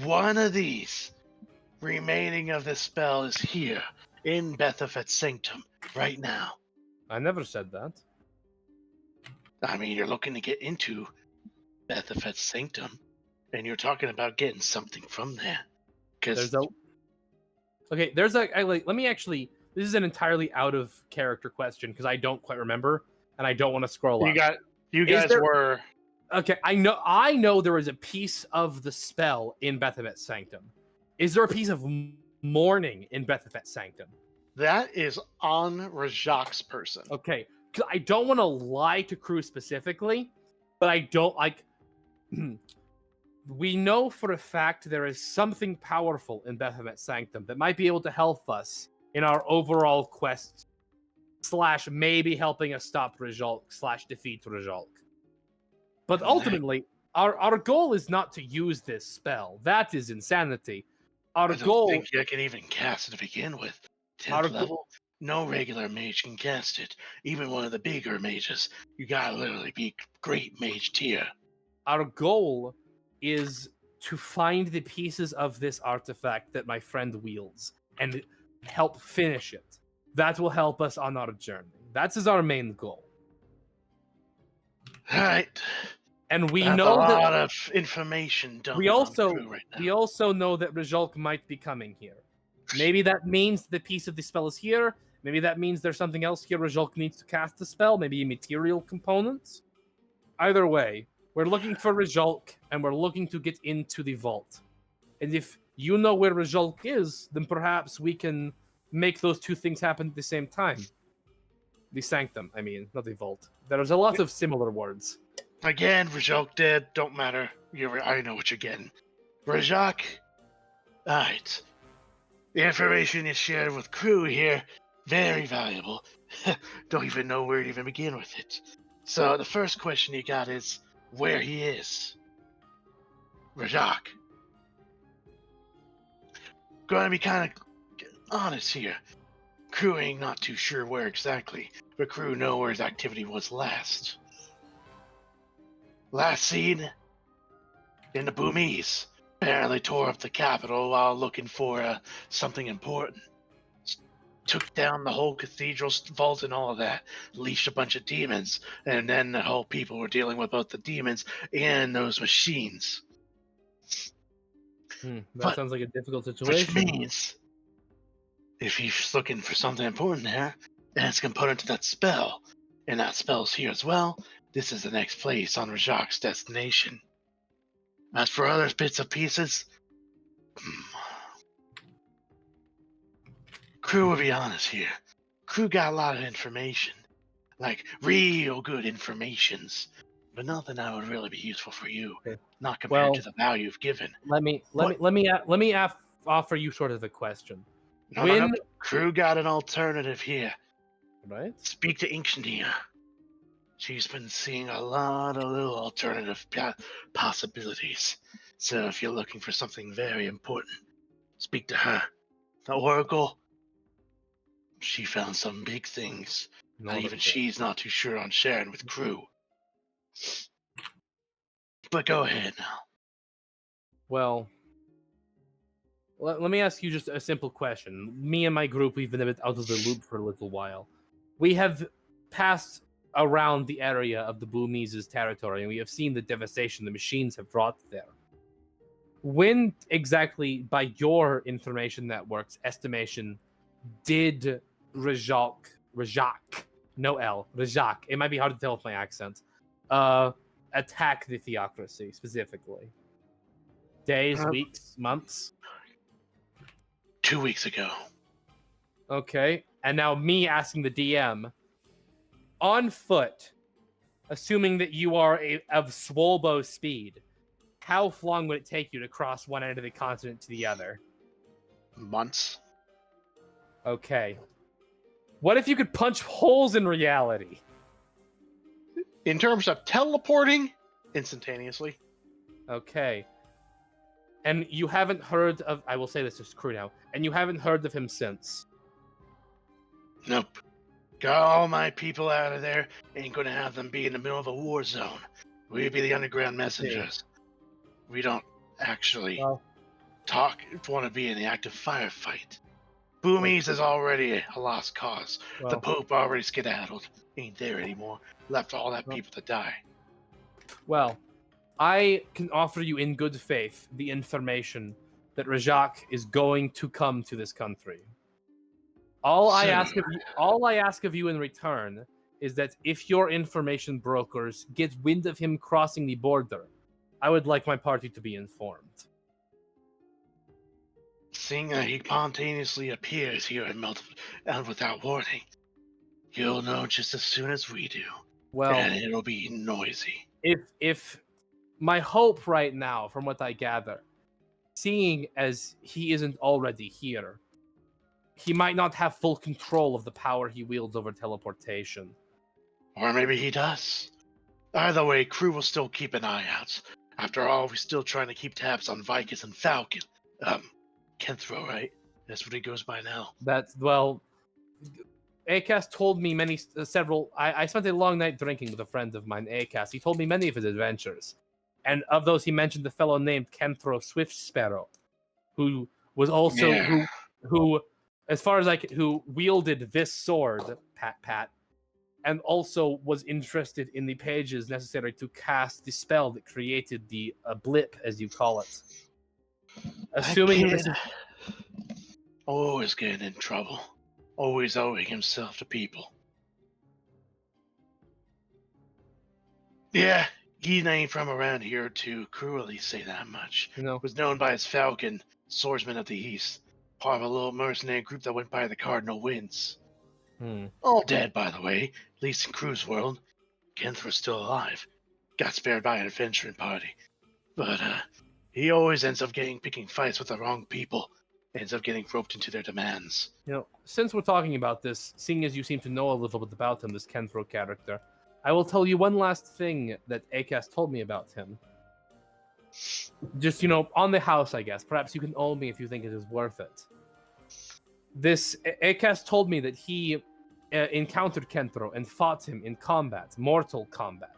one of these remaining of this spell is here, in Bethaphet's Sanctum, right now. I never said that. I mean, you're looking to get into Bethaphet's Sanctum, and you're talking about getting something from there. Let me actually. This is an entirely out of character question because I don't quite remember, and I don't want to scroll up. You guys were okay. I know there is a piece of the spell in Bethaphet's Sanctum. Is there a piece of mourning in Bethaphet's Sanctum? That is on Rajak's person. Okay, because I don't want to lie to crew specifically, but I don't like. We know for a fact there is something powerful in Bethaphet's Sanctum that might be able to help us in our overall quest, / maybe helping us stop Rajulk / defeat Rajulk. But ultimately, our goal is not to use this spell. That is insanity. I don't think you can even cast it to begin with. 10th level, no regular mage can cast it. Even one of the bigger mages. You gotta literally be great mage tier. Our goal is to find the pieces of this artifact that my friend wields and help finish it. That will help us on our journey. That is our main goal. Alright. And we That's know a lot of information dumping on crew right now. We also know that Rajulk might be coming here. Maybe that means the piece of the spell is here. Maybe that means there's something else here Rajulk needs to cast the spell. Maybe a material component. Either way, We're looking for Rajulk, and we're looking to get into the vault. And if you know where Rajulk is, then perhaps we can make those two things happen at the same time. The sanctum, I mean, not the vault. There's a lot of similar words. Again, Rajak dead. Don't matter. I know what you're getting. Rajak. Alright. The information you shared with crew here, very valuable. Don't even know where to even begin with it. So the first question you got is where he is. Rajak. Gonna be kind of honest here. Crew ain't not too sure where exactly, but crew know where his activity was last. Last seen in the Boomies. Apparently tore up the capital while looking for something important. Took down the whole cathedral vault and all of that. Leashed a bunch of demons. And then the whole people were dealing with both the demons and those machines. That sounds like a difficult Which situation. means, if he's looking for something important there, and it's component to that spell, and that spell's here as well, this is the next place on Rajak's destination. As for other bits of pieces, Crew will be honest here. Crew got a lot of information, like real good informations, but nothing that would really be useful for you. Okay. Not compared to the value you've given. Let me offer you sort of a question. No. Crew got an alternative here. Right? Speak to Inkshania. She's been seeing a lot of little alternative possibilities. So if you're looking for something very important, speak to her. The Oracle, she found some big things that even she's not too sure on sharing with crew. But go ahead now. Well, let me ask you just a simple question. Me and my group, we've been a bit out of the loop for a little while. We have passed around the area of the Boomies' territory, and we have seen the devastation the machines have brought there. When exactly, by your information network's estimation, did Rajak, no L, Rajak, it might be hard to tell with my accent, attack the theocracy specifically? Days, weeks, months? 2 weeks ago. Okay, and now me asking the DM, on foot, assuming that you are of Swolbo speed, how long would it take you to cross one end of the continent to the other? Months. Okay. What if you could punch holes in reality? In terms of teleporting, instantaneously. Okay. And you haven't heard of... I will say this to crew now. And you haven't heard of him since? Nope. Got all my people out of there. Ain't gonna have them be in the middle of a war zone. We'd be the underground messengers. We don't actually want to be in the active firefight. Boomies is already a lost cause. The Pope already skedaddled. Ain't there anymore. Left all that people to die. Well, I can offer you in good faith the information that Rajak is going to come to this country. All I ask of you in return is that if your information brokers get wind of him crossing the border, I would like my party to be informed. Seeing that he spontaneously appears here and without warning, you'll know just as soon as we do. Well, and it'll be noisy. If my hope right now, from what I gather, seeing as he isn't already here, he might not have full control of the power he wields over teleportation. Or maybe he does. Either way, crew will still keep an eye out. After all, we're still trying to keep tabs on Vicus and Falcon. Kenthro, right? That's what he goes by now. Acast told me I spent a long night drinking with a friend of mine, Acast. He told me many of his adventures. And of those, he mentioned the fellow named Kenthro Swift Sparrow, who was also, who, as far as who wielded this sword, Pat, and also was interested in the pages necessary to cast the spell that created the blip, as you call it. Assuming this is... Always getting in trouble. Always owing himself to people. Yeah, he ain't from around here to cruelly say that much. You know, Was known by his falcon, swordsman of the east, part of a little mercenary group that went by the Cardinal Winds. All dead, by the way, at least in Crew's world. Kenthra's still alive. Got spared by an adventuring party. But he always ends up picking fights with the wrong people. Ends up getting roped into their demands. You know, since we're talking about this, seeing as you seem to know a little bit about him, this Kenthro character, I will tell you one last thing that Acast told me about him. Just, on the house, I guess. Perhaps you can owe me if you think it is worth it. This Acast told me that he encountered Kenthro and fought him in combat, mortal combat.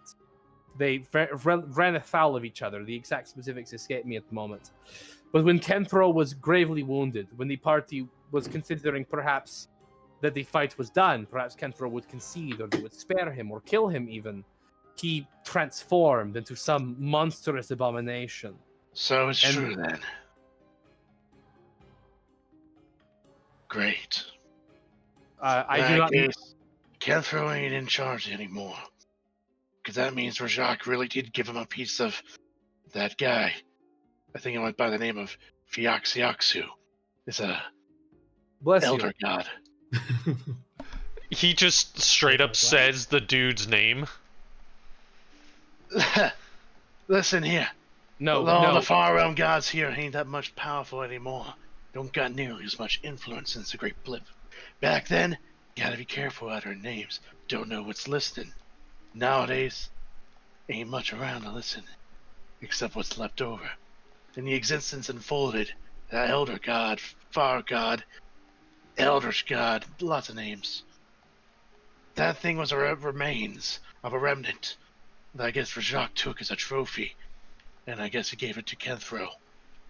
They ran afoul of each other. The exact specifics escape me at the moment. But when Kenthro was gravely wounded, when the party was considering perhaps that the fight was done, perhaps Kenthro would concede, or they would spare him, or kill him even, he transformed into some monstrous abomination. So it's true then. Great. I do not. Kenthro ain't in charge anymore. Because that means Rajak really did give him a piece of that guy. I think it went by the name of Fiaxiaxu. It's a elder god. He just straight up says the dude's name. Listen here. No. The far realm gods here ain't that much powerful anymore. Don't got nearly as much influence since the Great Blip. Back then, gotta be careful at her names. Don't know what's listed. Nowadays, ain't much around to listen, except what's left over. In the existence unfolded, that elder god, far god, eldritch god, lots of names. That thing was a remains of a remnant that I guess Rajak took as a trophy, and I guess he gave it to Kenthro.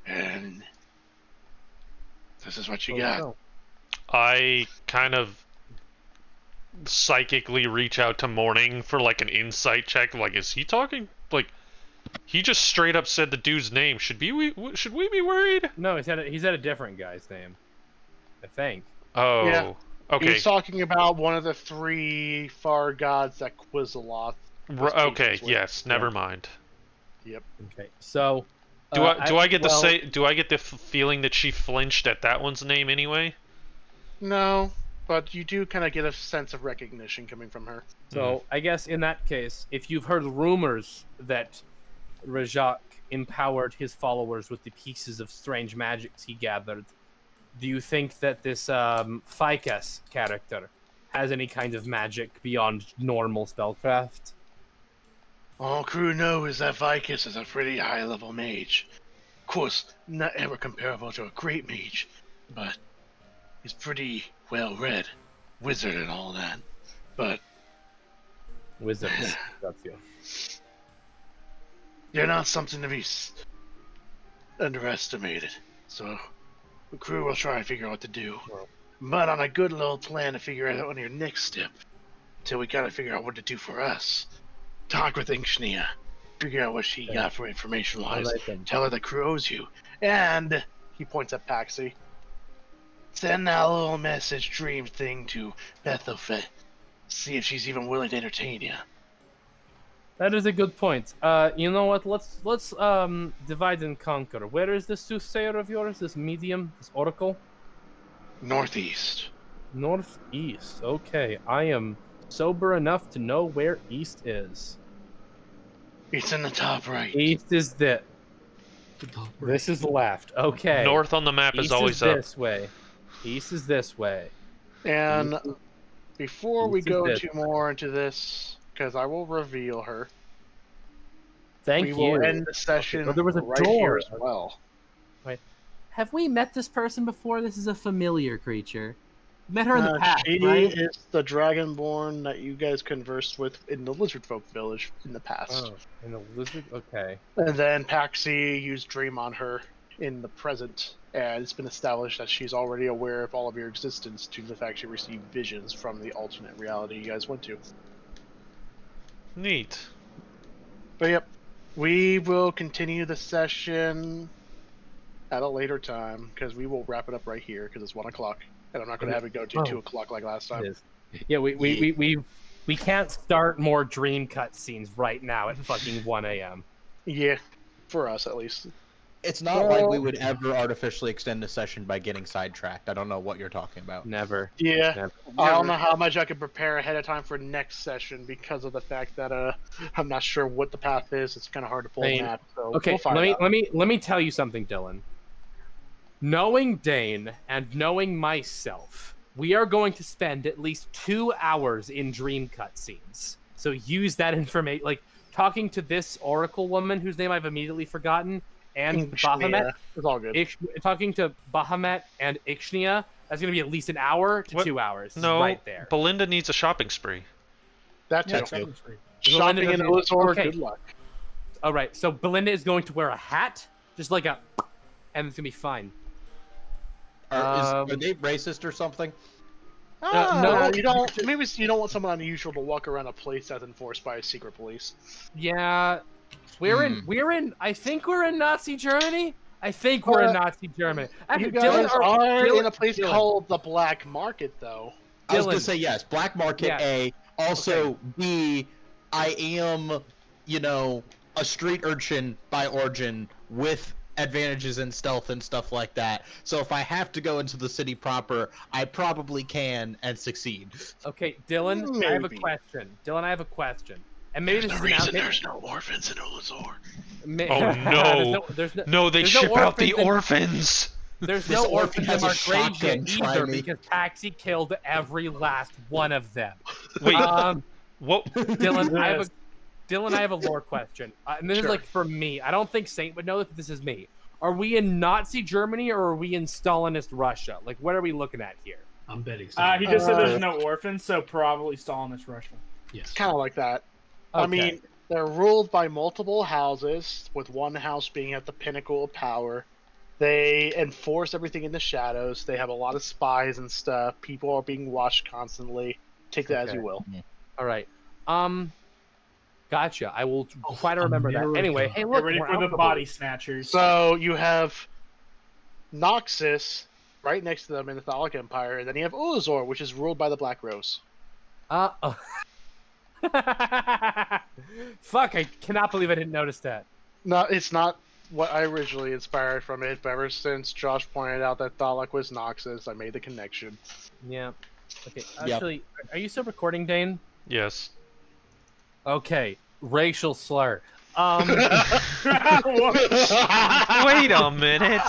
And this is what you got. No. I kind of psychically reach out to Morning for like an insight check. Like, is he talking? Like, he just straight up said the dude's name. Should we be worried? No, he said a different guy's name, I think. Oh, yeah. Okay. He's talking about one of the 3 far gods that Quizzaloth. Okay, yes. Never mind. Yep. Okay, so do I get the feeling that she flinched at that one's name anyway? No, but you do kind of get a sense of recognition coming from her. So I guess in that case, if you've heard rumors that Rajak empowered his followers with the pieces of strange magics he gathered, do you think that this Ficus character has any kind of magic beyond normal spellcraft? All crew know is that Vicus is a pretty high-level mage. Of course, not ever comparable to a great mage, but he's pretty well-read. Wizard and all that. But Wizards. That's you. They're not something to be underestimated. So the crew will try and figure out what to do. But on a good little plan to figure out on your next step, until we gotta figure out what to do for us. Talk with Inkshnia. Figure out what she got for information-wise. Tell her the crew owes you. And he points at Paxi. Send that little message dream thing to Bethophet. See if she's even willing to entertain you. That is a good point. You know what? Let's divide and conquer. Where is this soothsayer of yours? This medium? This oracle? Northeast. Northeast. Okay, I am sober enough to know where east is. It's in the top right. East is this. This is left. Okay. North on the map East is always up. This way. East is this way. And before we go this. too more into this, because I will reveal her. Thank we you. will end the session there was a right door here as well. Wait. Have we met this person before? This is a familiar creature. Met her in the past, she right? is the Dragonborn that you guys conversed with in the Lizard Folk village in the past. Oh, in the lizard? Okay. And then Paxi used Dream on her in the present, and it's been established that she's already aware of all of your existence due to the fact she received visions from the alternate reality you guys went to. Neat. But yep, we will continue the session at a later time, because we will wrap it up right here, because it's 1 o'clock. And I'm not going to have it go to 2 o'clock like last time. It is. Yeah, we We can't start more dream cutscenes right now at fucking 1 a.m. Yeah, for us at least. It's not like we would ever artificially extend a session by getting sidetracked. I don't know what you're talking about. Never. Yeah, Never. I don't know how much I can prepare ahead of time for next session because of the fact that I'm not sure what the path is. It's kind of hard to pull a map. So Okay, we'll find out. let me tell you something, Dylan. Knowing Dane and knowing myself, we are going to spend at least 2 hours in dream cutscenes. So use that information, like talking to this Oracle woman whose name I've immediately forgotten. And Bahamut, it's all good. Talking to Bahamut and Ixnia, that's going to be at least an hour to 2 hours. No, right there. Belinda needs a shopping spree. That too. That too. Shopping in Ozor, good luck. All right, so Belinda is going to wear a hat, just like a, and it's going to be fine. Are they racist or something? No, you don't. Maybe you don't want someone unusual to walk around a place that's enforced by a secret police. Yeah. We're in. I think we're in Nazi Germany. I think we're in Nazi Germany. You guys are in a place called the Black Market, though. I was gonna say yes, Black Market. Yeah. A. Also, B. I am, a street urchin by origin with advantages in stealth and stuff like that. So if I have to go into the city proper, I probably can and succeed. Okay, Dylan, I have a question. And maybe there's no reason there's no orphans in Ulazor. Oh no! They ship out the orphans. There's no orphans in Margrasia either because Paxi killed every last one of them. Wait, what? Dylan, I have a lore question, and this is like for me. I don't think Saint would know that this is me. Are we in Nazi Germany or are we in Stalinist Russia? Like, what are we looking at here? I'm betting. He just said there's no orphans, so probably Stalinist Russia. Yes. It's kind of like that. Okay. I mean, they're ruled by multiple houses, with one house being at the pinnacle of power. They enforce everything in the shadows. They have a lot of spies and stuff. People are being watched constantly. Take that as you will. All right. Gotcha. I will try to remember that. Anyway, hey, look, get ready for the body snatchers. So you have Noxus right next to them in the Thalic Empire, and then you have Ulazor, which is ruled by the Black Rose. Fuck, I cannot believe I didn't notice that. No, it's not what I originally inspired from it, but ever since Josh pointed out that Thalic was Noxus, I made the connection. Yeah. Okay, actually, are you still recording, Dane? Yes. Okay, racial slur. Wait a minute.